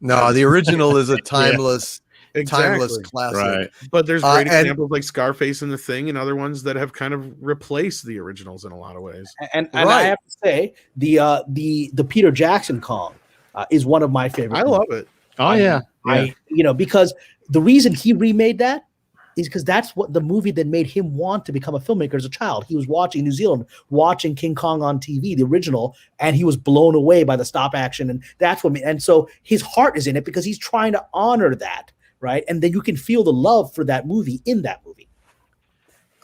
No, the original is a timeless, timeless Exactly. classic. Right. But there's great and- examples like Scarface and The Thing and other ones that have kind of replaced the originals in a lot of ways. And Right. I have to say the Peter Jackson Kong is one of my favorite. I love it. Oh yeah. Because the reason he remade that is because that's what the movie that made him want to become a filmmaker as a child. He was watching New Zealand, watching King Kong on TV, the original, and he was blown away by the stop action, and that's what. And so his heart is in it because he's trying to honor that, right? And then you can feel the love for that movie in that movie.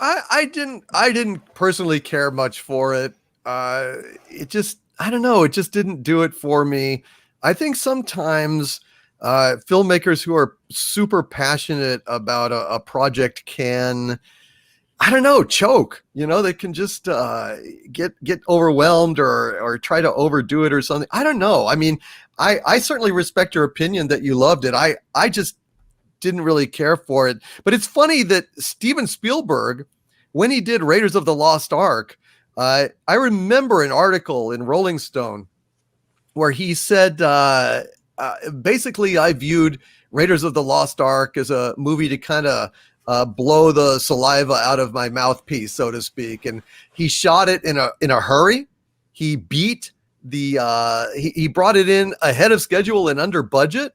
I didn't personally care much for it. It just, I don't know, it just didn't do it for me. I think sometimes filmmakers who are super passionate about a project can, I don't know, choke. They can just get overwhelmed or try to overdo it or something. I don't know. I mean, I certainly respect your opinion that you loved it. I just didn't really care for it. But it's funny that Steven Spielberg, when he did Raiders of the Lost Ark, I remember an article in Rolling Stone where he said, basically, I viewed Raiders of the Lost Ark as a movie to kind of blow the saliva out of my mouthpiece, so to speak. And he shot it in a hurry. He beat he brought it in ahead of schedule and under budget.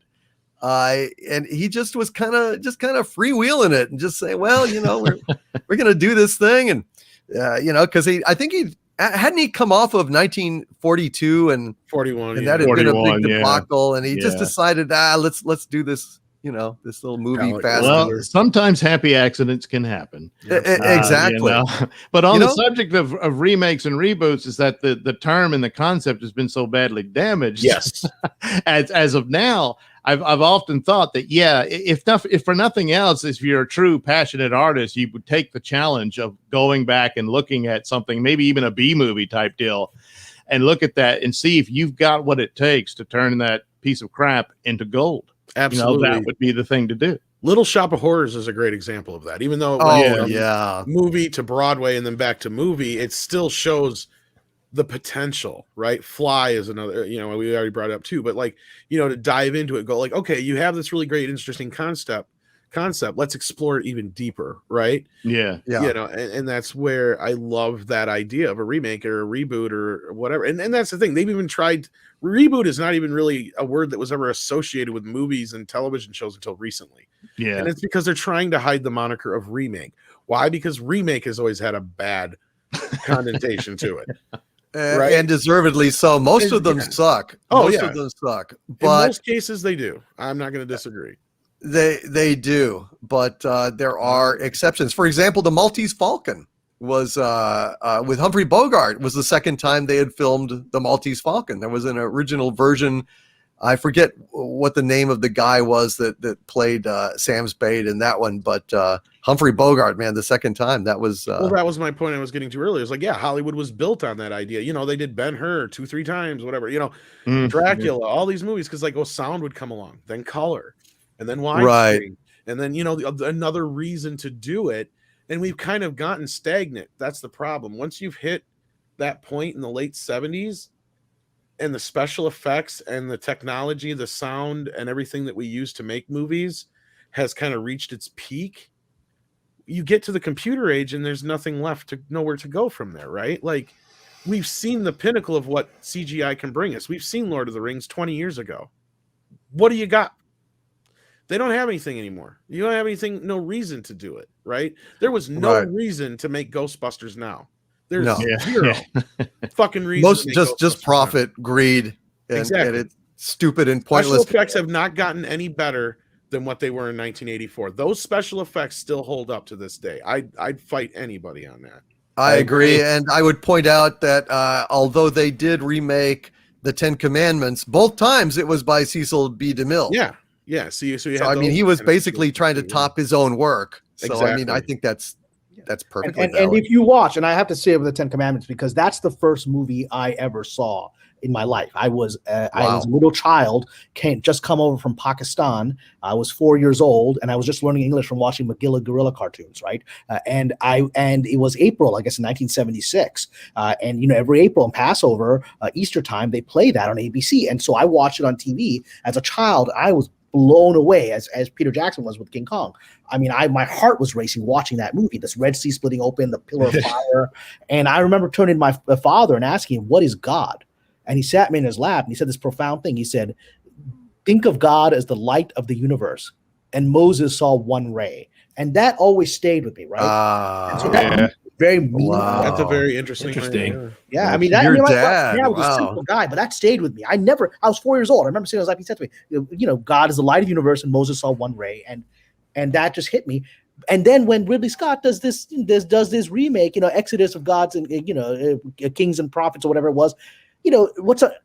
And he just was kind of freewheeling it and just saying, well, we're going to do this thing. And, because I think hadn't he come off of 1942 and 41, and that had been a big debacle, and he just Yeah. decided, let's do this, this little movie fast. Well, sometimes happy accidents can happen. Exactly. But on the subject of remakes and reboots, is that the term and the concept has been so badly damaged. Yes. as of now, I've often thought that, if for nothing else, if you're a true passionate artist, you would take the challenge of going back and looking at something, maybe even a B movie type deal, and look at that and see if you've got what it takes to turn that piece of crap into gold. Absolutely. That would be the thing to do. Little Shop of Horrors is a great example of that. Even though it went from movie to Broadway and then back to movie, it still shows the potential, right? Fly is another, we already brought it up too, but to dive into it, go like, okay, you have this really great, interesting concept. Let's explore it even deeper, right? Yeah. And that's where I love that idea of a remake or a reboot or whatever. And that's the thing. They've even tried. Reboot is not even really a word that was ever associated with movies and television shows until recently. Yeah. And it's because they're trying to hide the moniker of remake. Why? Because remake has always had a bad connotation to it. Right? And deservedly so. Most of them suck. Most of them suck. But in most cases they do. I'm not going to disagree. They do, but there are exceptions. For example, the Maltese Falcon was with Humphrey Bogart was the second time they had filmed the Maltese Falcon. There was an original version. I forget what the name of the guy was that played Sam Spade in that one, but Humphrey Bogart, man, the second time that was. Well, that was my point I was getting to earlier. It's like, Hollywood was built on that idea. They did Ben-Hur 2-3 times, whatever. Dracula, all these movies, because sound would come along, then color, and then widescreen, right, and then another reason to do it. And we've kind of gotten stagnant. That's the problem. Once you've hit that point in the late 70s, and the special effects and the technology, the sound and everything that we use to make movies has kind of reached its peak, you get to the computer age and there's nothing left nowhere to go from there, right? Like, we've seen the pinnacle of what CGI can bring us. We've seen Lord of the Rings 20 years ago. What do you got? They don't have anything anymore. You don't have anything, no reason to do it, right? There was no reason to make Ghostbusters now. There's zero fucking reason. Most just profit, greed, and it's stupid and pointless. Special effects have not gotten any better than what they were in 1984. Those special effects still hold up to this day. I'd fight anybody on that. I agree, and I would point out that although they did remake the Ten Commandments, both times it was by Cecil B. DeMille. Yeah. So I mean, he was basically trying to top his own work. So exactly. I mean, I think that's perfectly and valid. if you watch, and I have to say with the Ten Commandments, because that's the first movie I ever saw in my life. I was a little child, just come over from Pakistan. I was 4 years old, and I was just learning English from watching Magilla gorilla cartoons, right? And it was April, I guess, in 1976. And you know, every April and Passover, Easter time, they play that on ABC. And so I watched it on TV as a child. I was blown away as Peter Jackson was with King Kong. I mean, my heart was racing watching that movie, this Red Sea splitting open, the pillar of fire. And I remember turning to my father and asking him, what is God? And he sat me in his lap and he said this profound thing. He said, think of God as the light of the universe. And Moses saw one ray. And that always stayed with me, right? And so that very meaningful. Wow. That's a very interesting. Yeah, I mean, that, your you know, dad. I was a simple guy, but that stayed with me. I was 4 years old. I remember sitting in his lap. He said to me, you know, God is the light of the universe, and Moses saw one ray, and that just hit me. And then when Ridley Scott does this remake, you know, Exodus of Gods and you know, Kings and Prophets or whatever it was, you know,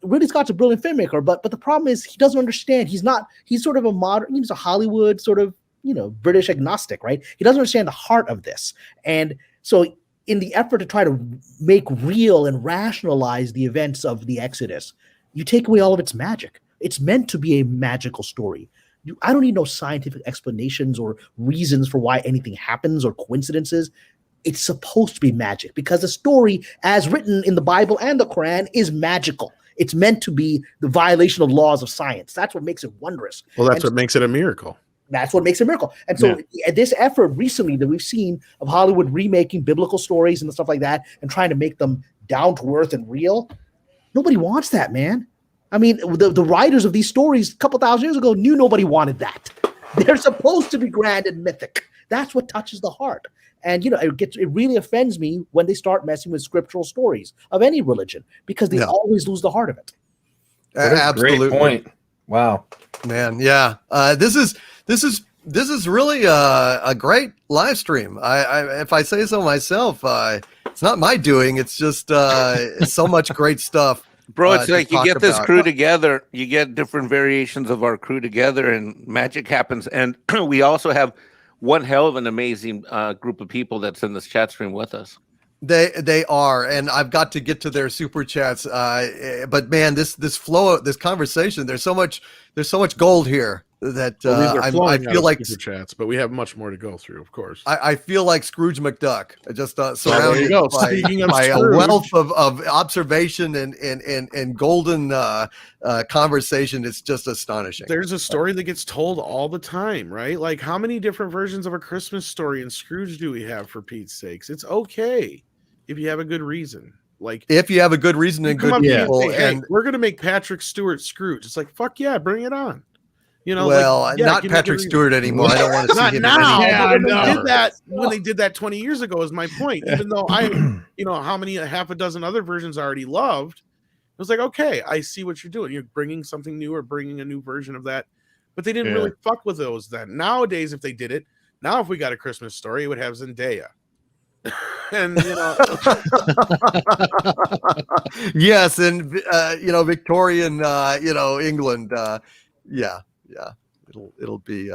Ridley Scott's a brilliant filmmaker, but the problem is he doesn't understand. He's sort of a modern, he's a Hollywood sort of, you know, British agnostic, right? He doesn't understand the heart of this. And so in the effort to try to make real and rationalize the events of the Exodus, you take away all of its magic. It's meant to be a magical story. I don't need no scientific explanations or reasons for why anything happens or coincidences. It's supposed to be magic because the story, as written in the Bible and the Quran, is magical. It's meant to be the violation of laws of science. That's what makes it wondrous. Well, that's what makes it a miracle. That's what makes it a miracle. And so this effort recently that we've seen of Hollywood remaking biblical stories and stuff like that and trying to make them down to earth and real, nobody wants that, man. I mean, the writers of these stories a couple thousand years ago knew nobody wanted that. They're supposed to be grand and mythic. That's what touches the heart. And, you know, it really offends me when they start messing with scriptural stories of any religion because they always lose the heart of it. Absolutely. Great point. Wow, man. Yeah. This is really a great live stream. If I say so myself, it's not my doing. It's just so much great stuff. Bro, it's like you get this crew together, you get different variations of our crew together, and magic happens. And we also have one hell of an amazing group of people that's in this chat stream with us. They are, and I've got to get to their super chats. But man, this flow, this conversation, there's so much gold here that I feel like super chats, but we have much more to go through, of course. I feel like Scrooge McDuck, just surrounded by a Scrooge, wealth of observation and golden conversation. It's just astonishing. There's a story that gets told all the time, right? Like, how many different versions of A Christmas Story and Scrooge do we have, for Pete's sakes? It's okay if you have a good reason. Like, if you have a good reason and good people, and say, hey, we're gonna make Patrick Stewart Scrooge. It's like, fuck yeah, bring it on. You know, well, like, not Patrick Stewart anymore. I don't want to see him now. Yeah, when they did that 20 years ago is my point. Even though you know, half a dozen other versions I already loved. It was like, okay, I see what you're doing. You're bringing something new or bringing a new version of that. But they didn't really fuck with those then. Nowadays, if they did it, now if we got A Christmas Story, it would have Zendaya. And you know, yes, and you know, Victorian, you know, England, it'll be.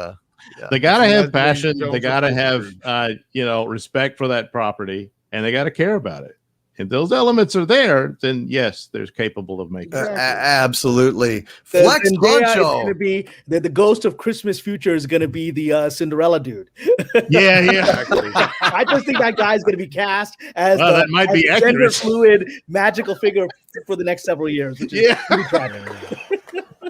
They gotta have passion. They gotta have you know, respect for that property, and they gotta care about it. If those elements are there, then yes, they're capable of making it. Absolutely. Flex Honcho. Going to be the ghost of Christmas Future is going to be the Cinderella dude. Yeah. I just think that guy's going to be cast as that might be gender fluid magical figure for the next several years. Which is pretty tragic.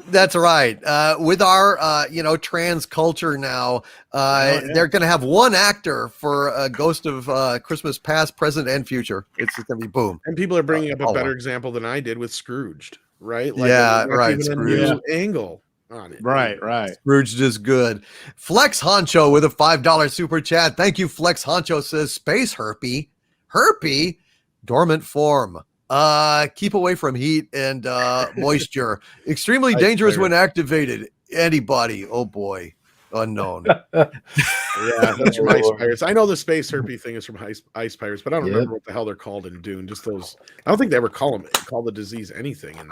That's right. With our, you know, trans culture now, they're going to have one actor for Ghost of Christmas Past, Present, and Future. It's just going to be boom. And people are bringing up a better example than I did with Scrooged, right? Like, right. Even a new angle on it. Right. Scrooged is good. Flex Honcho with a $5 super chat. Thank you, Flex Honcho says, Space Herpy, dormant form. Keep away from heat and moisture. Extremely dangerous when activated. Anybody? Oh boy, unknown. Yeah, that's from Ice Pirates. I know the space herpy thing is from Ice Pirates, but I don't remember what the hell they're called in Dune. Just those. I don't think they ever call the disease anything in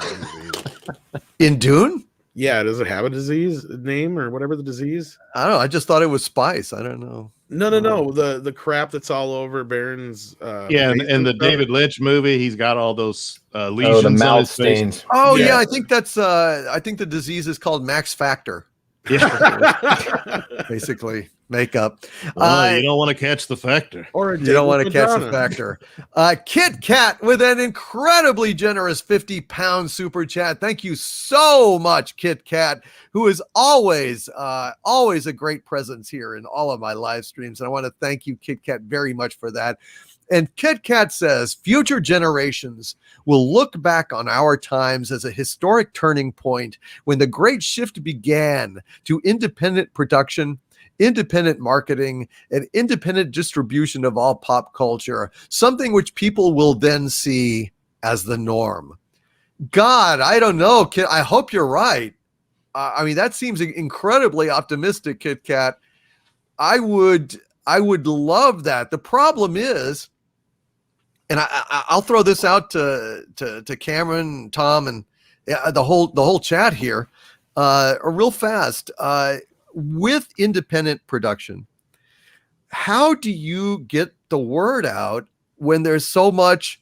In Dune. Yeah, does it have a disease name or whatever the disease? I don't know. I just thought it was spice. I don't know. No. The crap that's all over Baron's. Yeah, face in the and stuff. David Lynch movie, he's got all those lesions the on mouth his face. stains. Oh yeah, Yeah. I think that's. I think the disease is called Max Factor. Yeah. Basically, makeup. You don't want to catch the factor. Or a You don't want to David catch the Madonna. factor. Kit Kat with an incredibly generous 50-pound super chat. Thank you so much, Kit Kat, who is always a great presence here in all of my live streams. And I want to thank you, Kit Kat, very much for that. And Kit Kat says, future generations will look back on our times as a historic turning point when the great shift began to independent production, independent marketing, and independent distribution of all pop culture, something which people will then see as the norm. God, I don't know, Kit. I hope you're right. I mean, that seems incredibly optimistic, Kit Kat. I would love that. The problem is, and I'll throw this out to Cameron, Tom, and the whole chat here, real fast. With independent production, how do you get the word out when there's so much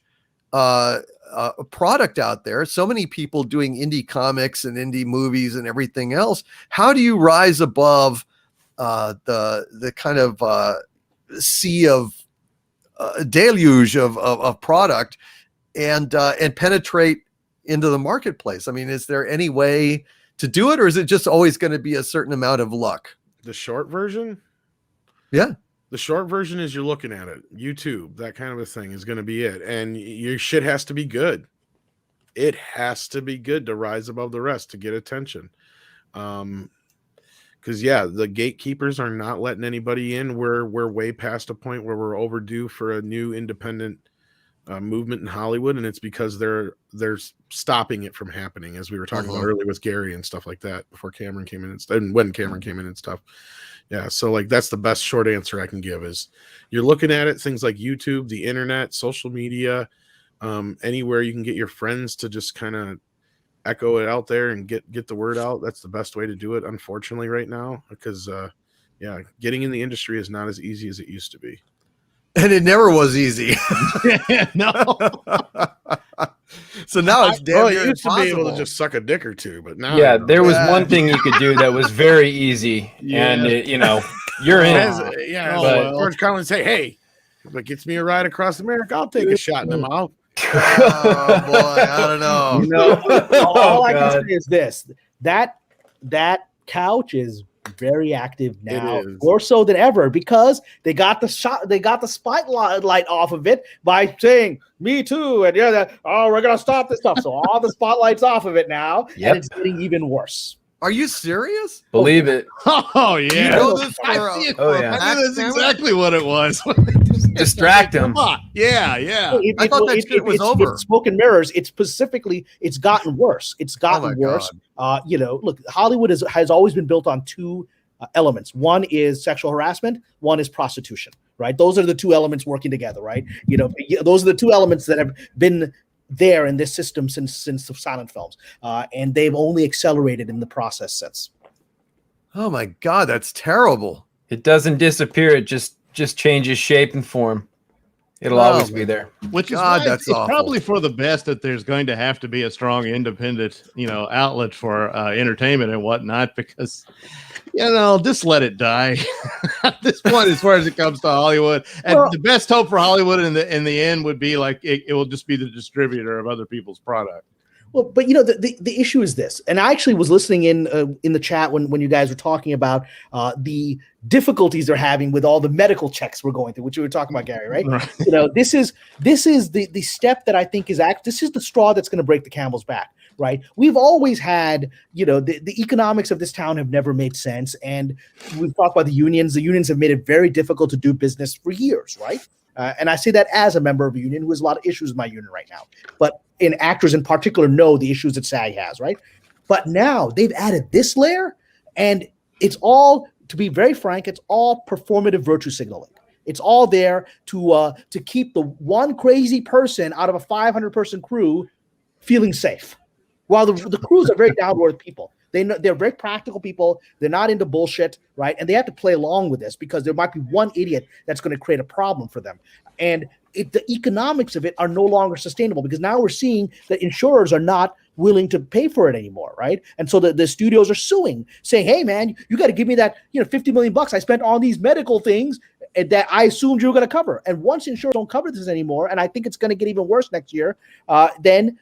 product out there, so many people doing indie comics and indie movies and everything else? How do you rise above the kind of sea of deluge of product and penetrate into the marketplace? I mean, is there any way to do it, or is it just always going to be a certain amount of luck? The short version? Yeah. The short version is you're looking at it. YouTube, that kind of a thing is going to be it. And your shit has to be good. It has to be good to rise above the rest, to get attention. Because, yeah, the gatekeepers are not letting anybody in. We're way past a point where we're overdue for a new independent movement in Hollywood, and it's because they're stopping it from happening, as we were talking about earlier with Gary and stuff like that before Cameron came in and when Cameron came in and stuff. Yeah, so like that's the best short answer I can give is you're looking at it, things like YouTube, the internet, social media, anywhere you can get your friends to just kind of echo it out there and get the word out. That's the best way to do it, unfortunately, right now, because getting in the industry is not as easy as it used to be. And it never was easy. No. So now it's damn near you used to be able impossible. to just suck a dick or two, but now There was one thing you could do that was very easy, and you're in. George Carlin would say, "Hey, if it gets me a ride across America, I'll take a shot in the mouth." Oh boy, I don't know. All I can say is this: that couch is very active now, more so than ever, because they got the spotlight off of it by saying "Me Too" and we're gonna stop this stuff. So all the spotlight's off of it now, and it's getting even worse. Are you serious? Believe it. Oh yeah. You know this I knew that's camera? exactly what it was. Distract him. Yeah. I thought that shit was over. It's smoke and mirrors. It's gotten worse. It's gotten worse. Look, Hollywood has always been built on two elements. One is sexual harassment. One is prostitution. Right? Those are the two elements working together. Right? Those are the two elements that have been there in this system since the silent films, and they've only accelerated in the process since. Oh my God, that's terrible. It doesn't disappear. It just changes shape and form. It'll always be there. Which is God, why that's it's awful. probably for the best that there's going to have to be a strong independent, outlet for entertainment and whatnot, because, just let it die. At this point, as far as it comes to Hollywood, and the best hope for Hollywood in the end would be like it will just be the distributor of other people's product. Well, but the issue is this, and I actually was listening in the chat when you guys were talking about the difficulties they're having with all the medical checks we're going through, which we were talking about, Gary, right? This is the step that I think this is the straw that's going to break the camel's back, right? We've always had, the economics of this town have never made sense, and we've talked about the unions. The unions have made it very difficult to do business for years, right? And I say that as a member of a union who has a lot of issues with my union right now. But actors in particular know the issues that SAG has, right? But now they've added this layer, and it's all, to be very frank, it's all performative virtue signaling. It's all there to keep the one crazy person out of a 500-person crew feeling safe. While the crews are very down-to-earth people. They're very practical people. They're not into bullshit, right? And they have to play along with this because there might be one idiot that's going to create a problem for them. And the economics of it are no longer sustainable because now we're seeing that insurers are not willing to pay for it anymore, right? And so the studios are suing, saying, "Hey, man, you got to give me that, $50 million I spent on these medical things that I assumed you were going to cover." And once insurers don't cover this anymore, and I think it's going to get even worse next year, then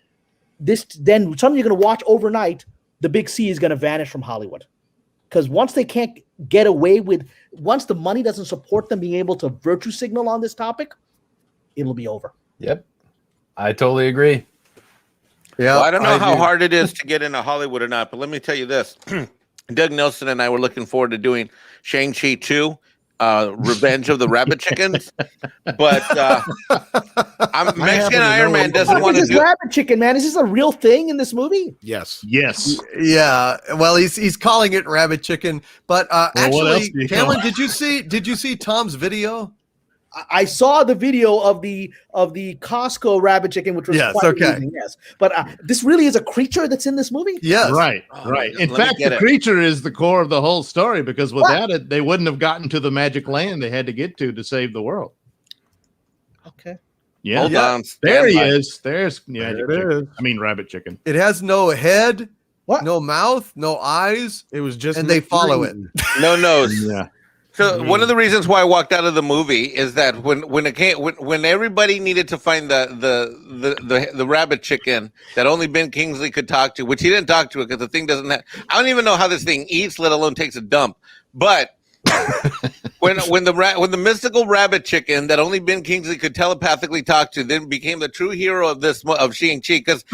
something you're going to watch overnight. The big C is going to vanish from Hollywood because once they can't get away with, once the money doesn't support them being able to virtue signal on this topic, it'll be over. Yep, I totally agree. Yeah, well, I don't know how hard it is to get into Hollywood or not, but let me tell you this. Doug Nelson and I were looking forward to doing Shang-Chi 2, Revenge of the Rabbit Chickens. But Mexican Iron Man doesn't want to do Rabbit Chicken, man. Is this a real thing in this movie? Yes. Yeah. Well, he's calling it Rabbit Chicken. But actually, Cameron, did you see Tom's video? I saw the video of the Costco rabbit chicken, which was quite amazing, yes. But this really is a creature that's in this movie? Yes. Right. In fact, the creature is the core of the whole story because without it, they wouldn't have gotten to the magic land they had to get to save the world. Okay. Yeah. Hold on. There he is. There's rabbit chicken. It has no head, no mouth, no eyes. It was just, and they follow it. No nose. Yeah. So one of the reasons why I walked out of the movie is that when everybody needed to find the rabbit chicken that only Ben Kingsley could talk to, which he didn't talk to it because the thing doesn't have, I don't even know how this thing eats, let alone takes a dump. But when the mystical rabbit chicken that only Ben Kingsley could telepathically talk to then became the true hero of Shang-Chi, because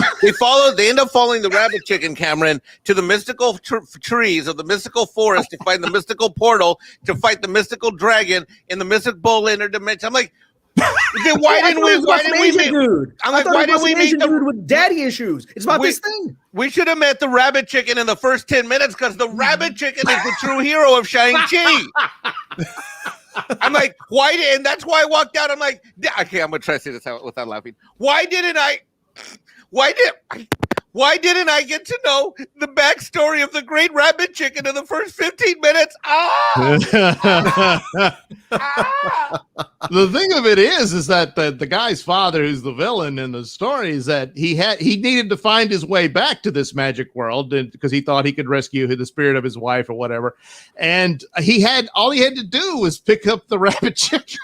they end up following the rabbit chicken, Cameron, to the mystical trees of the mystical forest to find the mystical portal to fight the mystical dragon in the mystical interdimension. I'm like, why didn't we meet? Dude. I'm like, why didn't we meet the dude with daddy issues? It's about this thing. We should have met the rabbit chicken in the first 10 minutes because the rabbit chicken is the true hero of Shang-Chi. I'm like, why? And that's why I walked out. I'm like, okay, I'm gonna try to say this out without laughing. Why didn't I get to know the backstory of the great rabbit chicken in the first 15 minutes? The thing of it is that the guy's father, who's the villain in the story, is that he needed to find his way back to this magic world because he thought he could rescue the spirit of his wife or whatever. And all he had to do was pick up the rabbit chicken.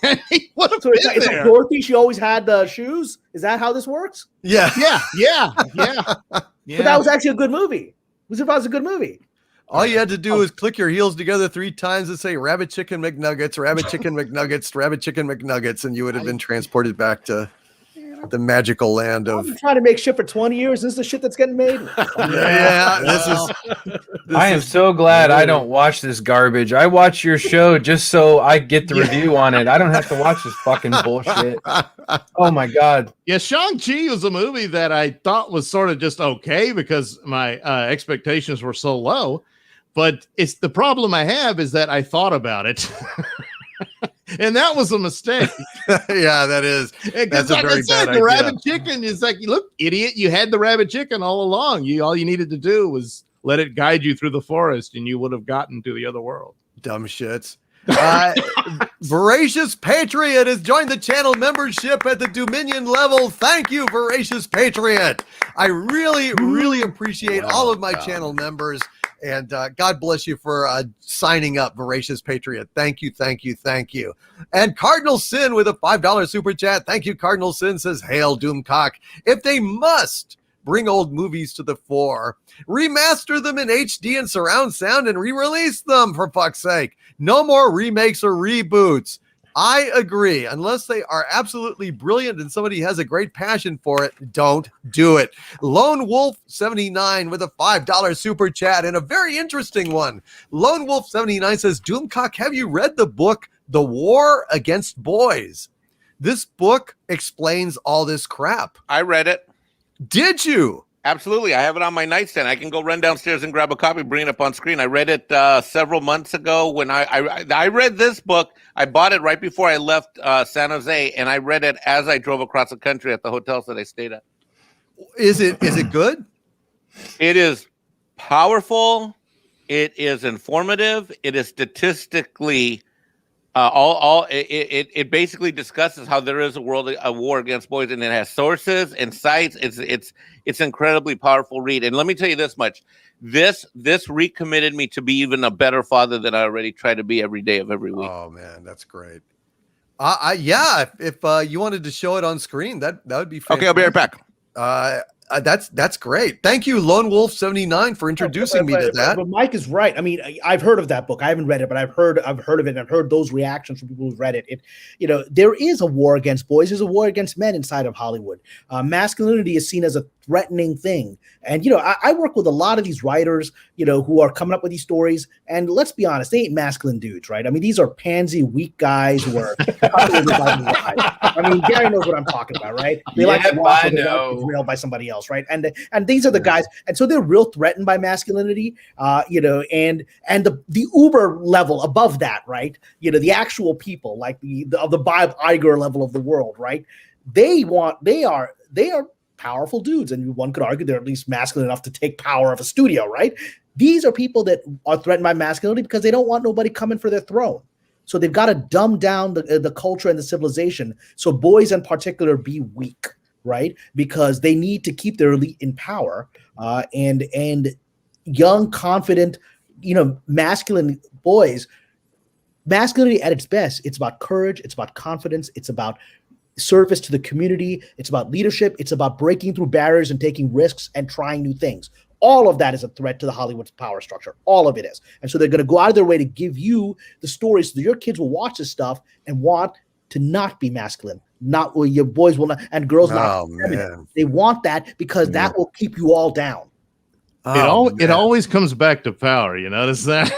And he would have it's like Dorothy, she always had the shoes. Is that how this works? Yeah. But that was actually a good movie. That was a good movie. All you had to do was click your heels together 3 times and say Rabbit Chicken McNuggets, Rabbit Chicken McNuggets, Rabbit Chicken McNuggets, and you would have been transported back to the magical land of. I've been trying to make shit for 20 years. This is the shit that's getting made. I am so glad I don't watch this garbage. I watch your show just so I get the review on it. I don't have to watch this fucking bullshit. Oh my God. Yeah, Shang-Chi was a movie that I thought was sort of just okay because my expectations were so low. But it's the problem I have is that I thought about it. And that was a mistake. Yeah, that is. That's like I said, the rabbit chicken is like, look, idiot, you had the rabbit chicken all along. All you needed to do was let it guide you through the forest, and you would have gotten to the other world. Dumb shits. Voracious Patriot has joined the channel membership at the Dominion level. Thank you, Voracious Patriot. I really appreciate all of my channel members. And God bless you for signing up, Voracious Patriot. Thank you. And Cardinal Sin with a $5 super chat. Thank you, Cardinal Sin says, Hail Doomcock. If they must bring old movies to the fore, remaster them in HD and surround sound and re-release them, for fuck's sake. No more remakes or reboots. I agree. Unless they are absolutely brilliant and somebody has a great passion for it, don't do it. Lone Wolf 79 with a $5 super chat and a very interesting one. Lone Wolf 79 says, Doomcock, have you read the book, The War Against Boys? This book explains all this crap. I read it. Did you? Absolutely. I have it on my nightstand. I can go run downstairs and grab a copy, bring it up on screen. I read it several months ago when I read this book. I bought it right before I left San Jose, and I read it as I drove across the country at the hotels that I stayed at. Is it good? It is powerful. It is informative. It is statistically it basically discusses how there is a war against boys, and it has sources and sites. It's incredibly powerful read. And let me tell you this much: this recommitted me to be even a better father than I already try to be every day of every week. Oh man, that's great. Yeah, if you wanted to show it on screen, that would be fantastic. Okay, I'll be right back. That's great. Thank you, Lone Wolf 79, for introducing me to that. But Mike is right. I mean, I've heard of that book. I haven't read it, but I've heard of it, and I've heard those reactions from people who've read it. There is a war against boys. There's a war against men inside of Hollywood. Masculinity is seen as a threatening thing. And, I work with a lot of these writers, who are coming up with these stories. And let's be honest, they ain't masculine dudes, right? I mean, these are pansy, weak guys who are I mean, Gary knows what I'm talking about, right? They like to walk railed by somebody else, right? And these are the guys. And so they're real threatened by masculinity, and the uber level above that, right? The actual people, like the Bob Iger level of the world, right? They are powerful dudes, and one could argue they're at least masculine enough to take power of a studio, right? These are people that are threatened by masculinity because they don't want nobody coming for their throne. So they've got to dumb down the culture and the civilization. So boys in particular be weak, right? Because they need to keep their elite in power, and young, confident, masculine boys. Masculinity at its best, it's about courage, it's about confidence, it's about service to the community, it's about leadership, it's about breaking through barriers and taking risks and trying new things. All of that is a threat to the Hollywood power structure. All of it is. And so they're going to go out of their way to give you the stories so that your kids will watch this stuff and want to not be masculine. Not well, your boys will not, and girls not. Man. They want that because that will keep you all down. It always comes back to power. You notice that?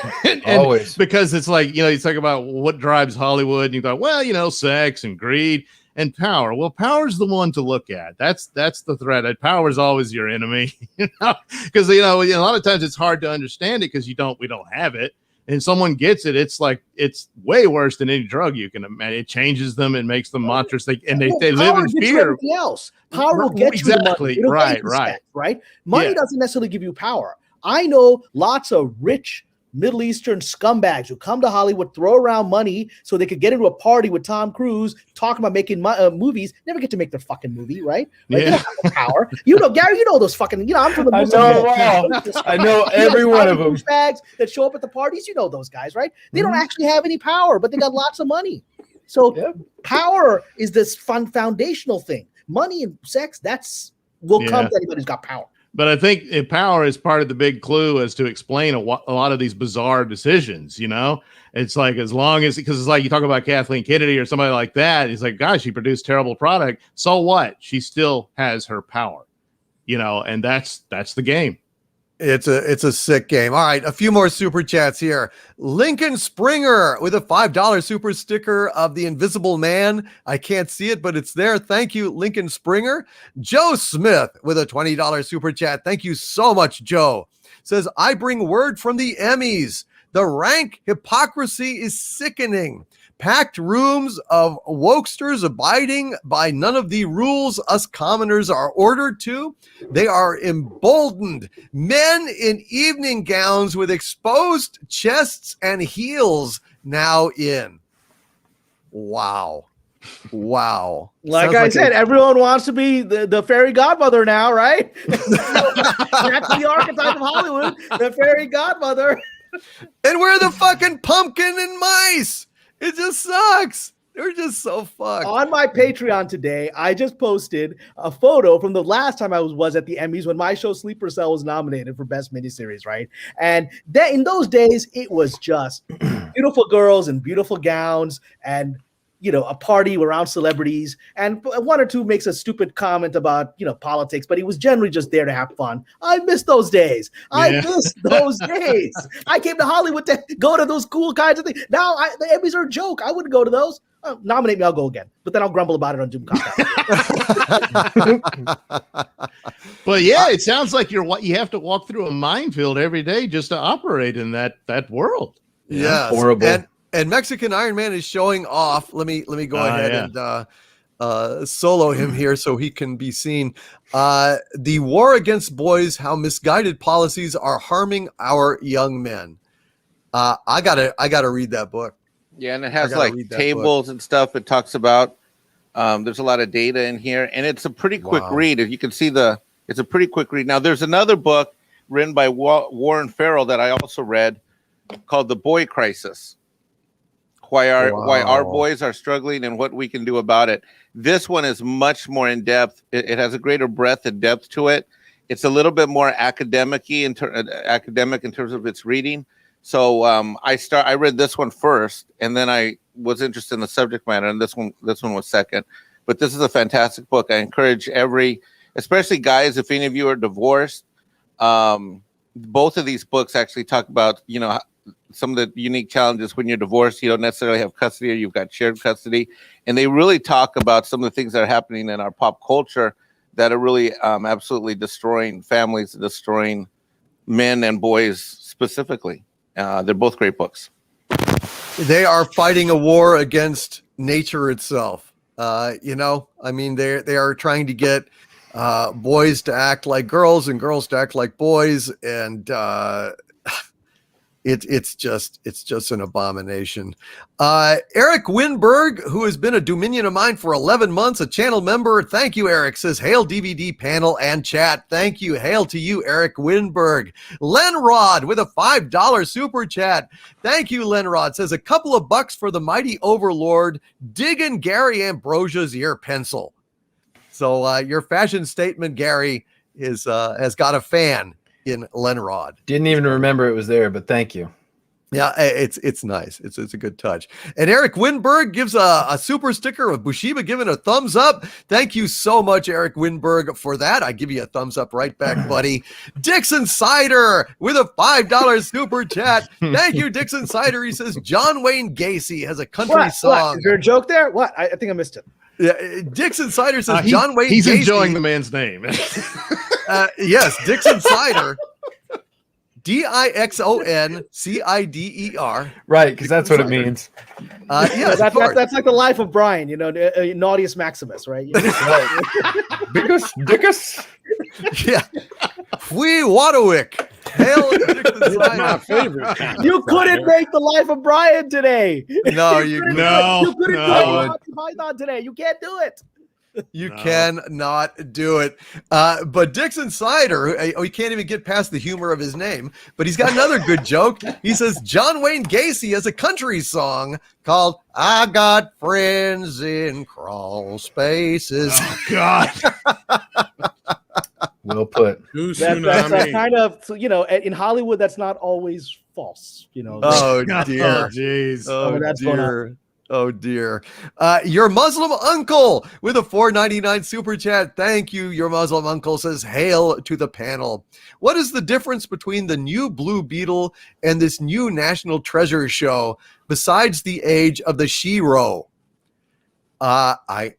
Always. Because it's like, you talk about what drives Hollywood, and you go, well, sex and greed and power. Well, power's the one to look at. That's the threat. Power is always your enemy, because a lot of times it's hard to understand it because we don't have it. And someone gets it, it's like it's way worse than any drug you can imagine. It changes them and makes them monsters. They live in fear. Else. Power will get exactly you right. Money doesn't necessarily give you power. I know lots of rich Middle Eastern scumbags who come to Hollywood, throw around money so they could get into a party with Tom Cruise, talking about making movies, never get to make their fucking movie, right? Like, they don't have the power. Gary, those fucking, I'm from the I know every one of them. Douchebags that show up at the parties, those guys, right? They don't actually have any power, but they got lots of money. So power is this foundational thing. Money and sex, will come to anybody who's got power. But I think power is part of the big clue as to explain a lot of these bizarre decisions. It's like, because it's like you talk about Kathleen Kennedy or somebody like that. It's like, gosh, she produced terrible product. So what? She still has her power, and that's the game. It's a sick game. All right, a few more super chats here. Lincoln Springer with a $5 super sticker of the Invisible Man. I can't see it, but it's there. Thank you, Lincoln Springer. Joe Smith with a $20 super chat. Thank you so much, Joe. Says, I bring word from the Emmys. The rank hypocrisy is sickening. Packed rooms of wokesters abiding by none of the rules us commoners are ordered to. They are emboldened. Men in evening gowns with exposed chests and heels now in. Wow. Like I said, everyone wants to be the fairy godmother now, right? That's the archetype of Hollywood, the fairy godmother. And we're the fucking pumpkin and mice. It just sucks. They're just so fucked. On my Patreon today, I just posted a photo from the last time I was at the Emmys when my show Sleeper Cell was nominated for Best Miniseries, right? And then in those days, it was just beautiful girls in beautiful gowns and a party around celebrities, and one or two makes a stupid comment about, politics, but he was generally just there to have fun. I miss those days. I miss those days. I came to Hollywood to go to those cool kinds of things. Now the Emmys are a joke. I wouldn't go to those. Nominate me, I'll go again. But then I'll grumble about it on Doomcock. But yeah, it sounds like you have to walk through a minefield every day just to operate in that world. Yeah, horrible. And Mexican Iron Man is showing off. Let me go ahead and solo him here so he can be seen. The War Against Boys: How Misguided Policies Are Harming Our Young Men. I gotta read that book. Yeah, and it has like tables and stuff. It talks about. There's a lot of data in here, and it's a pretty quick read. If you can see it's a pretty quick read. Now, there's another book written by Warren Farrell that I also read called "The Boy Crisis." Why our boys are struggling and what we can do about it. This one is much more in depth. It has a greater breadth and depth to it. It's a little bit more academic in terms of its reading. So I read this one first, and then I was interested in the subject matter, and this one was second. But this is a fantastic book. I encourage especially guys, if any of you are divorced, both of these books actually talk about, some of the unique challenges when you're divorced. You don't necessarily have custody, or you've got shared custody. And they really talk about some of the things that are happening in our pop culture that are really absolutely destroying families, destroying men and boys specifically. They're both great books. They are fighting a war against nature itself. They are trying to get boys to act like girls and girls to act like boys, and it's just an abomination. Eric Winberg, who has been a Dominion of mine for 11 months, a channel member. Thank you, Eric. Says, hail DVD panel and chat. Thank you. Hail to you, Eric Winberg. Lenrod with a $5 super chat. Thank you, Lenrod. Says, a couple of bucks for the mighty overlord digging Gary Ambrosia's ear pencil. So your fashion statement, Gary, has got a fan in Lenrod. Didn't even remember it was there, but thank you. Yeah, it's nice. It's a good touch. And Eric Winberg gives a super sticker of Bushiba giving a thumbs up. Thank you so much, Eric Winberg, for that. I give you a thumbs up right back, buddy. Dixon Cider with a $5 super chat. Thank you, Dixon Cider. He says John Wayne Gacy has a country song. What? Is there a joke there? What? I think I missed it. Yeah, Dixon Cider says John Wayne he's Gacy. He's enjoying the man's name. Yes, Dixon Cider. DIXONCIDER. Right, because that's what it means. Yes, that's like the life of Brian, Naughtius Maximus, right? Dickus. Yeah. Fui Warwick. Hail Dixon Cider. My favorite. You couldn't make the life of Brian today. No, you couldn't do Python today. You can't do it. You cannot do it. But Dixon Cider, he can't even get past the humor of his name, but he's got another good joke. He says John Wayne Gacy has a country song called I Got Friends in Crawl Spaces. Oh, God. Well put. That's kind of, in Hollywood, that's not always false. Oh, dear. Oh, jeez. Oh, dear. Oh, dear. Your Muslim uncle with a $4.99 super chat. Thank you. Your Muslim uncle says, hail to the panel. What is the difference between the new Blue Beetle and this new National Treasure show besides the age of the Shiro? I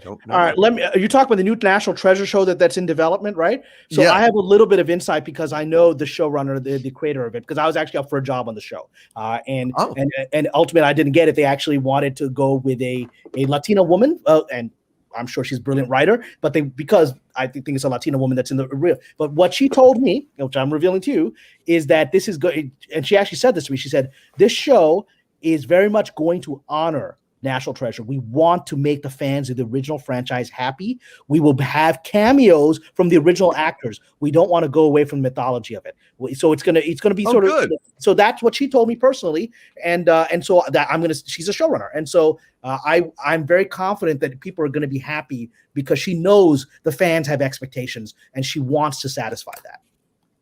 don't know. All right, you talk about the new National Treasure show that's in development, right? So yeah. I have a little bit of insight because I know the showrunner, the creator of it, because I was actually up for a job on the show. And ultimately I didn't get it. They actually wanted to go with a Latina woman, and I'm sure she's a brilliant writer, but because I think it's a Latina woman that's in the real. But what she told me, which I'm revealing to you, is that this is good. And she actually said this to me. She said, this show is very much going to honor National Treasure. We want to make the fans of the original franchise happy. We will have cameos from the original actors. We don't want to go away from the mythology of it. So it's gonna be sort of good. So that's what she told me personally, and so that she's a showrunner, and so I'm very confident that people are going to be happy because she knows the fans have expectations and she wants to satisfy that.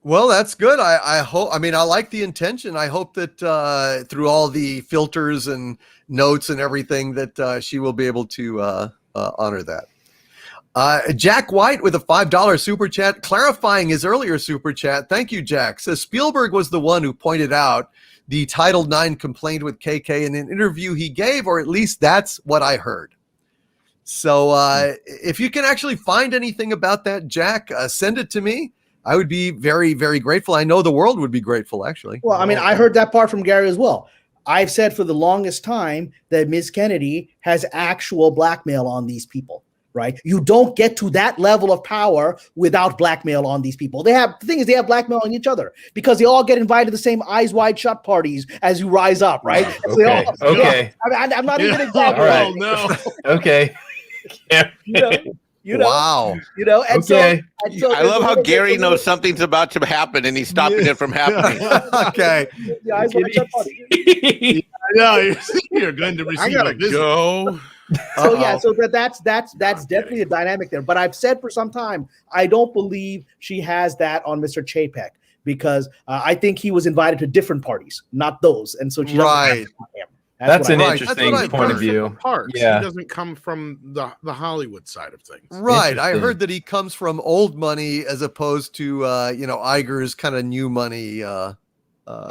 Well, that's good. I hope. I mean, I like the intention. I hope that through all the filters and notes and everything that she will be able to honor that. Jack White with a $5 super chat, clarifying his earlier super chat. Thank you, Jack. Says Spielberg was the one who pointed out the Title IX complaint with KK in an interview he gave, or at least that's what I heard. So if you can actually find anything about that, Jack, send it to me. I would be very, very grateful. I know the world would be grateful, actually. Well, I mean, I heard that part from Gary as well. I've said for the longest time that Ms. Kennedy has actual blackmail on these people. Right, you don't get to that level of power without blackmail on these people. The thing is, they have blackmail on each other because they all get invited to the same eyes wide shut parties as you rise up, right? Okay. Okay. I'm not even exaggerating. All right. no. Okay. Wow. And Okay. so I love how Gary knows something's about to happen and he's stopping it from happening. Okay. The eyes wide shut party. No, you're going to receive I gotta a visit. go. So that's definitely a dynamic there. But I've said for some time, I don't believe she has that on Mr. Chapek because I think he was invited to different parties, not those, and so she doesn't have Right. him. That's an what I- interesting I've point heard. of view. Parts. Yeah. He doesn't come from the Hollywood side of things. Right. I Interesting. heard that he comes from old money as opposed to Iger's kind of new money.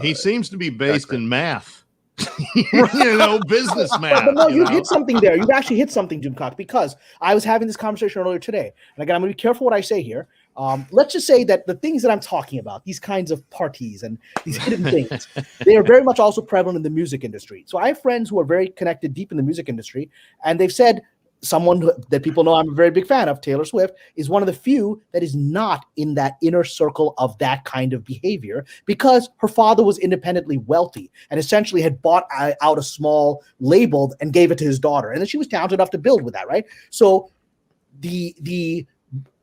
He seems to be based in math. Business math. But no, you hit something there. You've actually hit something, Jim Cox, because I was having this conversation earlier today. And again, I'm going to be careful what I say here. Let's just say that the things that I'm talking about, these kinds of parties and these hidden things, they are very much also prevalent in the music industry. So I have friends who are very connected deep in the music industry, and they've said someone that people know I'm a very big fan of, Taylor Swift, is one of the few that is not in that inner circle of that kind of behavior because her father was independently wealthy and essentially had bought out a small label and gave it to his daughter. And then she was talented enough to build with that, right? So the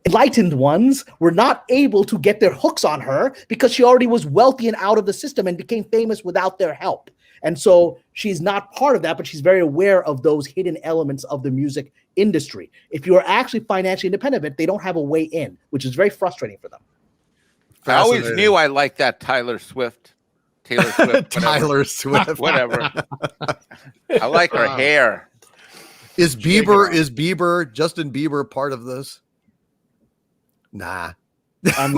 enlightened ones were not able to get their hooks on her because she already was wealthy and out of the system and became famous without their help. And so she's not part of that, but she's very aware of those hidden elements of the music industry. If you're actually financially independent of it, they don't have a way in, which is very frustrating for them. I always knew I liked that Taylor Swift. Whatever. Tyler Swift. Whatever. I like her hair. Is Justin Bieber part of this? Nah. I'm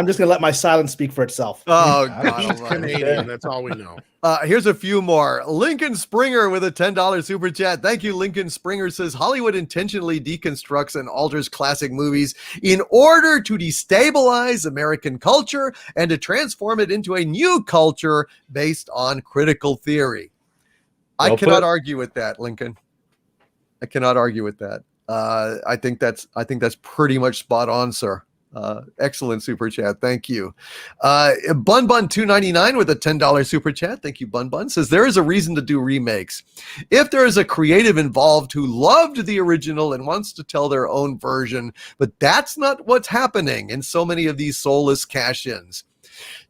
just gonna let my silence speak for itself. Oh, He's God. Canadian. That's all we know. Here's a few more. Lincoln Springer with a $10 super chat. Thank you, Lincoln Springer says Hollywood intentionally deconstructs and alters classic movies in order to destabilize American culture and to transform it into a new culture based on critical theory. I cannot argue with that, Lincoln. I cannot argue with that. I think that's pretty much spot on, sir. Excellent super chat. Thank you. Bun 299 with a $10 super chat. Thank you, Bun. Says there is a reason to do remakes. If there is a creative involved who loved the original and wants to tell their own version, but that's not what's happening in so many of these soulless cash-ins.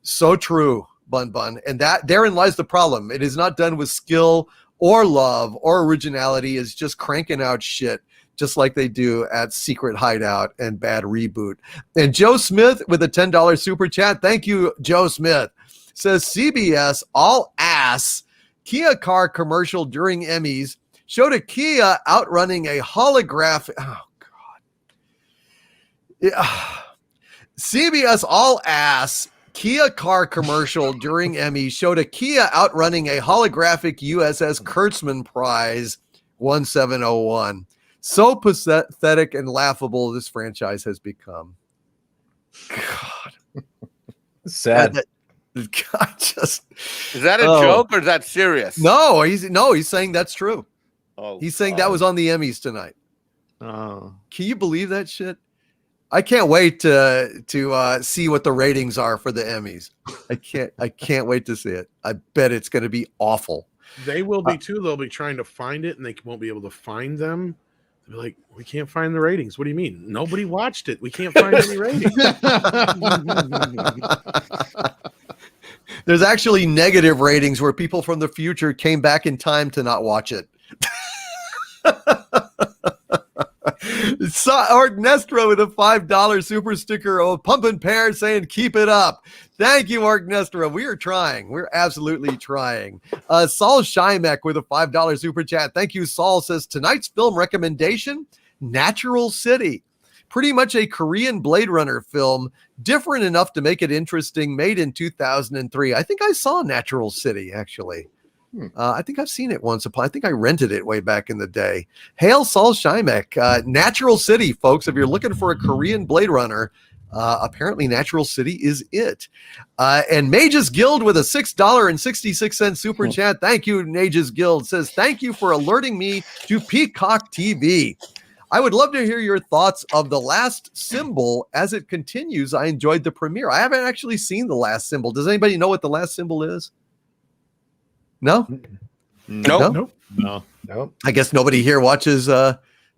So true, Bun. And that therein lies the problem. It is not done with skill or love or originality. It's just cranking out shit, just like they do at Secret Hideout and Bad Reboot. And Joe Smith with a $10 super chat. Thank you, Joe Smith. Says CBS all ass Kia car commercial during Emmys showed a Kia outrunning a holographic. Oh, God. Yeah. CBS all ass Kia car commercial during Emmys showed a Kia outrunning a holographic USS Kurtzman Prize 1701. So pathetic and laughable this franchise has become. God. Sad. God, just is that a joke or is that serious? No, he's saying that's true. Oh, he's saying that was on the Emmys tonight. Oh, can you believe that shit? I can't wait to see what the ratings are for the Emmys. I can't wait to see it. I bet it's going to be awful. They will be too. They'll be trying to find it and they won't be able to find them. They'll be like, we can't find the ratings. What do you mean? Nobody watched it. We can't find any ratings. There's actually negative ratings where people from the future came back in time to not watch it. Art Nestra with a $5 super sticker. Oh, Pumpin' Pear saying, keep it up. Thank you, Art Nestra. We are trying. We're absolutely trying. Saul Shymek with a $5 super chat. Thank you, Saul. Says, tonight's film recommendation, Natural City. Pretty much a Korean Blade Runner film, different enough to make it interesting, made in 2003. I think I saw Natural City, actually. I think I've seen it once. I think I rented it way back in the day. Hail Saul Shymek. Natural City, folks. If you're looking for a Korean Blade Runner, Apparently, Natural City is it. And Mages Guild with a $6.66 super chat. Thank you, Mages Guild. Says, thank you for alerting me to Peacock TV. I would love to hear your thoughts of The Last Symbol as it continues. I enjoyed the premiere. I haven't actually seen The Last Symbol. Does anybody know what The Last Symbol is? No? Nope. No. I guess nobody here watches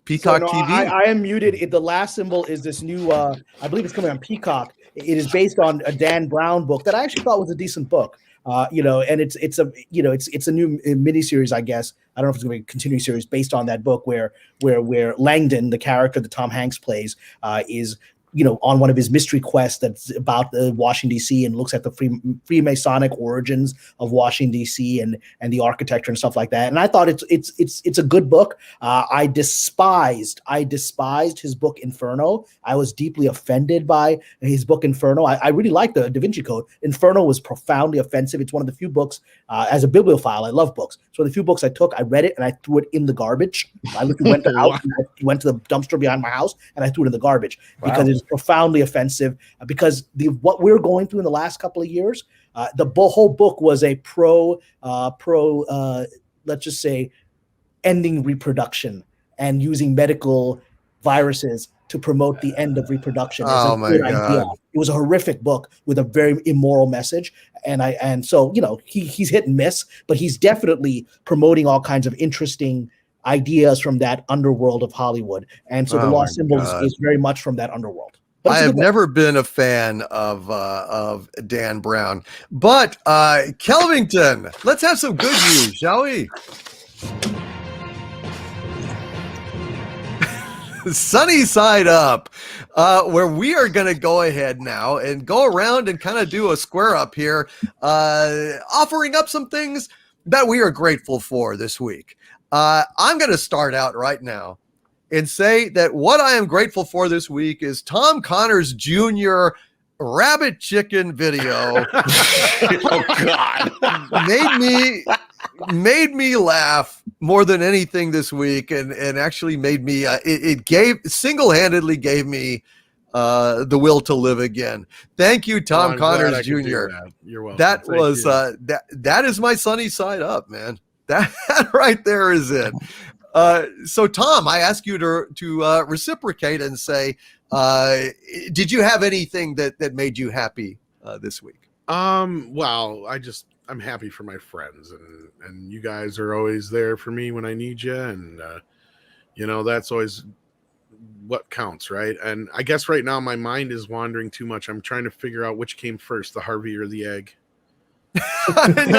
Peacock TV. I am muted. The Last Symbol is this new, I believe it's coming on Peacock. It is based on a Dan Brown book that I actually thought was a decent book. And it's a new miniseries, I guess. I don't know if it's going to be a continuing series based on that book where Langdon, the character that Tom Hanks plays, is on one of his mystery quests that's about Washington D.C. and looks at the Freemasonic origins of Washington D.C. and the architecture and stuff like that. And I thought it's a good book. I despised his book Inferno. I was deeply offended by his book Inferno. I really liked the Da Vinci Code. Inferno was profoundly offensive. It's one of the few books, as a bibliophile, I love books. So the few books I took, I read it and I threw it in the garbage. I literally went went to the dumpster behind my house and I threw it in the garbage because it's profoundly offensive. Because what we're going through in the last couple of years, the whole book was a pro, let's just say, ending reproduction and using medical viruses to promote the end of reproduction. Oh my God. It was a horrific book with a very immoral message. And so he's hit and miss, but he's definitely promoting all kinds of interesting ideas from that underworld of Hollywood. And so The Lost Symbol is very much from that underworld. I have never been a fan of Dan Brown, but Kelvington, let's have some good news, shall we? Sunny Side Up, where we are going to go ahead now and go around and kind of do a square up here, offering up some things that we are grateful for this week. I'm going to start out right now and say that what I am grateful for this week is Tom Connors Jr. rabbit chicken video. Oh God. made me laugh more than anything this week, and actually made me single-handedly gave me the will to live again. Thank you, Tom Connors Jr. You're welcome. That was that is my sunny side up, man. That right there is it. So Tom, I ask you to reciprocate and say, did you have anything that made you happy this week? Well, I'm happy for my friends, and you guys are always there for me when I need you, and that's always what counts, right? And I guess right now my mind is wandering too much. I'm trying to figure out which came first, the Harvey or the egg. I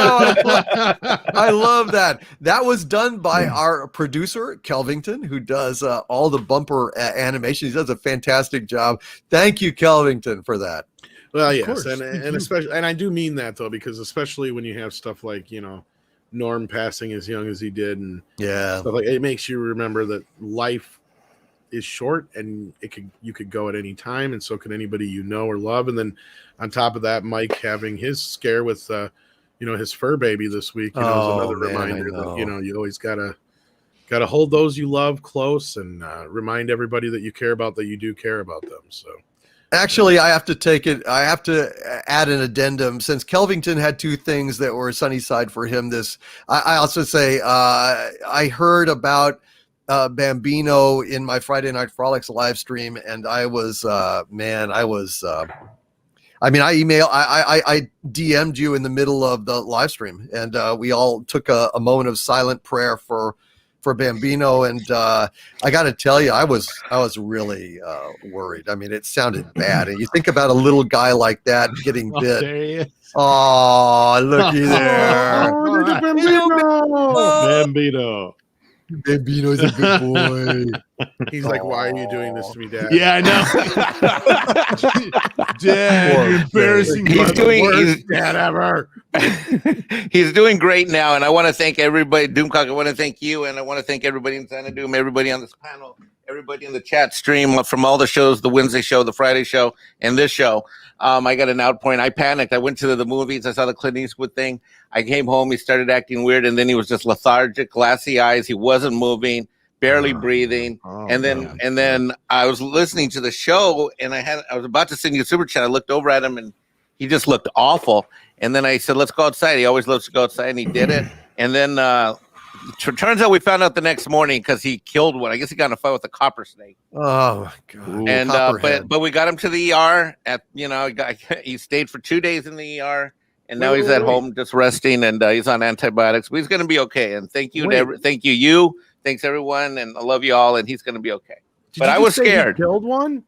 love that. That was done by our producer Kelvington, who does all the bumper animations. He does a fantastic job. Thank you, Kelvington, for that. Well, yes, and especially, and I do mean that though, because especially when you have stuff like Norm passing as young as he did, and stuff like, it makes you remember that life is short, and you could go at any time, and so can anybody you know or love. And then on top of that, Mike having his scare with his fur baby this week, is another reminder that you always gotta hold those you love close, and remind everybody that you care about that you do care about them. So actually, I have to add an addendum, since Kelvington had two things that were sunny side for him. I also say I heard about Bambino in my Friday Night Frolics live stream, and I DM'd you in the middle of the live stream, and we all took a moment of silent prayer for Bambino, and I got to tell you, I was really worried. I mean, it sounded bad, and you think about a little guy like that getting bit. Oh, looky there, Bambino. Bambino's a good boy. He's like, why are you doing this to me, Dad? Yeah, I know. Dad, you're embarrassing me. He's doing Dad ever. He's doing great now, and I want to thank everybody. Doomcock, I want to thank you, and I want to thank everybody in Xanadu, everybody on this panel, everybody in the chat stream from all the shows, the Wednesday show, the Friday show, and this show. I got an outpouring. I panicked. I went to the movies. I saw the Clint Eastwood thing. I came home. He started acting weird, and then he was just lethargic, glassy eyes. He wasn't moving. barely breathing. Oh, and then I was listening to the show, and I was about to send you a super chat. I looked over at him, and he just looked awful. And then I said, "Let's go outside." He always loves to go outside, and he did it. And then turns out we found out the next morning because he killed one. I guess he got in a fight with a copper snake. Oh my god! And but we got him to the ER. He stayed for 2 days in the ER, and now he's at home just resting, and he's on antibiotics. But he's going to be okay. And thank you, thanks everyone, and I love you all. And he's going to be okay. But I was scared. He killed one?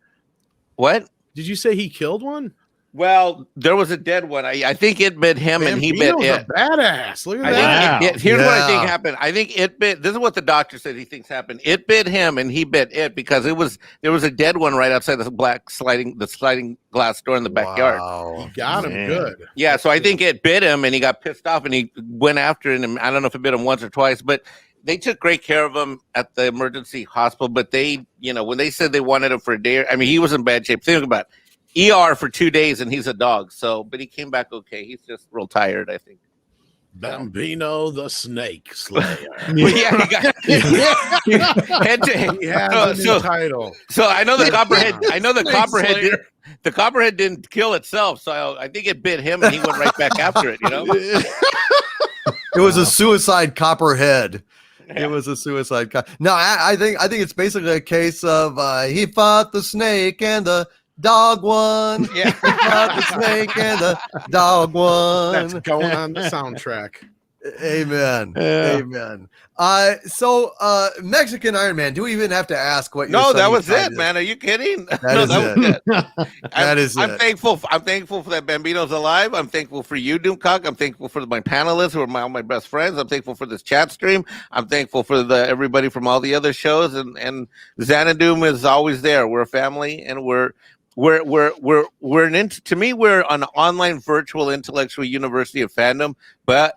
What? Did you say he killed one? Well, there was a dead one. I think it bit him, and he bit it. Badass. Look at that. Here's what I think happened. I think it bit. This is what the doctor said he thinks happened. It bit him, and he bit it because there was a dead one right outside the sliding glass door in the backyard. He got him good. Yeah, so I think it bit him, and he got pissed off, and he went after it. And I don't know if it bit him once or twice, but they took great care of him at the emergency hospital. But they, when they said they wanted him for a day, I mean, he was in bad shape. Think about it. ER for 2 days, and he's a dog. So, but he came back okay. He's just real tired, I think. Bambino the Snake Slayer. He has a new title. So I know the copperhead. The copperhead didn't kill itself. So I think it bit him, and he went right back after it. It was a suicide copperhead. It was a suicide. No, I think it's basically a case of he fought the snake and the dog won. Yeah. He fought the snake and the dog won. That's going on the soundtrack. Amen. Amen. So Mexican Iron Man, do we even have to ask what No, that was it, man. Are you kidding? That is it. I'm thankful for that Bambino's alive. I'm thankful for you, Doomcock. I'm thankful for my panelists who are all my best friends. I'm thankful for this chat stream. I'm thankful for everybody from all the other shows, and Xanadoom is always there. We're a family, and we're to me, we're an online virtual intellectual university of fandom, but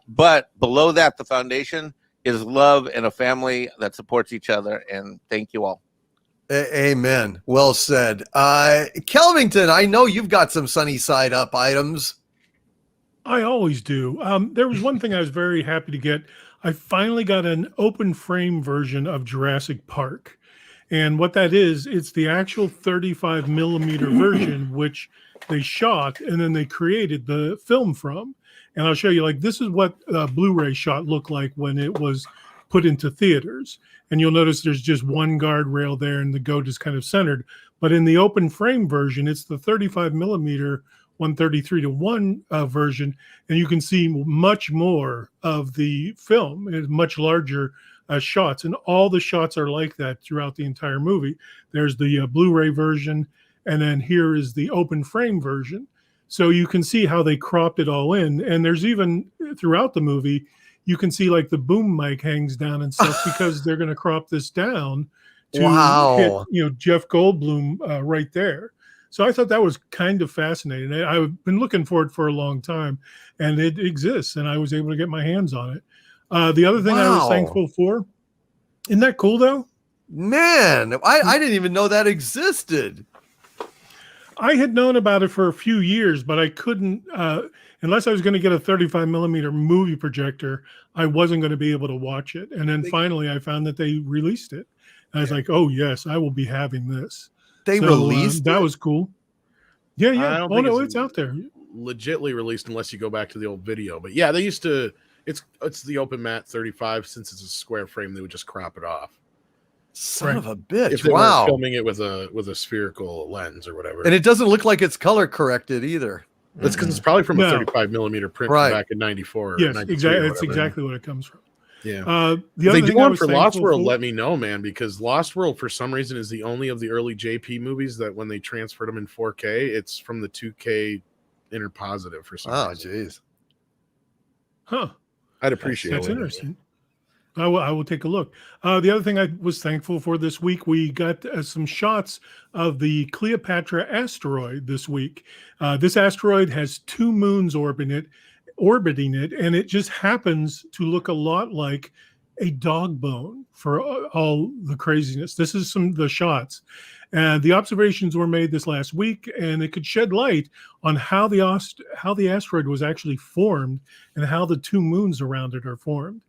below that, the foundation is love and a family that supports each other. And thank you all. Amen. Well said. Kelvington, I know you've got some sunny side up items. I always do. There was one thing I was very happy to get. I finally got an open frame version of Jurassic Park. And what that is, it's the actual 35 millimeter version, which they shot and then they created the film from. And I'll show you, this is what a Blu-ray shot looked like when it was put into theaters. And you'll notice there's just one guardrail there and the goat is kind of centered. But in the open frame version, it's the 35 millimeter 133:1 version. And you can see much more of the film. It's much larger shots, and all the shots are like that throughout the entire movie. There's the Blu-ray version, and then here is the open frame version. So you can see how they cropped it all in. And there's even throughout the movie, you can see the boom mic hangs down and stuff because they're going to crop this down to hit, Jeff Goldblum right there. So I thought that was kind of fascinating. I've been looking for it for a long time, and it exists, and I was able to get my hands on it. The other thing I was thankful for, isn't that cool though? Man, I didn't even know that existed. I had known about it for a few years, but I couldn't, unless I was going to get a 35 millimeter movie projector, I wasn't going to be able to watch it. And then finally I found that they released it. And I was like, oh yes, I will be having this. They released that was cool. Yeah. Oh no, it's out there. Legitly released unless you go back to the old video. But yeah, they used to. It's the open mat 35. Since it's a square frame, they would just crop it off. Son of a bitch! If they weren't filming it with a spherical lens or whatever, and it doesn't look like it's color corrected either. That's because it's probably from a 35 millimeter print from back in '94. Yes, exactly. That's exactly what it comes from. Yeah. The other thing one for Lost World, let me know, man, because Lost World for some reason is the only of the early JP movies that when they transferred them in 4K, it's from the 2K interpositive for some reason. Oh, jeez. Huh. I'd appreciate it. That's interesting. I will take a look. The other thing I was thankful for this week, we got some shots of the Cleopatra asteroid this week. This asteroid has 2 moons orbiting it, and it just happens to look a lot like a dog bone for all the craziness. This is some of the shots. And the observations were made this last week, and it could shed light on how the asteroid was actually formed and how the 2 moons around it are formed.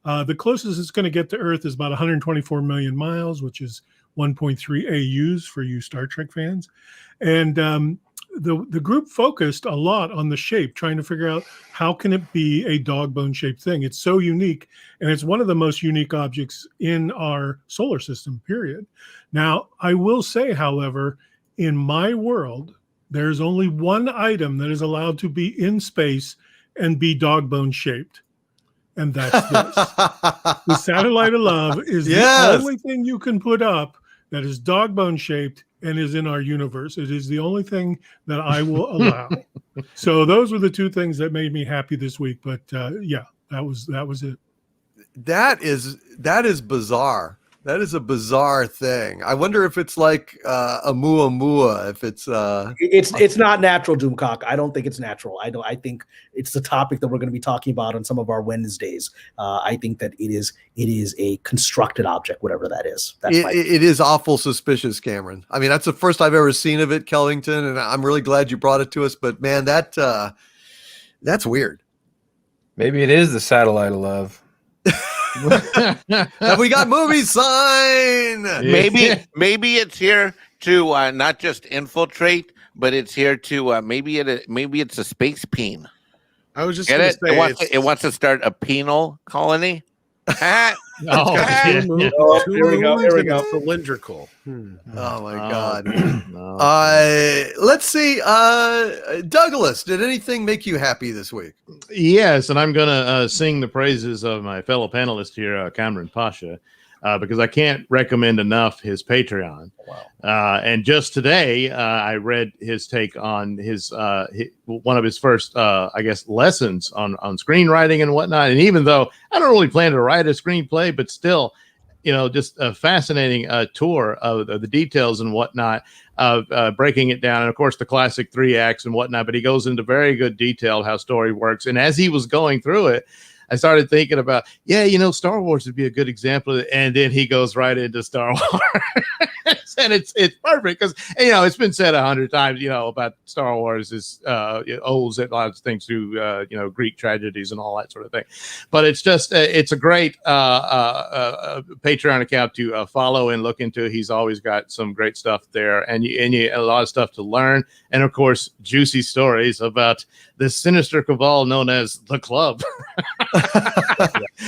The closest it's going to get to Earth is about 124 million miles, which is 1.3 AUs for you Star Trek fans. And the group focused a lot on the shape, trying to figure out how can it be a dog bone shaped thing. It's so unique, and it's one of the most unique objects in our solar system, period. Now, I will say, however, in my world, there's only one item that is allowed to be in space and be dog bone shaped. And that's this. The Satellite of Love is the only thing you can put up that is dog bone shaped and is in our universe. It is the only thing that I will allow. So those were the two things that made me happy this week. But yeah, that was it. That is bizarre. That is a bizarre thing. I wonder if it's like a Muamua. If it's not natural, Doomcock. I don't think it's natural. I think it's the topic that we're going to be talking about on some of our Wednesdays. I think that it is a constructed object, whatever that is. It is awful suspicious, Cameron. I mean, that's the first I've ever seen of it, Kellington, and I'm really glad you brought it to us. But man, that's weird. Maybe it is the Satellite of Love. Have we got movie sign? Maybe it's here to not just infiltrate, but it's here to maybe it's a space peen. I was just get it. Say it wants to start a penal colony. Here we go. Cylindrical. Oh my God. Let's see. Douglas, did anything make you happy this week? Yes, and I'm gonna sing the praises of my fellow panelist here, Cameron Pasha, because I can't recommend enough his Patreon. Wow. And just today, I read his take on one of his first, I guess, lessons on screenwriting and whatnot. And even though I don't really plan to write a screenplay, but still, just a fascinating tour of the details and whatnot of breaking it down. And of course, the classic 3 acts and whatnot. But he goes into very good detail how story works. And as he was going through it, I started thinking about, Star Wars would be a good example of it. And then he goes right into Star Wars. And it's perfect because, it's been said 100 times, about Star Wars is owes a lot of things to, Greek tragedies and all that sort of thing. But it's just, it's a great Patreon account to follow and look into. He's always got some great stuff there and a lot of stuff to learn. And of course, juicy stories about the sinister cabal known as the Club.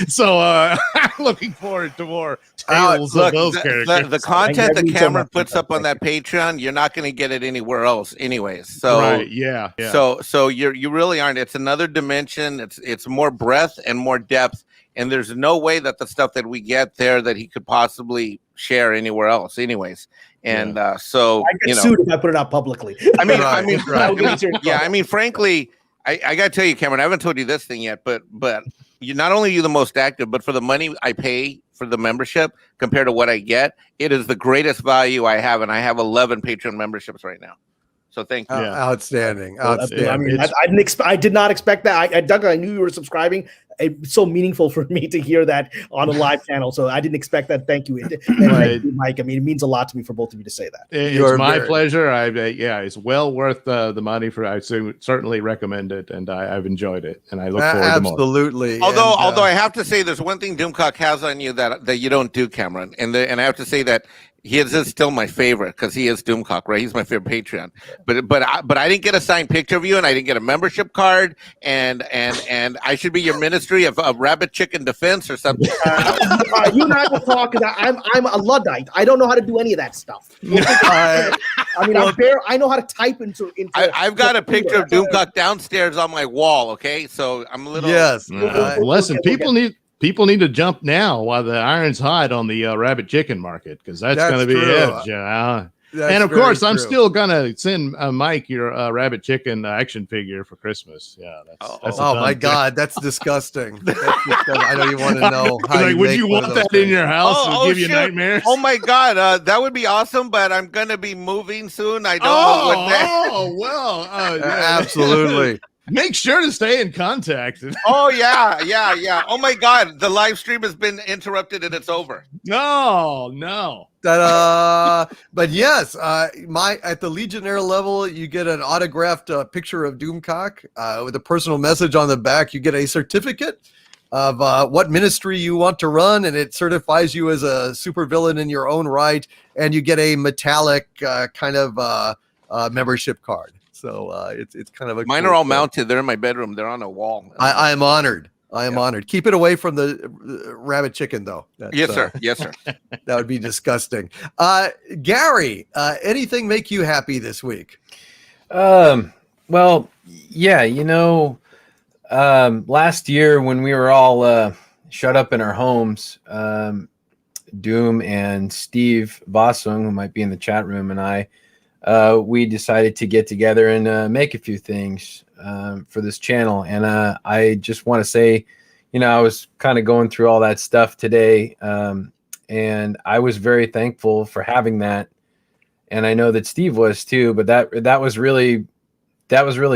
So I'm looking forward to more tales of those characters. The content that Cameron puts up on that Patreon, you're not going to get it anywhere else, anyways. So right, yeah. So you really aren't. It's another dimension. It's more breadth and more depth, and there's no way that the stuff that we get there that he could possibly share anywhere else, anyways. And so I get sued if I put it out publicly. Frankly, I got to tell you, Cameron, I haven't told you this thing yet, but you not only are you the most active, but for the money I pay for the membership compared to what I get, it is the greatest value I have, and I have 11 Patreon memberships right now. So thank you. Outstanding. I did not expect that. Doug, I knew you were subscribing. It's so meaningful for me to hear that on a live channel. So I didn't expect that. Thank you. Thank you, Mike. I mean, it means a lot to me for both of you to say that. It's my pleasure. It's well worth the money I certainly recommend it, and I've enjoyed it, and I look forward to more. Absolutely. Although I have to say, there's one thing Doomcock has on you that you don't do, Cameron, and I have to say that he is still my favorite because he is Doomcock, right? He's my favorite Patreon. But I didn't get a signed picture of you, and I didn't get a membership card, and I should be your Ministry of Rabbit Chicken Defense or something. You and I will talk. I'm a Luddite. I don't know how to do any of that stuff. I know how to type into. I've got a picture of Doomcock downstairs on my wall. Okay, so I'm a little. Yes. Listen, people need to jump now while the iron's hot on the rabbit chicken market, because that's going to be it. And of course, I'm still going to send Mike your rabbit chicken action figure for Christmas. Yeah. That's my God, that's disgusting. I know you want to know how would you want that in your house and give you nightmares? Oh my God, that would be awesome. But I'm going to be moving soon. I don't know what that. Oh well, absolutely. Make sure to stay in contact. Oh yeah. Oh my God, the live stream has been interrupted and it's over. No. But yes, at the Legionnaire level, you get an autographed picture of Doomcock with a personal message on the back. You get a certificate of what ministry you want to run, and it certifies you as a supervillain in your own right, and you get a metallic kind of membership card. So it's kind of a mine cool are all thing. mounted. They're in my bedroom. They're on a wall. I am honored. I am honored. Keep it away from the rabbit chicken, though. Yes, sir. Yes, sir. That would be disgusting. Gary, anything make you happy this week? Well, yeah, last year when we were all shut up in our homes, Doom and Steve Vossung, who might be in the chat room, and I, we decided to get together and make a few things for this channel. And I just want to say, I was kind of going through all that stuff today, and I was very thankful for having that. And I know that Steve was too, but that was really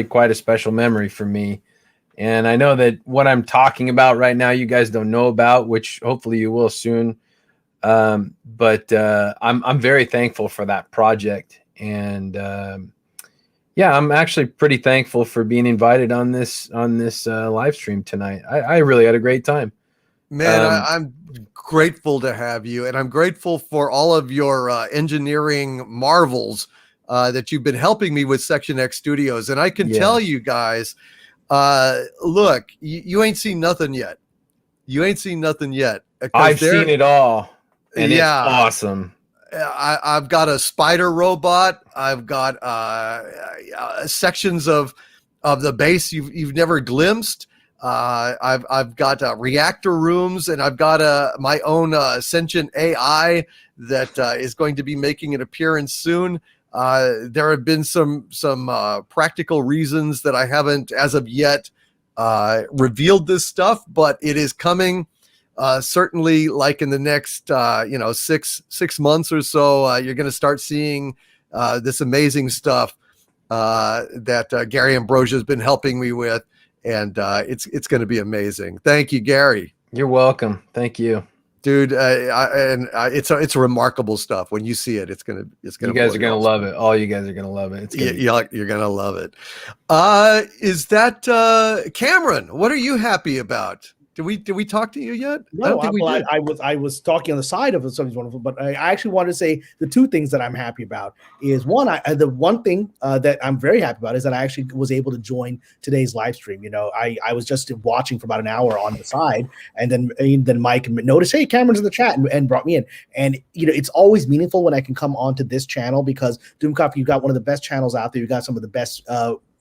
quite a special memory for me. And I know that what I'm talking about right now, you guys don't know about, which hopefully you will soon. But I'm very thankful for that project. And yeah, I'm actually pretty thankful for being invited on this live stream tonight. I really had a great time. Man, I'm grateful to have you, and I'm grateful for all of your engineering marvels that you've been helping me with Section X Studios. And I can tell you guys, look, you ain't seen nothing yet. You ain't seen nothing yet. I've seen it all, and it's awesome. I've got a spider robot. I've got sections of the base you've never glimpsed. I've got reactor rooms, and I've got my own sentient AI that is going to be making an appearance soon. There have been some practical reasons that I haven't, as of yet, revealed this stuff, but it is coming. Certainly, like in the next 6 months or so, you're going to start seeing this amazing stuff that Gary Ambrosia has been helping me with, and it's going to be amazing. Thank you, Gary. You're welcome. Thank you, dude. It's remarkable stuff. When you see it, it's gonna. You guys are gonna love it. All you guys are gonna love it. You're gonna love it. Is that Cameron? What are you happy about? Did we talk to you yet? No, I don't think we did. I was talking on the side of something's wonderful, but I actually wanted to say the two things that I'm happy about is one. The one thing that I'm very happy about is that I actually was able to join today's live stream. I was just watching for about an hour on the side, and then Mike noticed, hey, Cameron's in the chat, and brought me in. And it's always meaningful when I can come onto this channel, because Doomcock, you've got one of the best channels out there. You've got some of the best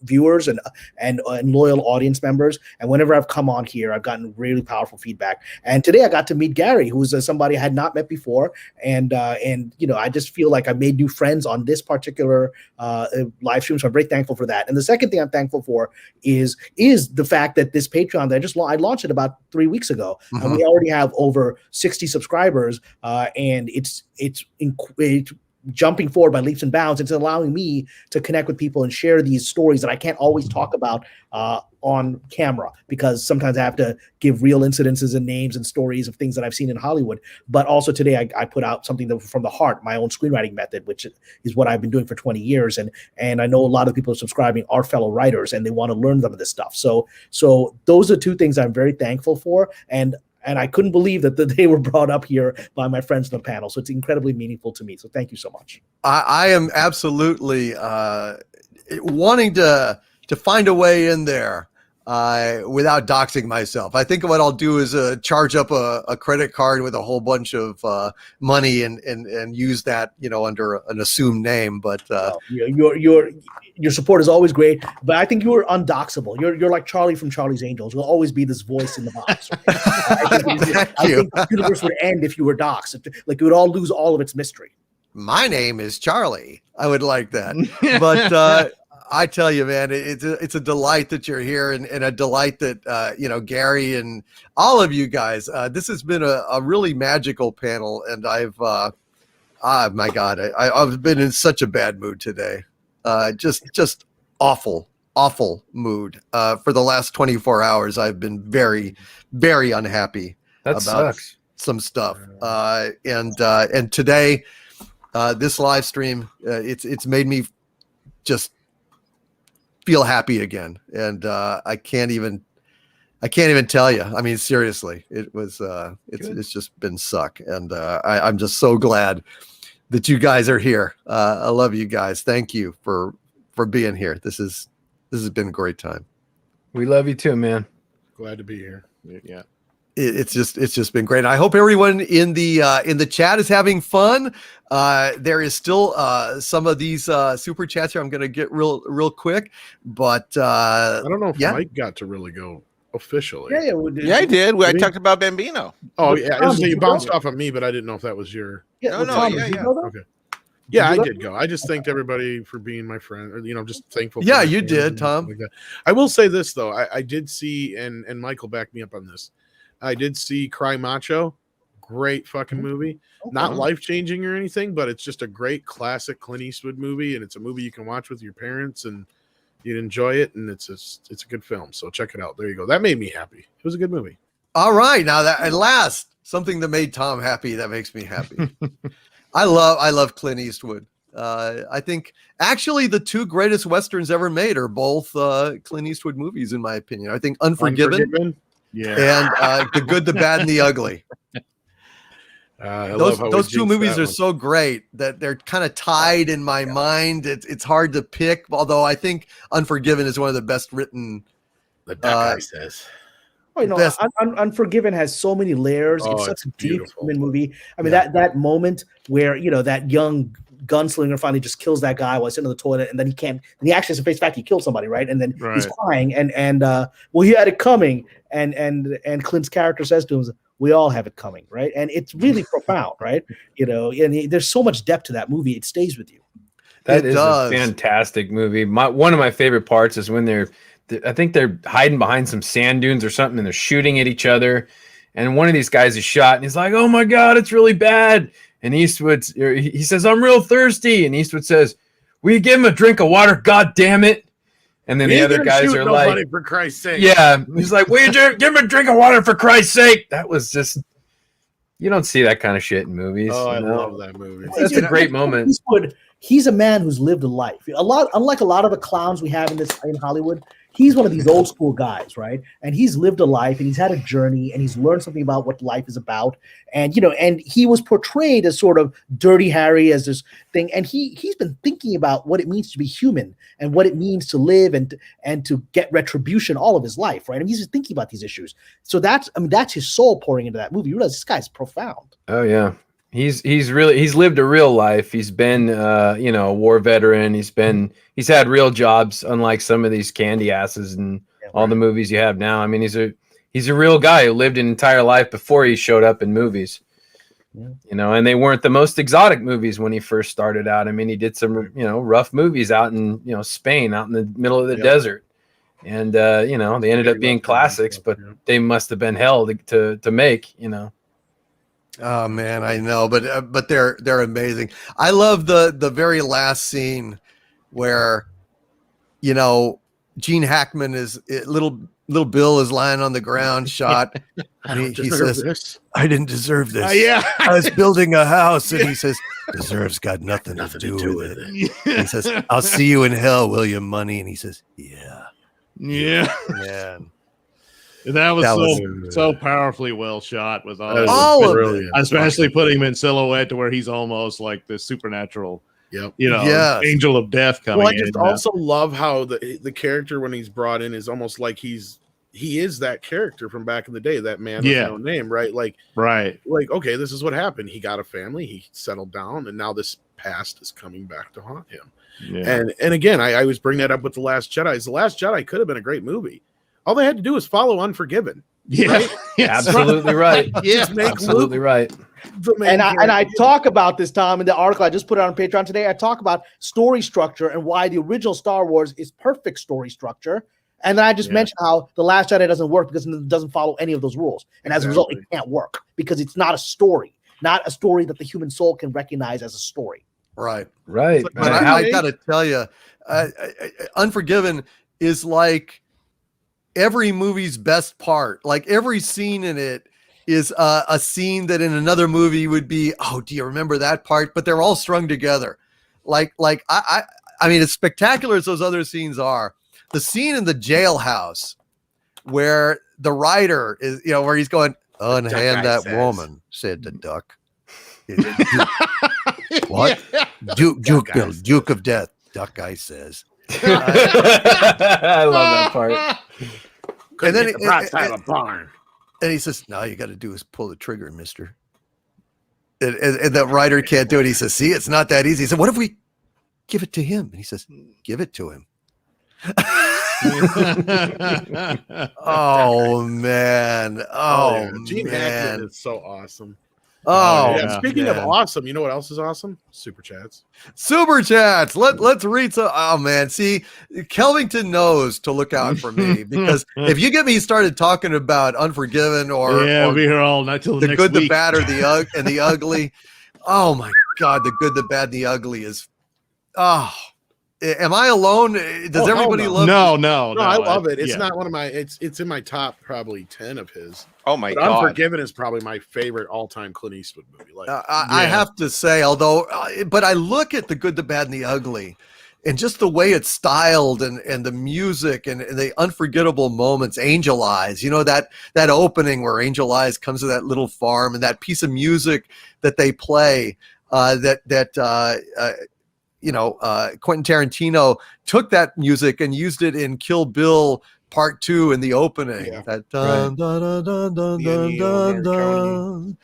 viewers and loyal audience members, and whenever I've come on here, I've gotten really powerful feedback. And today I got to meet Gary, who's somebody I had not met before, and I just feel like I made new friends on this particular live stream, so I'm very thankful for that. And the second thing I'm thankful for is the fact that this Patreon that I launched it about 3 weeks ago, and we already have over 60 subscribers, and it's jumping forward by leaps and bounds. It's allowing me to connect with people and share these stories that I can't always talk about on camera, because sometimes I have to give real incidences and names and stories of things that I've seen in Hollywood. But also today I put out something from the heart, my own screenwriting method, which is what I've been doing for 20 years. And I know a lot of people subscribing are fellow writers, and they want to learn some of this stuff. So those are two things I'm very thankful for. And I couldn't believe that they were brought up here by my friends on the panel. So it's incredibly meaningful to me. So thank you so much. I am absolutely wanting to find a way in there without doxing myself. I think what I'll do is charge up a credit card with a whole bunch of money and use that, under an assumed name. But your support is always great, but I think you're undoxable. You're like Charlie from Charlie's Angels. You'll always be this voice in the box. I think the universe would end if you were doxed. Like, it would all lose all of its mystery. My name is Charlie. I would like that. But I tell you, man, it's a delight that you're here, and a delight that Gary and all of you guys. This has been a really magical panel, and I've my God, I've been in such a bad mood today. Just awful mood. For the last 24 hours, I've been very, very unhappy about some stuff. And today, this live stream, it's made me just feel happy again. And I can't even I can't even tell you. I mean, seriously, it was it's just been suck, and I'm just so glad that you guys are here. I love you guys. Thank you for being here. This has been a great time. We love you too, man. Glad to be here. Yeah. It's just been great. I hope everyone in the chat is having fun. There is still some of these super chats here. I'm going to get real quick, but I don't know if Mike got to really go officially. Yeah, I did. I talked about Bambino. Oh yeah, you bounced off of me, but I didn't know if that was your. Yeah, Okay. Yeah, I did go. I just thanked everybody for being my friend, or just thankful. Yeah, you did, Tom. Like that. I will say this though, I did see, and Michael backed me up on this. I did see Cry Macho, great fucking movie. Okay. Not life changing or anything, but it's just a great classic Clint Eastwood movie, and it's a movie you can watch with your parents, and you'd enjoy it, and it's a good film. So check it out. There you go. That made me happy. It was a good movie. All right, now that at last something that made Tom happy, that makes me happy. I love Clint Eastwood. I think actually the two greatest westerns ever made are both Clint Eastwood movies, in my opinion. I think Unforgiven? Yeah, and The Good, the Bad, and the Ugly. Those two movies are so great that they're kind of tied in my mind. It's hard to pick, although I think Unforgiven is one of the best written. That guy says. Unforgiven has so many layers. It's such a deep human movie. I mean, that moment where that young gunslinger finally just kills that guy while he's in the toilet, and then he actually has to face fact he killed somebody, right? And then he's crying, and well, he had it coming, and Clint's character says to him, "We all have it coming," right? And it's really profound, right? And there's so much depth to that movie; it stays with you. That is a fantastic movie. One of my favorite parts is when I think they're hiding behind some sand dunes or something, and they're shooting at each other. And one of these guys is shot, and he's like, "Oh my God, it's really bad." And Eastwood, he says, "I'm real thirsty." And Eastwood says, "Will you give him a drink of water? God damn it!" And then the other guys are like, "For Christ's sake!" Yeah, he's like, "Will you give him a drink of water for Christ's sake?" That was just, you don't see that kind of shit in movies. Oh, I love that movie. That's a great moment. He's a man who's lived a life. Unlike a lot of the clowns we have in Hollywood, he's one of these old school guys, right? And he's lived a life, and he's had a journey, and he's learned something about what life is about. And and he was portrayed as sort of Dirty Harry, as this thing. And he's been thinking about what it means to be human and what it means to live and to get retribution all of his life, right? And he's just thinking about these issues. So that's his soul pouring into that movie. You realize this guy's profound. Oh yeah. He's lived a real life. He's been a war veteran. He's had real jobs, unlike some of these candy asses and all the movies you have now. I mean, he's a real guy who lived an entire life before he showed up in movies. Yeah. And they weren't the most exotic movies when he first started out. I mean, he did some rough movies out in Spain, out in the middle of the desert. And they ended up being classics, but they must have been hell to make, Oh man, I know, but they're amazing. I love the very last scene where, Gene Hackman is little Bill is lying on the ground, shot. And he says, "I didn't deserve this. I was building a house," and he says, "Deserves got nothing to do with it." He says, "I'll see you in hell, William Money," and he says, "Yeah, man." That was so powerfully well shot with all of it. Especially putting him in silhouette to where he's almost like the supernatural, angel of death coming in. Well, I just also love how the character when he's brought in is almost like he is that character from back in the day, that man with no name, right? Like, okay, this is what happened. He got a family, he settled down, and now this past is coming back to haunt him. Yeah. And again, I always bring that up with The Last Jedi. The Last Jedi could have been a great movie. All they had to do is follow Unforgiven. Yeah, right? Absolutely right. Yeah, absolutely right. And I talk about this, Tom, in the article I just put out on Patreon today. I talk about story structure and why the original Star Wars is perfect story structure. And then I just mentioned how The Last Jedi doesn't work because it doesn't follow any of those rules. And as a result, it can't work because it's not a story that the human soul can recognize as a story. Right. But I got to tell you, Unforgiven is like every movie's best part. Like every scene in it is a scene that in another movie would be, oh, do you remember that part? But they're all strung together. I mean, as spectacular as those other scenes are, the scene in the jailhouse where the writer is, where he's going, unhand that says. woman, said the duck. What? Duke of Death, duck guy says. I love that part. And then the barn. And he says, "Now you got to do is pull the trigger, mister." And the writer can't do it. He says, "See, it's not that easy." He said, "What if we give it to him?" And he says, "Give it to him." Oh man! Gene man! Hackman is so awesome. Speaking of awesome, you know what else is awesome? Super chats. Super chats. Let's read some. Oh man, see, Kelvington knows to look out for me, because if you get me started talking about Unforgiven or we'll be here all night till the next good, week. the bad, or the ugly. Oh my God, the good, the bad, and the ugly is. Oh, am I alone? Does everybody love? No, I love it. It's not one of my. It's in my top probably 10 of his. Oh my God! Unforgiven is probably my favorite all-time Clint Eastwood movie. Like, I have to say, although, but I look at the good, the bad, and the ugly, and just the way it's styled, and the music, and the unforgettable moments. Angel Eyes, that opening where Angel Eyes comes to that little farm, and that piece of music that they play, Quentin Tarantino took that music and used it in Kill Bill Part 2 in the opening. Yeah. That dun, dun, dun, dun, dun, dun, dun,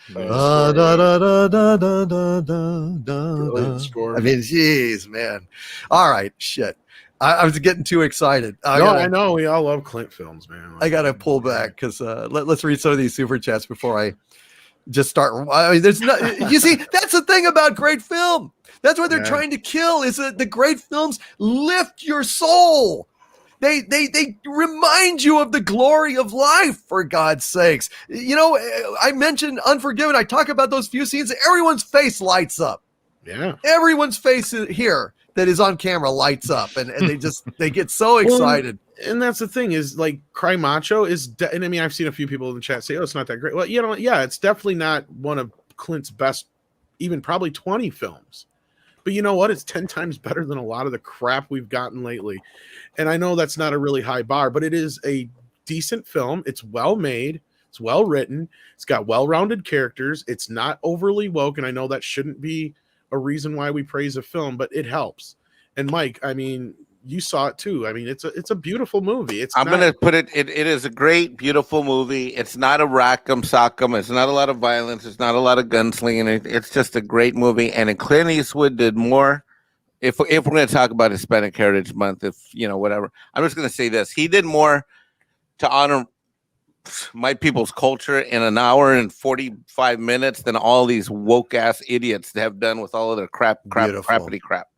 dun, dun. score. I mean, geez, man. All right, shit. I was getting too excited. I know. We all love Clint films, man. I got to pull back because let's read some of these super chats before I just start. I mean, there's no. You see, that's the thing about great film. That's what they're trying to kill. Is that the great films lift your soul. They remind you of the glory of life, for God's sakes. I mentioned Unforgiven. I talk about those few scenes. Everyone's face lights up. Yeah. Everyone's face here that is on camera lights up, and they get so excited. Well, and that's the thing is, like, Cry Macho is, and I mean, I've seen a few people in the chat say, "Oh, it's not that great." Well, it's definitely not one of Clint's best, even probably 20 films. But you know what? It's 10 times better than a lot of the crap we've gotten lately. And I know that's not a really high bar, but it is a decent film. It's well made. It's well written. It's got well-rounded characters. It's not overly woke. And I know that shouldn't be a reason why we praise a film, but it helps. And Mike, I mean, you saw it too. I mean, it's a beautiful movie. I'm going to put it is a great, beautiful movie. It's not a rack'em sock'em. It's not a lot of violence. It's not a lot of gunslinging. It's just a great movie. And Clint Eastwood did more. If we're going to talk about Hispanic Heritage Month, whatever, I'm just going to say this. He did more to honor my people's culture in an hour and 45 minutes than all these woke ass idiots have done with all of their crappity crap.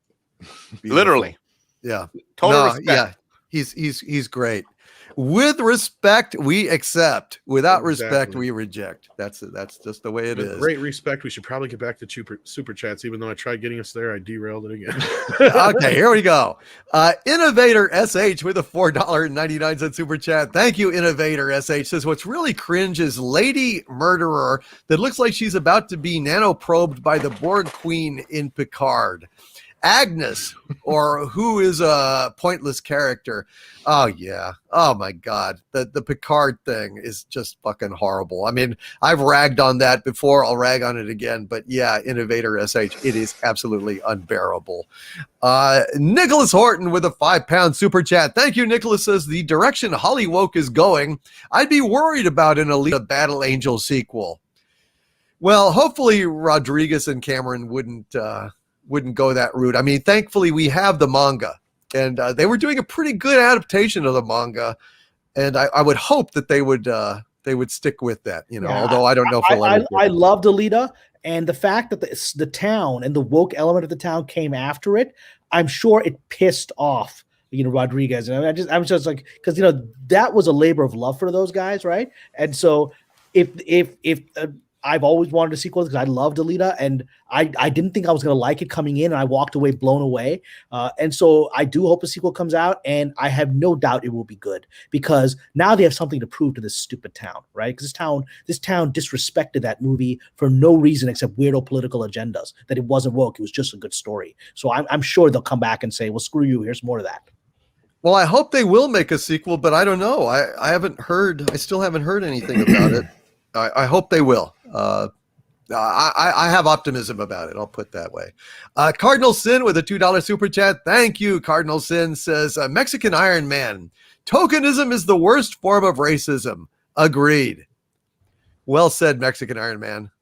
Literally. Yeah. Total respect. Yeah. He's great. With respect, we accept. Without respect, we reject. That's just the way it is. Great respect. We should probably get back to super chats. Even though I tried getting us there, I derailed it again. Okay, here we go. Innovator SH with a $4.99 super chat. Thank you, Innovator SH. Says, what's really cringe is Lady Murderer that looks like she's about to be nanoprobed by the Borg Queen in Picard. Agnes, or who is a pointless character. Oh yeah. Oh my God. The Picard thing is just fucking horrible. I mean, I've ragged on that before. I'll rag on it again, but yeah, Innovator SH, it is absolutely unbearable. Nicholas Horton with a £5 super chat. Thank you, Nicholas. Says the direction Hollywoke is going, I'd be worried about an Alita Battle Angel sequel. Well, hopefully Rodriguez and Cameron wouldn't go that route. I mean, thankfully we have the manga, and they were doing a pretty good adaptation of the manga, and I would hope that they would stick with that. Although I don't know if I loved Alita, and the fact that the town and the woke element of the town came after it, I'm sure it pissed off Rodriguez, and I was just like, because that was a labor of love for those guys, right? And so if I've always wanted a sequel because I loved Alita, and I didn't think I was going to like it coming in, and I walked away blown away. And so I do hope a sequel comes out, and I have no doubt it will be good, because now they have something to prove to this stupid town, right? Because this town disrespected that movie for no reason except weirdo political agendas, that it wasn't woke. It was just a good story. So I'm sure they'll come back and say, well, screw you. Here's more of that. Well, I hope they will make a sequel, but I don't know. I haven't heard. I still haven't heard anything about it. I hope they will. I have optimism about it. I'll put that way. Cardinal Sin with a $2 super chat. Thank you. Cardinal Sin says, Mexican Iron Man. Tokenism is the worst form of racism. Agreed. Well said, Mexican Iron Man.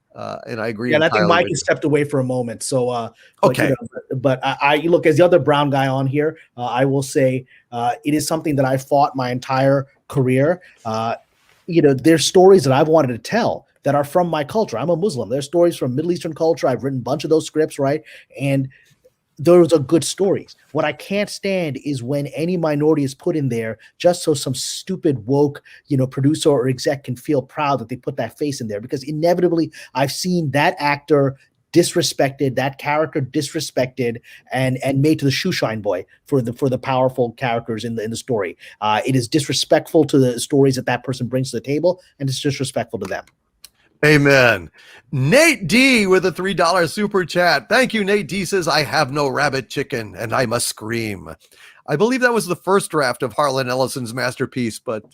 And I agree. Yeah, and I think Mike has stepped away for a moment. So, okay. But I look, as the other brown guy on here, I will say it is something that I fought my entire career. There's stories that I've wanted to tell that are from my culture. I'm a Muslim. There's stories from Middle Eastern culture. I've written a bunch of those scripts, right? And those are good stories. What I can't stand is when any minority is put in there just so some stupid woke, producer or exec can feel proud that they put that face in there, because inevitably I've seen that actor disrespected, that character disrespected, and made to the shoeshine boy for the powerful characters in the story. It is disrespectful to the stories that person brings to the table, and it's disrespectful to them. Amen. Nate D with a $3 super chat. Thank you. Nate D says, I have no rabbit chicken and I must scream. I believe that was the first draft of Harlan Ellison's masterpiece, but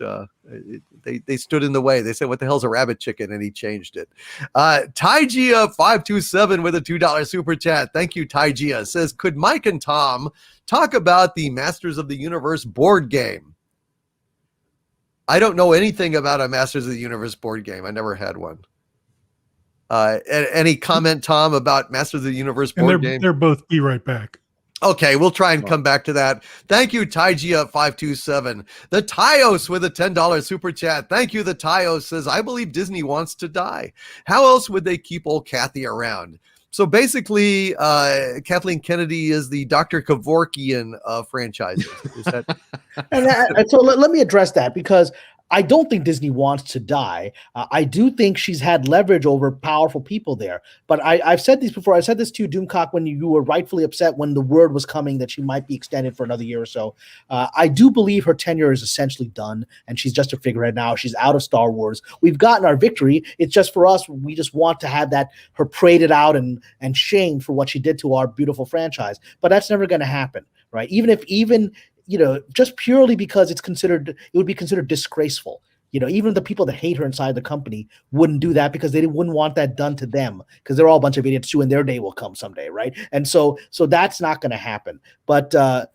they stood in the way. They said, what the hell's a rabbit chicken? And he changed it. Tygia 527 with a $2 super chat. Thank you, Tygia. Says, could Mike and Tom talk about the Masters of the Universe board game? I don't know anything about a Masters of the Universe board game. I never had one. Any comment, Tom, about Masters of the Universe board game? They're both be right back. Okay, we'll try and come back to that. Thank you, Tygia527. The Tyos with a $10 super chat. Thank you, the Tyos says, I believe Disney wants to die. How else would they keep old Kathy around? So basically, Kathleen Kennedy is the Dr. Kevorkian of franchises. Is that? and so let me address that, because I don't think Disney wants to die. I do think she's had leverage over powerful people there. But I've said this before. I said this to you, Doomcock, when you were rightfully upset when the word was coming that she might be extended for another year or so. I do believe her tenure is essentially done, and she's just a figurehead now. She's out of Star Wars. We've gotten our victory. It's just for us, we just want to have her paraded out and shamed for what she did to our beautiful franchise. But that's never going to happen, right? Even just purely because it would be considered disgraceful. Even the people that hate her inside the company wouldn't do that, because they wouldn't want that done to them, because they're all a bunch of idiots too, and their day will come someday, right? And so that's not going to happen. But I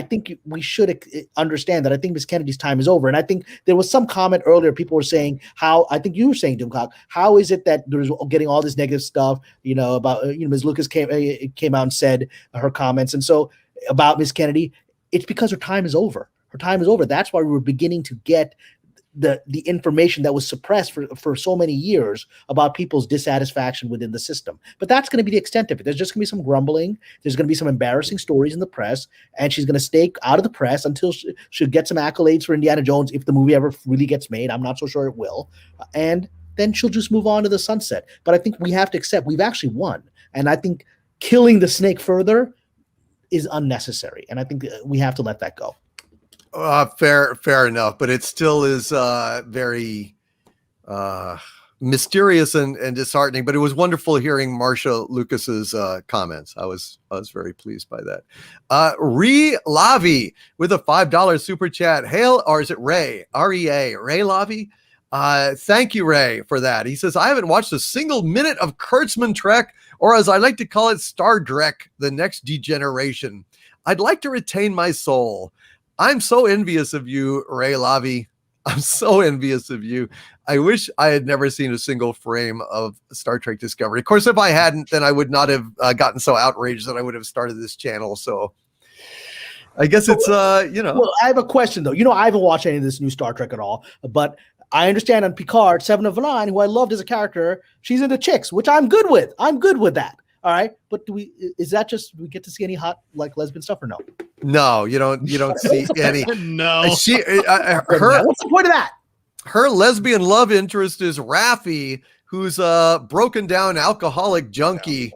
think we should understand that I think Miss Kennedy's time is over. And I think there was some comment earlier. People were saying I think you were saying, Doomcock, how is it that there's getting all this negative stuff, about, Ms. Lucas came out and said her comments. And so about Miss Kennedy, it's because her time is over. Her time is over. That's why we were beginning to get the information that was suppressed for so many years about people's dissatisfaction within the system. But that's going to be the extent of it. There's just going to be some grumbling. There's going to be some embarrassing stories in the press, and she's going to stay out of the press until she'll get some accolades for Indiana Jones, if the movie ever really gets made. I'm not so sure it will. And then she'll just move on to the sunset. But I think we have to accept we've actually won. And I think killing the snake further is unnecessary, and I think we have to let that go. Fair enough, but it still is very mysterious and disheartening. But it was wonderful hearing Marcia Lucas's comments. I was very pleased by that. Lavi with a $5 super chat. Hail, or is it Ray? R-E-A, Ray Lavi. Thank you, Ray, for that. He says, I haven't watched a single minute of Kurtzman Trek, or as I like to call it, Star Trek, The Next Degeneration. I'd like to retain my soul. I'm so envious of you, Ray Lavi. I'm so envious of you. I wish I had never seen a single frame of Star Trek Discovery. Of course, if I hadn't, then I would not have gotten so outraged that I would have started this channel. So I guess it's, Well, I have a question, though. I haven't watched any of this new Star Trek at all, but I understand on Picard, Seven of Nine, who I loved as a character, she's into chicks, which I'm good with. I'm good with that. All right. But do we get to see any hot, lesbian stuff, or no? No, you don't see any. No. What's the point of that? Her lesbian love interest is Raffi, who's a broken down alcoholic junkie,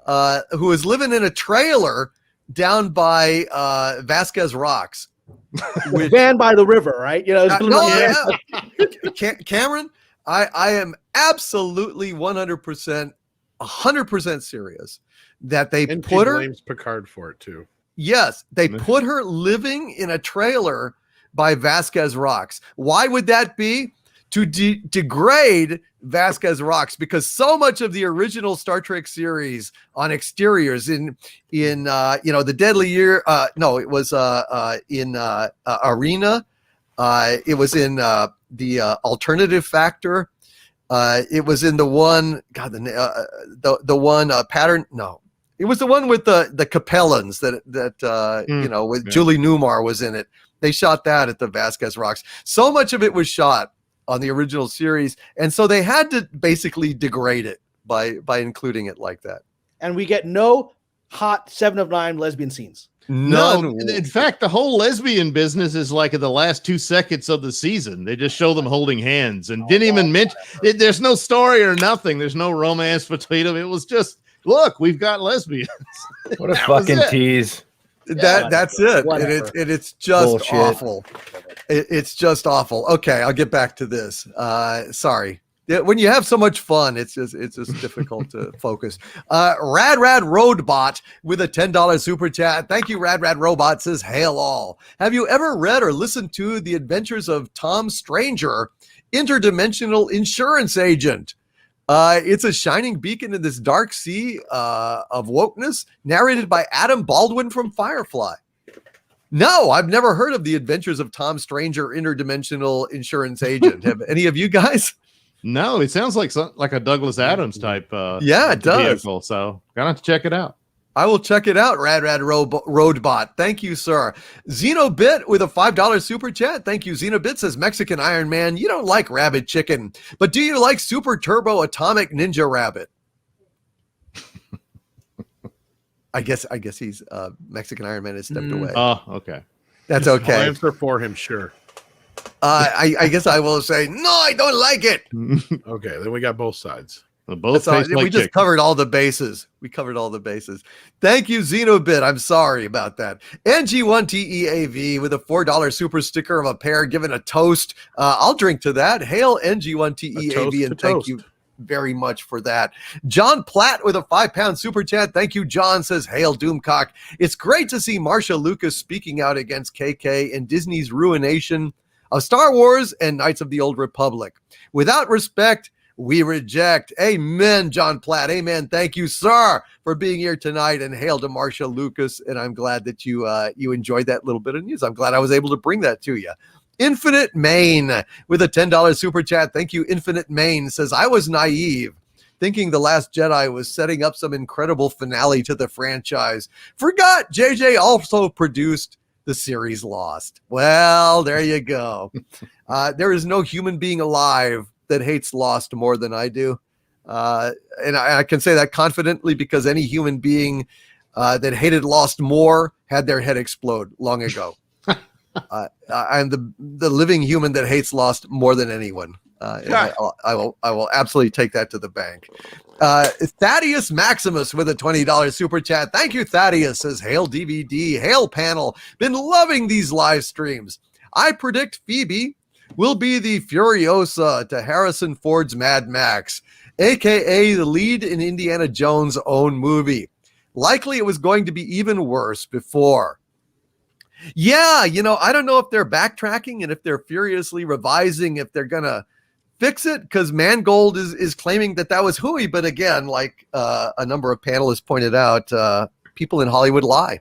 who is living in a trailer down by Vasquez Rocks. Banned by the river, right? Cameron, I am absolutely 100% serious that they and put she her. blames Picard for it too. Yes, they put her living in a trailer by Vasquez Rocks. Why would that be? To degrade Vasquez Rocks, because so much of the original Star Trek series on exteriors in the Deadly Year, it was in Arena, it was in the Alternative Factor, it was in the one, the one pattern. No, it was the one with the Capellans with Julie Newmar was in it. They shot that at the Vasquez Rocks. So much of it was shot on the original series, and so they had to basically degrade it by including it like that. And we get no hot 7 of 9 lesbian scenes. None. No, in fact, the whole lesbian business is like in the last 2 seconds of the season. They just show them holding hands and didn't even mention it. There's no story or nothing. There's no romance between them. It was just, look, we've got lesbians. What a fucking tease. That's it. And it's just bullshit. Awful. It's just awful. Okay, I'll get back to this. Sorry. When you have so much fun, it's just difficult to focus. Rad Roadbot with a $10 super chat. Thank you, Rad Robot, says, hail all. Have you ever read or listened to The Adventures of Tom Stranger, Interdimensional Insurance Agent? It's a shining beacon in this dark sea of wokeness, narrated by Adam Baldwin from Firefly. No, I've never heard of The Adventures of Tom Stranger, Interdimensional Insurance Agent. Have any of you guys? No, it sounds like a Douglas Adams type. It does. Vehicle, so gonna have to check it out. I will check it out. Rad Roadbot. Thank you, sir. Xenobit with a $5 super chat. Thank you. Xenobit says, Mexican Iron Man, you don't like rabbit chicken, but do you like Super Turbo Atomic Ninja Rabbit? I guess he's Mexican Iron Man has stepped away. Oh, okay. That's okay. I'll answer for him, sure. I guess I will say, no, I don't like it. Okay, then we got both sides. Both we just covered all the bases. We covered all the bases. Thank you, Xenobit. I'm sorry about that. NG1TEAV with a $4 super sticker of a pear given a toast. I'll drink to that. Hail NG1TEAV, and thank you very much for that. John Platt with a £5 super chat. Thank you, John, says, hail Doomcock. It's great to see Marcia Lucas speaking out against KK and Disney's ruination of Star Wars and Knights of the Old Republic. Without respect, we reject. Amen, John Platt. Amen. Thank you, sir, for being here tonight, and hail to Marcia Lucas. And I'm glad that you enjoyed that little bit of news. I'm glad I was able to bring that to you. Infinite Main with a $10 super chat. Thank you, Infinite Main, says, I was naive, thinking The Last Jedi was setting up some incredible finale to the franchise. Forgot JJ also produced the series Lost. Well, there you go. There is no human being alive that hates Lost more than I do. And I can say that confidently because any human being that hated Lost more had their head explode long ago. I'm the living human that hates Lost more than anyone. I will absolutely take that to the bank. Thaddeus Maximus with a $20 super chat. Thank you, Thaddeus, says, hail DVD, hail panel. Been loving these live streams. I predict Phoebe will be the Furiosa to Harrison Ford's Mad Max, aka the lead in Indiana Jones' own movie. Likely it was going to be even worse before. Yeah, I don't know if they're backtracking and if they're furiously revising, if they're gonna fix it, because Mangold is claiming that was hooey, but again, like a number of panelists pointed out, people in Hollywood lie.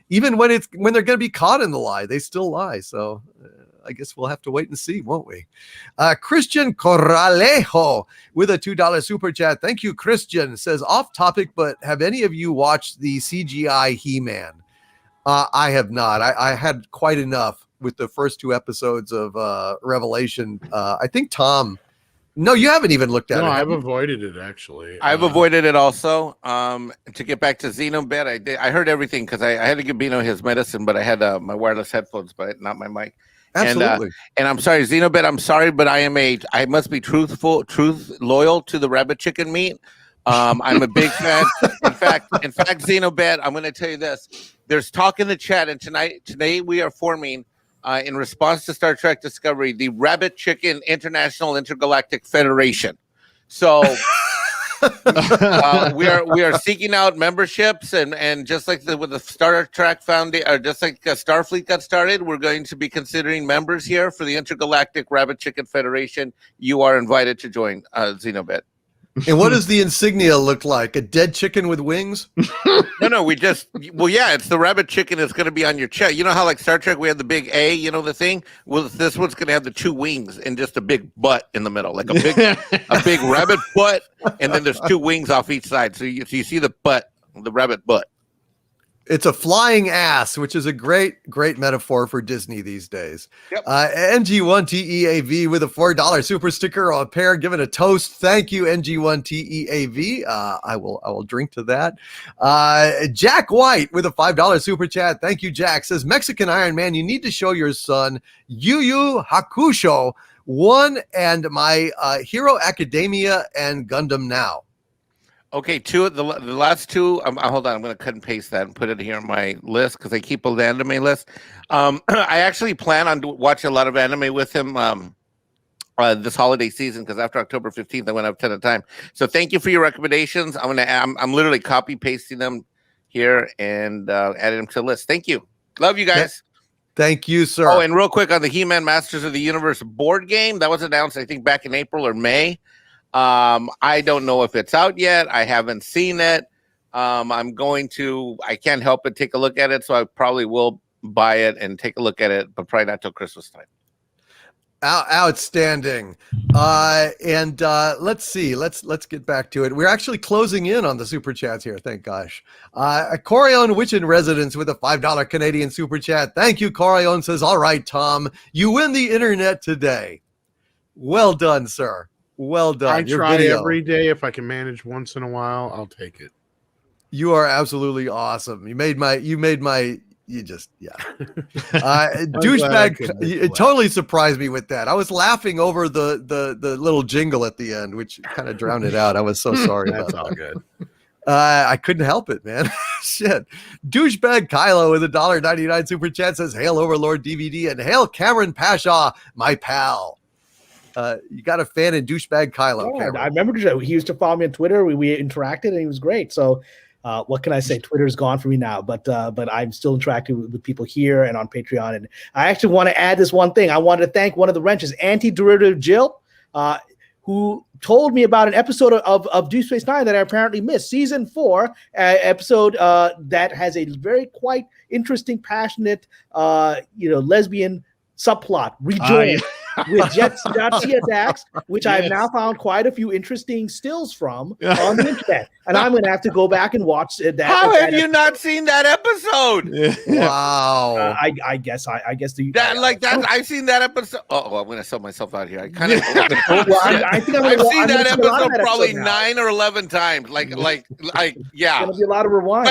Even when they're going to be caught in the lie, they still lie. So I guess we'll have to wait and see, won't we? Christian Corralejo with a $2 super chat. Thank you, Christian. Says, off topic, but have any of you watched the CGI He-Man? I have not. I had quite enough with the first 2 episodes of Revelation. I think Tom, no, you haven't even looked at it. No, I've avoided it, actually. I've avoided it also. To get back to Xenobit, I heard everything because I had to give Bino his medicine, but I had my wireless headphones, but not my mic. Absolutely. And I'm sorry, Xenobit, I'm sorry, but I must be loyal to the rabbit chicken meat. I'm a big fan. In fact, Xenobit, I'm going to tell you this. There's talk in the chat, and today we are forming, in response to Star Trek Discovery, the Rabbit Chicken International Intergalactic Federation. So We are seeking out memberships, and just like with the Star Trek Foundation, or just like Starfleet got started, we're going to be considering members here for the Intergalactic Rabbit Chicken Federation. You are invited to join Xenobit. And what does the insignia look like? A dead chicken with wings? No, it's the rabbit chicken that's going to be on your chest. You know how like Star Trek, we had the big A, the thing? Well, this one's going to have the 2 wings and just a big butt in the middle, like a big rabbit butt, and then there's 2 wings off each side. So you see the butt, the rabbit butt. It's a flying ass, which is a great metaphor for Disney these days. Yep. NG1TEAV with a $4 super sticker or a pair, given a toast. Thank you, NG1TEAV. I will drink to that. Jack White with a $5 super chat. Thank you, Jack. Says, Mexican Iron Man, you need to show your son Yu Yu Hakusho 1 and My Hero Academia and Gundam Now. Okay, the last 2. Hold on, I'm going to cut and paste that and put it here on my list because I keep an anime list. I actually plan on watching a lot of anime with him this holiday season because after October 15th, I won't have a ton of time. So thank you for your recommendations. I'm literally copy pasting them here and adding them to the list. Thank you. Love you guys. Thank you, sir. Oh, and real quick on the He-Man Masters of the Universe board game that was announced, I think, back in April or May. I don't know if it's out yet. I haven't seen it. I can't help but take a look at it. So I probably will buy it and take a look at it, but probably not till Christmas time. Outstanding. And let's see. Let's get back to it. We're actually closing in on the super chats here. Thank gosh. Corion Witch in Residence with a $5 Canadian super chat. Thank you, Corion. Says, all right, Tom, you win the internet today. Well done, sir. Well done. I try every day. If I can manage once in a while, I'll take it. You are absolutely awesome. Douchebag, it totally surprised me with that. I was laughing over the little jingle at the end, which kind of drowned it out. I was so sorry. That's all good. I couldn't help it, man. Shit. Douchebag Kylo with a $1.99 super chat says, hail Overlord DVD and hail Cameron Pasha, my pal. You got a fan in Douchebag Kylo. Yeah, I remember he used to follow me on Twitter. We interacted and he was great. So what can I say? Twitter's gone for me now, but I'm still interacting with people here and on Patreon. And I actually want to add this one thing. I wanted to thank one of the wrenches, Anti-Derivative Jill, who told me about an episode of Deep Space Nine that I apparently missed. Season 4 episode that has a very quite interesting, passionate, lesbian subplot. Rejoin. With Jetsia Dax, which yes. I've now found quite a few interesting stills from on the internet. And I'm going to have to go back and watch that. How have you not seen that episode? Wow. I guess I've seen that episode. Oh, I'm going to sell myself out here. I kind of. I've seen that episode probably 9 or 11 times. Yeah. It's going to be a lot of rewind.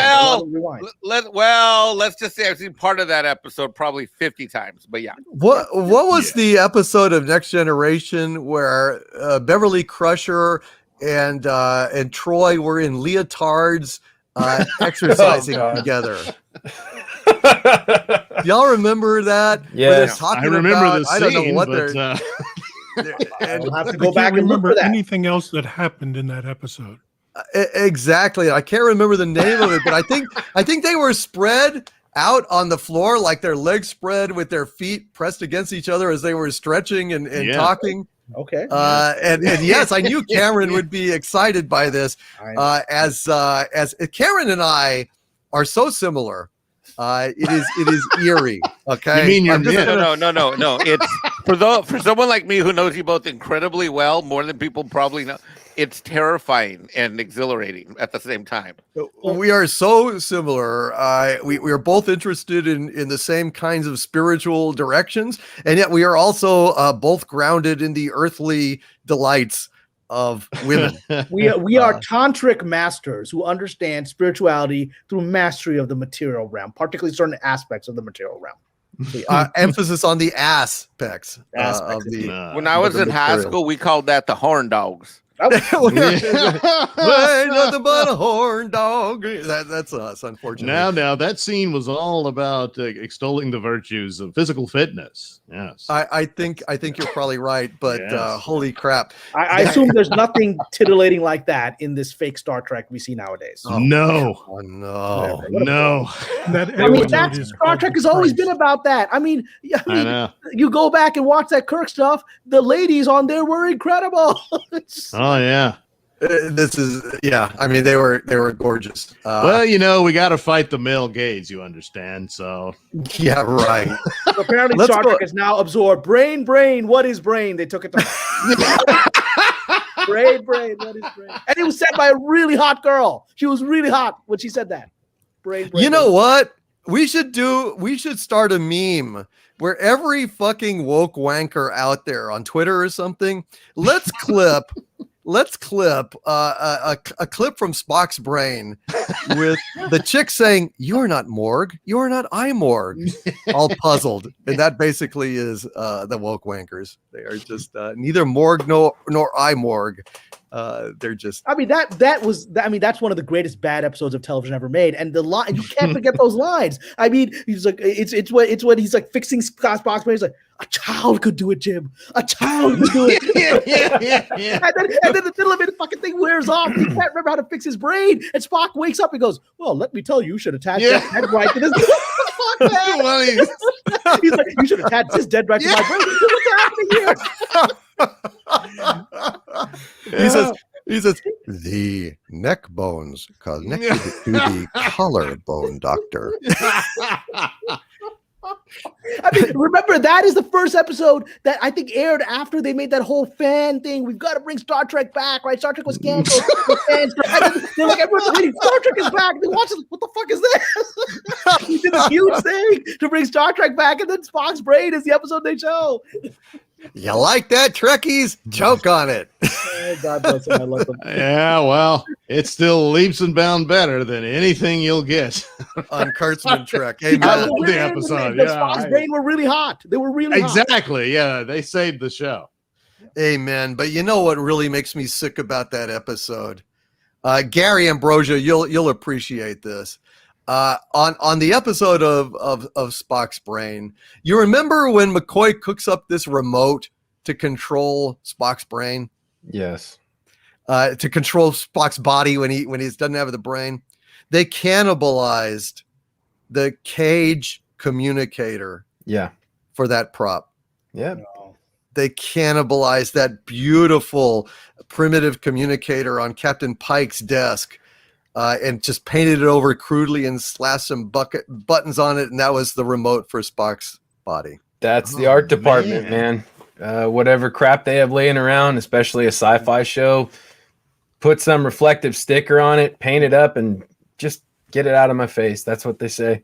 Let's just say I've seen part of that episode probably 50 times. But yeah. What was the episode of Next Generation where Beverly Crusher and Troy were in leotards exercising together? Y'all remember that? Yeah, I remember the scene. I don't know what I'll have to go back and remember that. Anything else that happened in that episode? Exactly. I can't remember the name of it, but I think they were spread out on the floor, like their legs spread with their feet pressed against each other as they were stretching and talking. Okay. And yes, I knew Cameron would be excited by this. As Cameron and I are so similar. It is eerie. Okay. You mean you're No. It's for someone like me who knows you both incredibly well, more than people probably know. It's terrifying and exhilarating at the same time. We are so similar. We are both interested in the same kinds of spiritual directions, and yet we are also both grounded in the earthly delights of women. We are tantric masters who understand spirituality through mastery of the material realm, particularly certain aspects of the material realm. Emphasis on the aspects. When I was in high school, we called that the horn dogs. Ain't nothing but a horn dog. That's us, unfortunately. Now that scene was all about extolling the virtues of physical fitness. Yes, I think you're probably right, but Yes. holy crap! I assume there's nothing titillating like that in this fake Star Trek we see nowadays. No. Oh no. No. That I mean, episode that's is Star called Trek has The always Christ. been about that. I mean, I know. you go back and watch that Kirk stuff. The ladies on there were incredible. Oh yeah. This is I mean, they were gorgeous. Well, we got to fight the male gaze. You understand? So yeah, right. Apparently, Let's Star go- Trek has now absorbed brain. What is brain? They took it to brain. What is brain? And it was said by a really hot girl. She was really hot when she said that. Brain. You know what? We should start a meme where every fucking woke wanker out there on Twitter or something, let's clip a clip from Spock's brain with the chick saying, "You're not Morg, you're not I Morg," all puzzled. And that basically is the woke wankers. They are just neither Morg nor I Morg. They're just. I mean that's one of the greatest bad episodes of television ever made, and the line you can't forget those lines. I mean, he's like, it's when he's like fixing Scott's box. He's like, a child could do it, Jim. A child could do it. yeah. And then the middle of it, the fucking thing wears off. He can't remember how to fix his brain. And Spock wakes up and goes, "Well, let me tell you, you should attach that dead right to this." What the fuck, man? He's like, "You should attach this dead right to my brain." What's happening here? He says the neck bones connected to the collarbone, doctor. I mean, remember that is the first episode that I think aired after they made that whole fan thing. We've got to bring Star Trek back, right? Star Trek was canceled. They're like, everyone's waiting. Star Trek is back. They watch it. What the fuck is this? We did this huge thing to bring Star Trek back, and then Spock's brain is the episode they show. You like that, Trekkies? Joke on it. God bless them. I love them. Yeah, well, it's still leaps and bounds better than anything you'll get on Kurtzman Trek. Hey, I love the episode. The Spock's brain were really hot. They were really hot. Exactly. Yeah, they saved the show. Amen. But you know what really makes me sick about that episode? Gary Ambrosia, you'll appreciate this. On the episode of Spock's brain, you remember when McCoy cooks up this remote to control Spock's brain? Yes. To control Spock's body when he doesn't have the brain. They cannibalized the cage communicator. Yeah. For that prop. Yeah. They cannibalized that beautiful primitive communicator on Captain Pike's desk. And just painted it over crudely and slashed some buttons on it, and that was the remote for Spock's body. That's the art department, man. Whatever crap they have laying around, especially a sci-fi show, put some reflective sticker on it, paint it up, and just get it out of my face. That's what they say.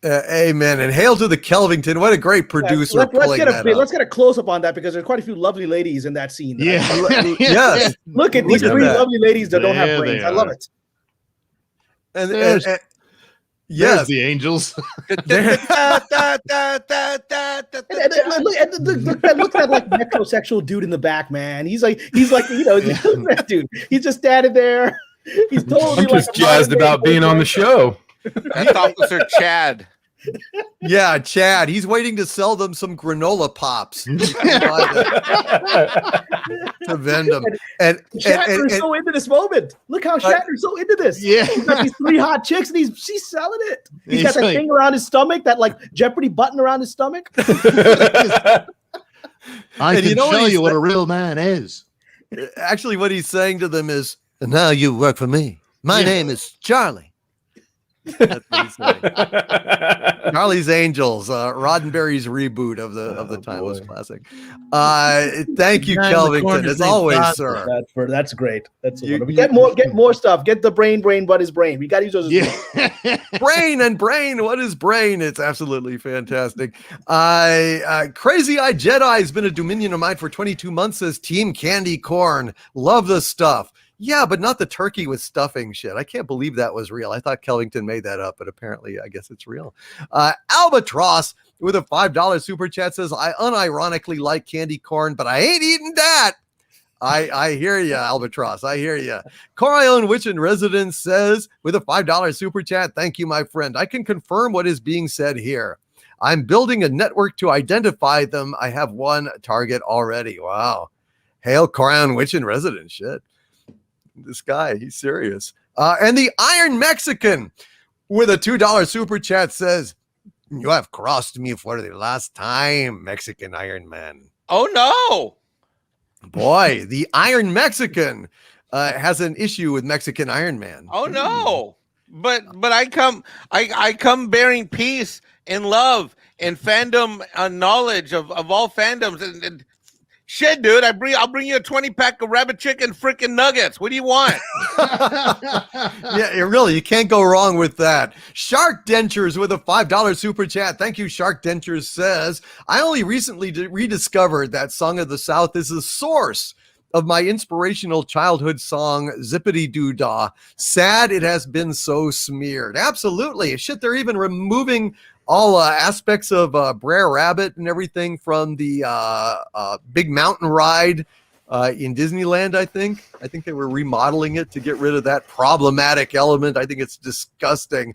Amen. And hail to the Kelvington. What a great producer. Let's get a close up on that because there's quite a few lovely ladies in that scene. Yeah. Yes. Look at these three lovely ladies that don't have brains. I love it. And There's yes, the angels. Look at that like metrosexual dude in the back, man. He's like that dude. He's just standing there. He's totally I'm just jazzed about being on the show. That's Officer Chad. Yeah, Chad. He's waiting to sell them some granola pops to vend them. And Shatner's so into this moment. Look how Shatner's so into this. Yeah. He's got these three hot chicks and she's selling it. He's got that like, thing around his stomach, that like Jeopardy button around his stomach. I can you know show what you what a real man is. actually, what he's saying to them is, "Now you work for me. My name is Charlie." That's what he's saying. Charlie's Angels, Roddenberry's reboot of the timeless classic. Thank you, Kelvington, as always, sir. That's great. That's get more stuff. Get the brain. What is brain? We got to use those. Brain. What is brain? It's absolutely fantastic. Crazy Eye Jedi has been a Dominion of mine for 22 months. Says Team Candy Corn. Love the stuff. Yeah, but not the turkey with stuffing shit. I can't believe that was real. I thought Kelvington made that up, but apparently I guess it's real. Albatross with a $5 super chat says, I unironically like candy corn, but I ain't eating that. I hear you, Albatross. I hear you. Corion Witch in Residence says, with a $5 super chat, thank you, my friend. I can confirm what is being said here. I'm building a network to identify them. I have one target already. Wow. Hail Corion Witch in Residence. Shit. This guy, he's serious. And the Iron Mexican with a $2 super chat says, you have crossed me for the last time, Mexican Iron Man. Oh, no. Boy, the Iron Mexican has an issue with Mexican Iron Man. Oh no! But I come bearing peace and love and fandom knowledge of all fandoms and shit, dude. I'll bring you a 20-pack of rabbit chicken freaking nuggets. What do you want? Yeah, really, you can't go wrong with that. Shark Dentures with a $5 super chat. Thank you, Shark Dentures says, I only recently rediscovered that Song of the South is the source of my inspirational childhood song, Zippity Doo Dah. Sad it has been so smeared. Absolutely. Shit, they're even removing all aspects of Brer Rabbit and everything from the Big Mountain Ride in Disneyland, I think. I think they were remodeling it to get rid of that problematic element. I think it's disgusting.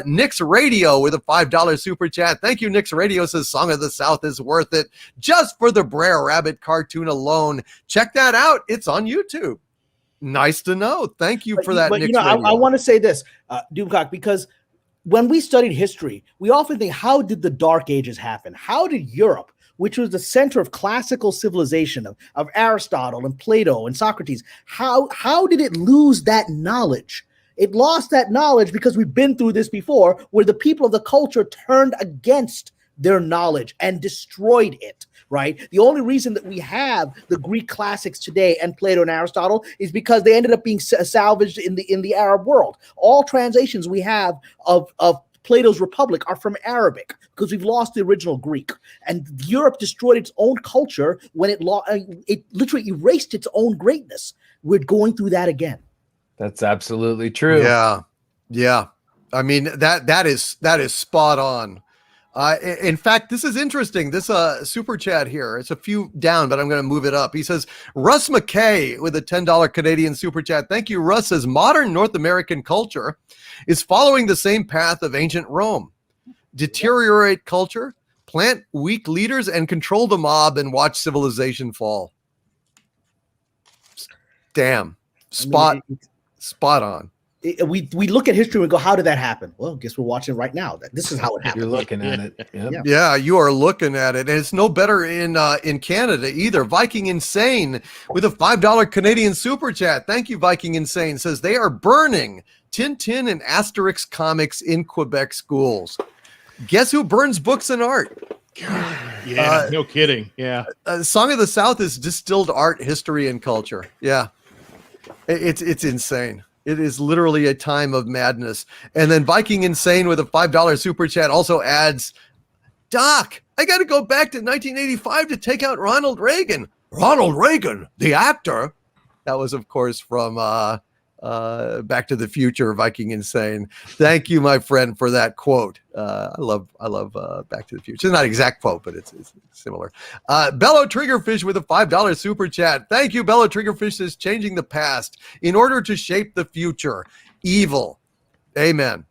Nick's Radio with a $5 super chat. Thank you, Nick's Radio says Song of the South is worth it just for the Brer Rabbit cartoon alone. Check that out. It's on YouTube. Nice to know. Thank you for that, but, Nick's Radio. I want to say this, Doomcock, because when we studied history, we often think, how did the Dark Ages happen? How did Europe, which was the center of classical civilization of Aristotle and Plato and Socrates, how did it lose that knowledge? It lost that knowledge because we've been through this before, where the people of the culture turned against their knowledge and destroyed it, right? The only reason that we have the Greek classics today and Plato and Aristotle is because they ended up being salvaged in the Arab world. All translations we have of Plato's Republic are from Arabic because we've lost the original Greek, and Europe destroyed its own culture when it literally erased its own greatness. We're going through that again. That's absolutely true. Yeah. I mean, that is spot on. In fact, this is interesting. This super chat here, it's a few down, but I'm going to move it up. He says, Russ McKay with a $10 Canadian super chat. Thank you, Russ. Says modern North American culture is following the same path of ancient Rome. Deteriorate culture, plant weak leaders, and control the mob and watch civilization fall. Damn. Spot on. We look at history and go, how did that happen? Well, I guess we're watching right now. This is how it happened. You're looking at it. Yep. Yeah, you are looking at it. And it's no better in Canada either. Viking Insane with a $5 Canadian super chat. Thank you, Viking Insane. Says they are burning Tintin and Asterix comics in Quebec schools. Guess who burns books and art? Yeah, no kidding. Yeah. Song of the South is distilled art, history, and culture. Yeah. It's insane. It is literally a time of madness. And then Viking Insane with a $5 super chat also adds, Doc, I got to go back to 1985 to take out Ronald Reagan. Ronald Reagan, the actor. That was, of course, from Back to the Future, Viking Insane. Thank you, my friend, for that quote. I love Back to the Future. It's not an exact quote, but it's similar. Bello Triggerfish with a $5 super chat. Thank you, Bello Triggerfish is changing the past in order to shape the future. Evil. Amen.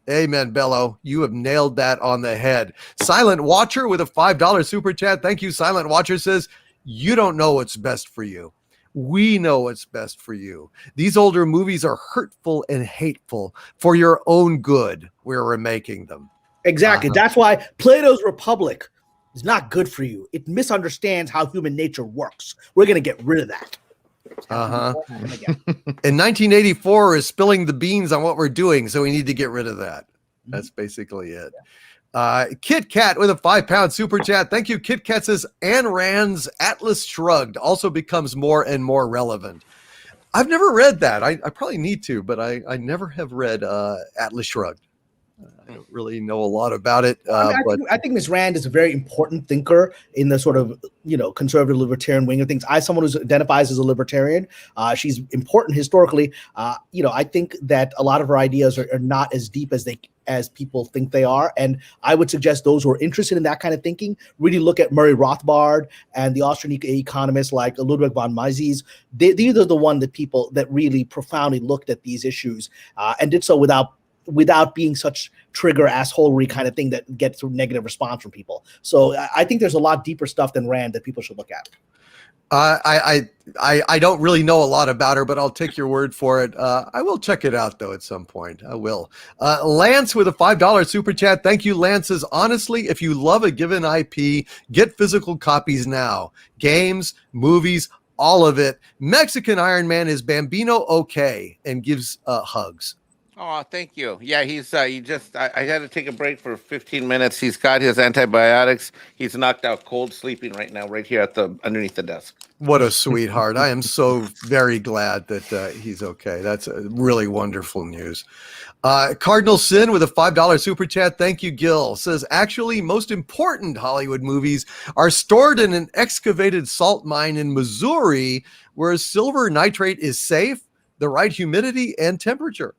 Amen, Bello. You have nailed that on the head. Silent Watcher with a $5 super chat. Thank you, Silent Watcher says, you don't know what's best for you. We know what's best for you. These older movies are hurtful and hateful for your own good. We're remaking them. Exactly. That's why Plato's Republic is not good for you. It misunderstands how human nature works. We're going to get rid of that. And 1984 is spilling the beans on what we're doing, so we need to get rid of that. That's basically it. Kit Kat with a £5 super chat. Thank you. Kit Kat says Ayn Rand's Atlas Shrugged also becomes more and more relevant. I've never read that. I probably need to, but I never have read Atlas Shrugged. I don't really know a lot about it, I think Ms. Rand is a very important thinker in the sort of conservative libertarian wing of things. Someone who identifies as a libertarian, she's important historically. I think that a lot of her ideas are not as deep as people think they are, and I would suggest those who are interested in that kind of thinking really look at Murray Rothbard and the Austrian economists like Ludwig von Mises. These are the one that people that really profoundly looked at these issues and did so without being such trigger assholery kind of thing that gets a negative response from people. So I think there's a lot deeper stuff than Rand that people should look at. I don't really know a lot about her, but I'll take your word for it. I will check it out though at some point. I will. Lance with a $5 super chat. Thank you, Lance. Says, honestly, if you love a given IP, get physical copies now. Games, movies, all of it. Mexican Iron Man is Bambino okay, and gives hugs. Oh, thank you. Yeah, he's I had to take a break for 15 minutes. He's got his antibiotics. He's knocked out cold, sleeping right now, right here underneath the desk. What a sweetheart. I am so very glad that he's okay. That's really wonderful news. Cardinal Sin with a $5 super chat. Thank you, Gil. Says, actually, most important Hollywood movies are stored in an excavated salt mine in Missouri where silver nitrate is safe, the right humidity and temperature.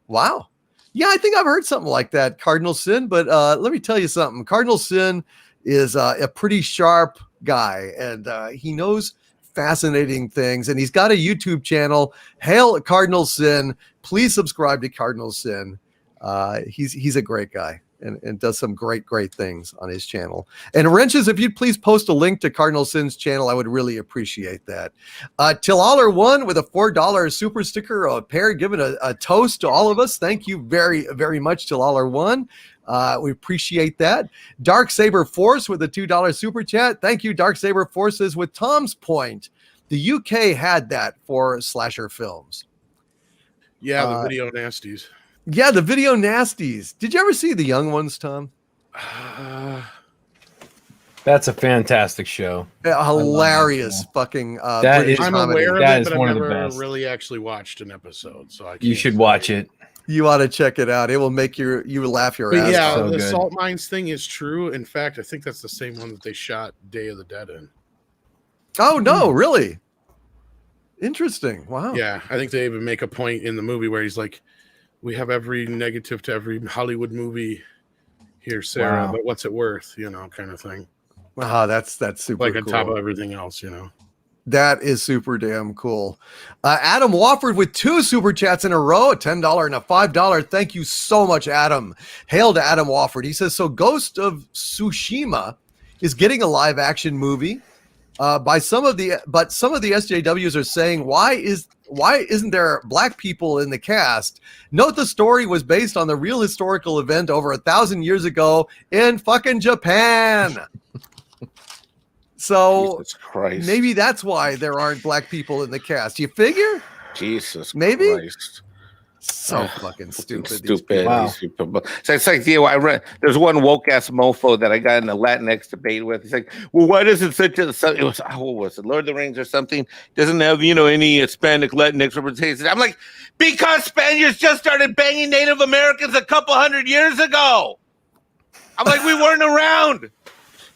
Wow. Yeah, I think I've heard something like that, Cardinal Sin. But let me tell you something. Cardinal Sin is a pretty sharp guy, and he knows fascinating things. And he's got a YouTube channel. Hail Cardinal Sin. Please subscribe to Cardinal Sin. He's a great guy and does some great things on his channel. And Wrenches, if you'd please post a link to Cardinal Sin's channel, I would really appreciate that. Tillaller1 with a $4 super sticker, a pair, giving a toast to all of us. Thank you very, very much, Tillaller1. We appreciate that. Dark Saber Force with a $2 super chat. Thank you, Dark Saber Forces. With Tom's point, the UK had that for slasher films. Yeah, the video nasties. Yeah, the video nasties. Did you ever see The Young Ones, Tom? That's a fantastic show. A hilarious fucking British I'm comedy. aware of That it, is but one I've of the never best. really actually watched an episode. So You should watch it. You ought to check it out. It will make you laugh your ass yeah, off. so the good. salt mines thing is true. In fact, I think that's the same one that they shot Day of the Dead in. Oh no, really? Interesting. Wow. Yeah, I think they even make a point in the movie where he's like, we have every negative to every Hollywood movie here, Sarah, Wow. but what's it worth? Kind of thing. Wow, that's super Like cool. on top of everything else, That is super damn cool. Adam Wofford with 2 super chats in a row, a $10 and a $5. Thank you so much, Adam. Hail to Adam Wofford. He says, so Ghost of Tsushima is getting a live action movie. But some of the SJWs are saying, why isn't there black people in the cast? Note the story was based on the real historical event over 1,000 years ago in fucking Japan. So Jesus Christ. maybe that's why there aren't black people in the cast. You figure? Jesus Maybe? Christ. So fucking stupid. these Stupid. people. Wow. These people. So it's like, I read, there's one woke ass mofo that I got in a Latinx debate with. He's like, well, why doesn't it was, what was it, Lord of the Rings or something? Doesn't have, any Hispanic Latinx representation. I'm like, because Spaniards just started banging Native Americans a couple hundred years ago. I'm like, we weren't around.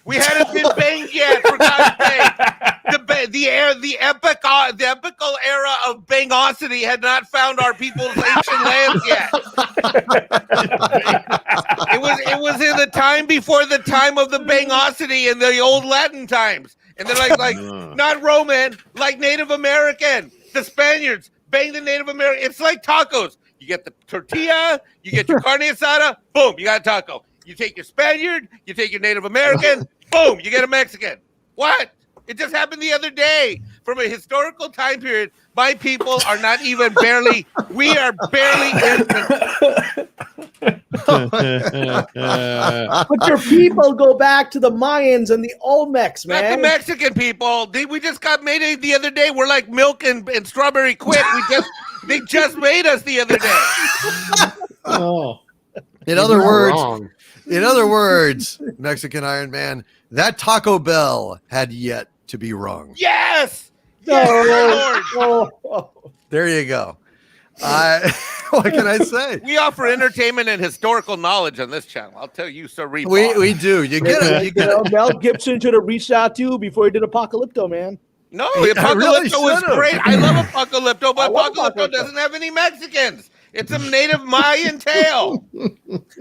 We hadn't been banged yet, for God's sake. The epical era of bangosity had not found our people's ancient lands yet. It was in the time before the time of the bangosity in the old Latin times. And they're like not Roman, like Native American. The Spaniards bang the Native American. It's like tacos. You get the tortilla, you get your carne asada, boom, you got a taco. You take your Spaniard, you take your Native American, boom, you get a Mexican. What? It just happened the other day. From a historical time period, my people are not even we are barely infants. But your people go back to the Mayans and the Olmecs, man. Not the Mexican people. We just got made it the other day. We're like milk and strawberry quick. They just made us the other day. Oh. In other words, Mexican Iron Man, that Taco Bell had yet to be rung. Yes. No, Lord. oh. There you go. What can I say? We offer entertainment and historical knowledge on this channel. I'll tell you, sir. We do. You get it. You get it. Mel Gibson should have reached out to you before he did Apocalypto, man. No, Apocalypto was great. I love Apocalypto, but Apocalypto Apocalypto. doesn't have any Mexicans. It's a native Mayan tale.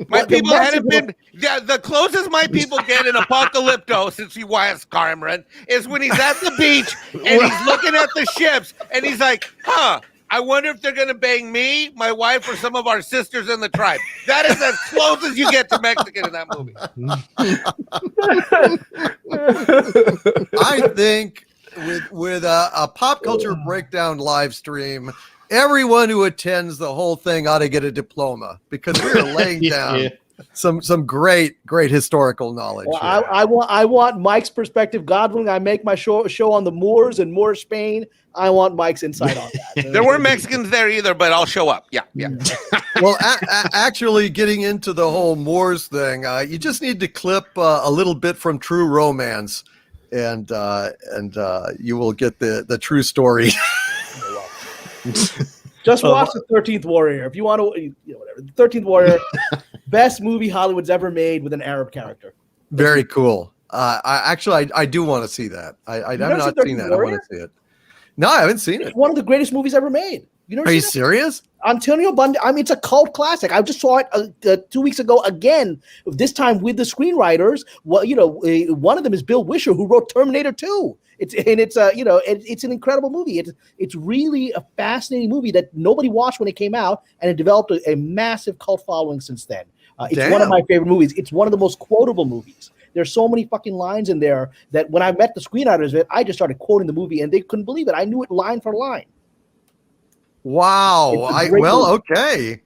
My people hadn't been. Yeah, the closest my people get in Apocalypto, since you asked Cameron, is when he's at the beach and he's looking at the ships and he's like, "Huh, I wonder if they're gonna bang me, my wife, or some of our sisters in the tribe." That is as close as you get to Mexican in that movie. I think with a pop culture breakdown live stream, everyone who attends the whole thing ought to get a diploma, because we're laying down some great historical knowledge. Well, I want Mike's perspective. God willing, I make my show on the Moors and Moorish Spain. I want Mike's insight on that. There weren't Mexicans there either, but I'll show up. Yeah. Well, actually, getting into the whole Moors thing, you just need to clip a little bit from True Romance, and you will get the true story. Just watch The 13th Warrior. If you want to, whatever. The 13th Warrior, best movie Hollywood's ever made with an Arab character. Very cool. I do want to see that. I have not seen that. Warrior? I want to see it. No, I haven't seen it. It's one of the greatest movies ever made. Are you serious? Antonio Banderas. I mean, it's a cult classic. I just saw it 2 weeks ago again. This time with the screenwriters. Well, one of them is Bill Wisher, who wrote Terminator 2. It's an incredible movie. It's really a fascinating movie that nobody watched when it came out, and it developed a massive cult following since then. It's one of my favorite movies. It's one of the most quotable movies. There's so many fucking lines in there that when I met the screenwriters of it, I just started quoting the movie, and they couldn't believe it. I knew it line for line. Wow. Okay.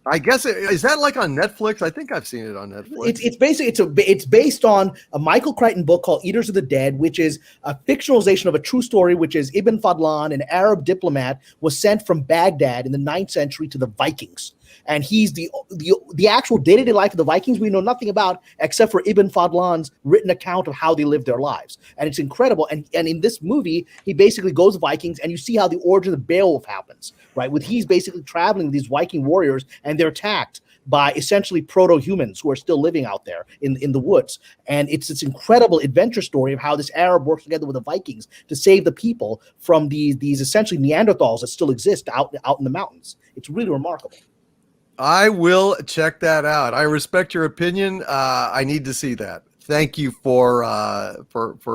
I guess is that like on Netflix? I think I've seen it on Netflix. It's based on a Michael Crichton book called Eaters of the Dead, which is a fictionalization of a true story, which is Ibn Fadlan, an Arab diplomat, was sent from Baghdad in the 9th century to the Vikings. And he's the actual day-to-day life of the Vikings we know nothing about, except for Ibn Fadlan's written account of how they lived their lives. And it's incredible. And in this movie, he basically goes to Vikings, and you see how the origin of Beowulf happens, right? He's basically traveling with these Viking warriors, and they're attacked by essentially proto-humans who are still living out there in the woods. And it's this incredible adventure story of how this Arab works together with the Vikings to save the people from these essentially Neanderthals that still exist out in the mountains. It's really remarkable. I will check that out. I respect your opinion. I need to see that. Thank you for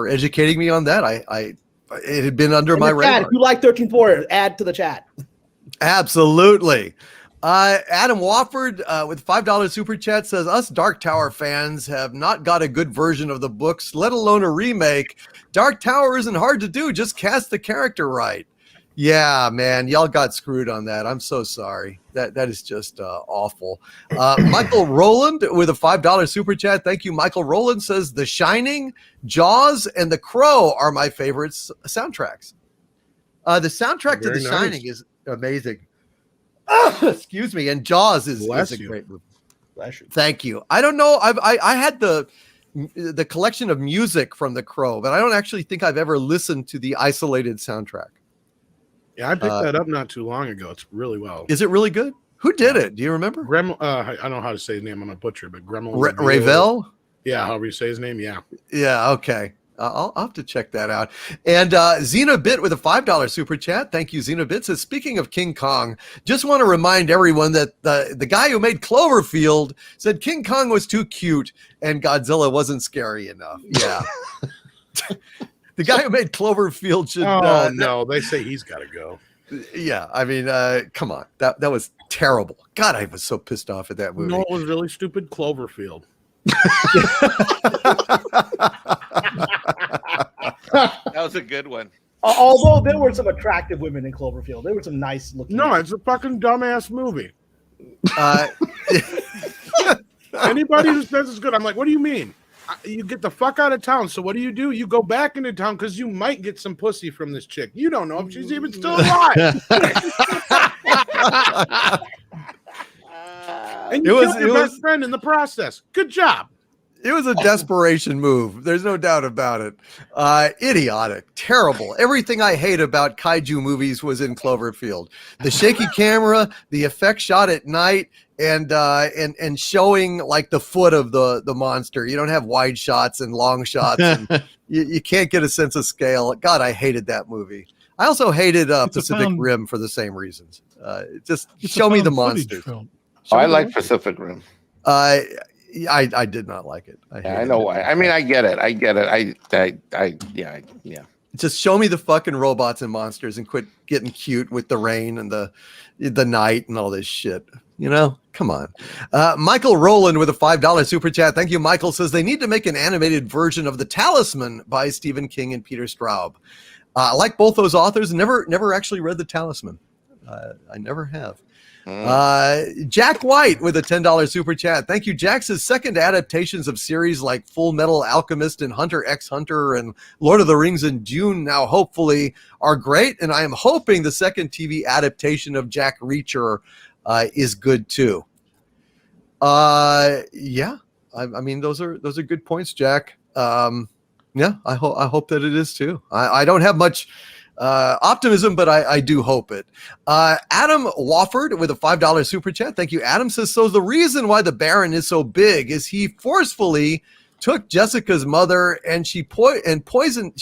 educating me on that. It had been under my radar. If you like 13th Warrior, add to the chat. Absolutely. Adam Wofford with $5 super chat says, us Dark Tower fans have not got a good version of the books, let alone a remake. Dark Tower isn't hard to do. Just cast the character right. Yeah, man, y'all got screwed on that. I'm so sorry. That is just awful. Michael Rowland with a $5 super chat. Thank you, Michael Rowland says, The Shining, Jaws, and The Crow are my favorite soundtracks. The soundtrack to The Shining is amazing. Excuse me. And Jaws is a great movie. Thank you. I don't know. I had the collection of music from The Crow, but I don't actually think I've ever listened to the isolated soundtrack. Yeah, I picked that up not too long ago. It's really well. Is it really good? Who did it? Do you remember? I don't know how to say his name. I'm a butcher, but Gremlin. Ravel? Yeah, however you say his name. Yeah. Yeah. Okay. I'll have to check that out. And Xenobit with a $5 super chat. Thank you, Xenobit. Says, speaking of King Kong, just want to remind everyone that the guy who made Cloverfield said King Kong was too cute and Godzilla wasn't scary enough. Yeah. The guy who made Cloverfield should. Oh, no. They say he's got to go. Yeah. I mean, come on. That was terrible. God, I was so pissed off at that movie. No, it was really stupid. Cloverfield. That was a good one. Although there were some attractive women in Cloverfield. There were some nice looking. No, it's a fucking dumbass movie. Anybody who says it's good, I'm like, what do you mean? You get the fuck out of town. So what do? You go back into town because you might get some pussy from this chick. You don't know if she's even still alive. And you killed your best friend in the process. Good job. It was a desperation move. There's no doubt about it. Idiotic, terrible. Everything I hate about kaiju movies was in Cloverfield. The shaky camera, the effect shot at night, and showing like the foot of the monster. You don't have wide shots and long shots. And you can't get a sense of scale. God, I hated that movie. I also hated Pacific Rim for the same reasons. Just show me the monsters. I like Pacific Rim. I did not like it. I know why. I mean, I get it. Yeah. Just show me the fucking robots and monsters and quit getting cute with the rain and the night and all this shit. You know, come on. Michael Rowland with a $5 super chat. Thank you, Michael. Says they need to make an animated version of The Talisman by Stephen King and Peter Straub. I like both those authors. Never actually read The Talisman. I never have. Jack White with a $10 super chat. Thank you. Jack's second adaptations of series like Full Metal Alchemist and Hunter x Hunter and Lord of the Rings and Dune now hopefully are great, and I am hoping the second TV adaptation of Jack Reacher is good too. Yeah, I mean those are good points, Jack. Yeah, I hope that it is too. I don't have much optimism, but I do hope it. Adam Wofford with a $5 super chat. Thank you, Adam. Says, so the reason why the Baron is so big is he forcefully took Jessica's mother and she poisoned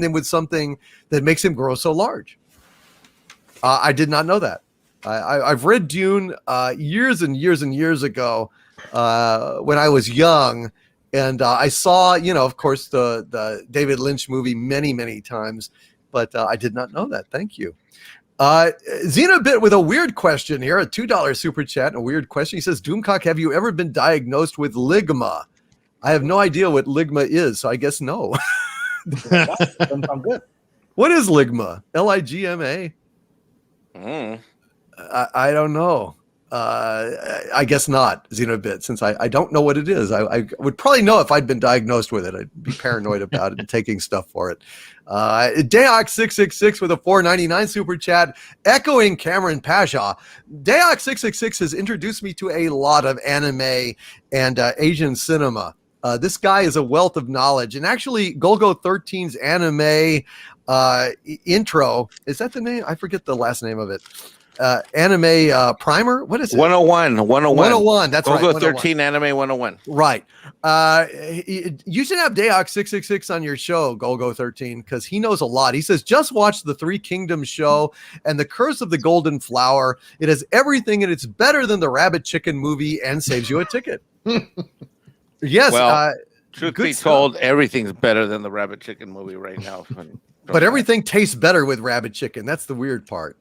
him with something that makes him grow so large. I did not know that. I've read Dune years and years and years ago when I was young. And I saw, of course, the David Lynch movie many, many times. But I did not know that. Thank you. Xenobit with a weird question here, a $2 super chat, and a weird question. He says, Doomcock, have you ever been diagnosed with ligma? I have no idea what ligma is, so I guess no. Doesn't sound good. What is ligma? Ligma? I don't know. I guess not, Xenobit, since I don't know what it is. I would probably know if I'd been diagnosed with it. I'd be paranoid about it and taking stuff for it. Dayox666 with a $4.99 super chat, echoing Cameron Pasha. Dayox666 has introduced me to a lot of anime and Asian cinema. This guy is a wealth of knowledge. And actually, Golgo 13's anime intro, is that the name? I forget the last name of it. Anime primer. What is it? 101. That's Golgo right. 13 Anime 101. Right. You should have Dayox 666 on your show, Golgo 13, because he knows a lot. He says, just watch the Three Kingdoms show and The Curse of the Golden Flower. It has everything and it's better than the Rabbit Chicken movie and saves you a ticket. Yes. Well, truth be told, everything's better than the Rabbit Chicken movie right now. But everything tastes better with Rabbit Chicken. That's the weird part.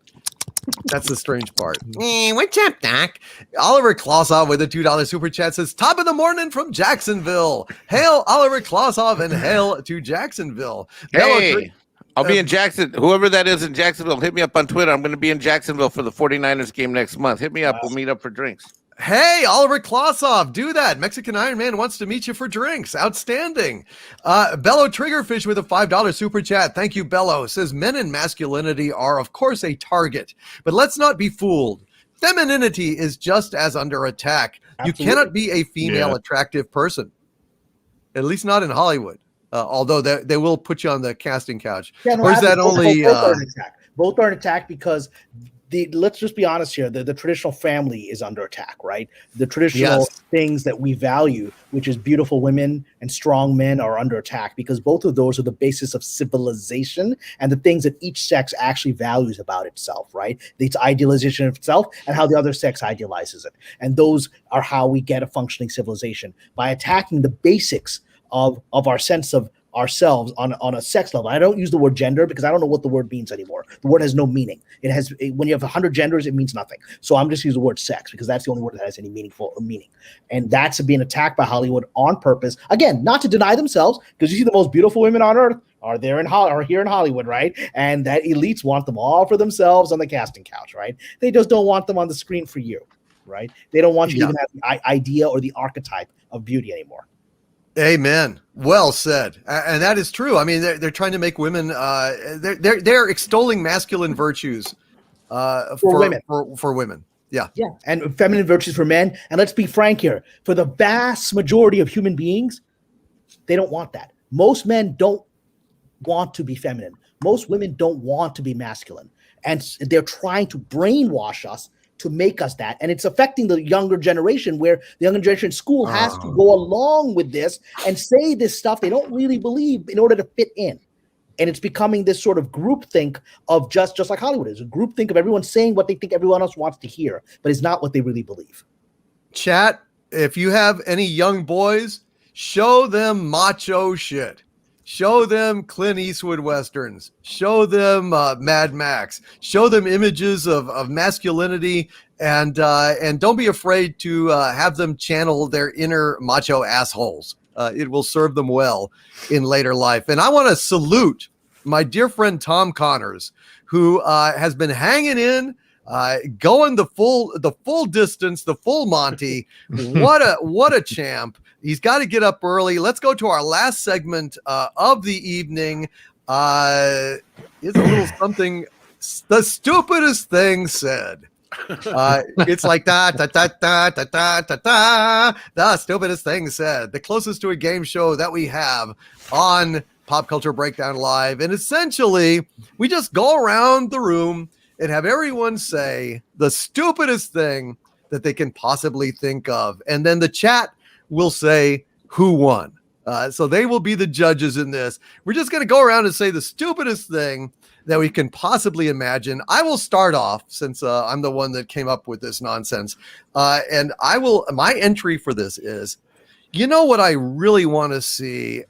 That's the strange part. Hey, what's up, Doc? Oliver Klosov with a $2 super chat says, top of the morning from Jacksonville. Hail Oliver Klosov and hail to Jacksonville. Hey, I'll be in Jackson. Whoever that is in Jacksonville, hit me up on Twitter. I'm going to be in Jacksonville for the 49ers game next month. Hit me up. We'll meet up for drinks. Hey, Oliver Klosov, do that. Mexican Iron Man wants to meet you for drinks. Outstanding. Bello Triggerfish with a $5 super chat. Thank you, Bello. Says, men and masculinity are, of course, a target, but let's not be fooled. Femininity is just as under attack. Absolutely. You cannot be a female attractive person, at least not in Hollywood, although they will put you on the casting couch. Yeah, no, or is that only... Both are an attack because... let's just be honest here. The traditional family is under attack, right? The traditional things that we value, which is beautiful women and strong men, are under attack because both of those are the basis of civilization and the things that each sex actually values about itself, right? Its idealization of itself and how the other sex idealizes it. And those are how we get a functioning civilization, by attacking the basics of our sense of ourselves on a sex level. I don't use the word gender because I don't know what the word means anymore. The word has no meaning. When you have 100 genders, it means nothing. So I'm just using the word sex because that's the only word that has any meaningful meaning. And that's being attacked by Hollywood on purpose. Again, not to deny themselves, because you see the most beautiful women on earth are here in Hollywood, right? And that elites want them all for themselves on the casting couch, right? They just don't want them on the screen for you, right? They don't want you to even have the idea or the archetype of beauty anymore. Amen. Well said. And that is true. I mean, they're trying to make women, they're extolling masculine virtues for women. Yeah. Yeah. And feminine virtues for men. And let's be frank here. For the vast majority of human beings, they don't want that. Most men don't want to be feminine. Most women don't want to be masculine. And they're trying to brainwash us to make us that. And it's affecting the younger generation, where the younger generation in school has to go along with this and say this stuff they don't really believe in order to fit in. And it's becoming this sort of groupthink of just like Hollywood is, a groupthink of everyone saying what they think everyone else wants to hear, but it's not what they really believe. Chat, if you have any young boys, show them macho shit. Show them Clint Eastwood Westerns. Show them Mad Max. Show them images of masculinity, and don't be afraid to have them channel their inner macho assholes. It will serve them well in later life. And I want to salute my dear friend Tom Connors, who has been hanging in, going the full distance, the full Monty. What a champ. He's got to get up early. Let's go to our last segment of the evening. It's a little something. The stupidest thing said. It's like da da da da da da da da. The stupidest thing said. The closest to a game show that we have on Pop Culture Breakdown Live, and essentially we just go around the room and have everyone say the stupidest thing that they can possibly think of, and then the chat will say who won. So they will be the judges in this. We're just going to go around and say the stupidest thing that we can possibly imagine. I will start off, since I'm the one that came up with this nonsense. And my entry for this is, you know what I really want to see?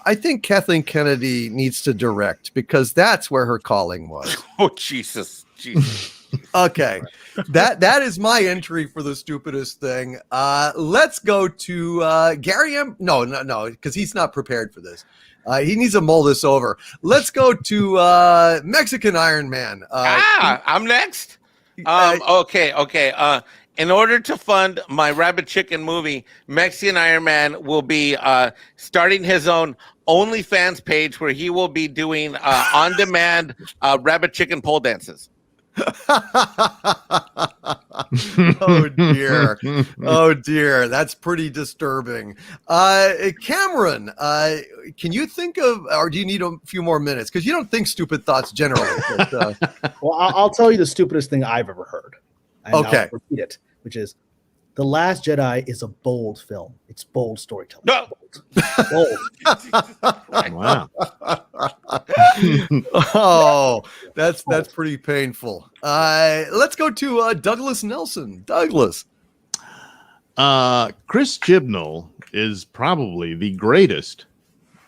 I think Kathleen Kennedy needs to direct, because that's where her calling was. Oh, Jesus. Okay. That is my entry for the stupidest thing. Let's go to Gary M. No, because he's not prepared for this. He needs to mull this over. Let's go to Mexican Iron Man. I'm next. Okay. In order to fund my Rabbit Chicken movie, Mexican Iron Man will be starting his own OnlyFans page, where he will be doing on-demand Rabbit Chicken pole dances. Oh dear, that's pretty disturbing. Cameron, can you think of, or do you need a few more minutes, because you don't think stupid thoughts generally? But, well, I'll tell you the stupidest thing I've ever heard. And okay, I'll repeat it, which is The Last Jedi is a bold film. It's bold storytelling. No. Bold. Wow. Oh, that's pretty painful. Let's go to Douglas Nelson. Douglas. Chris Chibnall is probably the greatest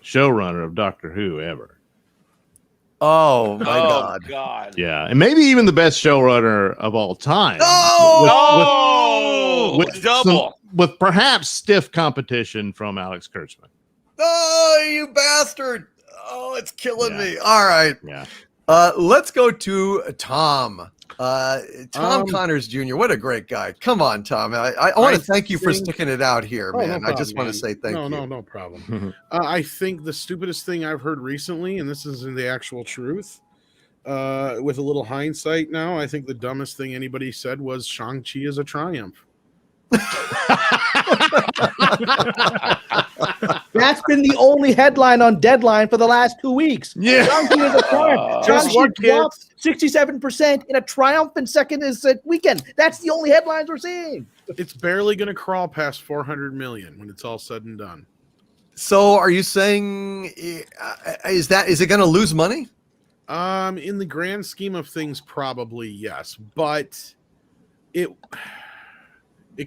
showrunner of Doctor Who ever. Oh my God. Yeah, and maybe even the best showrunner of all time. With double. With perhaps stiff competition from Alex Kurtzman. Oh, you bastard. Oh, it's killing me. All right. Yeah. Let's go to Tom. Tom Connors Jr. What a great guy. Come on, Tom. I want to thank you for sticking it out here, man. No problem, I just want to say thank you. No problem. I think the stupidest thing I've heard recently, and this is in the actual truth, with a little hindsight now, I think the dumbest thing anybody said was Shang-Chi is a triumph. That's been the only headline on Deadline for the last 2 weeks. Yeah. Shang-Chi is a triumph. Shang-Chi dropped 67% in a triumphant second weekend. That's the only headlines we're seeing. It's barely going to crawl past 400 million when it's all said and done. So are you saying, is it going to lose money? In the grand scheme of things, probably yes, but it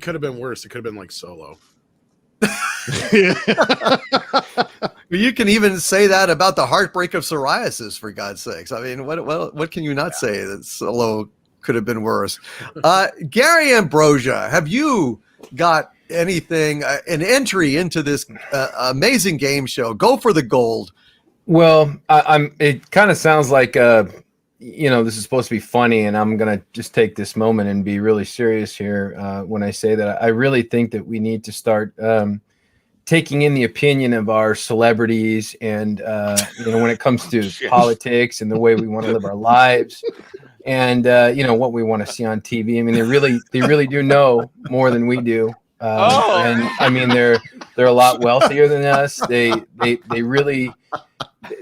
could have been worse. It could have been like Solo. You can even say that about the heartbreak of psoriasis, for God's sakes. I mean, what can you not say that Solo could have been worse? Gary Ambrosia, have you got anything, an entry into this amazing game show? Go for the gold. Well, it kind of sounds like this is supposed to be funny, and I'm gonna just take this moment and be really serious here when I say that I really think that we need to start taking in the opinion of our celebrities, and when it comes to politics and the way we want to live our lives, and what we want to see on TV. I mean, they really do know more than we do. And I mean, they're a lot wealthier than us. They really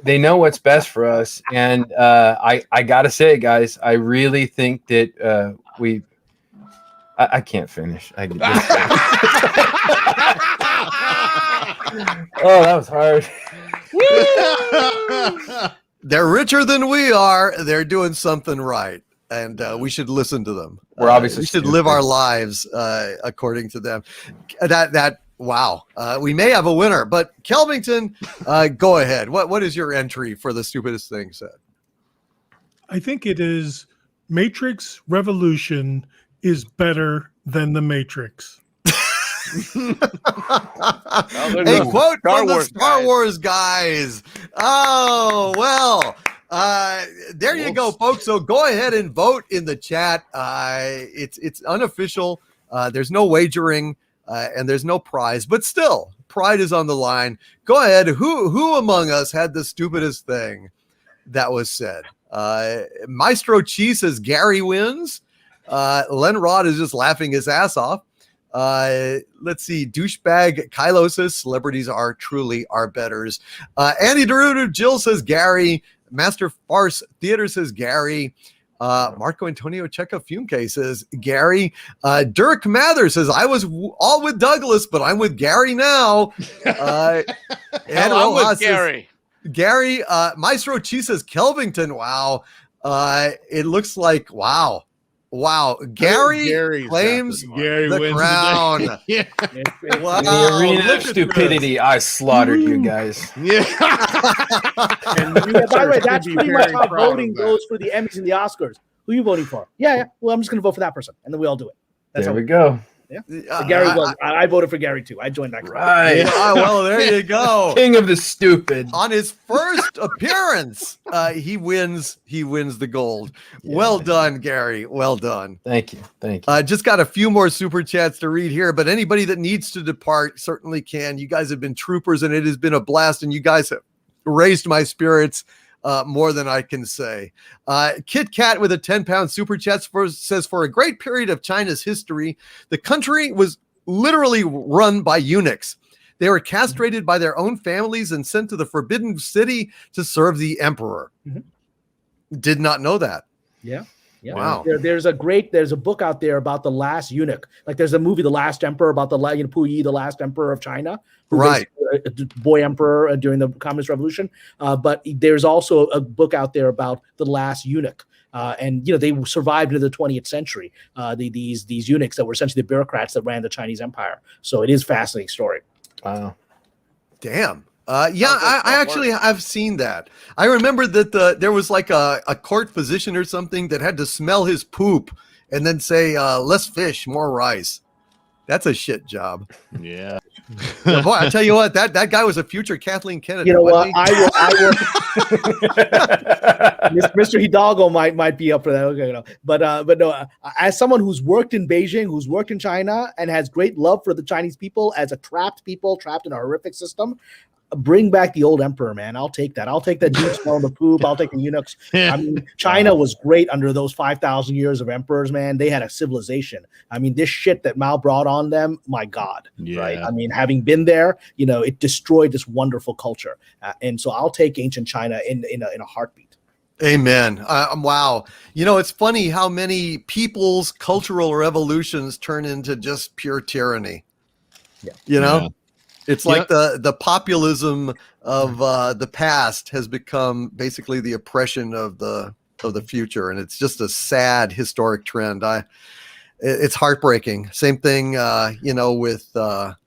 know what's best for us. And I gotta say, guys, I really think that I can't finish. Oh, that was hard. They're richer than we are. They're doing something right, and we should listen to them. We're obviously we should live our lives according to them. Wow. We may have a winner, but Kelvington, go ahead. What is your entry for the stupidest thing said? I think it is Matrix Revolution is better than the Matrix. A quote from the Star Wars guys. Oh, well, there you go, folks. So go ahead and vote in the chat. It's unofficial. There's no wagering and there's no prize, but still, pride is on the line. Go ahead. Who among us had the stupidest thing that was said? Maestro Chi says Gary wins. Len Rod is just laughing his ass off. Let's see. Douchebag Kylo says celebrities are truly our betters. Andy Derudo Jill says Gary. Master Farce Theater says Gary. Marco Antonio Checa Fumke says Gary. Dirk Mather says I was all with Douglas, but I'm with Gary now. And I'm with Gary. Gary. Maestro Chi says Kelvington. Wow. It looks like wow. Gary claims Gary the wins crown. Yeah. Wow. In the arena of stupidity, I slaughtered you guys. Yeah. And by the way, that's pretty much how voting goes for the Emmys and the Oscars. Who are you voting for? Yeah. Well, I'm just going to vote for that person, and then we all do it. That's there how we go. Yeah. Gary was. I voted for Gary too. I joined that. Right. Well, there you go. King of the stupid. On his first appearance, he wins the gold. Yeah. Well done, Gary. Well done. Thank you. Just got a few more super chats to read here, but anybody that needs to depart certainly can. You guys have been troopers, and it has been a blast, and you guys have raised my spirits more than I can say. Kit Kat with a 10-pound super chat says, for a great period of China's history, the country was literally run by eunuchs. They were castrated by their own families and sent to the Forbidden City to serve the emperor. Mm-hmm. Did not know that. Yeah. Wow. There's a book out there about the last eunuch. Like there's a movie, The Last Emperor, about Puyi, the last emperor of China, right? Boy emperor during the Communist Revolution. But there's also a book out there about the last eunuch. And they survived into the 20th century. These eunuchs that were essentially the bureaucrats that ran the Chinese empire. So it is a fascinating story. Wow. Damn. I've seen that. I remember that there was like a court physician or something that had to smell his poop and then say, less fish, more rice. That's a shit job. Yeah. Boy, I tell you what, that guy was a future Kathleen Kennedy. You know what? I will. Mr. Hidalgo might be up for that. Okay, but no. As someone who's worked in Beijing, who's worked in China, and has great love for the Chinese people as a trapped people, trapped in a horrific system. Bring back the old emperor, man. I'll take that. I'll take that deep smell of the poop. I'll take the eunuchs. I mean, China was great under those 5,000 years of emperors, man. They had a civilization. I mean, this shit that Mao brought on them, my God. Yeah. Right? I mean, having been there, it destroyed this wonderful culture. And so I'll take ancient China in a heartbeat. Amen. Wow. It's funny how many people's cultural revolutions turn into just pure tyranny. Yeah. Yeah. It's like the populism of the past has become basically the oppression of the future, and it's just a sad historic trend. It's heartbreaking. Same thing, with Russia.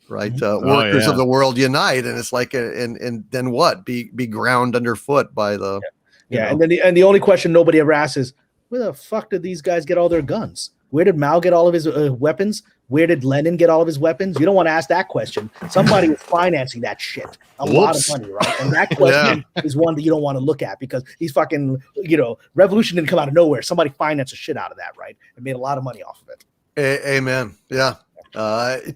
Right? Workers of the world unite, and it's like, and then what? Be ground underfoot by the. Yeah, and then the only question nobody ever asks is, where the fuck did these guys get all their guns? Where did Mao get all of his weapons? Where did Lenin get all of his weapons? You don't want to ask that question. Somebody is financing that shit. A lot of money, right? And that question is one that you don't want to look at because these fucking, revolution didn't come out of nowhere. Somebody financed the shit out of that, right? And made a lot of money off of it. Amen. Yeah.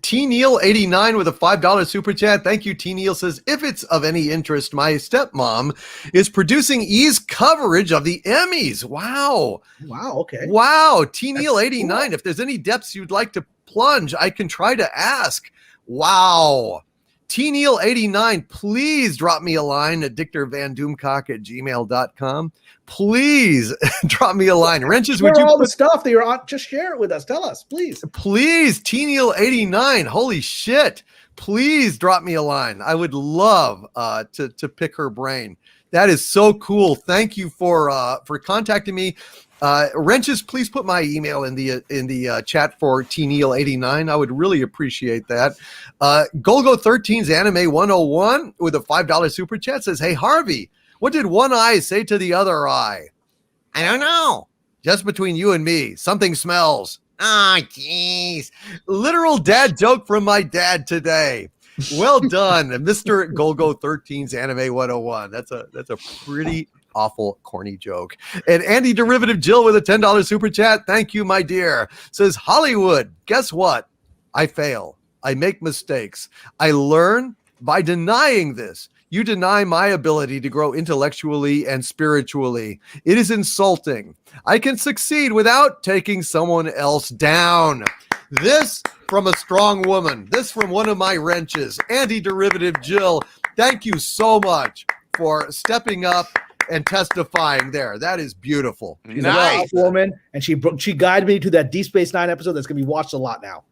T Neil 89 with a $5 super chat. Thank you. T Neil says, if it's of any interest, my stepmom is producing E's coverage of the Emmys. Wow. Okay. Wow. T Neil 89. Cool. If there's any depths you'd like to plunge, I can try to ask. Wow. T Neil 89, please drop me a line at dictorvandoomcock@gmail.com. Please drop me a line. Wrenches, would you all the stuff that you're on? Just share it with us. Tell us, please. Please, T Neil 89. Holy shit. Please drop me a line. I would love to pick her brain. That is so cool. Thank you for contacting me. Wrenches, please put my email in the chat for T Neil 89. I would really appreciate that. Golgo 13's Anime 101 with a $5 super chat says, hey Harvey, what did one eye say to the other eye? I don't know. Just between you and me, something smells. Oh, jeez. Literal dad joke from my dad today. Well done, Mr. Golgo 13's Anime 101. That's a pretty awful corny joke. And Andy Derivative Jill with a $10 super chat. Thank you, my dear. Says, Hollywood, guess what? I fail. I make mistakes. I learn by denying this. You deny my ability to grow intellectually and spiritually. It is insulting. I can succeed without taking someone else down. This from a strong woman. This from one of my wrenches. Andy Derivative Jill, thank you so much for stepping up and testifying there. That is beautiful. She's a nice woman, and she guided me to that Deep Space Nine episode that's gonna be watched a lot now.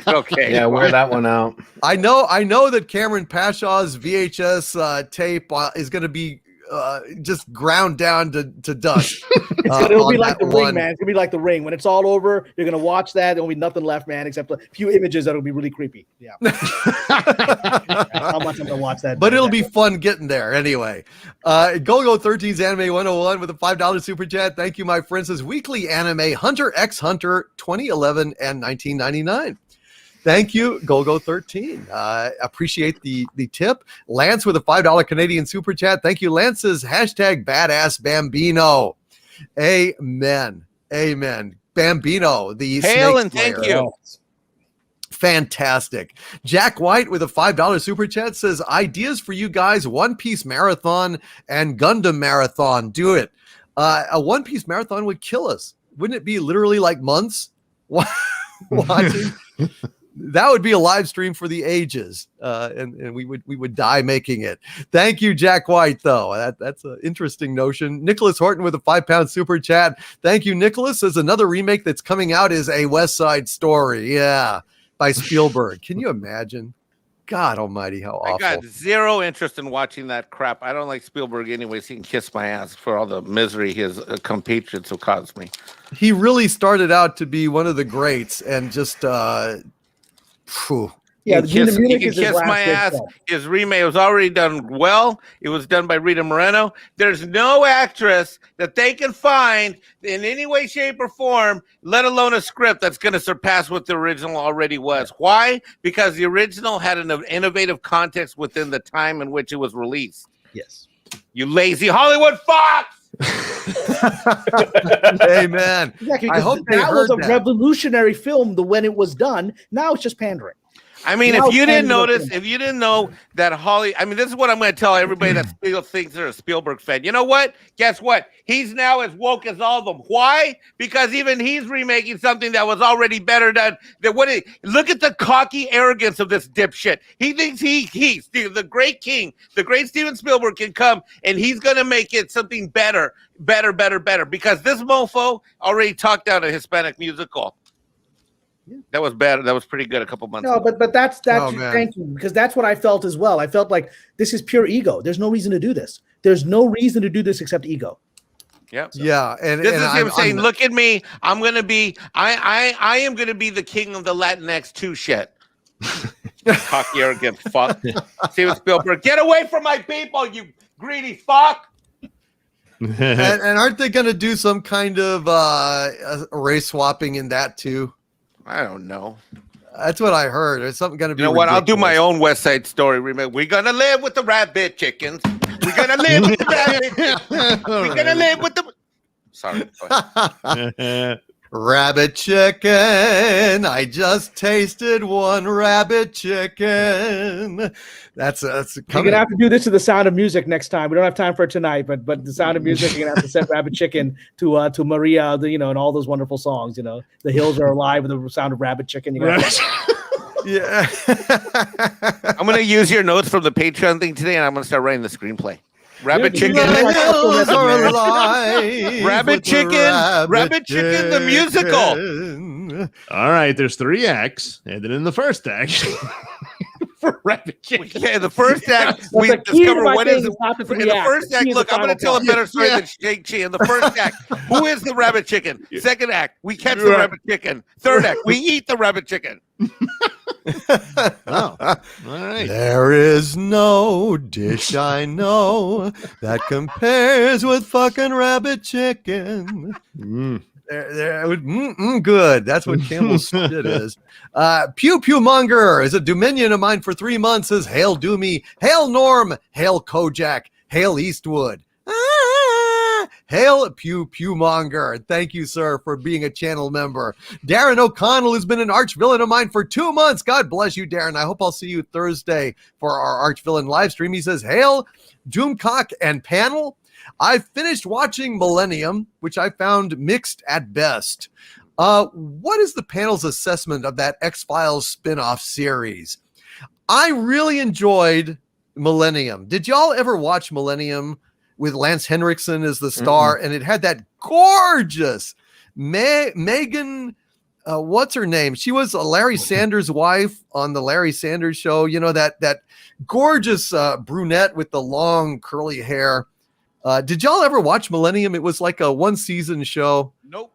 Okay. Yeah, wear that one out. I know that Cameron Pashaw's VHS tape is going to be just ground down to dust. It'll be like the Ring, man. It's gonna be like the Ring. When it's all over, you're gonna watch that. There'll be nothing left, man, except a few images that'll be really creepy. Yeah. How much I'm gonna watch that. But it'll be fun getting there anyway. Golgo 13's Anime 101 with a $5 super chat. Thank you, my friends. Says weekly anime Hunter x Hunter 2011 and 1999. Thank you, Golgo 13. Appreciate the tip. Lance with a $5 Canadian super chat. Thank you, Lance. Says hashtag badass Bambino. Amen. Amen. Bambino, the hail snake and thank slayer. you. Fantastic. Jack White with a $5 super chat says ideas for you guys: One Piece marathon and Gundam marathon. Do it. A One Piece marathon would kill us. Wouldn't it be literally like months watching? That would be a live stream for the ages, and we would die making it. Thank you, Jack White, though. That's an interesting notion. Nicholas Horton with a £5 super chat. Thank you, Nicholas. There's another remake that's coming out is A West Side Story, by Spielberg. Can you imagine? God almighty, how awful. I got zero interest in watching that crap. I don't like Spielberg anyways. He can kiss my ass for all the misery his compatriots have caused me. He really started out to be one of the greats and just... Yeah, he can kiss my ass. His remake was already done well. It was done by Rita Moreno. There's no actress that they can find in any way, shape, or form, let alone a script that's going to surpass what the original already was. Why? Because the original had an innovative context within the time in which it was released. Yes. You lazy Hollywood fox! Amen. Exactly. I hope that was a revolutionary film when it was done. Now it's just pandering. I mean, if you didn't know that this is what I'm going to tell everybody that still thinks they're a Spielberg fan. You know what? Guess what? He's now as woke as all of them. Why? Because even he's remaking something that was already better done. Look at the cocky arrogance of this dipshit. He thinks he's the great king, the great Steven Spielberg can come and he's going to make it something better. Because this mofo already talked out a Hispanic musical. That was bad. That was pretty good a couple months ago. But that's thank you, because that's what I felt as well. I felt like this is pure ego. There's no reason to do this. There's no reason to do this except ego. Yeah. Yeah. And this is him saying, look at me. I am gonna be the king of the Latinx 2 shit. Cocky arrogant fuck. Steven Spielberg, get away from my people, you greedy fuck. and aren't they gonna do some kind of race swapping in that too? I don't know. That's what I heard. There's something going to be. You know what? I'll do my own West Side Story remake. We're gonna live with the rabbit chickens. We're gonna live with the rabbit chickens. We're gonna live with the. Sorry. Rabbit chicken. I just tasted one rabbit chicken. That's You're gonna have to do this to the Sound of Music next time. We don't have time for it tonight, but the Sound of Music, you're gonna have to set Rabbit Chicken to Maria, and all those wonderful songs. The hills are alive with the sound of rabbit chicken. Yeah. I'm gonna use your notes from the Patreon thing today, and I'm gonna start writing the screenplay. Rabbit chicken. The hills are alive Rabbit chicken. Rabbit chicken. The musical. All right, there's 3 acts, and then in the first act, for rabbit chicken. Yeah, the first act we discover what is in the first act. Look, I'm going to tell a better story than Shang-Chi. In the first act, who is the rabbit chicken? Second act, we catch the rabbit chicken. Third act, we eat the rabbit chicken. Oh, all right. There is no dish I know that compares with fucking rabbit chicken. Good. That's what Campbell's shit is. Pew Pew Monger is a Dominion of mine for 3 months. Says, hail Doomy, hail Norm, hail Kojak, hail Eastwood. Hail Pew Pew Monger. Thank you, sir, for being a channel member. Darren O'Connell has been an arch villain of mine for 2 months. God bless you, Darren. I hope I'll see you Thursday for our arch villain live stream. He says, hail Doomcock and panel. I finished watching Millennium, which I found mixed at best. What is the panel's assessment of that X-Files spin-off series? I really enjoyed Millennium. Did y'all ever watch Millennium with Lance Henriksen as the star? And it had that gorgeous Megan, what's her name? She was Larry Sanders' wife on the Larry Sanders show. That gorgeous brunette with the long curly hair. Did y'all ever watch Millennium? It was like a 1-season show. Nope.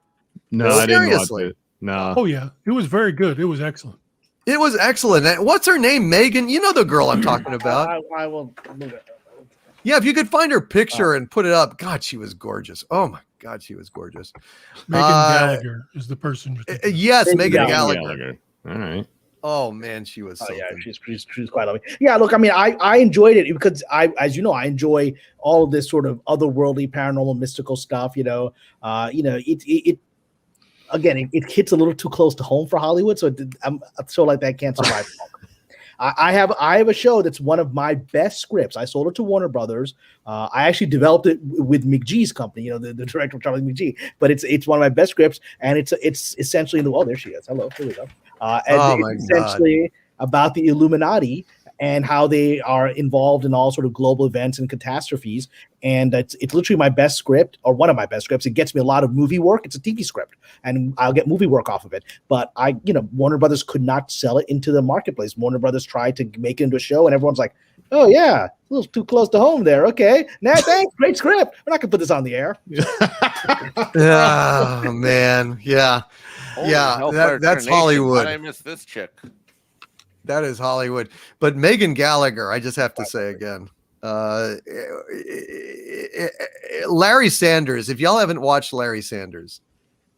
No, I didn't watch it. No. Oh yeah, it was very good. It was excellent. It was excellent. And what's her name? Megan. You know the girl I'm talking about. I will move it. Yeah, if you could find her picture and put it up. God, she was gorgeous. Oh my God, she was gorgeous. Megan Gallagher is the person. Yes, Megan Gallagher. All right. Oh man, she was. Oh yeah, she's quite lovely. Yeah, look, I mean, I enjoyed it because as you know, I enjoy all of this sort of otherworldly, paranormal, mystical stuff. It again, it hits a little too close to home for Hollywood, so I'm a show like that can't survive. I have a show that's one of my best scripts. I sold it to Warner Brothers. I actually developed it with McGee's company, the director of Charlie McGee. But it's one of my best scripts, and it's essentially there she is. Hello, here we go. And it's essentially about the Illuminati and how they are involved in all sort of global events and catastrophes. And it's literally my best script, or one of my best scripts. It gets me a lot of movie work. It's a TV script, and I'll get movie work off of it. But Warner Brothers could not sell it into the marketplace. Warner Brothers tried to make it into a show, and everyone's like, oh yeah, a little too close to home there. Okay, nah, thanks, great script. We're not gonna put this on the air. Oh man, yeah. That's Hollywood. I miss this chick. That is Hollywood. But Megan Gallagher, I just have to say again, Larry Sanders. If y'all haven't watched Larry Sanders,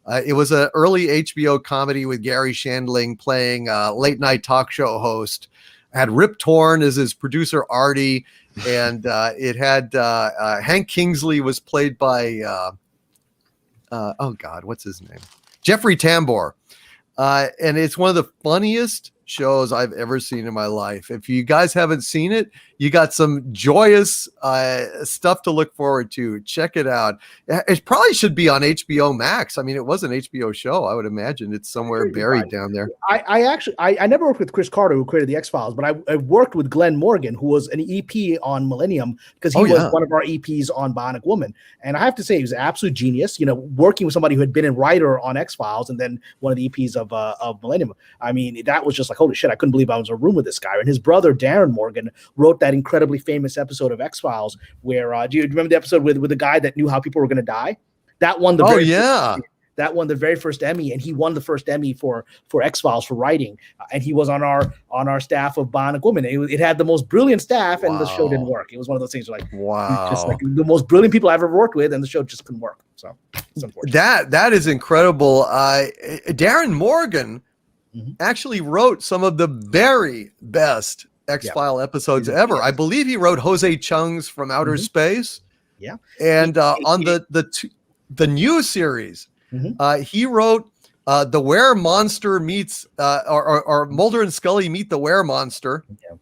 it was an early HBO comedy with Gary Shandling playing a late night talk show host. Had Rip Torn as his producer Artie, and it had Hank Kingsley was played by oh God, what's his name? Jeffrey Tambor. And it's one of the funniest shows I've ever seen in my life. If you guys haven't seen it, you got some joyous stuff to look forward to. Check it out. It probably should be on HBO Max. I mean, it was an HBO show. I would imagine it's somewhere buried down there. I never worked with Chris Carter, who created the X-Files, but I worked with Glenn Morgan, who was an EP on Millennium, because he was one of our EPs on Bionic Woman. And I have to say, he was an absolute genius, working with somebody who had been a writer on X-Files and then one of the EPs of Millennium. I mean, that was just like, holy shit, I couldn't believe I was in a room with this guy. And his brother, Darren Morgan, wrote that incredibly famous episode of X-Files where, do you remember the episode with the guy that knew how people were going to die? That won the that won the very first Emmy, and he won the first Emmy for X-Files for writing. And he was on our staff of Bionic Woman. It had the most brilliant staff, and the show didn't work. It was one of those things like, just like the most brilliant people I've ever worked with, and the show just couldn't work. So it's unfortunate. That is incredible. Darren Morgan actually wrote some of the very best X-File episodes ever. I believe he wrote Jose Chung's From Outer Space. Yeah. And on the new series, He wrote the Were Monster meets or Mulder and Scully meet the Were Monster. Yeah.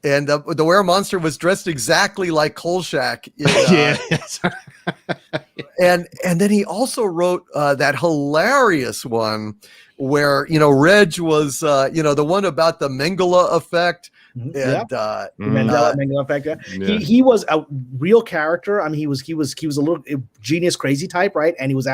And the Were Monster was dressed exactly like Kolchak. And then he also wrote that hilarious one where, Reg was, the one about the Mengele effect. And Mengele effect. Yeah. He was a real character. I mean, he was a little genius, crazy type, right? And he was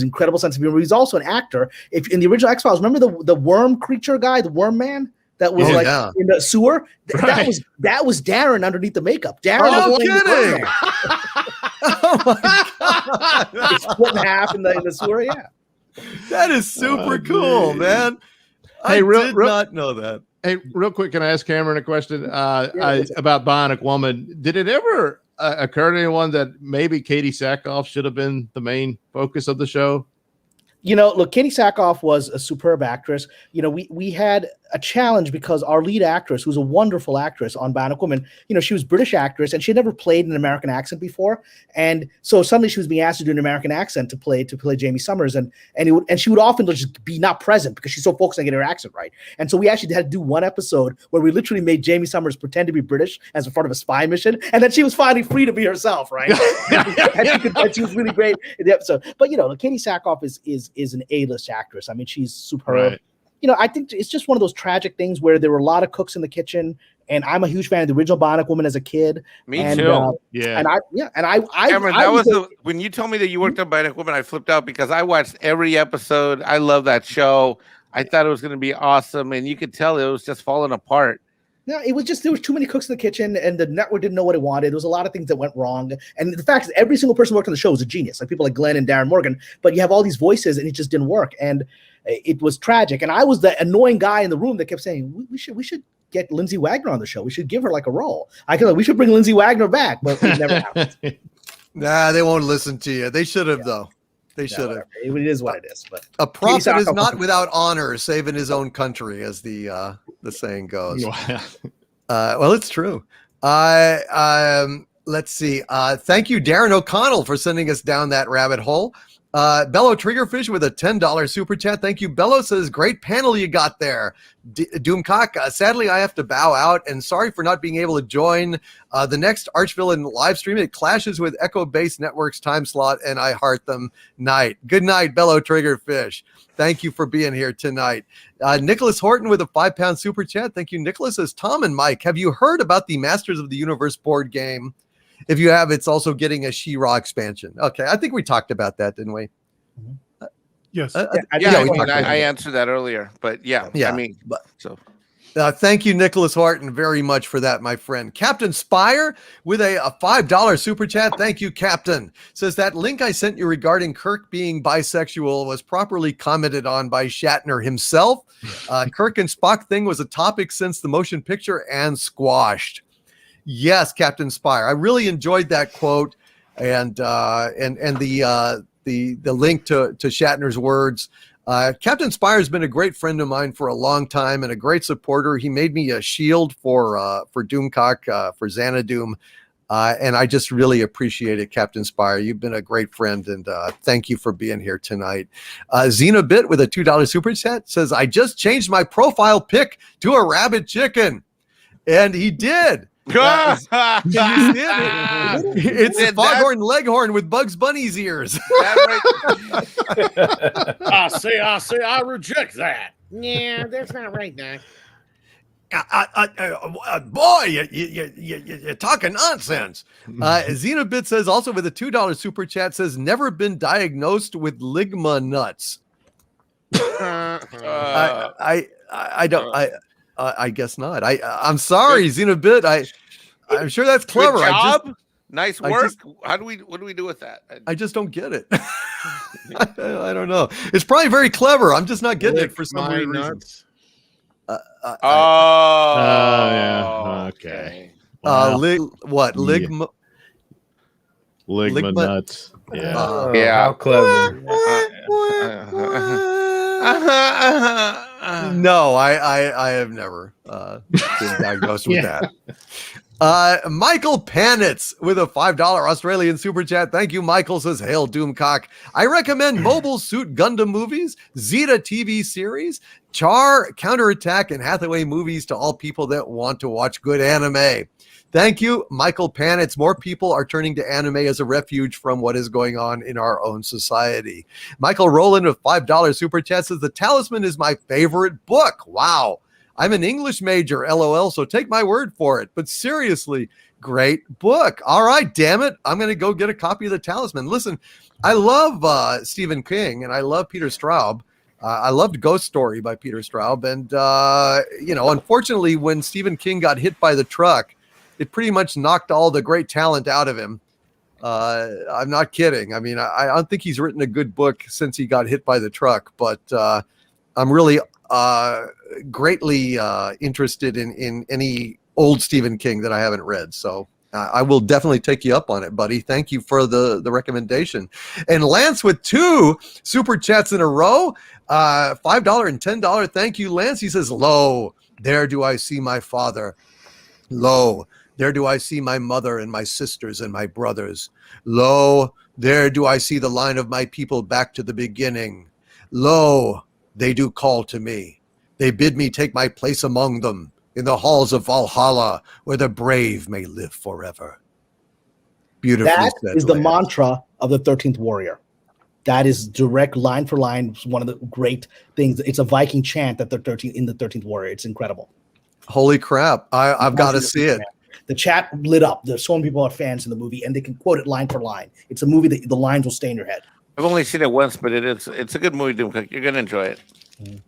incredible sense of humor. He was also an actor. If in the original X-Files, remember the worm creature guy, the worm man? That was in the sewer. That was Darren underneath the makeup. Darren was kidding. Oh my god! It's split in half in the sewer. Yeah, that is super cool, man. I did not know that. Hey, real quick, can I ask Cameron a question about Bionic Woman? Did it ever occur to anyone that maybe Katie Sackhoff should have been the main focus of the show? Look, Katie Sackhoff was a superb actress. We had a challenge because our lead actress, who's a wonderful actress on Bionic Woman, she was a British actress and she had never played an American accent before. And so suddenly she was being asked to do an American accent to play Jamie Summers. And she would often just be not present because she's so focused on getting her accent right. And so we actually had to do one episode where we literally made Jamie Summers pretend to be British as a part of a spy mission. And then she was finally free to be herself, right? and she was really great in the episode. But, Katie Sackhoff is an A-list actress. I mean, she's superb. Right. I think it's just one of those tragic things where there were a lot of cooks in the kitchen, and I'm a huge fan of the original Bionic Woman as a kid. Me too. Cameron, when you told me that you worked on Bionic Woman, I flipped out because I watched every episode. I love that show. I thought it was going to be awesome, and you could tell it was just falling apart. No, it was just there was too many cooks in the kitchen, and the network didn't know what it wanted. There was a lot of things that went wrong, and the fact that every single person who worked on the show was a genius, like people like Glenn and Darren Morgan. But you have all these voices, and it just didn't work, and it was tragic. And I was the annoying guy in the room that kept saying, "We should get Lindsay Wagner on the show. We should give her like a role. We should bring Lindsay Wagner back." But it never happened. Nah, they won't listen to you. They should have though. They should have. It is what it is. But a prophet is not without honor, save in his own country, as the saying goes. Well, it's true. Let's see. Thank you, Darren O'Connell, for sending us down that rabbit hole. Bello Triggerfish with a $10 super chat. Thank you. Bello says, great panel you got there. Doomcock, sadly, I have to bow out, and sorry for not being able to join the next Archvillain live stream. It clashes with Echo Base Network's time slot, and I heart them night. Good night, Bello Triggerfish. Thank you for being here tonight. Nicholas Horton with a £5 super chat. Thank you, Nicholas. Says, Tom and Mike, have you heard about the Masters of the Universe board game? If you have, it's also getting a She-Ra expansion. Okay, I think we talked about that, didn't we? Yes. I answered that earlier, but yeah. I mean, thank you, Nicholas Horton, very much for that, my friend. Captain Spire with a $5 super chat. Thank you, Captain. Says that link I sent you regarding Kirk being bisexual was properly commented on by Shatner himself. Kirk and Spock thing was a topic since the motion picture and squashed. Yes, Captain Spire. I really enjoyed that quote and the link to Shatner's words. Captain Spire has been a great friend of mine for a long time and a great supporter. He made me a shield for Doomcock, for Xanadoom. And I just really appreciate it, Captain Spire. You've been a great friend, and thank you for being here tonight. Xenobit with a $2 super chat says, I just changed my profile pic to a rabbit chicken. And he did. It's Foghorn Leghorn with Bugs Bunny's ears. I say, I reject that. Yeah, that's not right, Doc. Boy, you're talking nonsense. Xenobit says, also with a $2 super chat, says, never been diagnosed with ligma nuts. I guess not. I'm sorry, Xenobit. I'm sure that's clever. Good job. Nice work. What do we do with that? I just don't get it. I don't know. It's probably very clever. I'm just not getting it for some weird reason. Yeah. Okay. Ligma nuts. Yeah. Yeah. How clever. No, I have never. Been diagnosed with that. Michael Panitz with a $5 Australian super chat. Thank you, Michael. Says, hail Doomcock. I recommend Mobile Suit Gundam movies, Zeta TV series, Char, Counterattack, and Hathaway movies to all people that want to watch good anime. Thank you, Michael Panitz. More people are turning to anime as a refuge from what is going on in our own society. Michael Rowland with $5 super chat says, The Talisman is my favorite book. Wow. I'm an English major, LOL, so take my word for it. But seriously, great book. All right, damn it. I'm going to go get a copy of The Talisman. Listen, I love Stephen King and I love Peter Straub. I loved Ghost Story by Peter Straub. And, unfortunately, when Stephen King got hit by the truck, it pretty much knocked all the great talent out of him. I'm not kidding. I mean, I don't think he's written a good book since he got hit by the truck, but I'm really greatly interested in any old Stephen King that I haven't read. So I will definitely take you up on it, buddy. Thank you for the recommendation. And Lance with 2 super chats in a row, $5 and $10. Thank you, Lance. He says, lo, there do I see my father. Lo, there do I see my mother and my sisters and my brothers. Lo, there do I see the line of my people back to the beginning. Lo, they do call to me. They bid me take my place among them in the halls of Valhalla, where the brave may live forever. Beautifully that said. Is the Lance. mantra of the 13th Warrior. That is direct line for line. One of the great things. It's a Viking chant that the 13th Warrior. It's incredible. Holy crap. I've got to see it. The chat lit up. There's so many people are fans of the movie, and they can quote it line for line. It's a movie that the lines will stay in your head. I've only seen it once, but it's a good movie, Doomcock. You're going to enjoy it.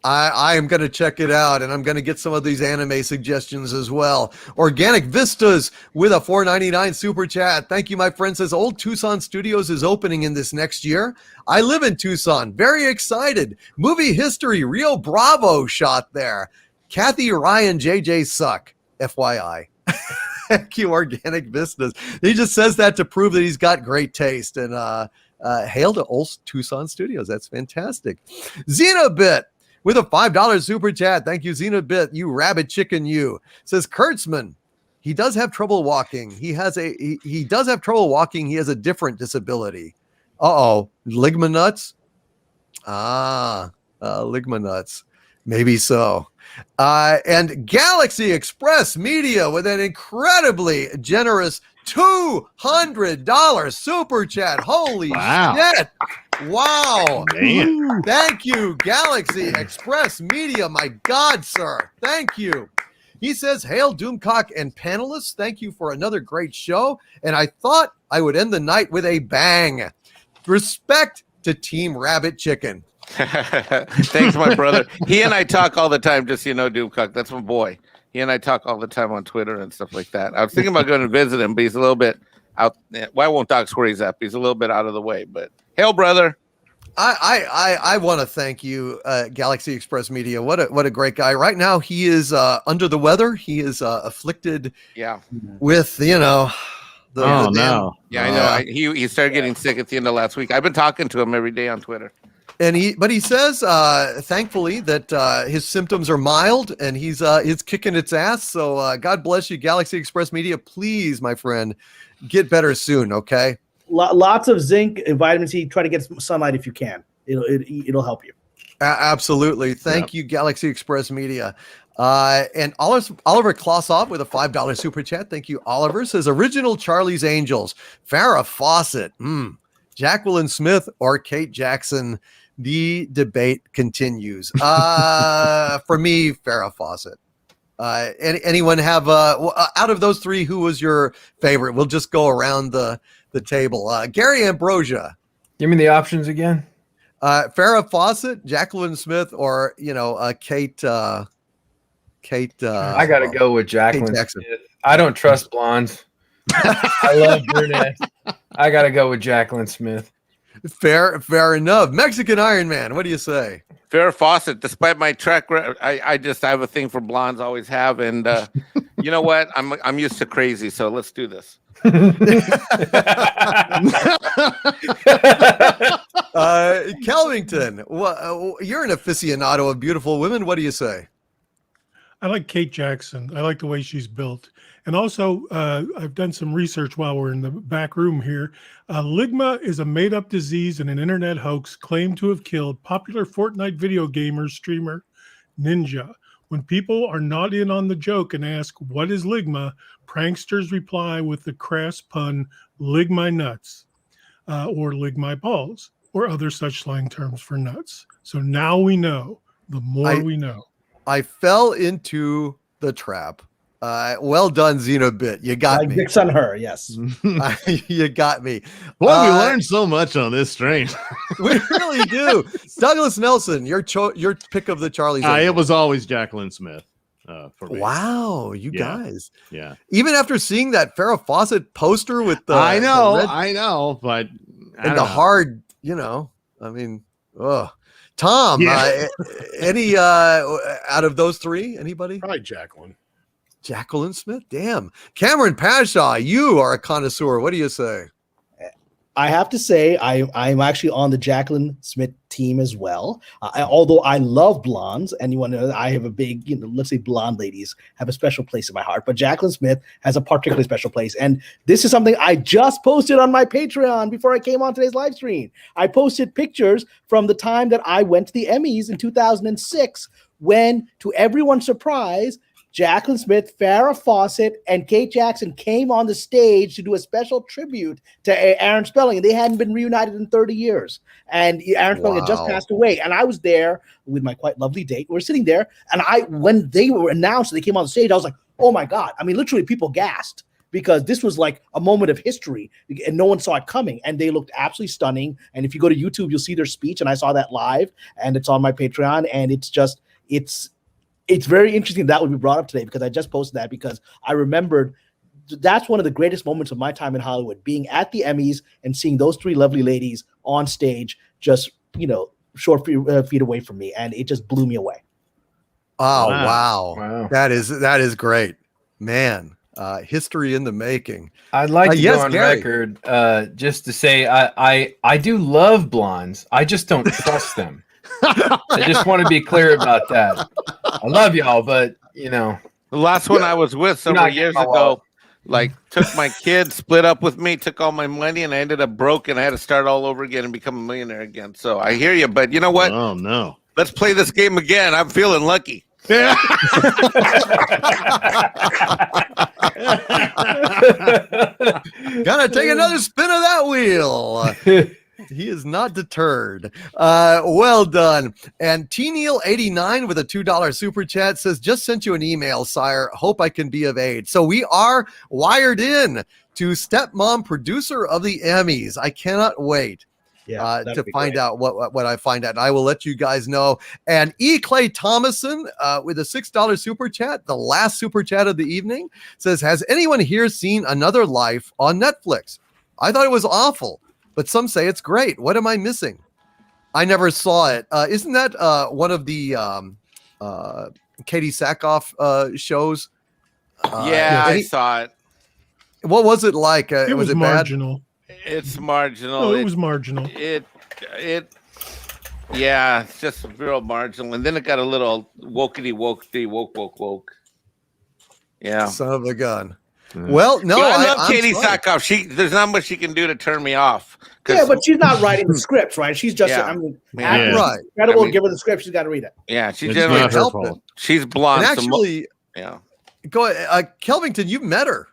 I am going to check it out, and I'm going to get some of these anime suggestions as well. Organic Vistas with a $4.99 super chat. Thank you, my friend. Says Old Tucson Studios is opening in this next year. I live in Tucson. Very excited. Movie history. Rio Bravo shot there. Kathy, Ryan, JJ suck. FYI. Thank you, Organic Vistas. He just says that to prove that he's got great taste. And hail to Old Tucson Studios. That's fantastic. Xenobit with a $5 super chat. Thank you, Xenobit. You rabbit chicken, you. Says Kurtzman. He does have trouble walking. He does have trouble walking. He has a different disability. Ligma nuts. Ligma nuts. Maybe so. And Galaxy Express Media with an incredibly generous $200 super chat. Holy shit. Wow. Man. Thank you, Galaxy Express Media. My God, sir. Thank you. He says, hail Doomcock and panelists. Thank you for another great show. And I thought I would end the night with a bang. Respect to Team Rabbit Chicken. Thanks, my brother. He and I talk all the time, just so you know, Doomcock. That's my boy. He and I talk all the time on Twitter and stuff like that. I was thinking about going to visit him, but he's a little bit out. Well, I won't dox where he's at. He's a little bit out of the way, but hail, brother. I want to thank you, Galaxy Express Media. What a great guy. Right now, he is under the weather. He is afflicted with, no. Yeah, I know. He started getting sick at the end of last week. I've been talking to him every day on Twitter. And he says, thankfully, that his symptoms are mild and he's kicking its ass. So God bless you, Galaxy Express Media. Please, my friend, get better soon. Okay. Lots of zinc and vitamin C. Try to get some sunlight if you can. It'll help you. Absolutely. Thank you, Galaxy Express Media. And Oliver Klossov with a $5 super chat. Thank you, Oliver. Says original Charlie's Angels, Farrah Fawcett, Jacqueline Smith or Kate Jackson. The debate continues. For me, Farrah Fawcett. Anyone have out of those three, who was your favorite? We'll just go around the table. Gary Ambrosia. Give me the options again. Farrah Fawcett, Jacqueline Smith, or Kate. Kate. I gotta go with Jacqueline Smith. I don't trust blondes. I love brunettes. I gotta go with Jacqueline Smith. Fair enough. Mexican Iron Man. What do you say? Farrah Fawcett, despite my track record, I have a thing for blondes, always have, and you know what? I'm used to crazy, so let's do this. Kelvington, you're an aficionado of beautiful women. What do you say? I like Kate Jackson. I like the way she's built. And also, I've done some research while we're in the back room here. Ligma is a made-up disease and an internet hoax claimed to have killed popular Fortnite video gamer streamer Ninja. When people are not in on the joke and ask, what is Ligma? Pranksters reply with the crass pun, lig my nuts, or lig my balls, or other such slang terms for nuts. So now we know. The more we know. I fell into the trap. Well done, Xenobit. You got me. Dicks on her, yes. You got me. Boy, we learned so much on this stream. We really do. Douglas Nelson, your pick of the Charlie's. It was always Jacqueline Smith for me. Wow, you guys. Yeah. Even after seeing that Farrah Fawcett poster with the I know, but the hard, I mean, Tom, any out of those three, anybody? Probably Jacqueline. Jacqueline Smith, damn. Cameron Pashaw, you are a connoisseur. What do you say? I have to say, I'm actually on the Jacqueline Smith team as well. Although I love blondes, and I have a big, let's say blonde ladies have a special place in my heart. But Jacqueline Smith has a particularly special place. And this is something I just posted on my Patreon before I came on today's live stream. I posted pictures from the time that I went to the Emmys in 2006 when, to everyone's surprise, Jacqueline Smith, Farrah Fawcett, and Kate Jackson came on the stage to do a special tribute to Aaron Spelling, and they hadn't been reunited in 30 years. And Aaron Spelling had just passed away, and I was there with my quite lovely date. We were sitting there, and when they were announced, they came on the stage, I was like, oh my God. I mean, literally people gasped because this was like a moment of history, and no one saw it coming, and they looked absolutely stunning. And if you go to YouTube, you'll see their speech, and I saw that live, and it's on my Patreon, and it's very interesting that would be brought up today because I just posted that because I remembered that's one of the greatest moments of my time in Hollywood, being at the Emmys and seeing those three lovely ladies on stage, just, short feet away from me. And it just blew me away. Oh, wow. That is great, man. History in the making. I'd like to go on record just to say I do love blondes. I just don't trust them. I just want to be clear about that. I love y'all, but the last one I was with several years ago, took my kid, split up with me, took all my money, and I ended up broke, and I had to start all over again and become a millionaire again. So I hear you, but you know what? Oh no, let's play this game again. I'm feeling lucky. Gotta take another spin of that wheel. He is not deterred. Well done. And T-Neil89 with a $2 super chat says, just sent you an email, sire. Hope I can be of aid. So we are wired in to stepmom producer of the Emmys. I cannot wait to find out what I find out. And I will let you guys know. And E. Clay Thomason with a $6 super chat, the last super chat of the evening, says, has anyone here seen Another Life on Netflix? I thought it was awful, but some say it's great. What am I missing? I never saw it. Isn't that one of the Katie Sackhoff shows? I saw it. What was it like? It was marginal. Bad? It's marginal. Oh, it was marginal. It's just real marginal. And then it got a little woke. Yeah. Son of a gun. Well, no, I love Katie Sackhoff. There's not much she can do to turn me off. Yeah, but she's not writing the scripts, right? She's just, right. Incredible. Give her the script. She's got to read it. Yeah, she's generally helping. She's blonde. And actually, go ahead. Kelvington, you've met her.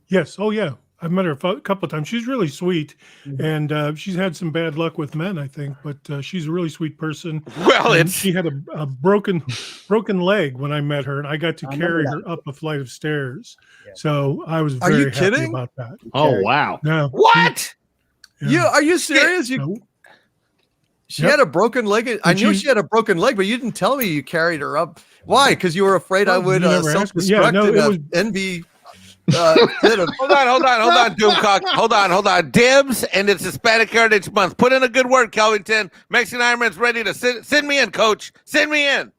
Yes. Oh, yeah. I've met her a couple of times. She's really sweet, and she's had some bad luck with men, I think, but she's a really sweet person. Well, she had a broken leg when I met her, and I got to carry her up a flight of stairs. Yeah. So I was very happy about that. Oh, wow. No. What? Are you serious? She had a broken leg. I knew she had a broken leg, but you didn't tell me you carried her up. Why? Because you were afraid I would self-destruct and be... hold on, Doomcock. Hold on. Dibs, and it's Hispanic Heritage Month. Put in a good word, Kelvington. Mexican Iron Man's ready to send me in, coach. Send me in.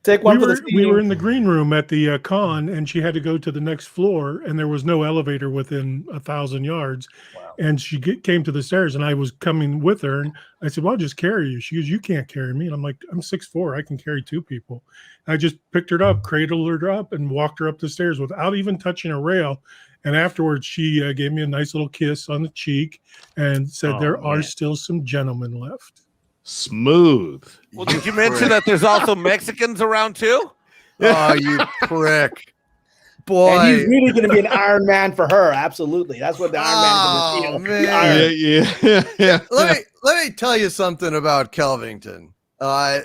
Take one. We were in the green room at the con, and she had to go to the next floor, and there was no elevator within 1,000 yards. Wow. And she came to the stairs, and I was coming with her, and I said, "Well, I'll just carry you." She goes, "You can't carry me." And I'm like, "I'm 6'4". I can carry 2 people. I just picked her up, cradled her up, and walked her up the stairs without even touching a rail. And afterwards, she gave me a nice little kiss on the cheek and said, "There are still some gentlemen left." Smooth. Well, did you mention that there's also Mexicans around too? Oh, you prick. Boy. And he's really going to be an Iron Man for her. Absolutely. That's what the Iron Man is going to man. Yeah. Let me tell you something about Kelvington.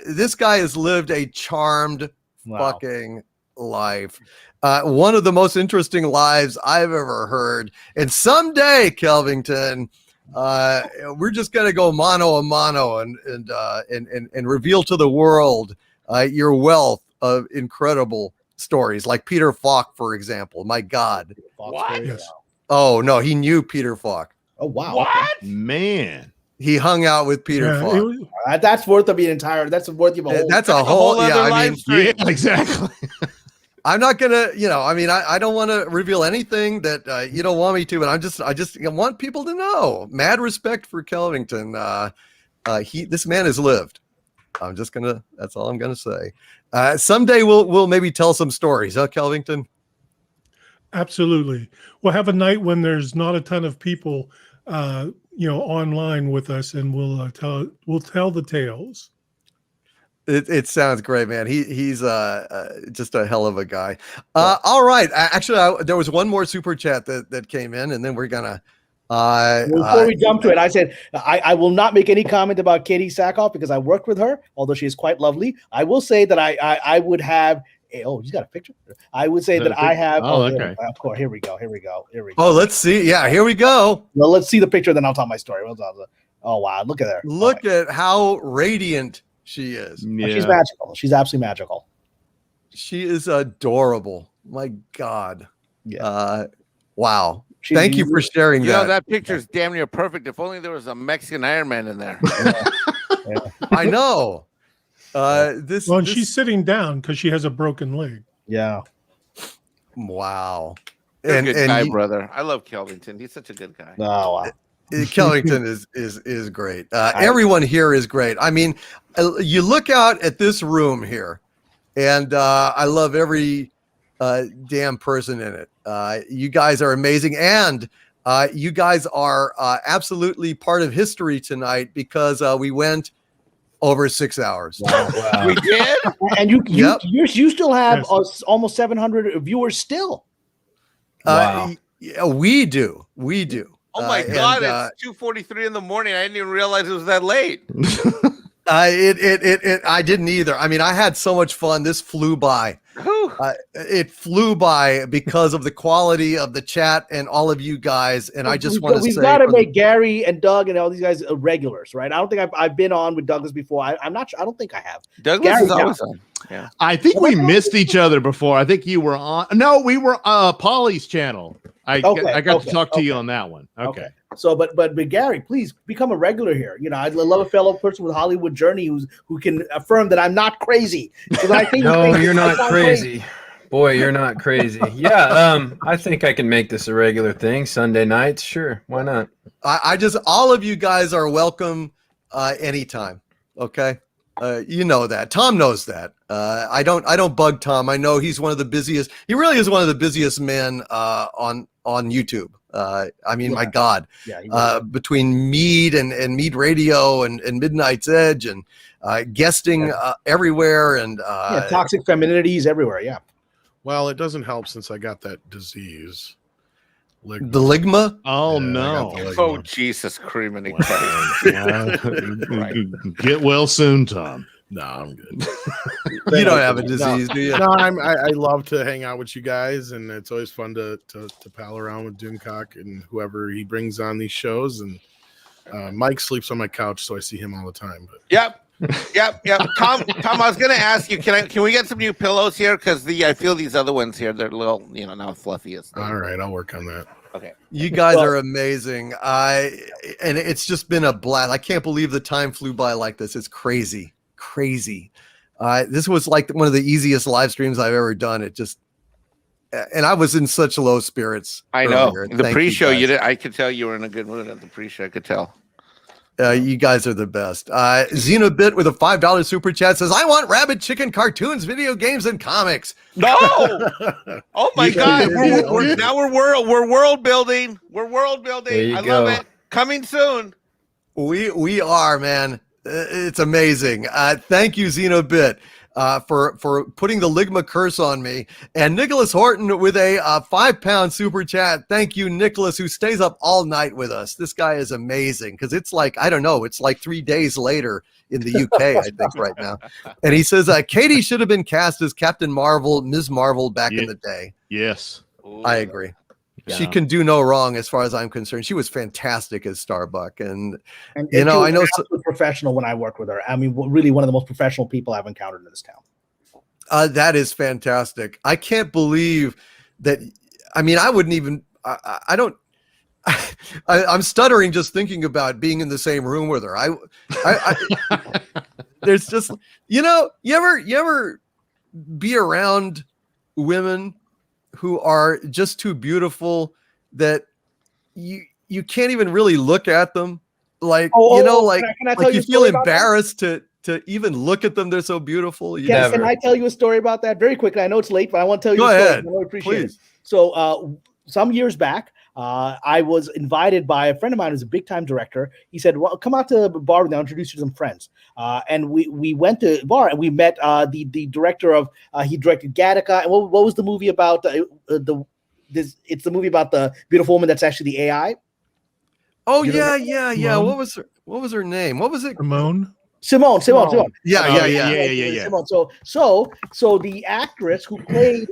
This guy has lived a charmed fucking life. One of the most interesting lives I've ever heard. And someday, Kelvington, we're just gonna go mano a mano and reveal to the world your wealth of incredible stories, like Peter Falk, for example. My God. What? Yes. Oh no, he knew Peter Falk. Oh wow. What? Man. He hung out with Peter Falk. That's worth of an entire. That's worth of a whole. That's a whole. Yeah, I mean, yeah, exactly. I'm not gonna, I don't want to reveal anything that you don't want me to, but I just want people to know. Mad respect for Kelvington. This man has lived. That's all I'm gonna say. Someday we'll maybe tell some stories, huh, Kelvington? Absolutely. We'll have a night when there's not a ton of people, online with us, and we'll tell the tales. It sounds great, man. He's just a hell of a guy. All right. Actually, there was one more super chat that came in, and then we're gonna. Before we jump to it, I said I will not make any comment about Katie Sackhoff because I worked with her, although she is quite lovely. I will say that I would have. Oh, you got a picture? I would say that I have. Oh, okay. Of course. Here we go. Oh, let's see. Yeah, here we go. Well, let's see the picture, then I'll tell my story. Oh wow, look at her. Look at how radiant she is. Yeah. She's magical. She's absolutely magical. She is adorable. My God. Yeah. Wow. Thank you for sharing You that. know, that picture's damn near perfect. If only there was a Mexican Iron Man in there. I know. She's sitting down because she has a broken leg. Yeah. Wow. You're a good guy, brother. I love Kelvington. He's such a good guy. Oh, wow. Kelvington is great. Everyone here is great. I mean, you look out at this room here, and I love every damn person in it. You guys are amazing, and you guys are absolutely part of history tonight because we went over 6 hours. Wow. We did, and you still have almost 700 viewers still. Wow. Yeah, we do. Oh my God! It's 2:43 in the morning. I didn't even realize it was that late. I didn't either. I mean, I had so much fun. This flew by. It flew by because of the quality of the chat and all of you guys. And I just want to say, we've got to make Gary and Doug and all these guys regulars, right? I don't think I've been on with Douglas before. I'm not sure. I don't think I have. Douglas is always on. Yeah. I think we missed each other before. I think you were on. No, we were Paulie's channel. I got to talk to you on that one. Okay. So, but Gary, please become a regular here. You know, I love a fellow person with Hollywood journey who can affirm that I'm not crazy. I think no, you're not crazy. Boy, you're not crazy. Yeah, I think I can make this a regular thing. Sunday nights, sure, why not? All of you guys are welcome anytime. Okay, you know that. Tom knows that. I don't bug Tom. I know he's one of the busiest. He really is one of the busiest men on YouTube. I mean, my God, between Mead and Mead Radio and Midnight's Edge and guesting everywhere and toxic femininities everywhere. Yeah. Well, it doesn't help since I got that disease. The ligma? Oh, no. Oh, Jesus, criminy Get well soon, Tom. No, I'm good. You don't have a disease, do you? No, I love to hang out with you guys, and it's always fun to pal around with Doomcock and whoever he brings on these shows. And Mike sleeps on my couch, so I see him all the time. But Yep. Tom, I was gonna ask you, can we get some new pillows here? Because I feel these other ones here, they're a little, not fluffiest. All right, I'll work on that. Okay. You guys are amazing. And it's just been a blast. I can't believe the time flew by like this. It's crazy. This was like one of the easiest live streams I've ever done. and I was in such low spirits. I know earlier. the Thank pre-show. guys. You did. I could tell you were in a good mood at the pre-show. I could tell. You guys are the best. Xenobit with a $5 super chat says, "I want rabbit chicken cartoons, video games, and comics." No! Oh my God! We're world building. We're world building. I love it. Coming soon. We are, man. It's amazing. Thank you, Xenobit, for putting the Ligma curse on me. And Nicholas Horton with a £5 super chat. Thank you, Nicholas, who stays up all night with us. This guy is amazing because it's like, I don't know, it's like 3 days later in the UK, I think, right now. And he says, Katie should have been cast as Captain Marvel, Ms. Marvel back in the day. Yes. I agree. She can do no wrong as far as I'm concerned. She was fantastic as Starbuck. And you know, I know professional when I worked with her. I mean, really one of the most professional people I've encountered in this town. That is fantastic. I can't believe that. I mean, I wouldn't even, I don't, I'm stuttering just thinking about being in the same room with her. There's just, you know, you ever be around women who are just too beautiful that you can't even really look at them, like like you feel embarrassed to even look at them. They're so beautiful. Yes, can I tell you a story about that very quickly? I know it's late, but I want to tell you a story. I appreciate it. So some years back, I was invited by a friend of mine who's a big time director. He said, "Well, come out to the bar and I'll introduce you to some friends." And we went to the bar and we met the director of he directed Gattaca. And what was the movie about? It's the movie about the beautiful woman that's actually the AI. Oh yeah. What was her name? What was it? Simone. Yeah. Simone. So the actress who played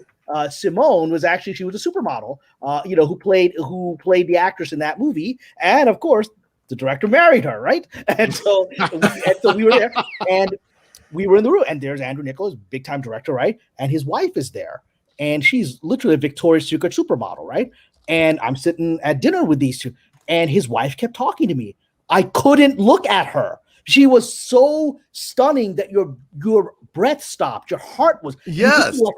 Simone was actually, she was a supermodel, who played the actress in that movie, and of course the director married her, right? And so we were there, and we were in the room, and there's Andrew Nicholas, big time director, right? And his wife is there, and she's literally a Victoria's Secret supermodel, right? And I'm sitting at dinner with these two, and his wife kept talking to me. I couldn't look at her. She was so stunning that your breath stopped. Your heart was. Yes. You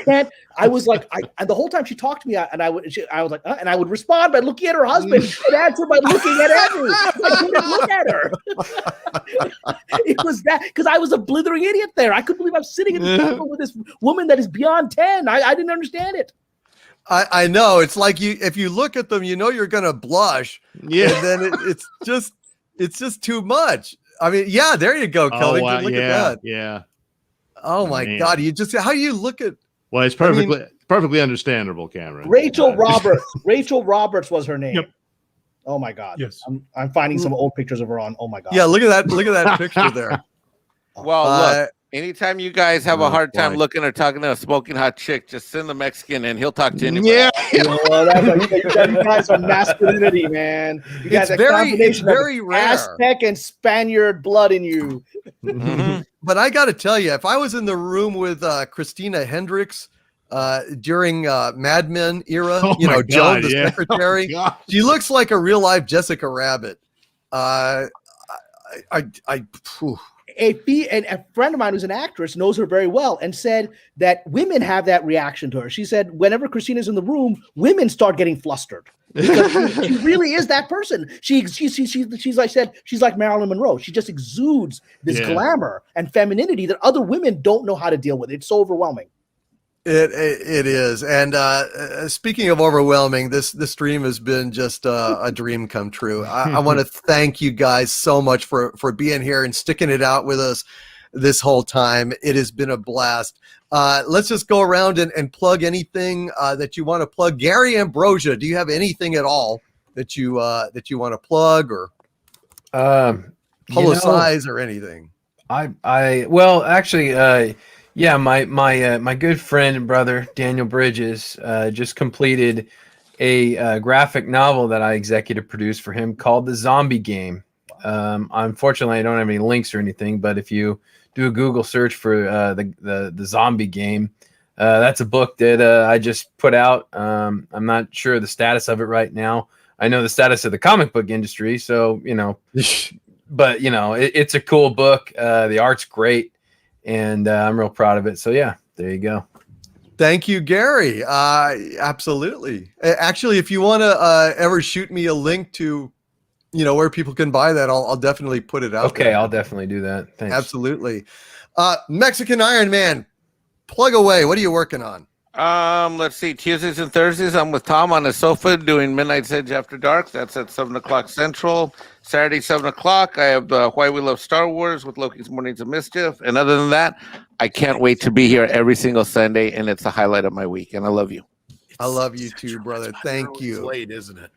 can't. I was like, and the whole time she talked to me, and I was like, and I would respond by looking at her husband and answer by looking at Andrew. I couldn't look at her. It was that, because I was a blithering idiot there. I couldn't believe I'm sitting in the table with this woman that is beyond 10. I didn't understand it. I know. It's like if you look at them, you know you're gonna blush. Yeah. And then it's just too much. I mean, yeah, there you go, Kelly. Wow. Look at that. Yeah. Oh my God. How do you look at? Well, it's perfectly understandable, Cameron. Rachel Roberts was her name. Yep. Oh my God. Yes. I'm finding some old pictures of her on. Oh my God. Yeah, look at that picture there. Well, look, anytime you guys have a hard time looking or talking to a smoking hot chick, just send the Mexican and he'll talk to anybody. Yeah. You guys are masculinity, man. You guys are very rare. Aztec and Spaniard blood in you. Mm-hmm. But I got to tell you, if I was in the room with Christina Hendricks during Mad Men era, Joan the secretary, she looks like a real life Jessica Rabbit. A friend of mine who's an actress knows her very well and said that women have that reaction to her. She said whenever Christina's in the room, women start getting flustered. She really is that person. She's like Marilyn Monroe. She just exudes this glamour and femininity that other women don't know how to deal with. It's so overwhelming. It is. And speaking of overwhelming, this stream has been just a dream come true. I want to thank you guys so much for being here and sticking it out with us this whole time. It has been a blast. Let's just go around and plug anything that you want to plug. Gary Ambrosia, do you have anything at all that you want to plug or publicize or anything? Yeah, my good friend and brother Daniel Bridges just completed a graphic novel that I executive produced for him called The Zombie Game. Unfortunately, I don't have any links or anything, but if you do a Google search for the Zombie Game, that's a book that I just put out. I'm not sure the status of it right now. I know the status of the comic book industry, so but it's a cool book. The art's great. And I'm real proud of it. So yeah, there you go. Thank you, Gary. Absolutely. Actually, if you want to ever shoot me a link to, where people can buy that, I'll definitely put it out. Okay, I'll definitely do that. Thanks. Absolutely. Mexican Iron Man, plug away. What are you working on? Let's see. Tuesdays and Thursdays, I'm with Tom on the sofa doing Midnight's Edge After Dark. That's at 7 o'clock Central. Saturday, 7 o'clock, I have Why We Love Star Wars with Loki's Mornings of Mischief. And other than that, I can't wait to be here every single Sunday, and it's the highlight of my week. And I love you. I love you too, brother. Thank you. It's late, isn't it?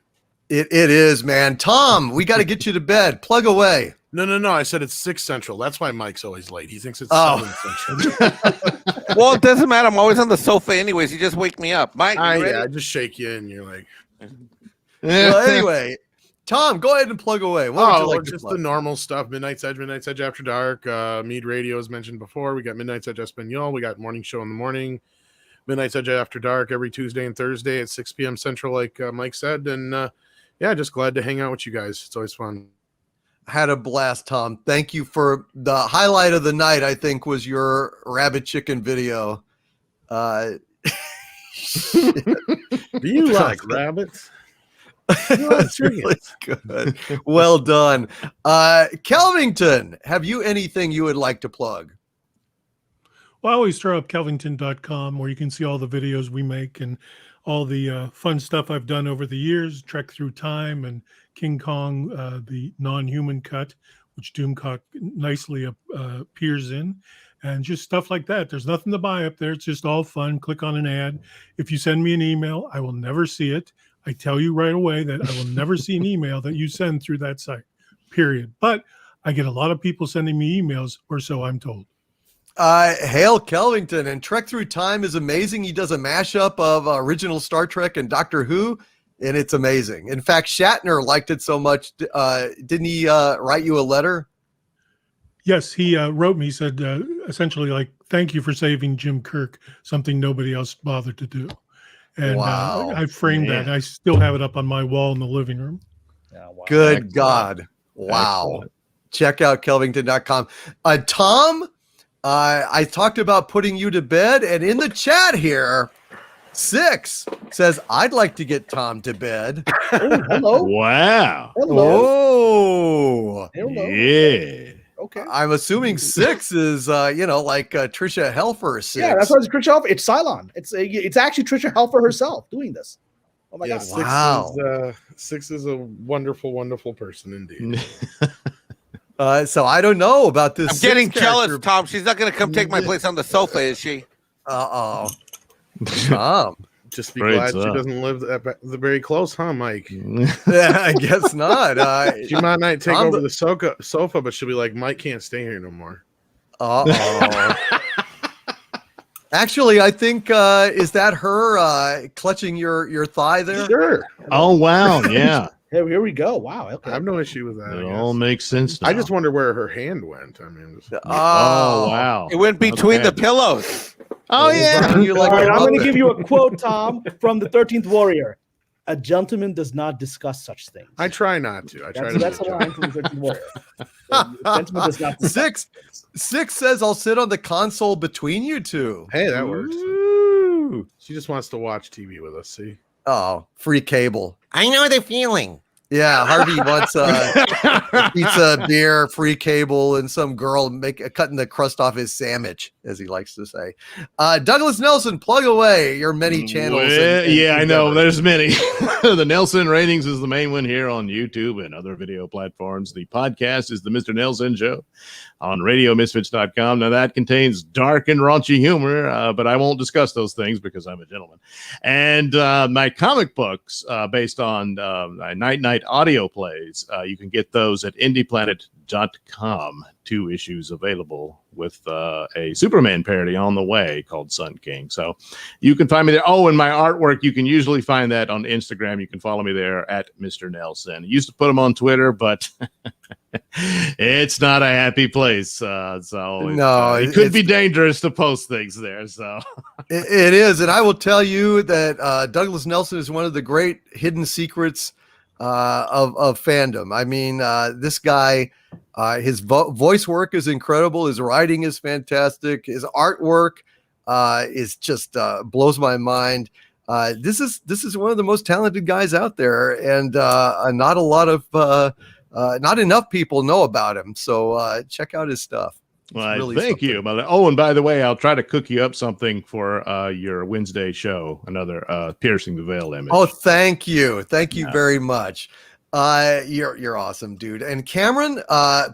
It is, man. Tom, we got to get you to bed. Plug away. No. I said it's 6 Central. That's why Mike's always late. He thinks it's 7 Central. Well, it doesn't matter. I'm always on the sofa anyways. You just wake me up. Mike, I just shake you and you're like. Well, anyway, Tom, go ahead and plug away. What would you like to just plug? the normal stuff. Midnight's Edge After Dark. Mead Radio, as mentioned before. We got Midnight's Edge Espanol. We got Morning Show in the morning. Midnight's Edge After Dark every Tuesday and Thursday at 6 p.m. Central, like Mike said. And just glad to hang out with you guys. It's always fun. Had a blast, Tom. Thank you for the highlight of the night. I think was your rabbit chicken video. Do you like rabbits? That's really good. Well done. Kelvington, have you anything you would like to plug? Well, I always throw up kelvington.com where you can see all the videos we make and all the fun stuff I've done over the years, Trek Through Time and King Kong, the non-human cut, which Doomcock nicely appears in, and just stuff like that. There's nothing to buy up there. It's just all fun. Click on an ad. If you send me an email, I will never see it. I tell you right away that I will never see an email that you send through that site, period. But I get a lot of people sending me emails, or so I'm told. Hail Kelvington, and Trek Through Time is amazing. He does a mashup of original Star Trek and Doctor Who, and it's amazing. In fact, Shatner liked it so much. Didn't he write you a letter? Yes, he wrote me. He said essentially like, "Thank you for saving Jim Kirk, something nobody else bothered to do." And wow. I framed that. And I still have it up on my wall in the living room. Oh, wow. Good Excellent. God. Wow. Excellent. Check out kelvington.com. Tom, I talked about putting you to bed, and in the chat here, 6 says, I'd like to get Tom to bed. Oh, hello. Wow. Hello. Oh. Hello. Yeah. Okay. I'm assuming 6 is, like Trisha Helfer 6. Yeah, that's why it's Trisha Helfer. It's Cylon. It's actually Trisha Helfer herself doing this. Oh my God. 6 Wow. 6 is a wonderful, wonderful person indeed. So I don't know about this. I'm getting 6 jealous, character. Tom. She's not going to come take my place on the sofa, is she? Uh-oh. Tom. Just be Great glad stuff. she doesn't live very close, huh, Mike? Yeah, I guess not. She might not take Tom, over the sofa, but she'll be like, Mike can't stay here no more. Uh-oh. Actually, I think is that her clutching your thigh there? Sure. Oh, wow. Yeah. Here we go. Wow. Okay. I have no issue with that. It I all guess. makes sense now. I just wonder where her hand went. I mean, Oh, wow. It went between Okay. the pillows. Oh, yeah. You like All right, a I'm going to puppet. give you a quote, Tom, from the 13th Warrior. A gentleman does not discuss such things. I try not to. I try That's to. a line from the 13th Warrior. A gentleman does not discuss 6 says I'll sit on the console between you two. Hey, that works. Ooh. She just wants to watch TV with us. See. Oh, free cable. I know the feeling. Yeah, Harvey wants a pizza, beer, free cable, and some girl cutting the crust off his sandwich, as he likes to say. Douglas Nelson, plug away your many channels. Well, yeah, I know. There's many. The Nelson Ratings is the main one here on YouTube and other video platforms. The podcast is the Mr. Nelson Show on RadioMisfits.com. Now, that contains dark and raunchy humor, but I won't discuss those things because I'm a gentleman. And my comic books based on Night Night audio plays, you can get those at indieplanet.com. 2 issues available with a Superman parody on the way called Sun King. So you can find me there. Oh, and my artwork, you can usually find that on Instagram. You can follow me there at Mr. Nelson. I used to put them on Twitter, but it's not a happy place. So it could be dangerous to post things there. So it is. And I will tell you that Douglas Nelson is one of the great hidden secrets of fandom. I mean, this guy, his voice work is incredible. His writing is fantastic. His artwork is just blows my mind. This is one of the most talented guys out there, and not a lot of not enough people know about him. So check out his stuff. Well, really thank you. Oh, and by the way, I'll try to cook you up something for your Wednesday show, another piercing the veil image. Oh, thank you very much. You're awesome, dude. And Cameron,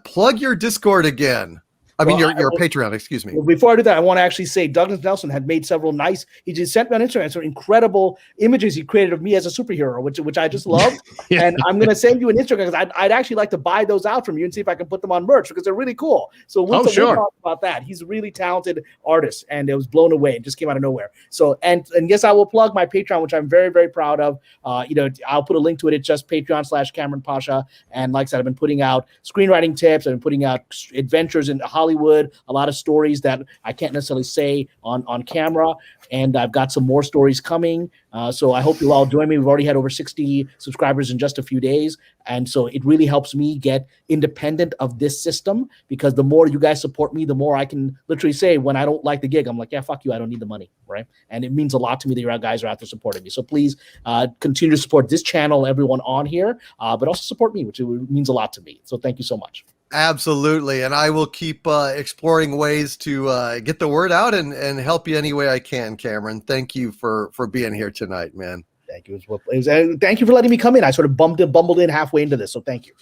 plug your Discord again. I mean, your Patreon, excuse me. Well, before I do that, I want to actually say Douglas Nelson had made several nice. He just sent me on Instagram some incredible images he created of me as a superhero, which I just love. Yeah. And I'm going to send you an Instagram because I'd actually like to buy those out from you and see if I can put them on merch because they're really cool. So we'll talk about that. He's a really talented artist, and it was blown away. It just came out of nowhere. So and yes, I will plug my Patreon, which I'm very, very proud of. I'll put a link to it. It's just Patreon/Cameron Pasha. And like I said, I've been putting out screenwriting tips. I've been putting out adventures in Hollywood, a lot of stories that I can't necessarily say on camera, and I've got some more stories coming. So I hope you'll all join me. We've already had over 60 subscribers in just a few days, and so it really helps me get independent of this system because the more you guys support me, the more I can literally say when I don't like the gig, I'm like, yeah, fuck you, I don't need the money, right? And it means a lot to me that you guys are out there supporting me. So please continue to support this channel, everyone on here, but also support me, which means a lot to me. So thank you so much. Absolutely. And I will keep exploring ways to get the word out and help you any way I can, Cameron. Thank you for being here tonight, man. Thank you. Thank you for letting me come in. I sort of bumbled in halfway into this, so thank you.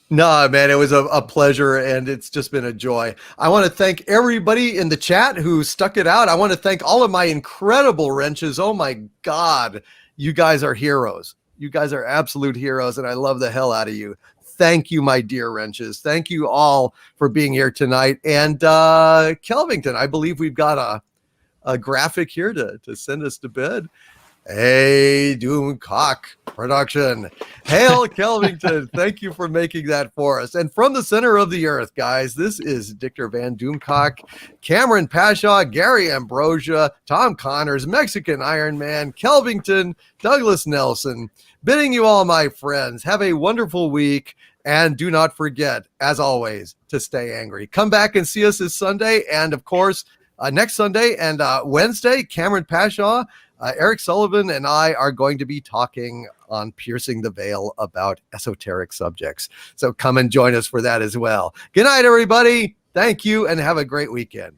No, man, it was a pleasure, and it's just been a joy. I want to thank everybody in the chat who stuck it out. I want to thank all of my incredible wrenches. Oh, my God. You guys are heroes. You guys are absolute heroes, and I love the hell out of you. Thank you, my dear wrenches. Thank you all for being here tonight. And Kelvington, I believe we've got a graphic here to send us to bed. Hey, Doomcock production. Hail, Kelvington. Thank you for making that for us. And from the center of the earth, guys, this is Dictor Van Doomcock, Cameron Pasha, Gary Ambrosia, Tom Connors, Mexican Iron Man, Kelvington, Douglas Nelson, bidding you all, my friends, have a wonderful week. And do not forget, as always, to stay angry. Come back and see us this Sunday. And, of course, next Sunday and Wednesday, Cameron Pasha, Eric Sullivan, and I are going to be talking on Piercing the Veil about esoteric subjects. So come and join us for that as well. Good night, everybody. Thank you, and have a great weekend.